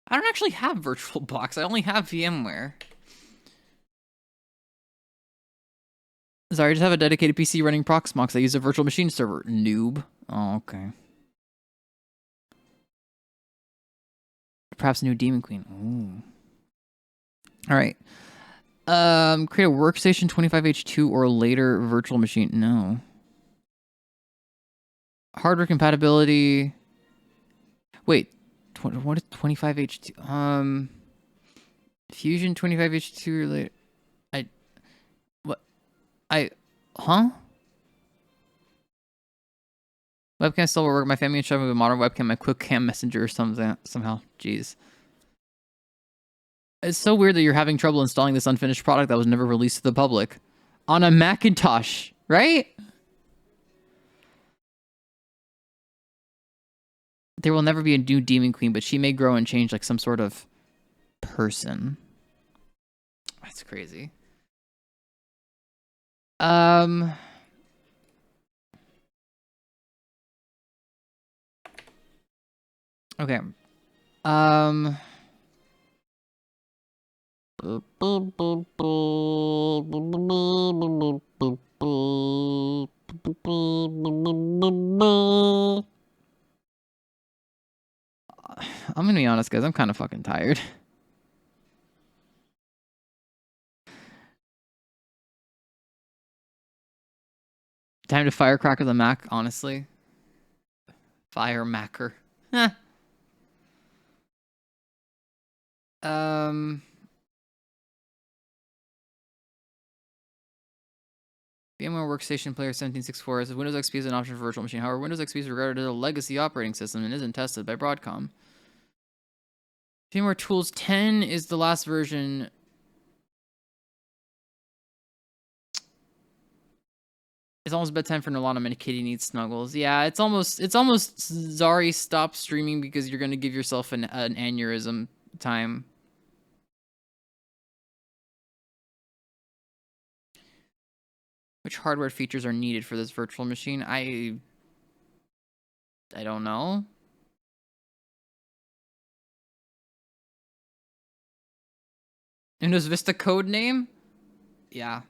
I don't actually have VirtualBox. I only have VMware. Sorry, I just have a dedicated PC running Proxmox. I use a virtual machine server. Noob. Oh, okay. Perhaps a new Demon Queen. Ooh. All right. Create a workstation 25H2 or later virtual machine. No. Hardware compatibility. Wait. What is 25H2? Fusion 25H2 or later. Huh? Webcam still will work. My family and showing with a modern webcam, my quick cam messenger or something somehow. Jeez. It's so weird that you're having trouble installing this unfinished product that was never released to the public. On a Macintosh, right? There will never be a new Demon Queen, but she may grow and change like some sort of person. That's crazy. Okay. I'm gonna be honest, guys. I'm kind of fucking tired. Time to firecracker the Mac, honestly. Fire Macker. Heh. VMware Workstation Player 1764 says Windows XP is an option for virtual machine. However, Windows XP is regarded as a legacy operating system and isn't tested by Broadcom. VMware Tools 10 is the last version. It's almost bedtime for Nolana and Kitty needs snuggles. Yeah, it's almost Zari, stop streaming because you're gonna give yourself an aneurysm time. Which hardware features are needed for this virtual machine? I don't know. Windows Vista code name? Yeah.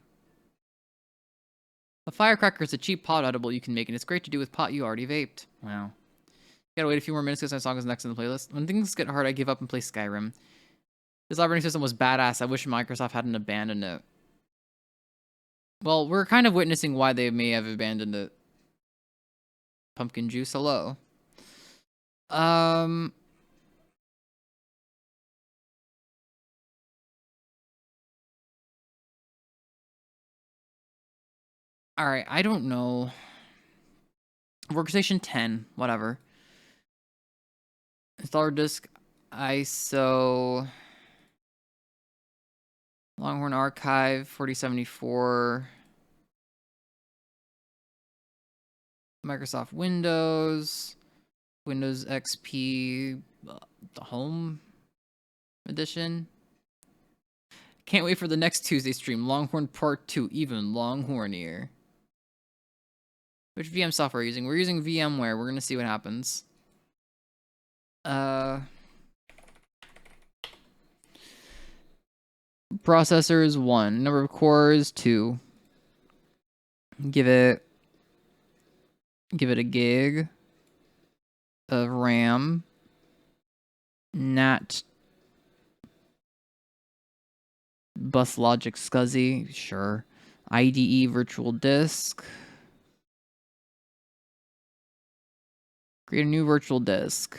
A firecracker is a cheap pot edible you can make, and it's great to do with pot you already vaped. Wow. Gotta wait a few more minutes because my song is next in the playlist. When things get hard, I give up and play Skyrim. This operating system was badass. I wish Microsoft hadn't abandoned it. Well, we're kind of witnessing why they may have abandoned it. Pumpkin juice, hello. Alright, I don't know. Workstation 10, whatever. Installer disk, ISO, Longhorn Archive, 4074. Microsoft Windows, Windows XP, the Home Edition. Can't wait for the next Tuesday stream. Longhorn Part 2, even longhornier. Which VM software are you using? We're using VMware. We're gonna see what happens. Processor is 1. Number of cores 2. Give it a gig of RAM. NAT bus logic SCSI, sure. IDE virtual disk. Create a new virtual disk.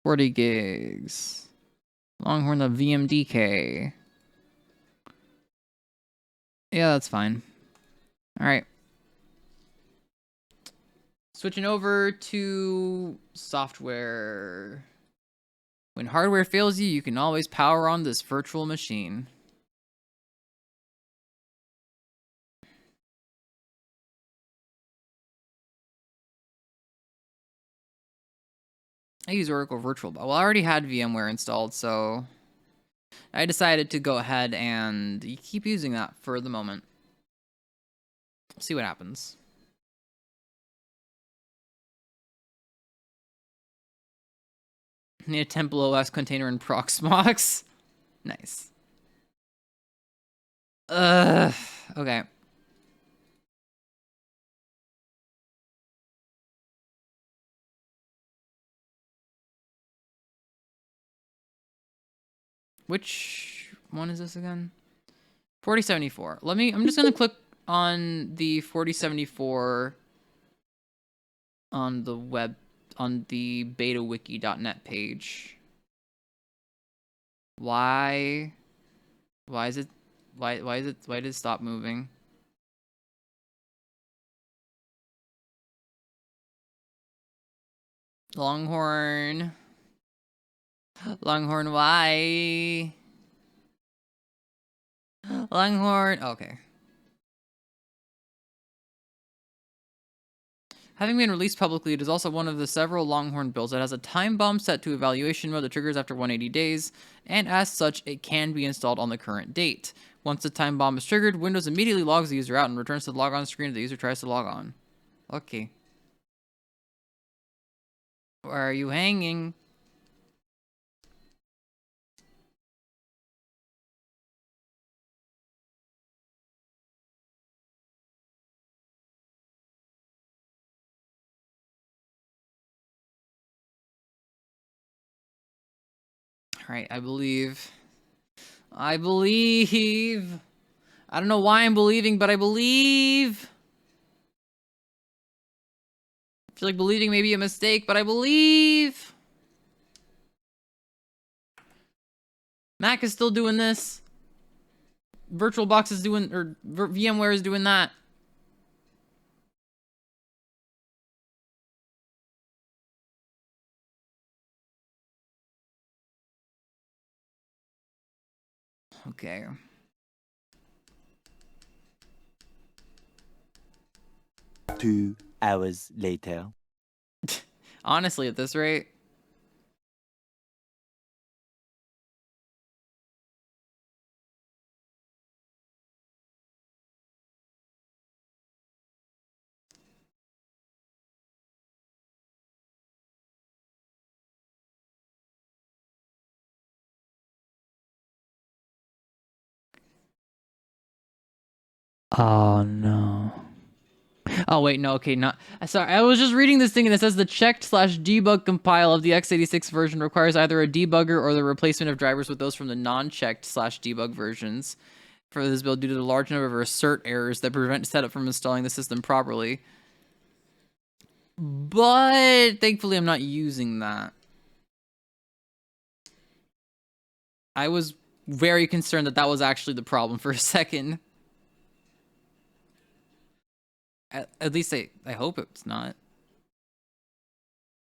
40 gigs. Longhorn the VMDK. Yeah, that's fine. All right. Switching over to software. When hardware fails you, you can always power on this virtual machine. I use Oracle Virtual, well, I already had VMware installed, so I decided to go ahead and keep using that for the moment. See what happens. Need a Temple OS container in Proxmox. Nice. Okay. Which one is this again? 4074. I'm just gonna click on the 4074 on the web, on the betawiki.net page. Why did it stop moving? Longhorn, why? Longhorn, okay. Having been released publicly, it is also one of the several Longhorn builds that has a time bomb set to evaluation mode that triggers after 180 days, and as such, it can be installed on the current date. Once the time bomb is triggered, Windows immediately logs the user out and returns to the logon screen if the user tries to log on. Okay. Where are you hanging? Alright, I believe. I don't know why I'm believing, but I believe. I feel like believing may be a mistake, but I believe. Mac is still doing this. VirtualBox is doing, or VMware is doing that. Okay. Two hours later. Honestly, at this rate. Oh no. Oh wait, no, okay, not. Sorry, I was just reading this thing and it says the checked/debug compile of the x86 version requires either a debugger or the replacement of drivers with those from the non-checked/debug versions for this build due to the large number of assert errors that prevent setup from installing the system properly. But thankfully, I'm not using that. I was very concerned that that was actually the problem for a second. At least I hope it's not.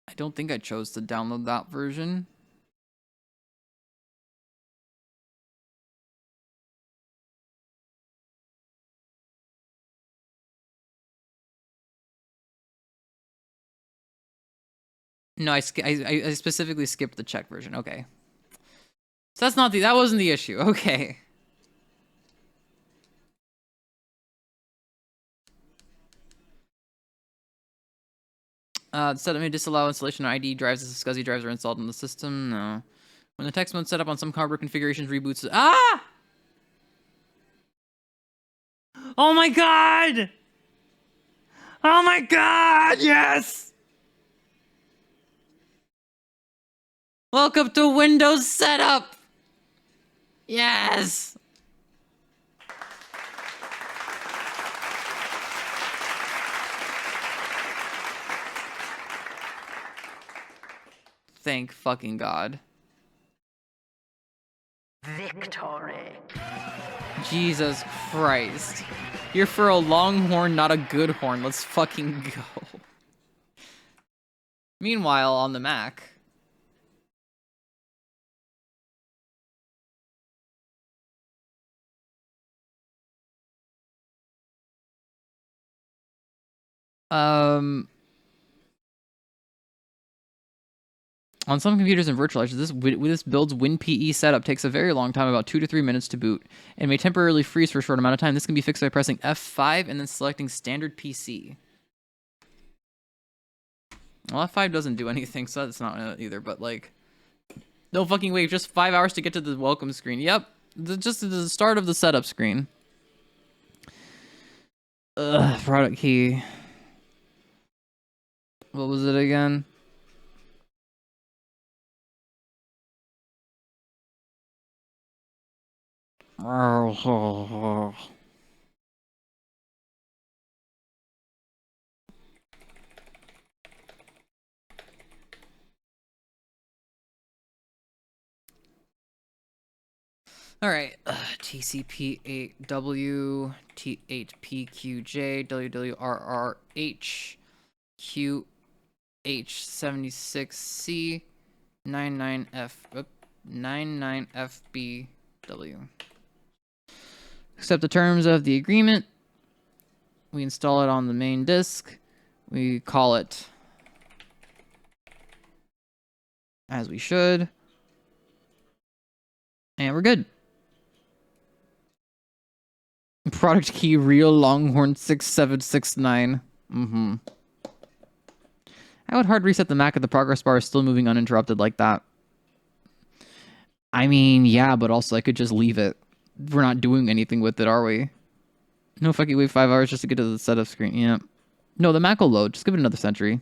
I don't think I chose to download that version. No, I specifically skipped the Czech version. Okay. So that's not that wasn't the issue. Okay. Set may disallow installation of ID drives as SCSI drives are installed in the system. No. When the text mode set up on some hardware configurations reboots. Ah! Oh my god! Oh my god! Yes! Welcome to Windows setup! Yes! Thank fucking God. Victory. Jesus Christ. You're for a long horn, not a good horn. Let's fucking go. Meanwhile, on the Mac. On some computers and virtualizers, this build's WinPE setup takes a very long time, about 2 to 3 minutes to boot, and may temporarily freeze for a short amount of time. This can be fixed by pressing F5 and then selecting standard PC. Well, F5 doesn't do anything, so that's not either, but like... No fucking way, just 5 hours to get to the welcome screen. Yep, just the start of the setup screen. Ugh, product key. What was it again? Alright, TCP8W, T8PQJ, WWRRH, QH76C, 99FBW. Accept the terms of the agreement. We install it on the main disk. We call it as we should. And we're good. Product key real Longhorn 6769. I would hard reset the Mac if the progress bar is still moving uninterrupted like that. I mean, yeah, but also I could just leave it. We're not doing anything with it, are we? No fucking wait 5 hours just to get to the setup screen. Yeah. No, the Mac will load. Just give it another century.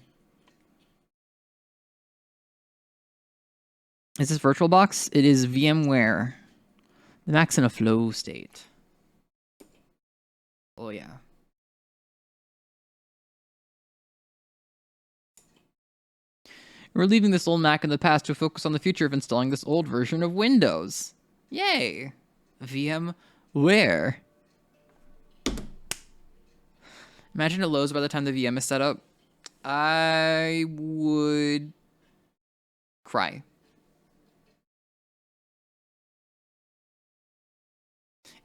Is this VirtualBox? It is VMware. The Mac's in a flow state. Oh, yeah. We're leaving this old Mac in the past to focus on the future of installing this old version of Windows. Yay! VMware. Imagine it loads by the time the VM is set up. I would cry.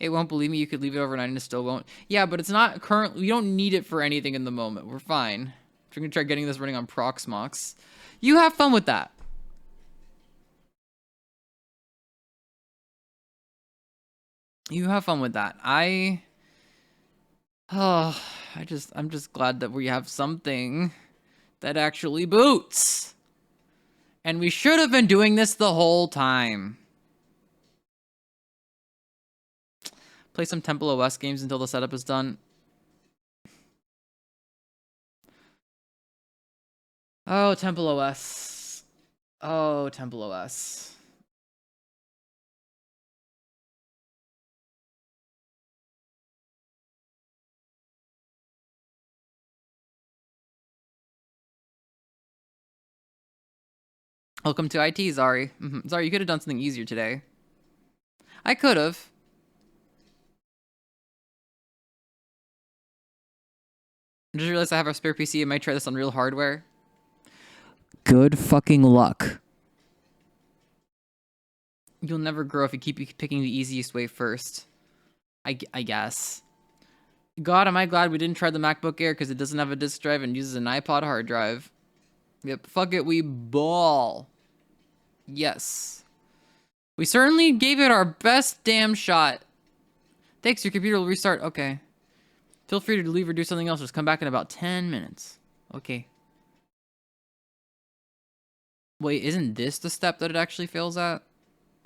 It won't believe me. You could leave it overnight and it still won't. Yeah, but it's not currently. We don't need it for anything in the moment. We're fine. We're going to try getting this running on Proxmox. You have fun with that. You have fun with that. I'm just glad that we have something that actually boots. And we should have been doing this the whole time. Play some Temple OS games until the setup is done. Oh, Temple OS. Oh, Temple OS. Welcome to IT, Zari. Zari, you could have done something easier today. I could have. I just realized I have a spare PC. I might try this on real hardware. Good fucking luck. You'll never grow if you keep picking the easiest way first. I guess. God, am I glad we didn't try the MacBook Air because it doesn't have a disk drive and uses an iPod hard drive. Yep, fuck it, we ball. Yes. We certainly gave it our best damn shot. Thanks, your computer will restart. Okay. Feel free to leave or do something else. Just come back in about 10 minutes. Okay. Wait, isn't this the step that it actually fails at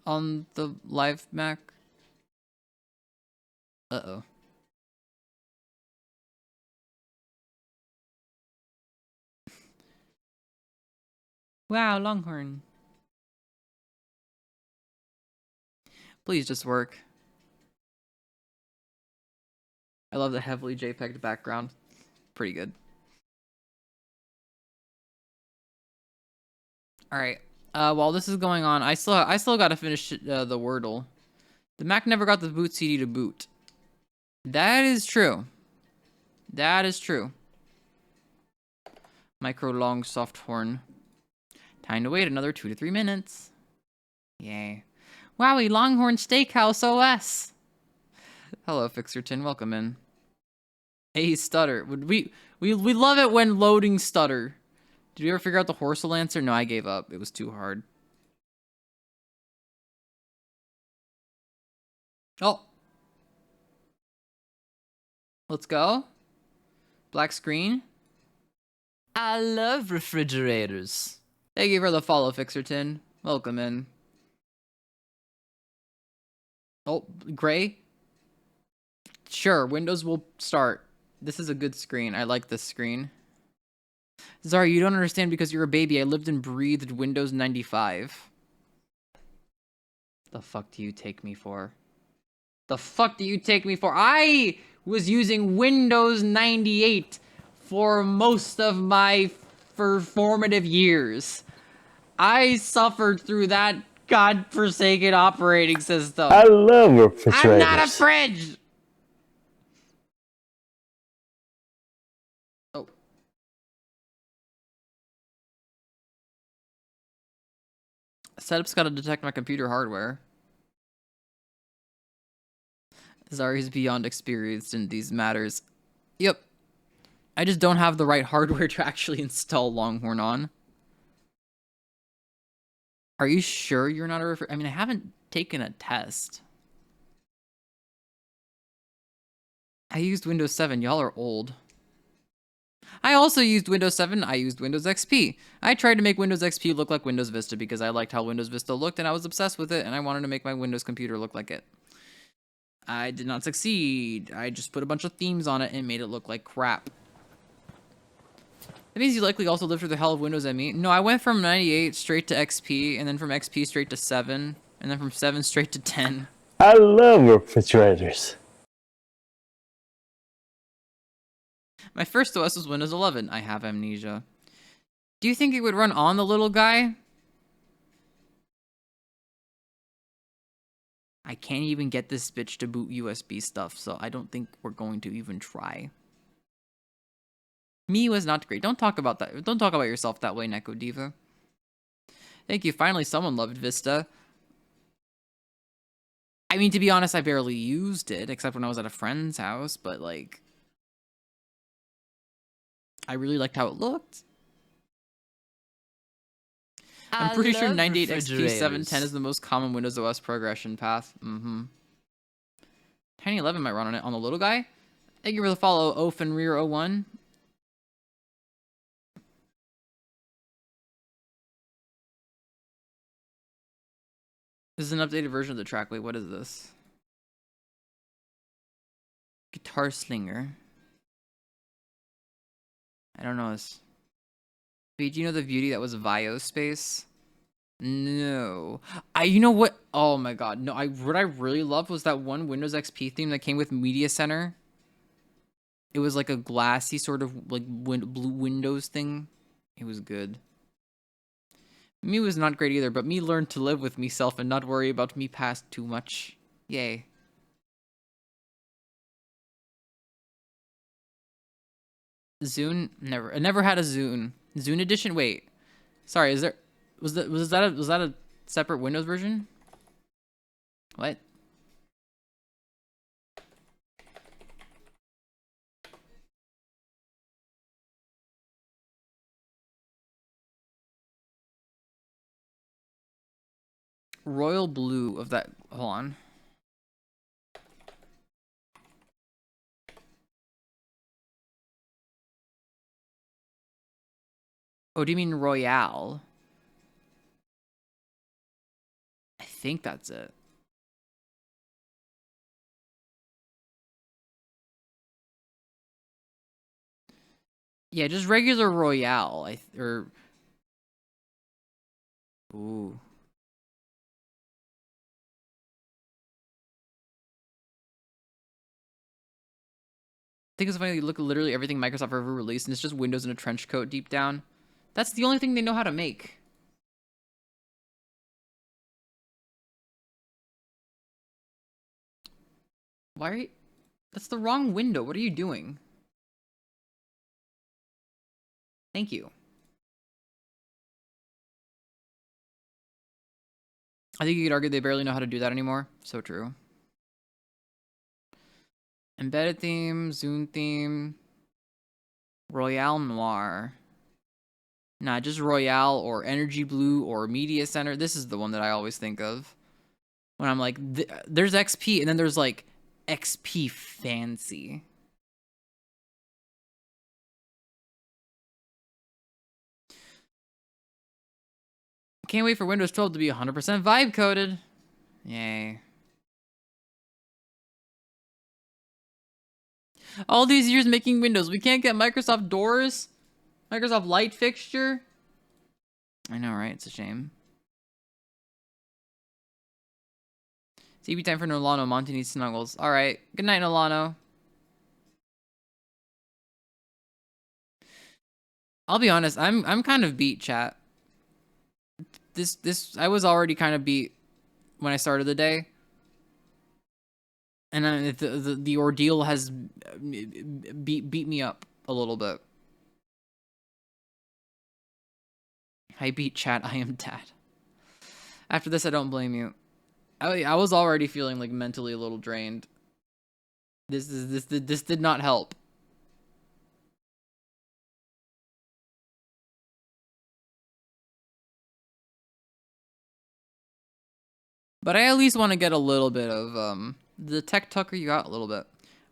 on the live Mac? Uh-oh. Wow, Longhorn. Please just work. I love the heavily JPEG background. Pretty good. All right. While this is going on, I still got to finish the Wordle. The Mac never got the boot CD to boot. That is true. That is true. Micro long soft horn. Time to wait another 2 to 3 minutes. Yay. Wowie, Longhorn Steakhouse OS. Hello, Fixerton. Welcome in. Hey, stutter. We love it when loading stutter. Did you ever figure out the Horsel answer? No, I gave up. It was too hard. Oh. Let's go. Black screen. I love refrigerators. Thank you for the follow, Fixerton. Welcome in. Oh, gray? Sure, Windows will start. This is a good screen. I like this screen. Zara, you don't understand because you're a baby. I lived and breathed Windows 95. The fuck do you take me for? The fuck do you take me for? I was using Windows 98 for most of my formative years. I suffered through that godforsaken operating system. I love refrigerators. I'm not a fridge! Oh. Setup's gotta detect my computer hardware. Zari's beyond experienced in these matters. Yep. I just don't have the right hardware to actually install Longhorn on. Are you sure you're not a I mean, I haven't taken a test. I used Windows 7. Y'all are old. I also used Windows 7. I used Windows XP. I tried to make Windows XP look like Windows Vista because I liked how Windows Vista looked and I was obsessed with it and I wanted to make my Windows computer look like it. I did not succeed. I just put a bunch of themes on it and made it look like crap. That means you likely also lived through the hell of Windows ME. No, I went from 98 straight to XP, and then from XP straight to 7, and then from 7 straight to 10. I love refrigerators. My first OS was Windows 11. I have amnesia. Do you think it would run on the little guy? I can't even get this bitch to boot USB stuff, so I don't think we're going to even try. Me was not great. Don't talk about that. Don't talk about yourself that way, Neko Diva. Thank you. Finally, someone loved Vista. I mean, to be honest, I barely used it, except when I was at a friend's house, but, like, I really liked how it looked. I'm pretty sure 98 XP 710 is the most common Windows OS progression path. Tiny 11 might run on it on the little guy. Thank you for the follow, Ofenrear01. This is an updated version of the track. Wait, what is this? Guitar Slinger. I don't know this. Wait, do you know the beauty that was Vio space? No. You know what? Oh my god. No, what I really loved was that one Windows XP theme that came with Media Center. It was like a glassy sort of like blue Windows thing. It was good. Me was not great either, but me learned to live with meself and not worry about me past too much. Yay. Zune? Never. I never had a Zune. Zune edition? Wait. Sorry, was that a separate Windows version? What? royal blue of that. Hold on. Oh, do you mean royale? I think that's it. Yeah, just regular royale. Ooh. I think it's funny. You look at literally everything Microsoft ever released, and it's just Windows in a trench coat deep down. That's the only thing they know how to make. Why are you... That's the wrong window. What are you doing? Thank you. I think you could argue they barely know how to do that anymore. So true. Embedded theme, Zune theme, Royale Noir. Nah, just Royale or Energy Blue or Media Center. This is the one that I always think of when I'm like, there's XP and then there's like XP Fancy. Can't wait for Windows 12 to be 100% vibe coded. Yay. All these years making Windows, we can't get Microsoft doors? Microsoft light fixture? I know, right? It's a shame. CB time for Nolano. Monty needs snuggles. Alright. Good night, Nolano. I'll be honest, I'm kind of beat, chat. This I was already kind of beat when I started the day. And the ordeal has beat me up a little bit. I beat chat, I am dad. After this, I don't blame you. I was already feeling like mentally a little drained. This did not help. But I at least want to get a little bit of the tech tucker you got a little bit.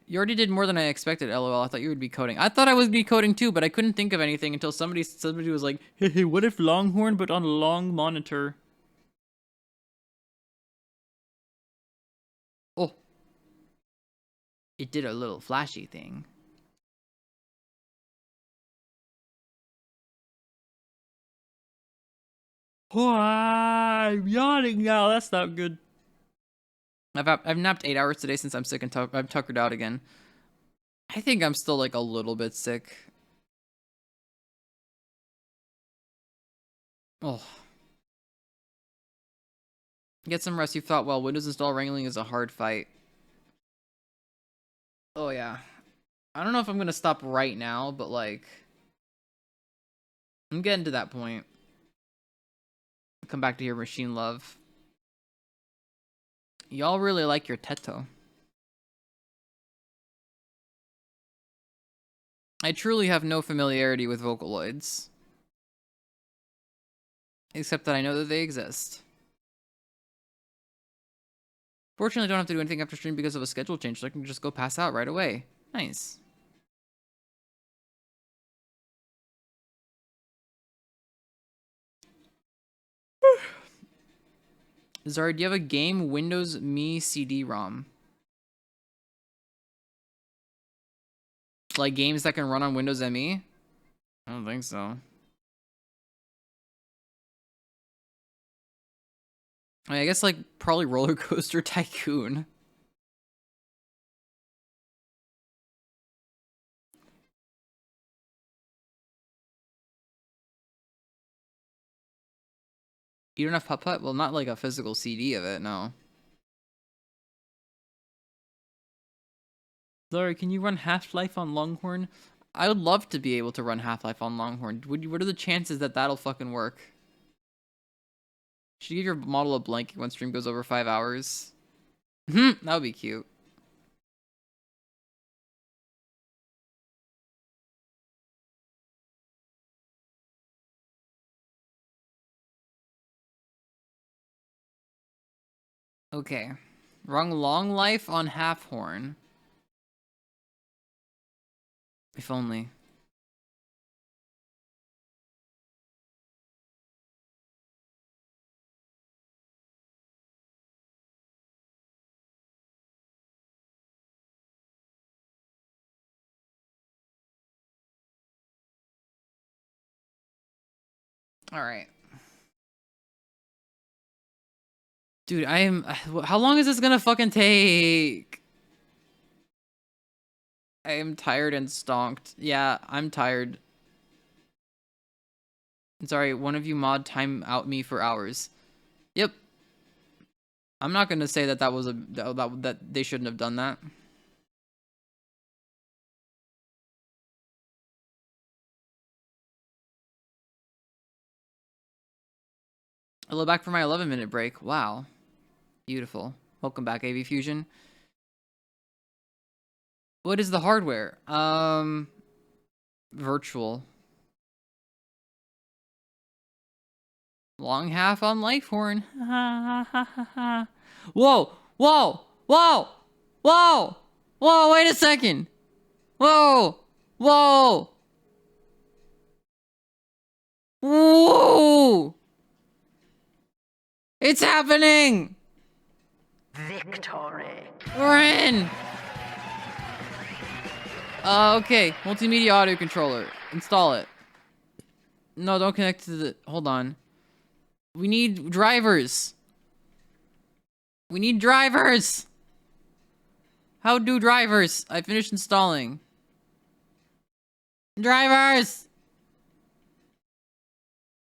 You already did more than I expected, LOL. I thought you would be coding. I thought I would be coding too, but I couldn't think of anything until somebody was like, hey, what if Longhorn but on a long monitor? Oh. It did a little flashy thing. Oh, I'm yawning now. That's not good. I've napped 8 hours today since I'm sick and I'm tuckered out again. I think I'm still like a little bit sick. Oh. Get some rest. You thought, well, Windows install wrangling is a hard fight. Oh yeah. I don't know if I'm gonna stop right now, but like, I'm getting to that point. Come back to your machine love. Y'all really like your Teto. I truly have no familiarity with Vocaloids. Except that I know that they exist. Fortunately, I don't have to do anything after stream because of a schedule change, so I can just go pass out right away. Nice. Zari, do you have a game Windows Me CD-ROM? Like games that can run on Windows ME? I don't think so. I mean, I guess like probably Roller Coaster Tycoon. You don't have Putt-Putt? Well, not like a physical CD of it, no. Larry, can you run Half-Life on Longhorn? I would love to be able to run Half-Life on Longhorn. What are the chances that that'll fucking work? Should you give your model a blanket when stream goes over 5 hours? That would be cute. Okay. Rung long life on half horn. If only. All right. Dude, I am... How long is this gonna fucking take? I am tired and stonked. Yeah, I'm tired. Sorry, one of you mod time out me for hours. Yep. I'm not gonna say that that was that they shouldn't have done that. Hello, back for my 11-minute break. Wow. Beautiful. Welcome back, AV Fusion. What is the hardware? Virtual. Long half on Lifehorn. Whoa! Whoa! Whoa! Whoa! Whoa! Wait a second! Whoa! Whoa! Whoa! It's happening! Victory! We're in! Okay. Multimedia audio controller. Install it. No, don't connect to the... Hold on. We need drivers. We need drivers! How do drivers? I finished installing. Drivers!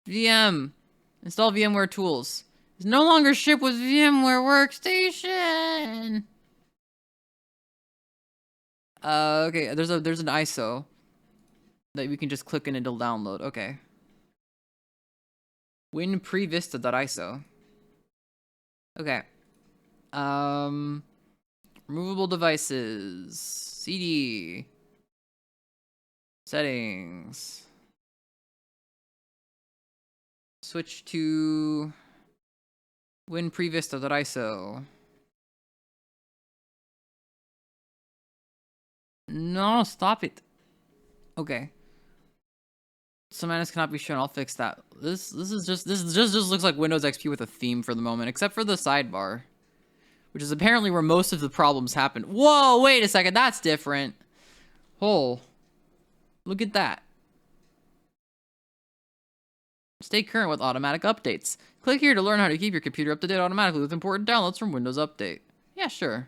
VM. Install VMware tools. It's no longer shipped with VMware Workstation. Okay. There's an ISO that we can just click and it'll download. Okay. WinPreVista.iso. Okay. Removable devices. CD. Settings. Switch to WinPreVista.iso. No, stop it. Okay. Semantics cannot be shown. I'll fix that. This just looks like Windows XP with a theme for the moment, except for the sidebar, which is apparently where most of the problems happen. Whoa, wait a second, that's different. Oh, look at that. Stay current with automatic updates. Click here to learn how to keep your computer up to date automatically with important downloads from Windows Update. Yeah, sure.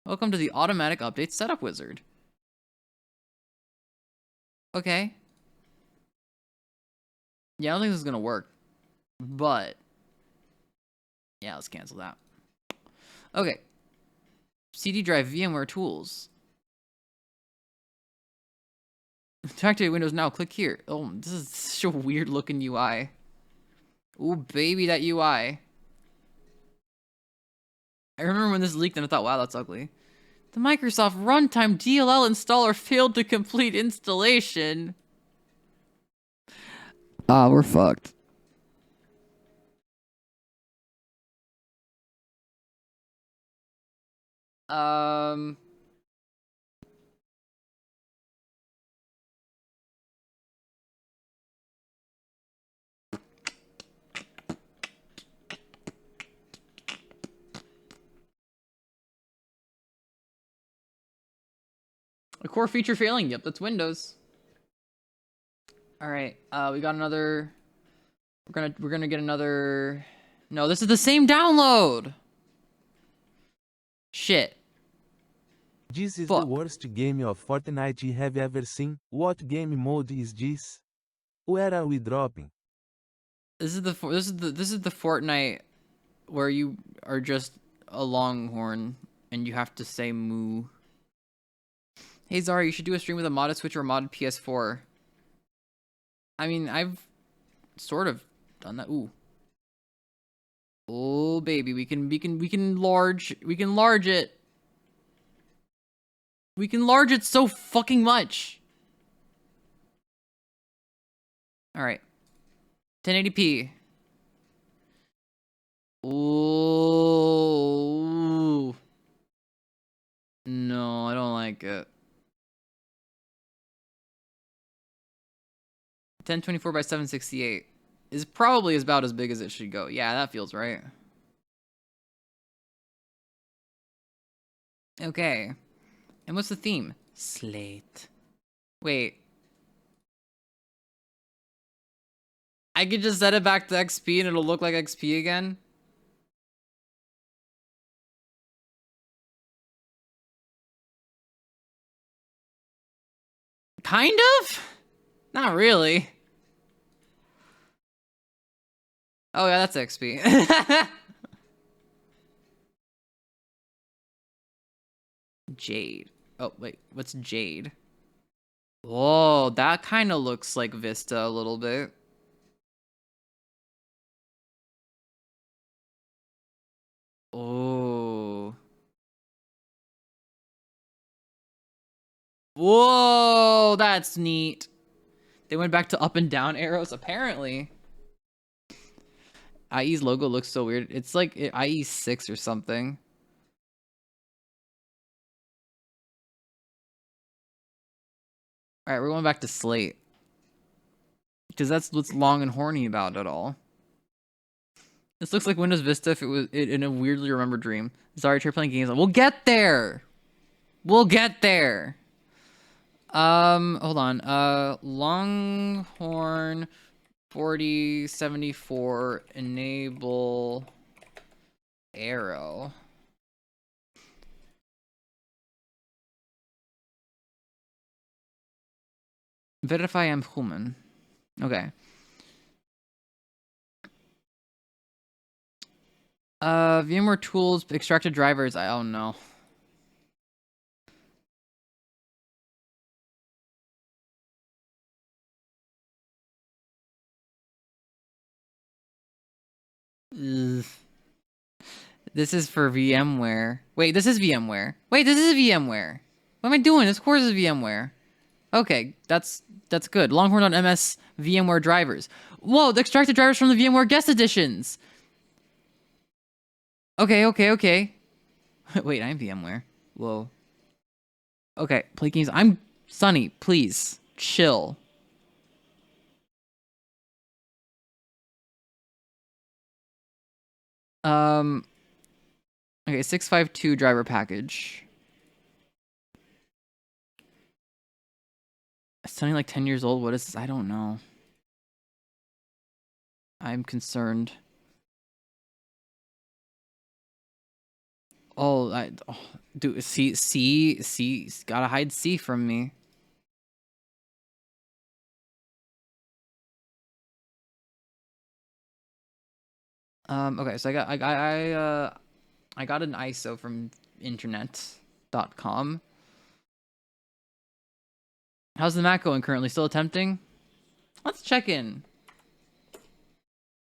Welcome to the automatic update setup wizard. Okay. Yeah, I don't think this is gonna work, but yeah, let's cancel that. Okay. CD drive VMware tools. To activate Windows now, click here. Oh, this is such a weird looking UI. Ooh, baby, that UI. I remember when this leaked and I thought, wow, that's ugly. The Microsoft Runtime DLL installer failed to complete installation. Ah, we're fucked. A core feature failing. Yep, that's Windows. All right. We got another. We're gonna get another. No, this is the same download. Shit. This is Fuck. the worst game of Fortnite you have ever seen. What game mode is this? Where are we dropping? This is the Fortnite where you are just a longhorn and you have to say moo. Hey Zara, you should do a stream with a modded Switch or a modded PS4. I mean, I've sort of done that. Ooh. Oh baby, we can large it. We can large it so fucking much. All right. 1080p. Ooh. No, I don't like it. 1024 by 768 is probably about as big as it should go. Yeah, that feels right. Okay. And what's the theme? Slate. Wait. I could just set it back to XP and it'll look like XP again? Kind of? Not really. Oh yeah, that's XP. Jade. Oh, wait. What's Jade? Whoa, that kind of looks like Vista a little bit. Oh. Whoa, that's neat. They went back to up and down arrows, apparently. IE's logo looks so weird. It's like IE 6 or something. Alright, we're going back to Slate. Because that's what's long and horny about it all. This looks like Windows Vista if it was in a weirdly remembered dream. Sorry, you're playing games. We'll get there! We'll get there! Hold on. Longhorn 4074 enable arrow. Verify I'm human. Okay. VMware tools, extracted drivers. I don't know. Ugh. This is for VMware. Wait, this is VMware. Wait, this is VMware. What am I doing? This course is VMware. Okay, that's good. Longhorn.ms VMware drivers. Whoa, the extracted drivers from the VMware guest editions. Okay. Wait, I'm VMware. Whoa. Okay, play games. I'm Sunny. Please chill. Okay, 652 driver package. Sunny like 10 years old. What is this? I don't know. I'm concerned. Oh, dude, C, gotta hide C from me. Okay, so I got an ISO from internet.com. How's the Mac going currently? Still attempting? Let's check in.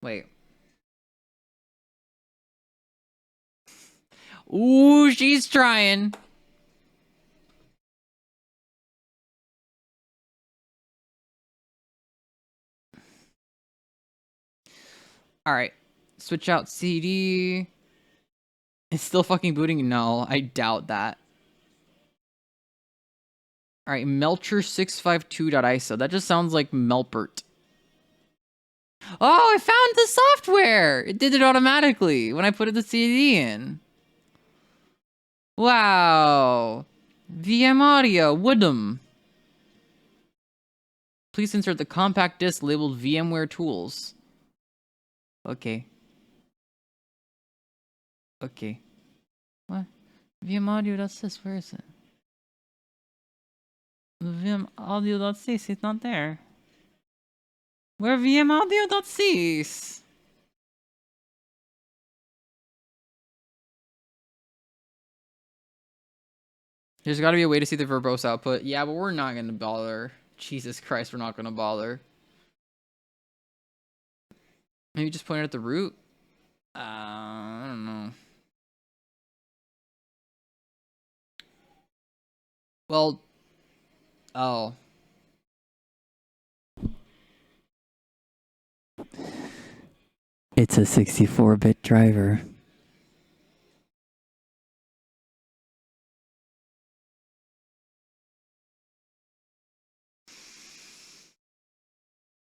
Wait. Ooh, she's trying. All right. Switch out CD. It's still fucking booting? No, I doubt that. All right, Melcher652.iso. That just sounds like Melpert. Oh, I found the software! It did it automatically when I put the CD in. Wow. VM audio, Woodham. Please insert the compact disc labeled VMware Tools. Okay. Okay. What? VM audio, that's this. Where is it? VM audio.cease, it's not there. Where VM audio.cease? There's got to be a way to see the verbose output. Yeah, but we're not going to bother. Jesus Christ, we're not going to bother. Maybe just point it at the root? I don't know. Well, oh. It's a 64-bit driver.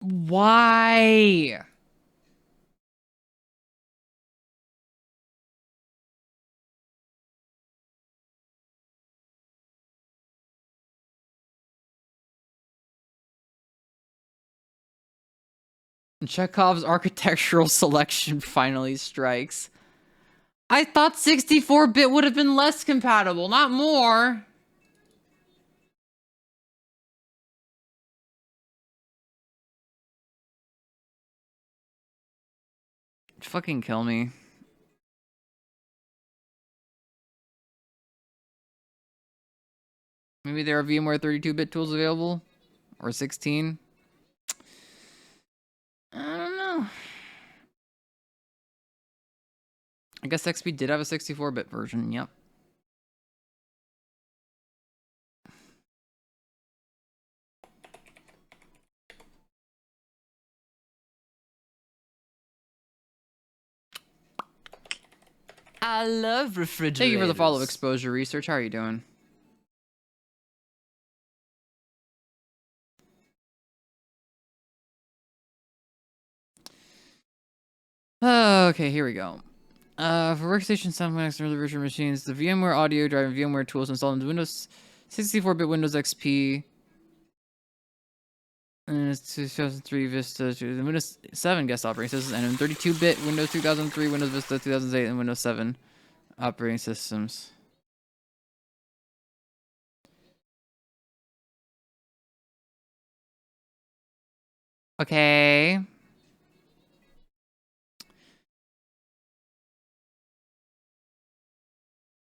Why? Chekhov's architectural selection finally strikes. I thought 64-bit would have been less compatible, not more. Fucking kill me. Maybe there are VMware 32-bit tools available? Or 16? I don't know. I guess XP did have a 64-bit version, yep. I love refrigerators. Thank you for the follow exposure research. How are you doing? Okay, here we go. For workstation sound and early virtual machines, the VMware audio drive and VMware tools installed into Windows 64-bit Windows XP. And it's 2003 Vista, the Windows 7 guest operating systems, and 32-bit Windows 2003, Windows Vista 2008, and Windows 7 operating systems. Okay.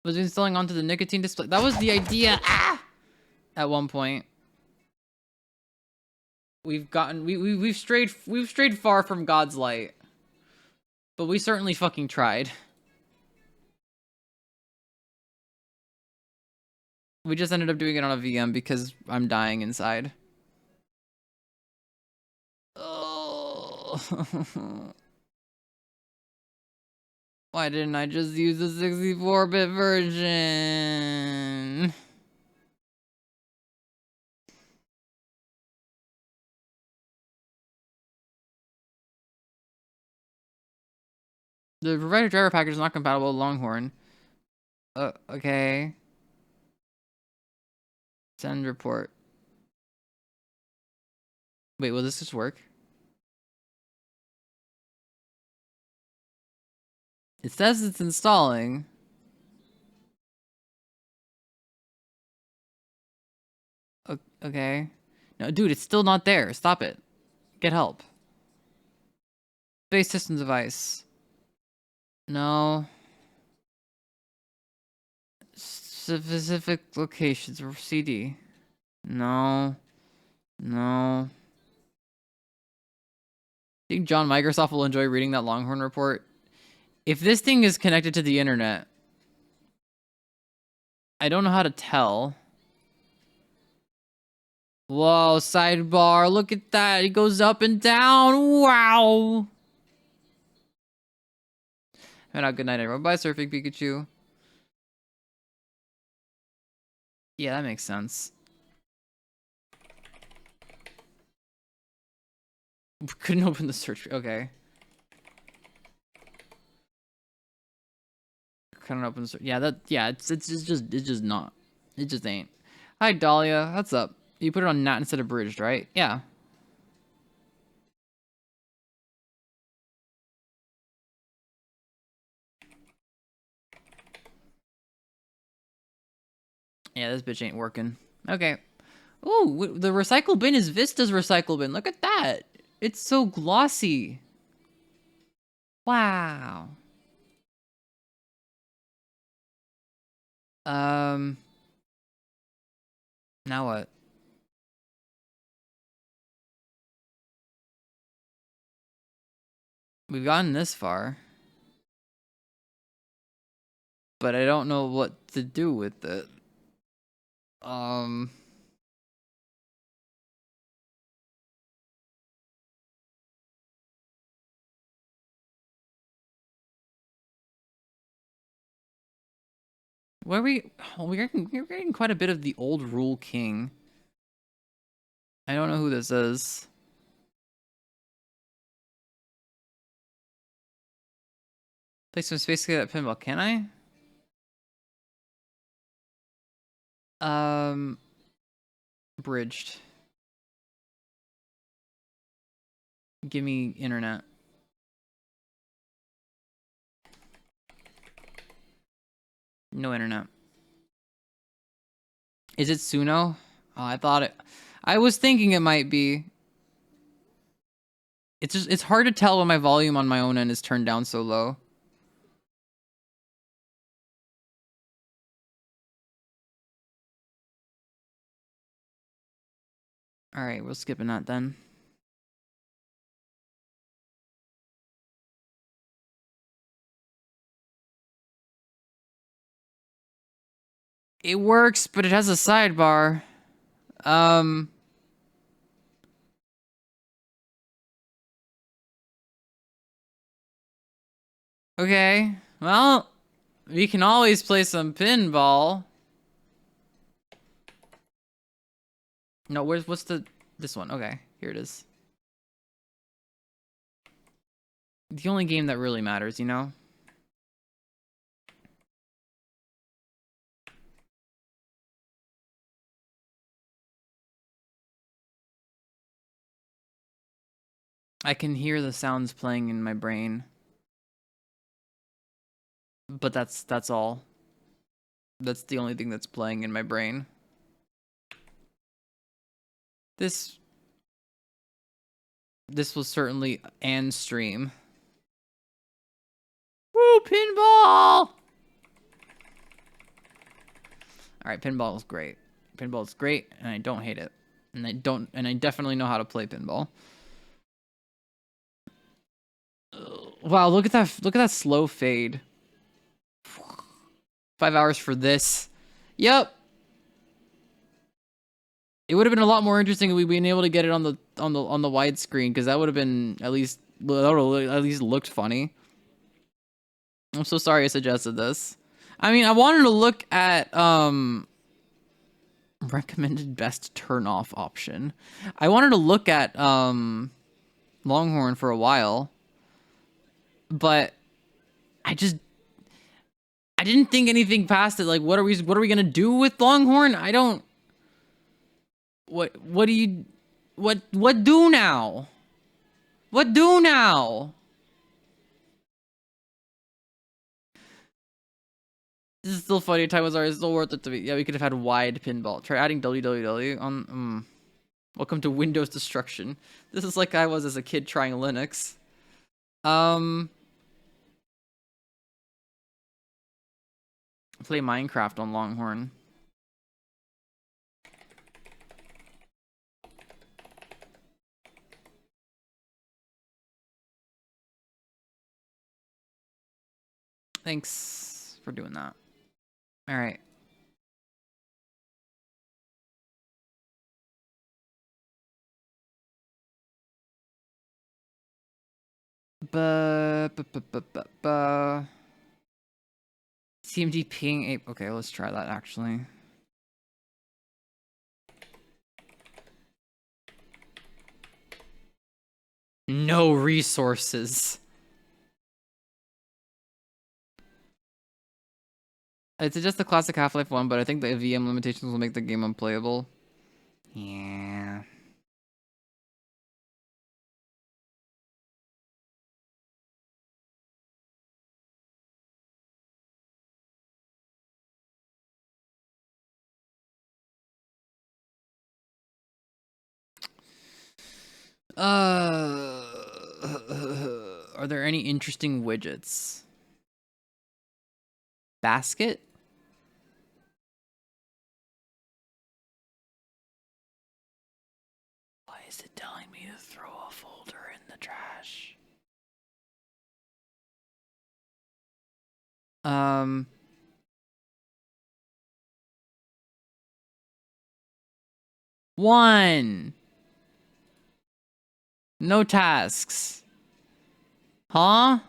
Was installing onto the nicotine display. That was the idea. Ah! At one point. We've strayed far from God's light. But we certainly fucking tried. We just ended up doing it on a VM because I'm dying inside. Oh. Why didn't I just use the 64-bit version? The provided driver package is not compatible with Longhorn. Okay. Send report. Wait, will this just work? It says it's installing. Okay. No, dude, it's still not there. Stop it. Get help. Base system device. No. Specific locations or CD. No. No. Think John Microsoft will enjoy reading that Longhorn report? If this thing is connected to the internet, I don't know how to tell. Whoa, sidebar. Look at that. It goes up and down. Wow. And a good night, everyone. Bye, Surfing Pikachu. Yeah, that makes sense. Couldn't open the search. Okay. Couldn't open the search. Yeah, it's just not. It just ain't. Hi, Dahlia. What's up? You put it on NAT instead of bridged, right? Yeah. Yeah, this bitch ain't working. Okay. Ooh, the recycle bin is Vista's recycle bin. Look at that. It's so glossy. Wow. Now what? We've gotten this far. But I don't know what to do with it. Where are we? Oh, we're getting quite a bit of the old rule king. I don't know who this is. Play some space to get that pinball. Can I? Bridged. Give me internet. No internet. Is it Suno? Oh, I thought it. I was thinking it might be. It's hard to tell when my volume on my own end is turned down so low. All right, we're skipping that then. It works, but it has a sidebar. Okay. Well, we can always play some pinball. No, what's this one? Okay, here it is. The only game that really matters, you know? I can hear the sounds playing in my brain. But that's all. That's the only thing that's playing in my brain. This was certainly an stream. Woo, pinball! Alright, pinball is great. Pinball is great, and I don't hate it. And I definitely know how to play pinball. Wow, look at that slow fade. 5 hours for this. Yep. It would have been a lot more interesting if we'd been able to get it on the widescreen, because that would have been at least looked funny. I'm so sorry I suggested this. I mean, I wanted to look at recommended best turn off option. I wanted to look at Longhorn for a while, but I didn't think anything past it. Like, what are we gonna do with Longhorn? I don't. What do now? What do now? This is still funny. Time was already still worth it to be. Yeah, we could have had wide pinball. Try adding www on. Welcome to Windows destruction. This is like I was as a kid trying Linux. Play Minecraft on Longhorn. Thanks for doing that. All right. CMD ping 8. Okay, let's try that actually. No resources. It's just the classic Half-Life 1, but I think the VM limitations will make the game unplayable. Yeah. Are there any interesting widgets? Basket? Why is it telling me to throw a folder in the trash? One. No tasks. Huh?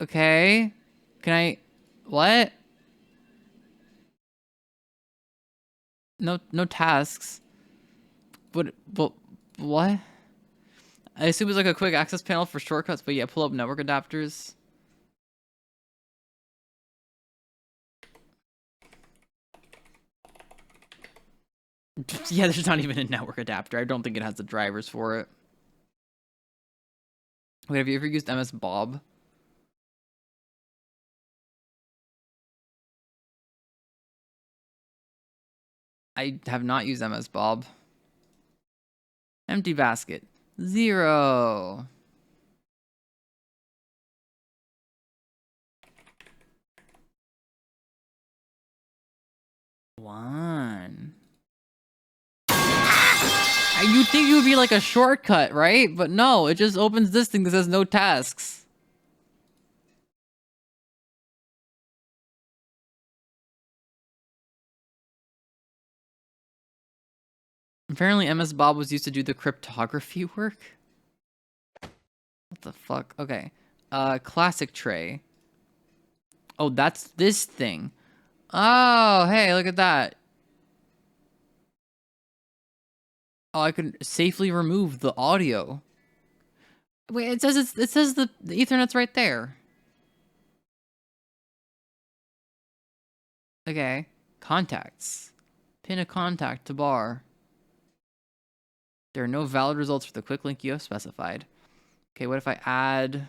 Okay. Can I... What? No tasks. But what? I assume it's like a quick access panel for shortcuts, but yeah, pull up network adapters. Yeah, there's not even a network adapter. I don't think it has the drivers for it. Wait, have you ever used MS Bob? I have not used MS Bob. Empty basket. 0. One. You'd think it would be like a shortcut, right? But no, it just opens this thing that says no tasks. Apparently MS Bob was used to do the cryptography work. What the fuck? Okay. Classic tray. Oh, that's this thing. Oh, hey, look at that. Oh, I can safely remove the audio. Wait, it says the Ethernet's right there. Okay. Contacts. Pin a contact to bar. There are no valid results for the quick link you have specified. Okay, what if I add...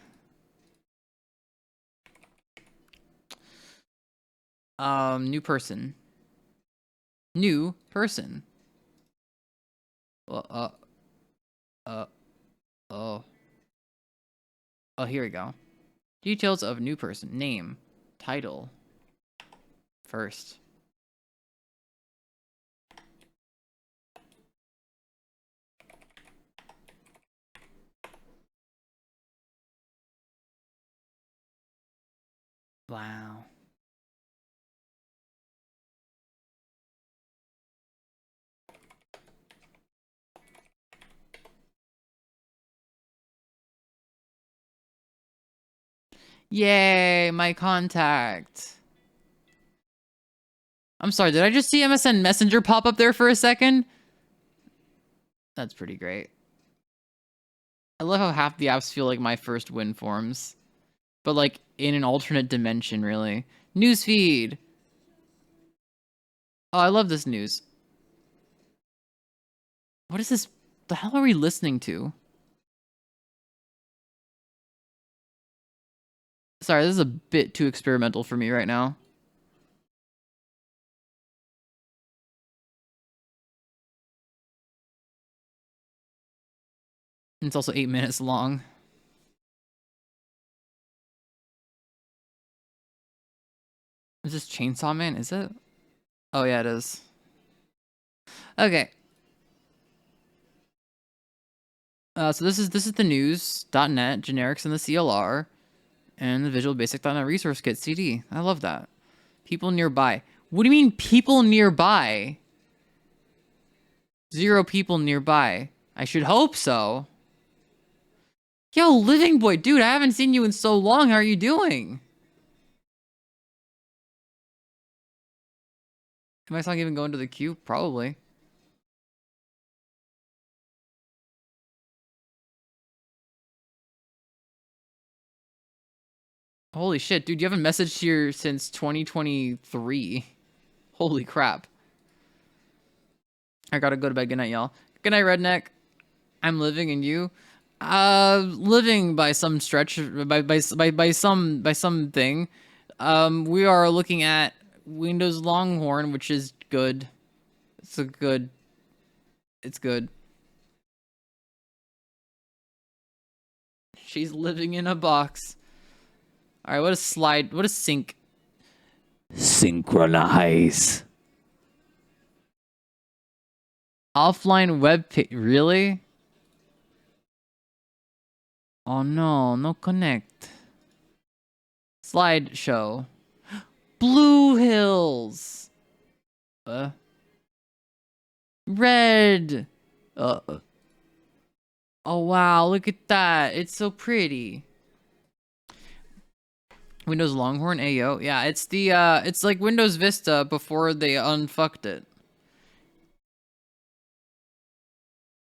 new person. New person. Oh. Oh, here we go. Details of new person. Name. Title. First. Wow. Yay, my contact. I'm sorry, did I just see MSN Messenger pop up there for a second? That's pretty great. I love how half the apps feel like my first win forms. But like in an alternate dimension, really. Newsfeed. Oh, I love this news. What is this? The hell are we listening to? Sorry, this is a bit too experimental for me right now. It's also 8 minutes long. Is this Chainsaw Man? Is it? Oh yeah, it is. Okay. So this is the news.net, generics in the CLR, and the Visual Basic.net resource kit CD. I love that. People nearby. What do you mean people nearby? 0 people nearby. I should hope so. Yo, Living Boy, dude, I haven't seen you in so long. How are you doing? Am I not even going to the queue? Probably. Holy shit, dude, you haven't messaged here since 2023. Holy crap. I gotta go to bed. Good night, y'all. Good night, Redneck. I'm living and you? Living by some stretch, by something. We are looking at Windows Longhorn, which is good. It's good. She's living in a box. All right, what a slide. What a sync. Synchronize. Offline web page. Really? Oh no, no connect. Slideshow. Blue Hills. Red. Oh wow, look at that. It's so pretty. Windows Longhorn AO. Yeah, it's the it's like Windows Vista before they unfucked it.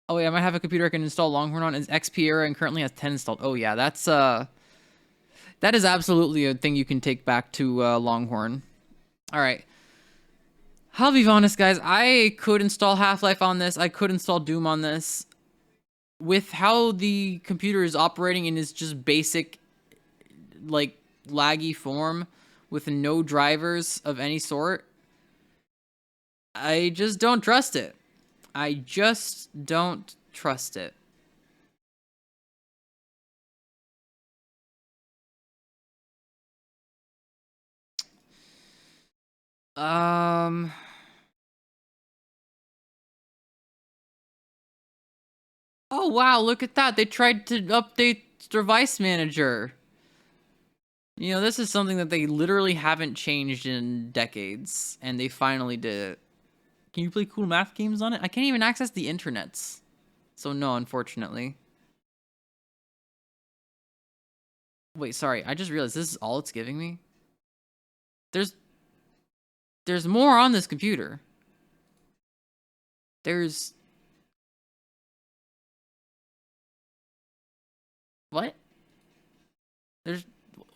Oh yeah, I might have a computer I can install Longhorn on. It's XP era and currently has 10 installed. Oh yeah, that is absolutely a thing you can take back to Longhorn. All right. I'll be honest, guys. I could install Half-Life on this. I could install Doom on this. With how the computer is operating in its just basic, like, laggy form with no drivers of any sort, I just don't trust it. I just don't trust it. Oh wow, look at that. They tried to update device manager. You know, this is something that they literally haven't changed in decades, and they finally did it. Can you play cool math games on it? I can't even access the internets. So no, unfortunately. Wait, sorry. I just realized this is all it's giving me. There's more on this computer. There's... What?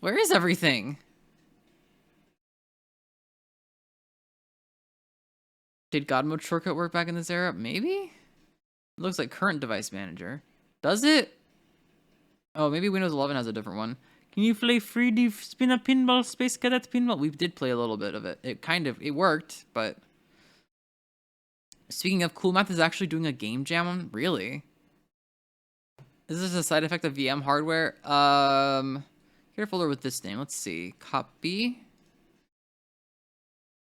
Where is everything? Did God mode shortcut work back in this era? Maybe? It looks like current device manager. Does it? Oh, maybe Windows 11 has a different one. Can you play 3D spin a pinball, Space Cadet pinball? We did play a little bit of it. It worked, but... Speaking of, Cool Math is actually doing a game jam? Really? Is this a side effect of VM hardware? Create a folder with this name. Let's see. Copy.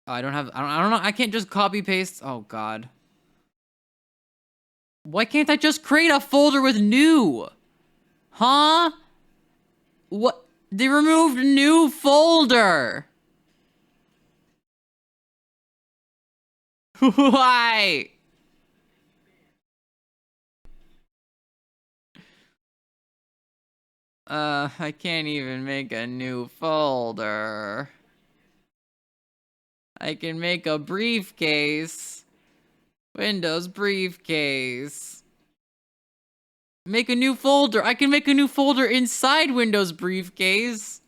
Oh, I don't know. I can't just copy paste. Oh, God. Why can't I just create a folder with new? Huh? What? They removed new folder. Why? I can't even make a new folder. I can make a briefcase. Windows briefcase. Make a new folder. I can make a new folder inside Windows briefcase.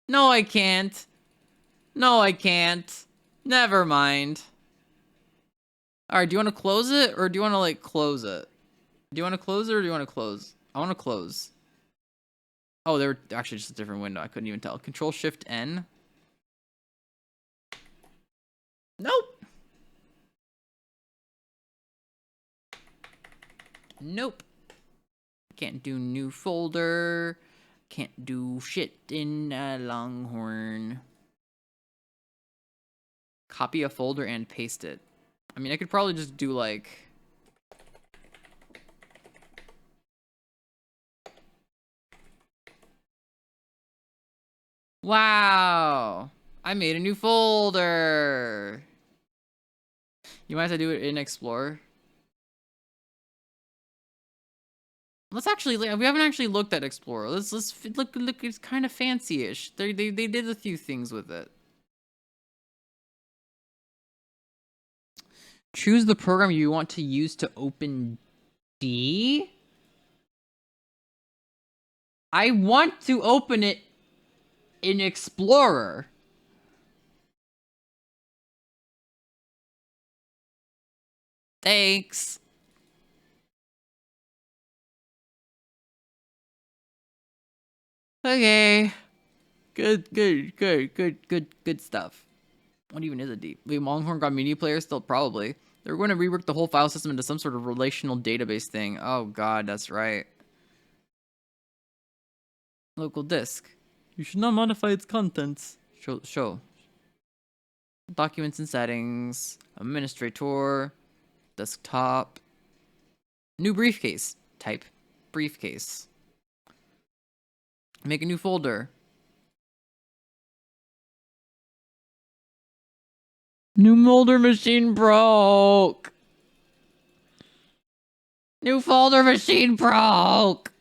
No, I can't. No, I can't. Never mind. Alright, do you want to close it? Or do you want to, like, close it? Do you want to close it or do you want to close? I want to close. Oh, they were actually just a different window. I couldn't even tell. Control-Shift-N. Nope. Nope. Can't do new folder. Can't do shit in Longhorn. Copy a folder and paste it. I mean, I could probably just do like... Wow! I made a new folder! You might have to do it in Explorer. Let's actually, we haven't actually looked at Explorer. Let's look, it's kind of fancy-ish. They did a few things with it. Choose the program you want to use to open D. I want to open it in Explorer. Thanks. Okay. Good stuff. What even is a D? Wait, Longhorn got media player still? Probably. They're going to rework the whole file system into some sort of relational database thing. Oh god, that's right. Local disk. You should not modify its contents. Show. Documents and settings. Administrator. Desktop. New briefcase. Type. Briefcase. Make a new folder. New molder machine broke. New folder machine broke.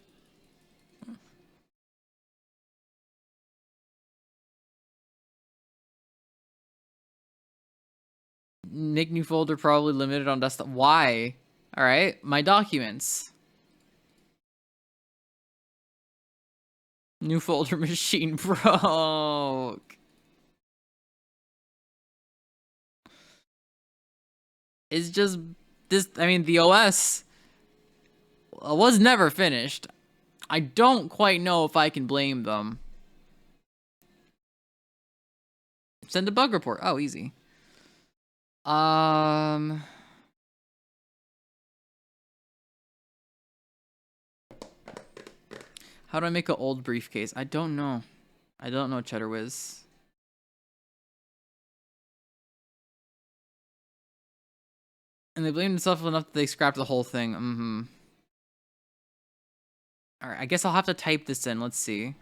Make new folder probably limited on desktop. Why? All right, my documents. New folder machine broke. It's just this. I mean, the OS was never finished. I don't quite know if I can blame them. Send a bug report. Oh, easy. How do I make an old briefcase? I don't know. I don't know, Cheddar Whiz. And they blamed themselves enough that they scrapped the whole thing. Alright, I guess I'll have to type this in. Let's see.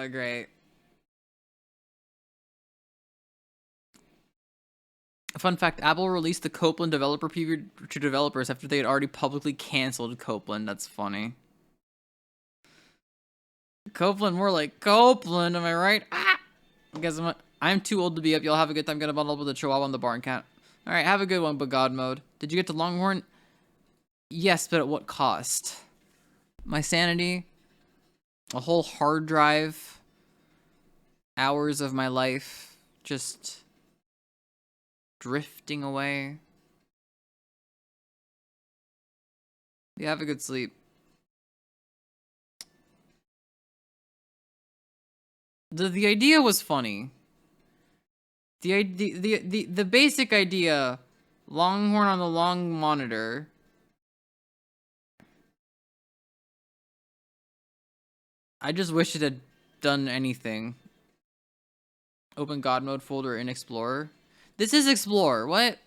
Great. Fun fact, Apple released the Copeland developer preview to developers after they had already publicly canceled Copeland. That's funny. Copeland, more like Copeland, am I right? Ah! I guess I'm too old to be up. Y'all have a good time. Gonna bundle up with the Chihuahua and the Barn Cat. Alright, have a good one, but God mode. Did you get to Longhorn? Yes, but at what cost? My sanity? A whole hard drive? Hours of my life? Just drifting away? Yeah, have a good sleep. The idea was funny. The basic idea, Longhorn on the long monitor. I just wish it had done anything. Open God mode folder in Explorer. This is Explorer. What?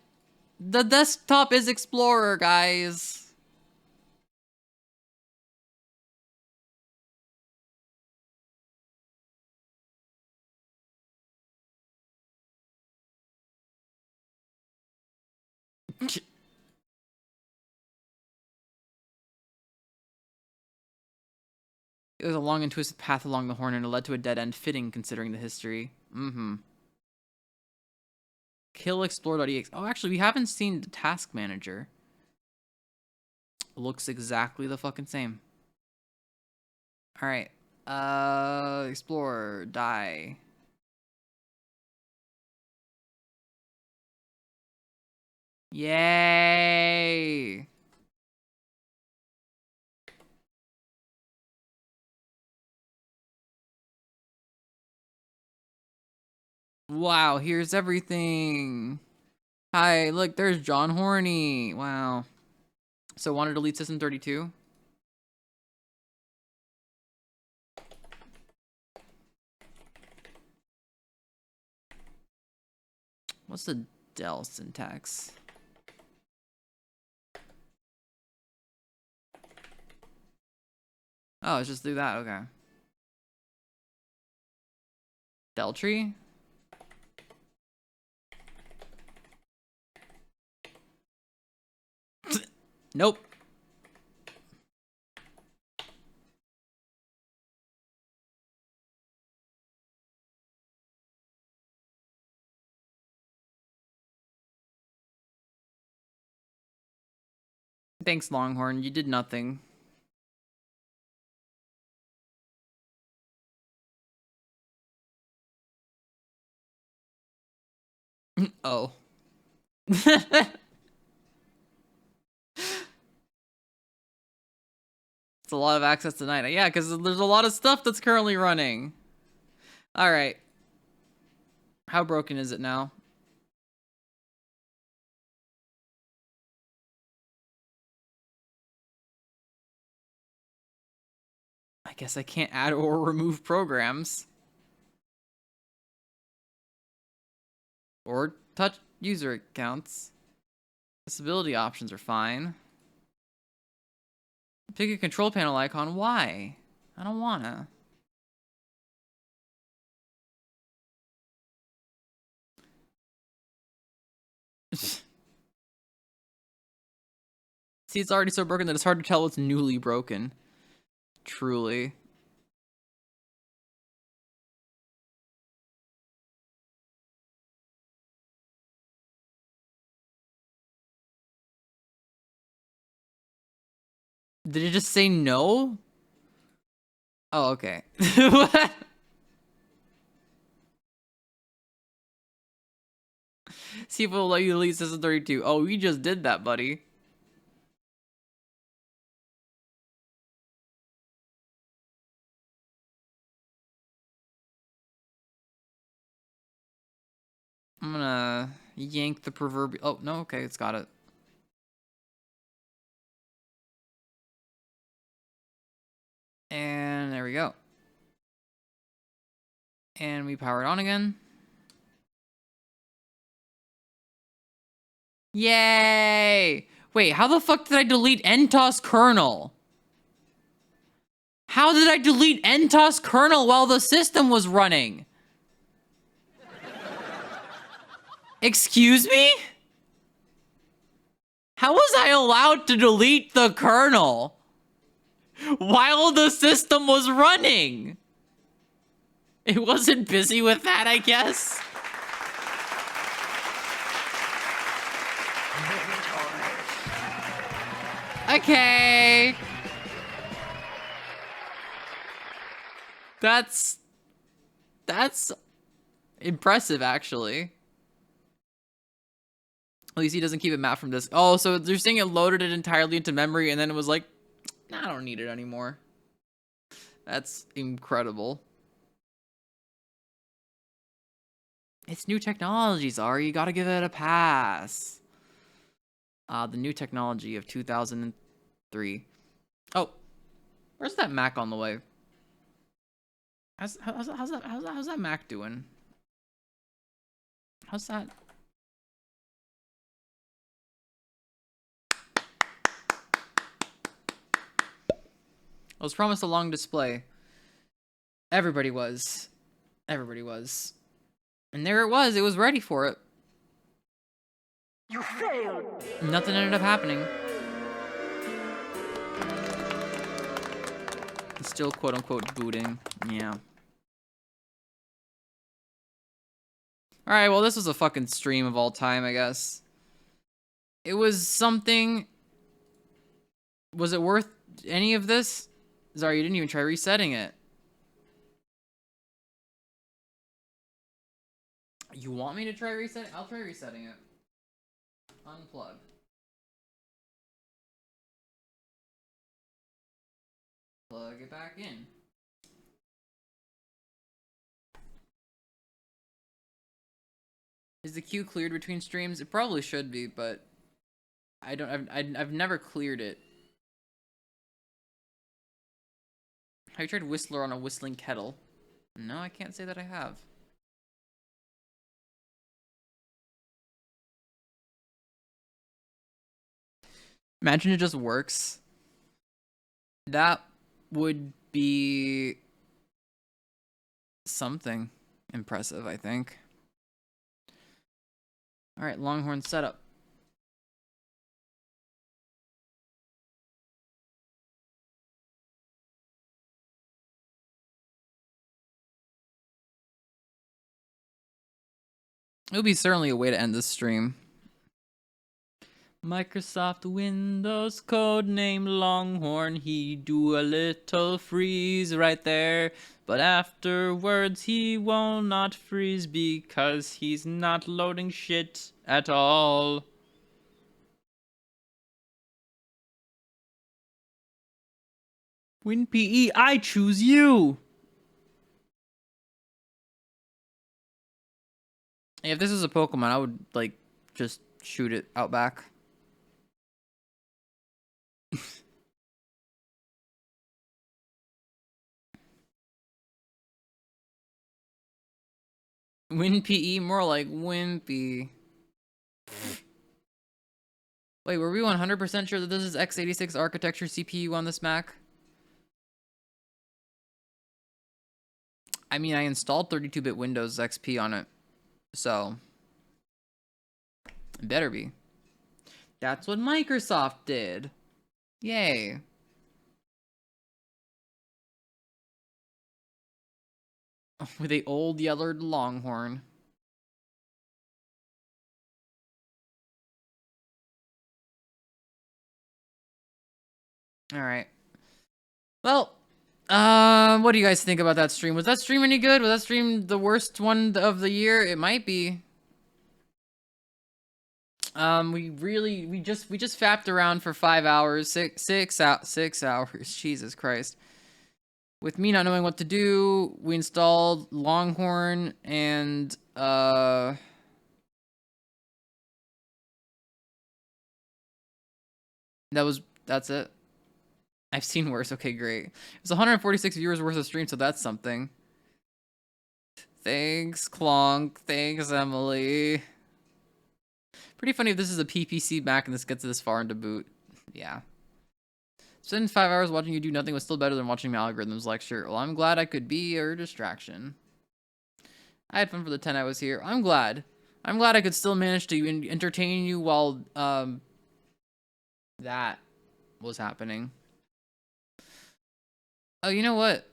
The desktop is Explorer, guys. It was a long and twisted path along the horn and it led to a dead end, fitting considering the history. Kill explore.ex. Oh, actually, we haven't seen the task manager. Looks exactly the fucking same. Alright. Explorer, die. Yay! Wow, here's everything. Hi, look, there's John Horny. Wow. So want to delete system 32? What's the del syntax? Oh, let's just do that. Okay. Del tree? Nope. Thanks, Longhorn. You did nothing. Oh. It's a lot of access tonight. Yeah, because there's a lot of stuff that's currently running. All right. How broken is it now? I guess I can't add or remove programs. Or touch user accounts. Accessibility options are fine. Pick a control panel icon. Why? I don't wanna. See, it's already so broken that it's hard to tell what's newly broken. Truly. Did it just say no? Oh, okay. What? See if it'll let you delete System 32. Oh, we just did that, buddy. I'm gonna yank the proverbial. Oh, no, okay, it's got it. And there we go. And we power it on again. Yay! Wait, how the fuck did I delete NTOS kernel? How did I delete NTOS kernel while the system was running? Excuse me? How was I allowed to delete the kernel while the system was running? It wasn't busy with that, I guess. Okay. That's impressive, actually. At least he doesn't keep it mapped from disk. Oh, so they're saying it loaded it entirely into memory and then it was like, nah, I don't need it anymore. That's incredible. It's new technology, Zari. You gotta give it a pass. The new technology of 2003. Oh, where's that Mac on the way? How's that Mac doing? How's that? I was promised a long display. Everybody was. Everybody was. And there it was. It was ready for it. You failed. Nothing ended up happening. It's still quote unquote booting. Yeah. Alright, well, this was a fucking stream of all time, I guess. It was something. Was it worth any of this? Sorry, you didn't even try resetting it. You want me to try resetting? I'll try resetting it. Unplug. Plug it back in. Is the queue cleared between streams? It probably should be, but I don't. I've never cleared it. Have you tried Whistler on a whistling kettle? No, I can't say that I have. Imagine it just works. That would be something impressive, I think. All right, Longhorn setup. It would be certainly a way to end this stream. Microsoft Windows codename Longhorn. He do a little freeze right there, but afterwards he will not freeze because he's not loading shit at all. WinPE, I choose you. If this is a Pokemon, I would like just shoot it out back. Win PE, more like Wimpy. Wait, were we 100% sure that this is x86 architecture CPU on this Mac? I mean, I installed 32-bit Windows XP on it, so it better be. That's what Microsoft did. Yay. With a old yellered longhorn. All right. Well, what do you guys think about that stream? Was that stream any good? Was that stream the worst one of the year? It might be. We just fapped around for 5 hours, 6 hours. Jesus Christ. With me not knowing what to do, we installed Longhorn and that's it. I've seen worse. Okay, great. It's 146 viewers worth of stream, so that's something. Thanks, Clonk. Thanks, Emily. Pretty funny if this is a PPC Mac and this gets this far into boot. Yeah. Spending 5 hours watching you do nothing was still better than watching my algorithms lecture. Well, I'm glad I could be your distraction. I had fun for the 10 I was here. I'm glad. I'm glad I could still manage to entertain you while that was happening. Oh, you know what?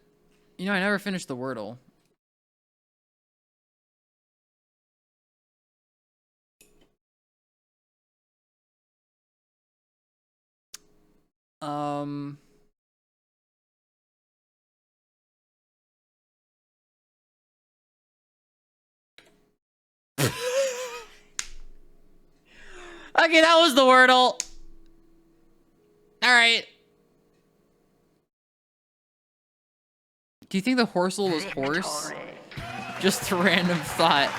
You know, I never finished the Wordle. Okay, that was the Wordle. All right. Do you think the Horsel was horse? Just a random thought.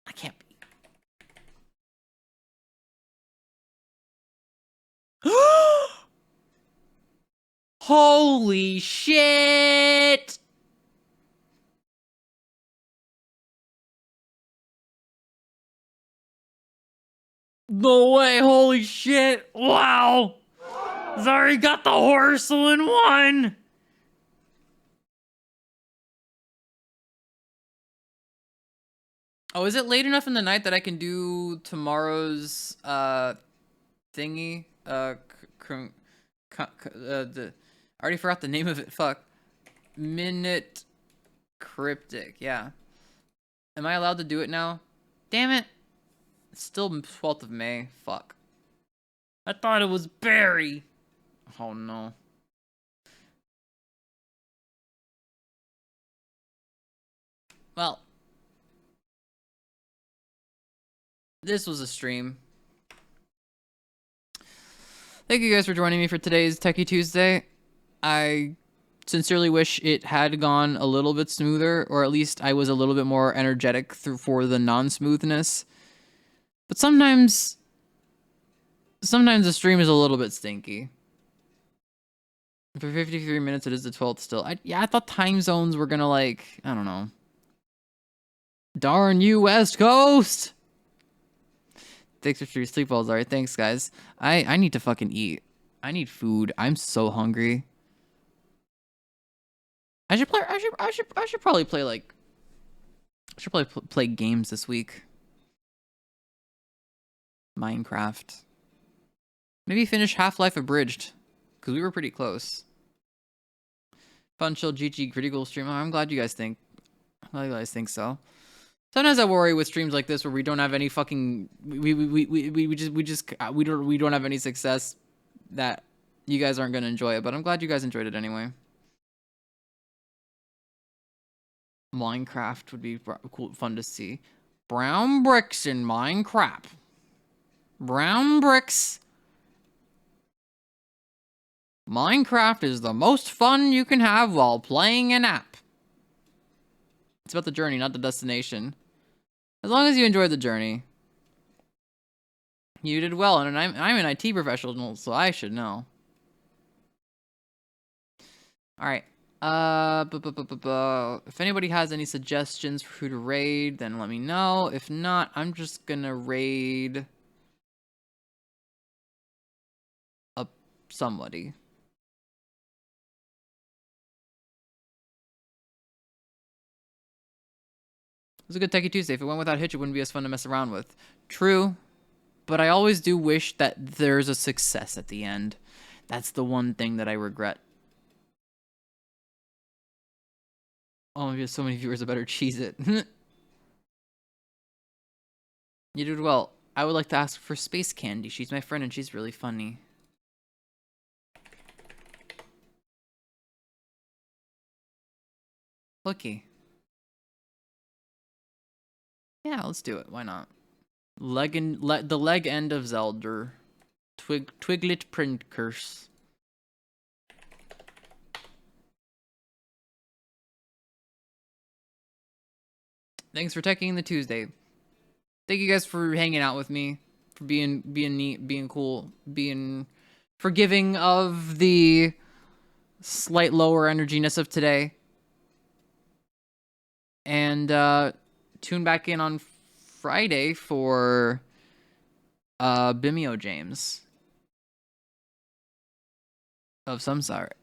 I can't be. Holy shit! No way, holy shit! Wow! Zari got the Horsel in one! Oh, is it late enough in the night that I can do tomorrow's thingy? I already forgot the name of it. Fuck. Minute Cryptic. Yeah. Am I allowed to do it now? Damn it. It's still 12th of May. Fuck. I thought it was Barry. Oh no. Well. This was a stream. Thank you guys for joining me for today's Techie Tuesday. I sincerely wish it had gone a little bit smoother, or at least I was a little bit more energetic for the non-smoothness. But sometimes the stream is a little bit stinky. For 53 minutes, it is the 12th still. I thought time zones were gonna, like, I don't know. Darn you, West Coast! Thanks for your sleep balls, alright. Thanks, guys. I need to fucking eat. I need food. I'm so hungry. I should probably play, like, I should probably play games this week. Minecraft. Maybe finish Half-Life Abridged, because we were pretty close. Fun, chill, GG, pretty cool stream. Oh, I'm glad you guys think. I'm glad you guys think so. Sometimes I worry with streams like this where we don't have any fucking we don't have any success that you guys aren't gonna enjoy it. But I'm glad you guys enjoyed it anyway. Minecraft would be cool, fun to see. Brown bricks in Minecraft. Brown bricks Minecraft is the most fun you can have while playing an app. It's about the journey, not the destination. As long as you enjoy the journey. You did well, and I'm an IT professional, so I should know. All right. If anybody has any suggestions for who to raid, then let me know. If not, I'm just gonna raid somebody. It was a good Techie Tuesday. If it went without Hitch, it wouldn't be as fun to mess around with. True, but I always do wish that there's a success at the end. That's the one thing that I regret. Oh, maybe so many viewers, I better cheese it. You did well. I would like to ask for Space Candy. She's my friend and she's really funny. Looky. Yeah, let's do it. Why not? The leg end of Zelda. Twiglet print curse. Thanks for taking the Tuesday. Thank you guys for hanging out with me, for being neat, being cool, being forgiving of the slight lower energiness of today. And tune back in on Friday for Bimeo James of some sort.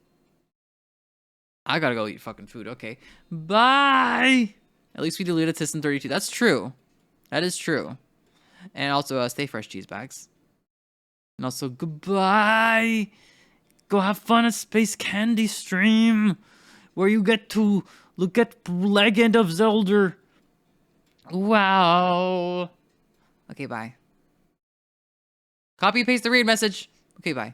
I gotta go eat fucking food. Okay, bye. At least we deleted Tisson32. That's true. That is true. And also, stay fresh cheese bags. And also, goodbye. Go have fun at Space Candy Stream, where you get to look at Legend of Zelda. Wow. Okay, bye. Copy and paste the raid message. Okay, bye.